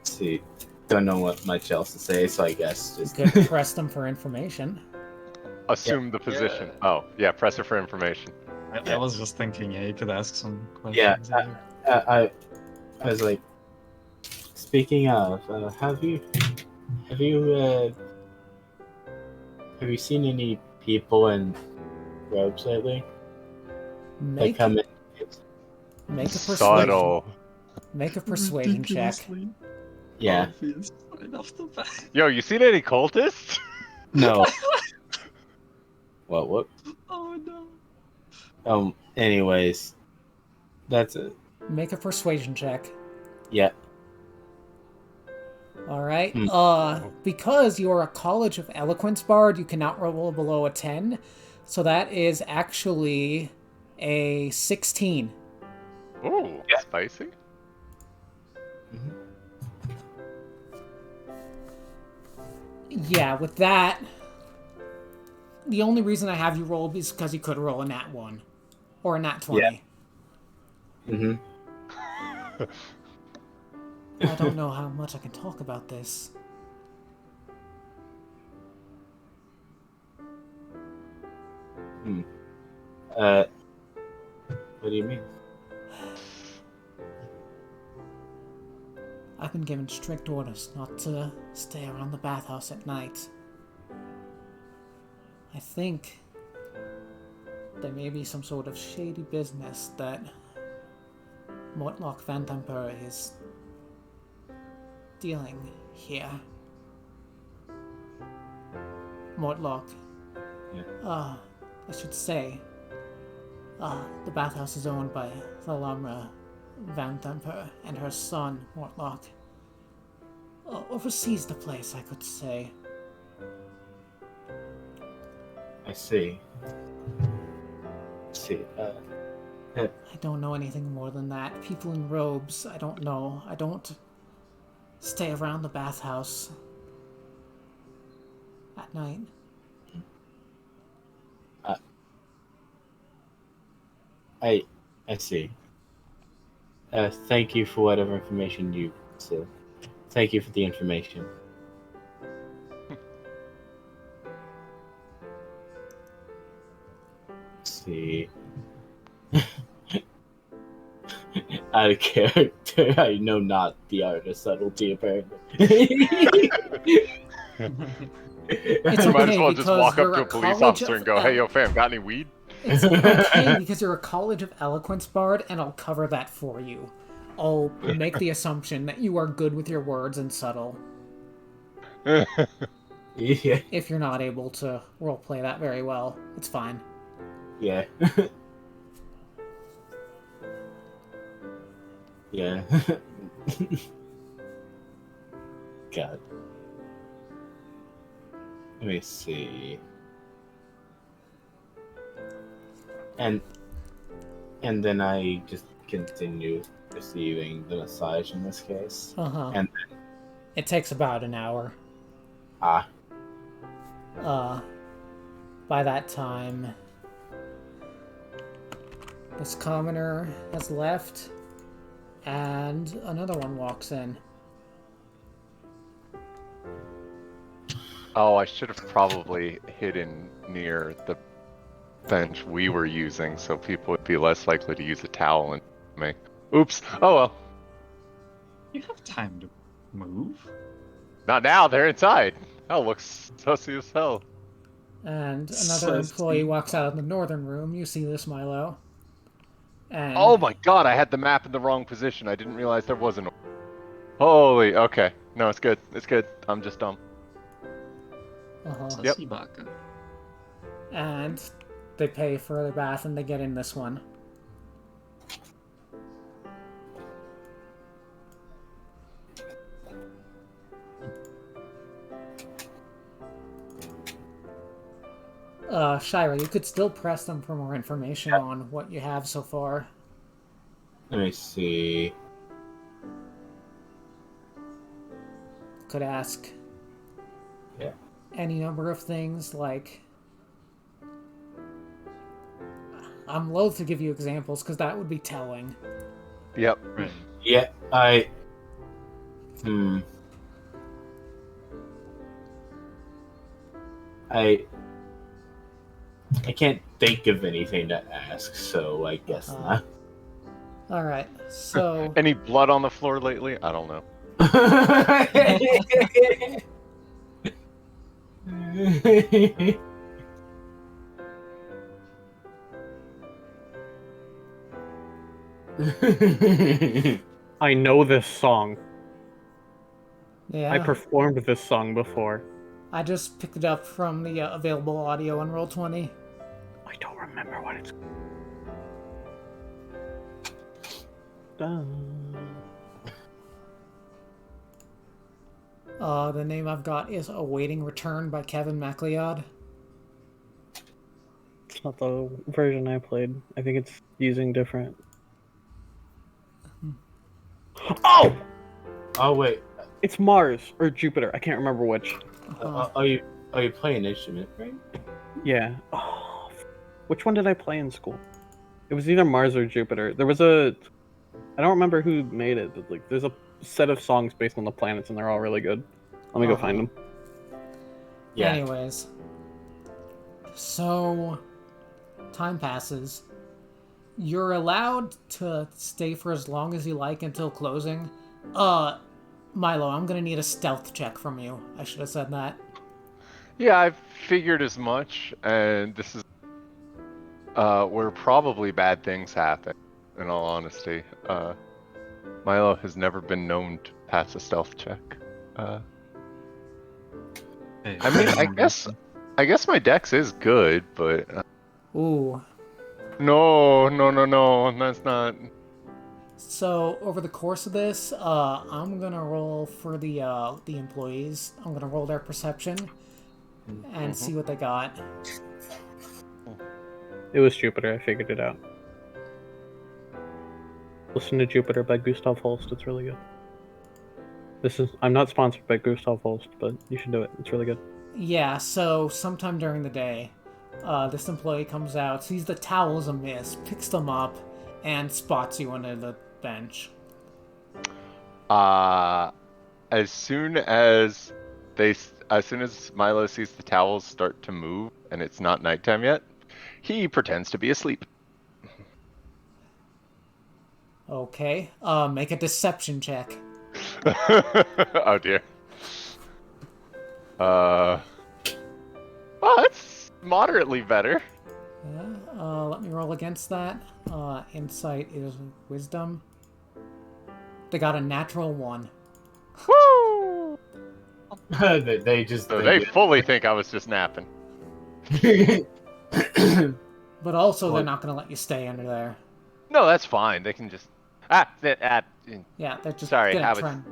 see. Don't know what much else to say, so I guess You just could press them for information. Assume the position. Oh, yeah, press her for information. I was just thinking, yeah, you could ask some Yeah, questions. I was like, speaking of, have you seen any people in robes lately? They Make come in. make a persuasion. Subtle. Make a persuasion check. Ridiculously Yeah. obvious right off the bat. Yo, you seen any cultists? No. What? Oh no. Anyways, that's it. Make a persuasion check. Yeah. Alright. Because you're a College of Eloquence bard, you cannot roll below a 10. So that is actually a 16. Ooh, spicy. Yeah, with that, the only reason I have you roll is because you could roll a nat 1. Or a nat 20. Mm-hmm. I don't know how much I can talk about this. What do you mean? I've been given strict orders not to stay around the bathhouse at night. I think there may be some sort of shady business that Mortlock Van Tamper is dealing here. Mortlock. Yeah. I should say, the bathhouse is owned by Thalamra Van Tamper and her son, Mortlock. Oversees the place, I could say. I see. I don't know anything more than that. People in robes, I don't know. I don't stay around the bathhouse at night. I see. Thank you for whatever information you said. Thank you for the information. Let's see. Out of character, I know not the art of subtlety, apparently. It's You might okay as well just because walk up you're to a a police college officer of and go, "Hey, yo, fam, got any weed?" It's okay because you're a College of Eloquence bard, and I'll cover that for you. I'll make the assumption that you are good with your words and subtle. Yeah. If you're not able to roleplay that very well, it's fine. Yeah. Yeah. God. Let me see. And then I just continue receiving the massage in this case. And it takes about an hour. By that time, this commoner has left, and another one walks in. Oh, I should have probably hidden near the bench we were using so people would be less likely to use a towel and me. Oops. Oh well. You have time to move. Not now, they're inside. Hell, looks sussy as hell. And another employee walks out of the northern room. You see this, Milo. And Oh my god, I had the map in the wrong position. I didn't realize there was an. Holy, okay. No, it's good. It's good. I'm just dumb. Yep. Baka. And they pay for their bath and they get in this one. Shira, you could still press them for more information on what you have so far. let me see. Could ask any number of things, like... I'm loath to give you examples, because that would be telling. Yep. Right. Yeah, I can't think of anything to ask, so I guess not. Alright, so... Any blood on the floor lately? I don't know. I know this song. Yeah. I performed this song before. I just picked it up from the available audio on Roll20. I don't remember what it's. The name I've got is Awaiting Return by Kevin MacLeod. It's not the version I played. I think it's using different. Oh! Oh wait, It's Mars or Jupiter. I can't remember which. are you playing an instrument, right? Yeah. Oh, which one did I play in school? It was either Mars or Jupiter. There was a. I don't remember who made it, but like, there's a set of songs based on the planets, and they're all really good. Let me go find them. Yeah. Anyways. So, time passes. You're allowed to stay for as long as you like until closing. Milo, I'm gonna need a stealth check from you. I should have said that. Yeah, I figured as much, and this is where probably bad things happen. In all honesty, Milo has never been known to pass a stealth check. Hey, I mean, I guess my dex is good, but Ooh. no, that's not. So, over the course of this, I'm gonna roll for the employees. I'm gonna roll their perception and see what they got. It was Jupiter. I figured it out. Listen to Jupiter by Gustav Holst. It's really good. I'm not sponsored by Gustav Holst, but you should do it. It's really good. Yeah, so sometime during the day, this employee comes out, sees the towels amiss, picks them up, and spots you under the bench. As soon as Milo sees the towels start to move and it's not nighttime yet, he pretends to be asleep. Okay, make a deception check. Oh dear. Well, it's moderately better. Let me roll against that. Insight is wisdom. They got a natural 1. Woo! they just. So they fully think I was just napping. But also, they're not gonna let you stay under there. No, that's fine. They can just. Yeah, they're just Sorry, gonna I was- try and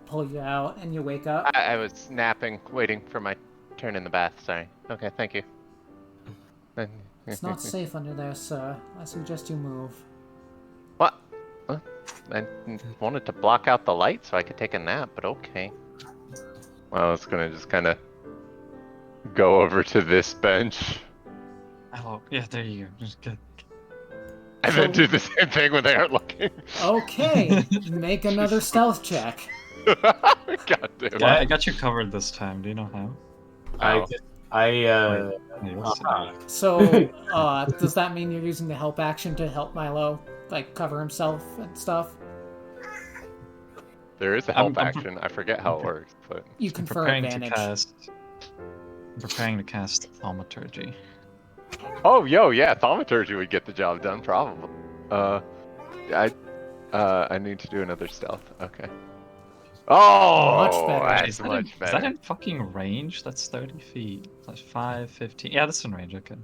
pull you out, and you wake up. I was napping, waiting for my turn in the bath. Sorry. Okay, thank you. It's not safe under there, sir. I suggest you move. What? I wanted to block out the light so I could take a nap, but okay. Well, it's gonna just kind of go over to this bench Oh, yeah, there you go. Just get. and then do the same thing when they aren't looking. Okay, make another stealth check. God damn. Yeah, I got you covered this time. Do you know how? So, does that mean you're using the help action to help Milo, like, cover himself and stuff? There is a help action. I forget how it works, but You I'm confer preparing advantage. I'm preparing to cast thaumaturgy. oh, yeah, thaumaturgy would get the job done probably. I need to do another stealth. Okay. Oh, Much better. That's Is that, much is better. that in fucking range? That's 30 feet. That's 5, 15. Yeah, that's in range. Okay.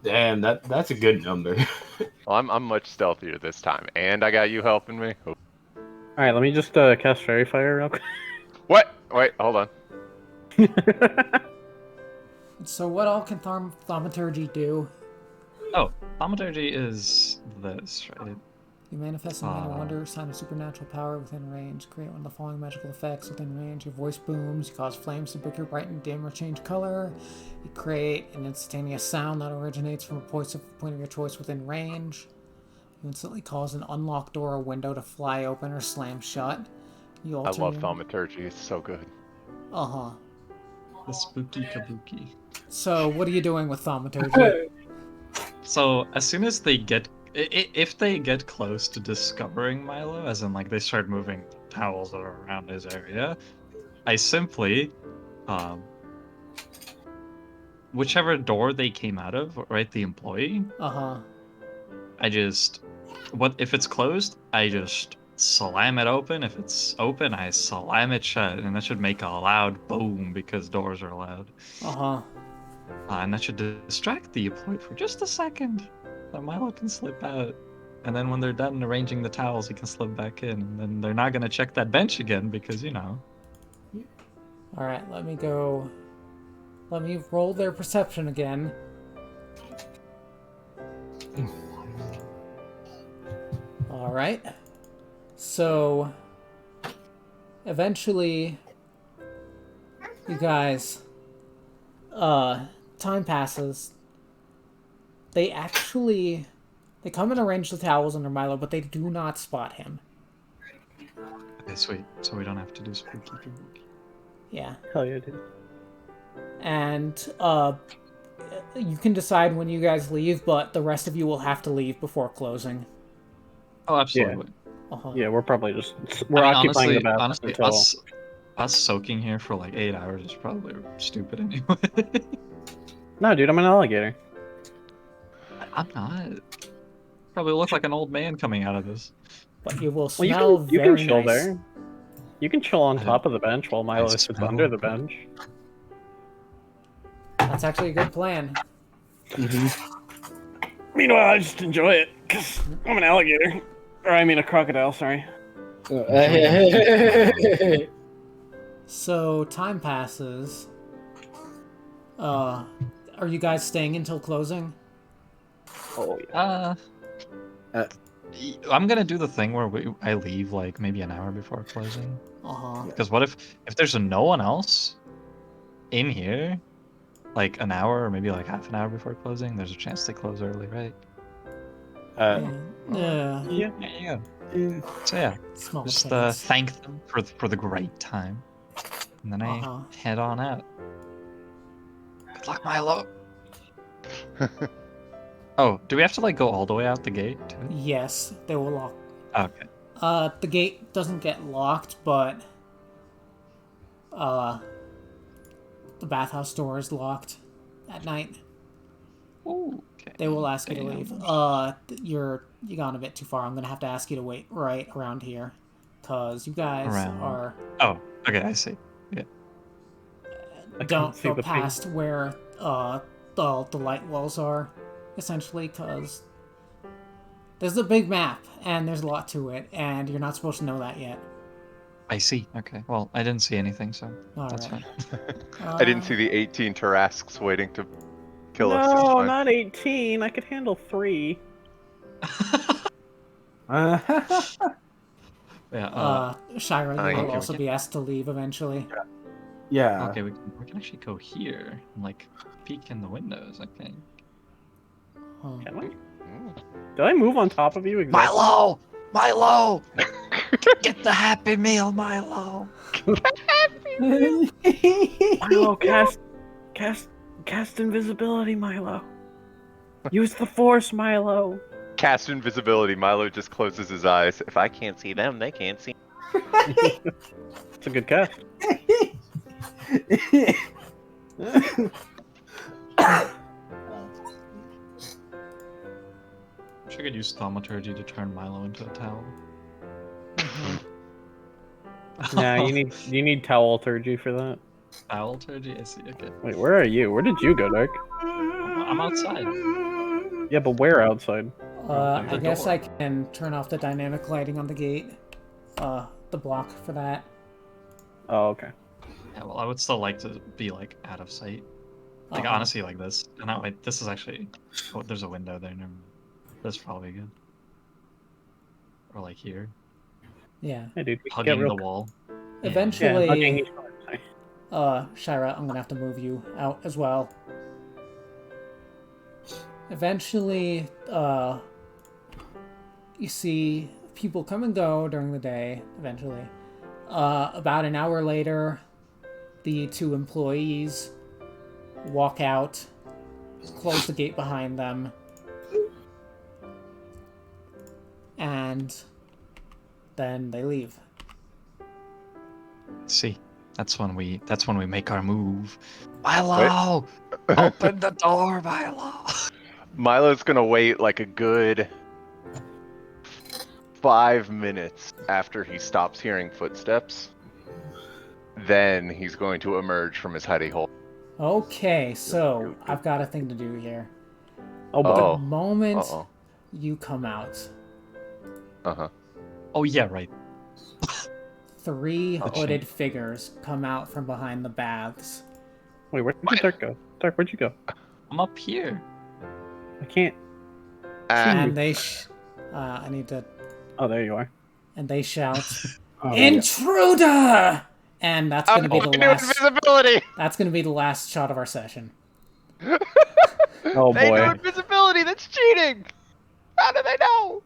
Damn, that's a good number. Well, I'm much stealthier this time, and I got you helping me. Oh. All right, let me just cast Fairy Fire real quick. What? Wait, hold on. So, what all can thaumaturgy do? Oh, thaumaturgy is this, right? You manifest a minor wonder, sign of supernatural power within range. Create one of the following magical effects within range. Your voice booms. You cause flames to bicker, brighten, dim, or change color. You create an instantaneous sound that originates from a point of your choice within range. You instantly cause an unlocked door or window to fly open or slam shut. You I alter love your... thaumaturgy. It's so good. Uh-huh. The spooky kabuki. So, what are you doing with thaumaturgy? So, as soon as they get. If they get close to discovering Milo, as in, like, they start moving towels that are around his area, I simply. Whichever door they came out of, right, the employee, Uh-huh. I just. If it's closed, I just slam it open. If it's open, I slam it shut, and that should make a loud boom because doors are loud. Uh-huh. And that should distract the employee for just a second. So Milo can slip out. And then when they're done arranging the towels, he can slip back in. And then they're not gonna check that bench again because, you know. All right, let me go. Let me roll their perception again. All right. So, eventually, you guys, time passes. They come and arrange the towels under Milo, but they do not spot him. Okay, sweet. So we don't have to do spooky spooky. Yeah. Hell yeah, dude. And, you can decide when you guys leave, but the rest of you will have to leave before closing. Oh, absolutely. Uh-huh. Yeah, we're probably just I mean, occupying the bathroom honestly, until. us soaking here for like 8 hours is probably stupid anyway. No, dude, I'm an alligator. I'm not. Probably look like an old man coming out of this. But you will Well, smell you very can chill nice. there. You can chill on top of the bench while Milo sits smell under the good. bench. That's actually a good plan. Meanwhile, I just enjoy it because I'm an alligator, or I mean a crocodile. Sorry. So, time passes. Are you guys staying until closing? Oh yeah. I'm gonna do the thing where I leave like maybe an hour before closing. Uh-huh. Because what if there's no one else in here, like an hour or maybe like half an hour before closing? There's a chance they close early, right? Yeah. Yeah. So yeah, Small just chance. thank them for the great time, and then I Uh-huh. head on out. Good luck, Milo. Oh, do we have to like go all the way out the gate too? Yes, they will lock. Okay. The gate doesn't get locked, but the bathhouse door is locked at night. Ooh, okay. They will ask you to Damn. leave. You gone a bit too far. I'm gonna have to ask you to wait right around here, cause you guys Around. are Oh, okay, I see. Yeah. don't see go the past where the light walls are, essentially, cause there's a big map and there's a lot to it, and you're not supposed to know that yet. I see. Okay. Well, I didn't see anything, so All that's right. fine. I didn't see the 18 Tarasques waiting to kill us. It's No, fine. not 18. I could handle 3. Yeah. Shira, Oh, you yeah. will also be asked to leave eventually. Yeah. Okay, we can actually go here and like peek in the windows. I think. Huh. Can we? Did I move on top of you exactly? Milo, get the Happy Meal, Milo. Milo, cast invisibility, Milo. Use the force, Milo. Cast invisibility. Milo just closes his eyes. If I can't see them, they can't see. It's a good cast. Wish I could use thaumaturgy to turn Milo into a towel. Nah, you need towelturgy for that. Towelturgy? I see. Okay. Wait, where are you? Where did you go, Dark? I'm outside. Yeah, but where outside? I the guess door. I can turn off the dynamic lighting on the gate. The block for that. Oh, okay. Yeah, well, I would still like to be like out of sight. Like honestly, like this. And that way, this is actually. Oh, there's a window there. Never mind. That's probably good. Or like here, Yeah. Hey, dude, hugging the wall. Eventually, hugging. Shira, I'm gonna have to move you out as well. Eventually, you see people come and go during the day, eventually. About an hour later, the 2 employees walk out, close the gate behind them, and then they leave. See, that's when we make our move. Milo, open the door, Milo. Milo's gonna wait like a good 5 minutes after he stops hearing footsteps. Then he's going to emerge from his hidey hole. Okay, so I've got a thing to do here. Oh, boy. The Oh. moment Uh-oh. you come out, Uh-huh. Oh yeah, right. 3 Oh, hooded figures come out from behind the baths. Wait, where did Dark go? Dark, where'd you go? I'm up here. I can't. And they I need to... Oh, there you are. And they shout, Oh, there you go. "Intruder!" And that's going to be the New last... invisibility! That's going to be the last shot of our session. Oh They boy. knew invisibility! That's cheating! How do they know?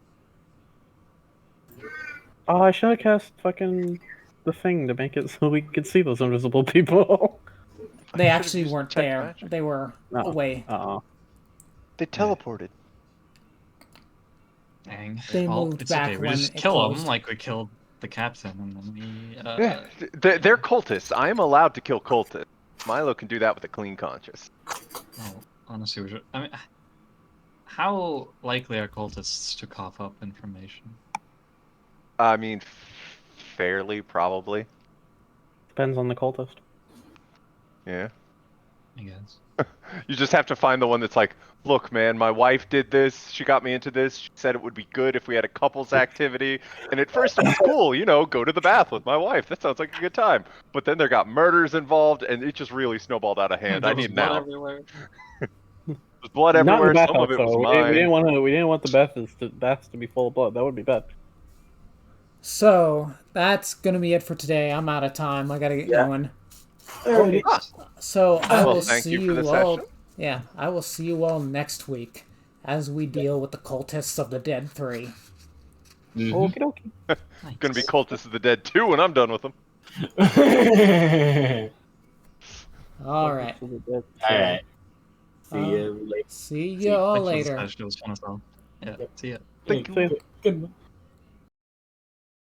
Oh, I should have cast fucking the thing to make it so we could see those invisible people. They Should've actually used weren't detect there. magic. They were No. away. They teleported. Dang. They well, moved it's back okay. We when just it kill closed. them like we killed the captain, and then we. Yeah, they're cultists. I am allowed to kill cultists. Milo can do that with a clean conscience. Well, honestly, we should. I mean, how likely are cultists to cough up information? I mean, fairly, probably. Depends on the cultist. Yeah. I guess. You just have to find the one that's like, look, man, my wife did this. She got me into this. She said it would be good if we had a couples activity. And at first it was cool, you know, go to the bath with my wife. That sounds like a good time. But then there got murders involved, and it just really snowballed out of hand. There I was need blood now. everywhere. There's blood Not in the everywhere. Some bathhouse, of it was though. We mine. didn't want to. We didn't want the baths to be full of blood. That would be bad. So, that's going to be it for today. I'm out of time. I got to get going. So, I Well, will thank see you for the all... session. Yeah, I will see you all next week as we deal with the cultists of the Dead 3. Okie dokie. Nice. Gonna be Cultists of the Dead 2 when I'm done with them. All right. Alright. See you later. See you all Thanks for the later. session. It was fun as well. Yeah. See ya. Thank you. Good.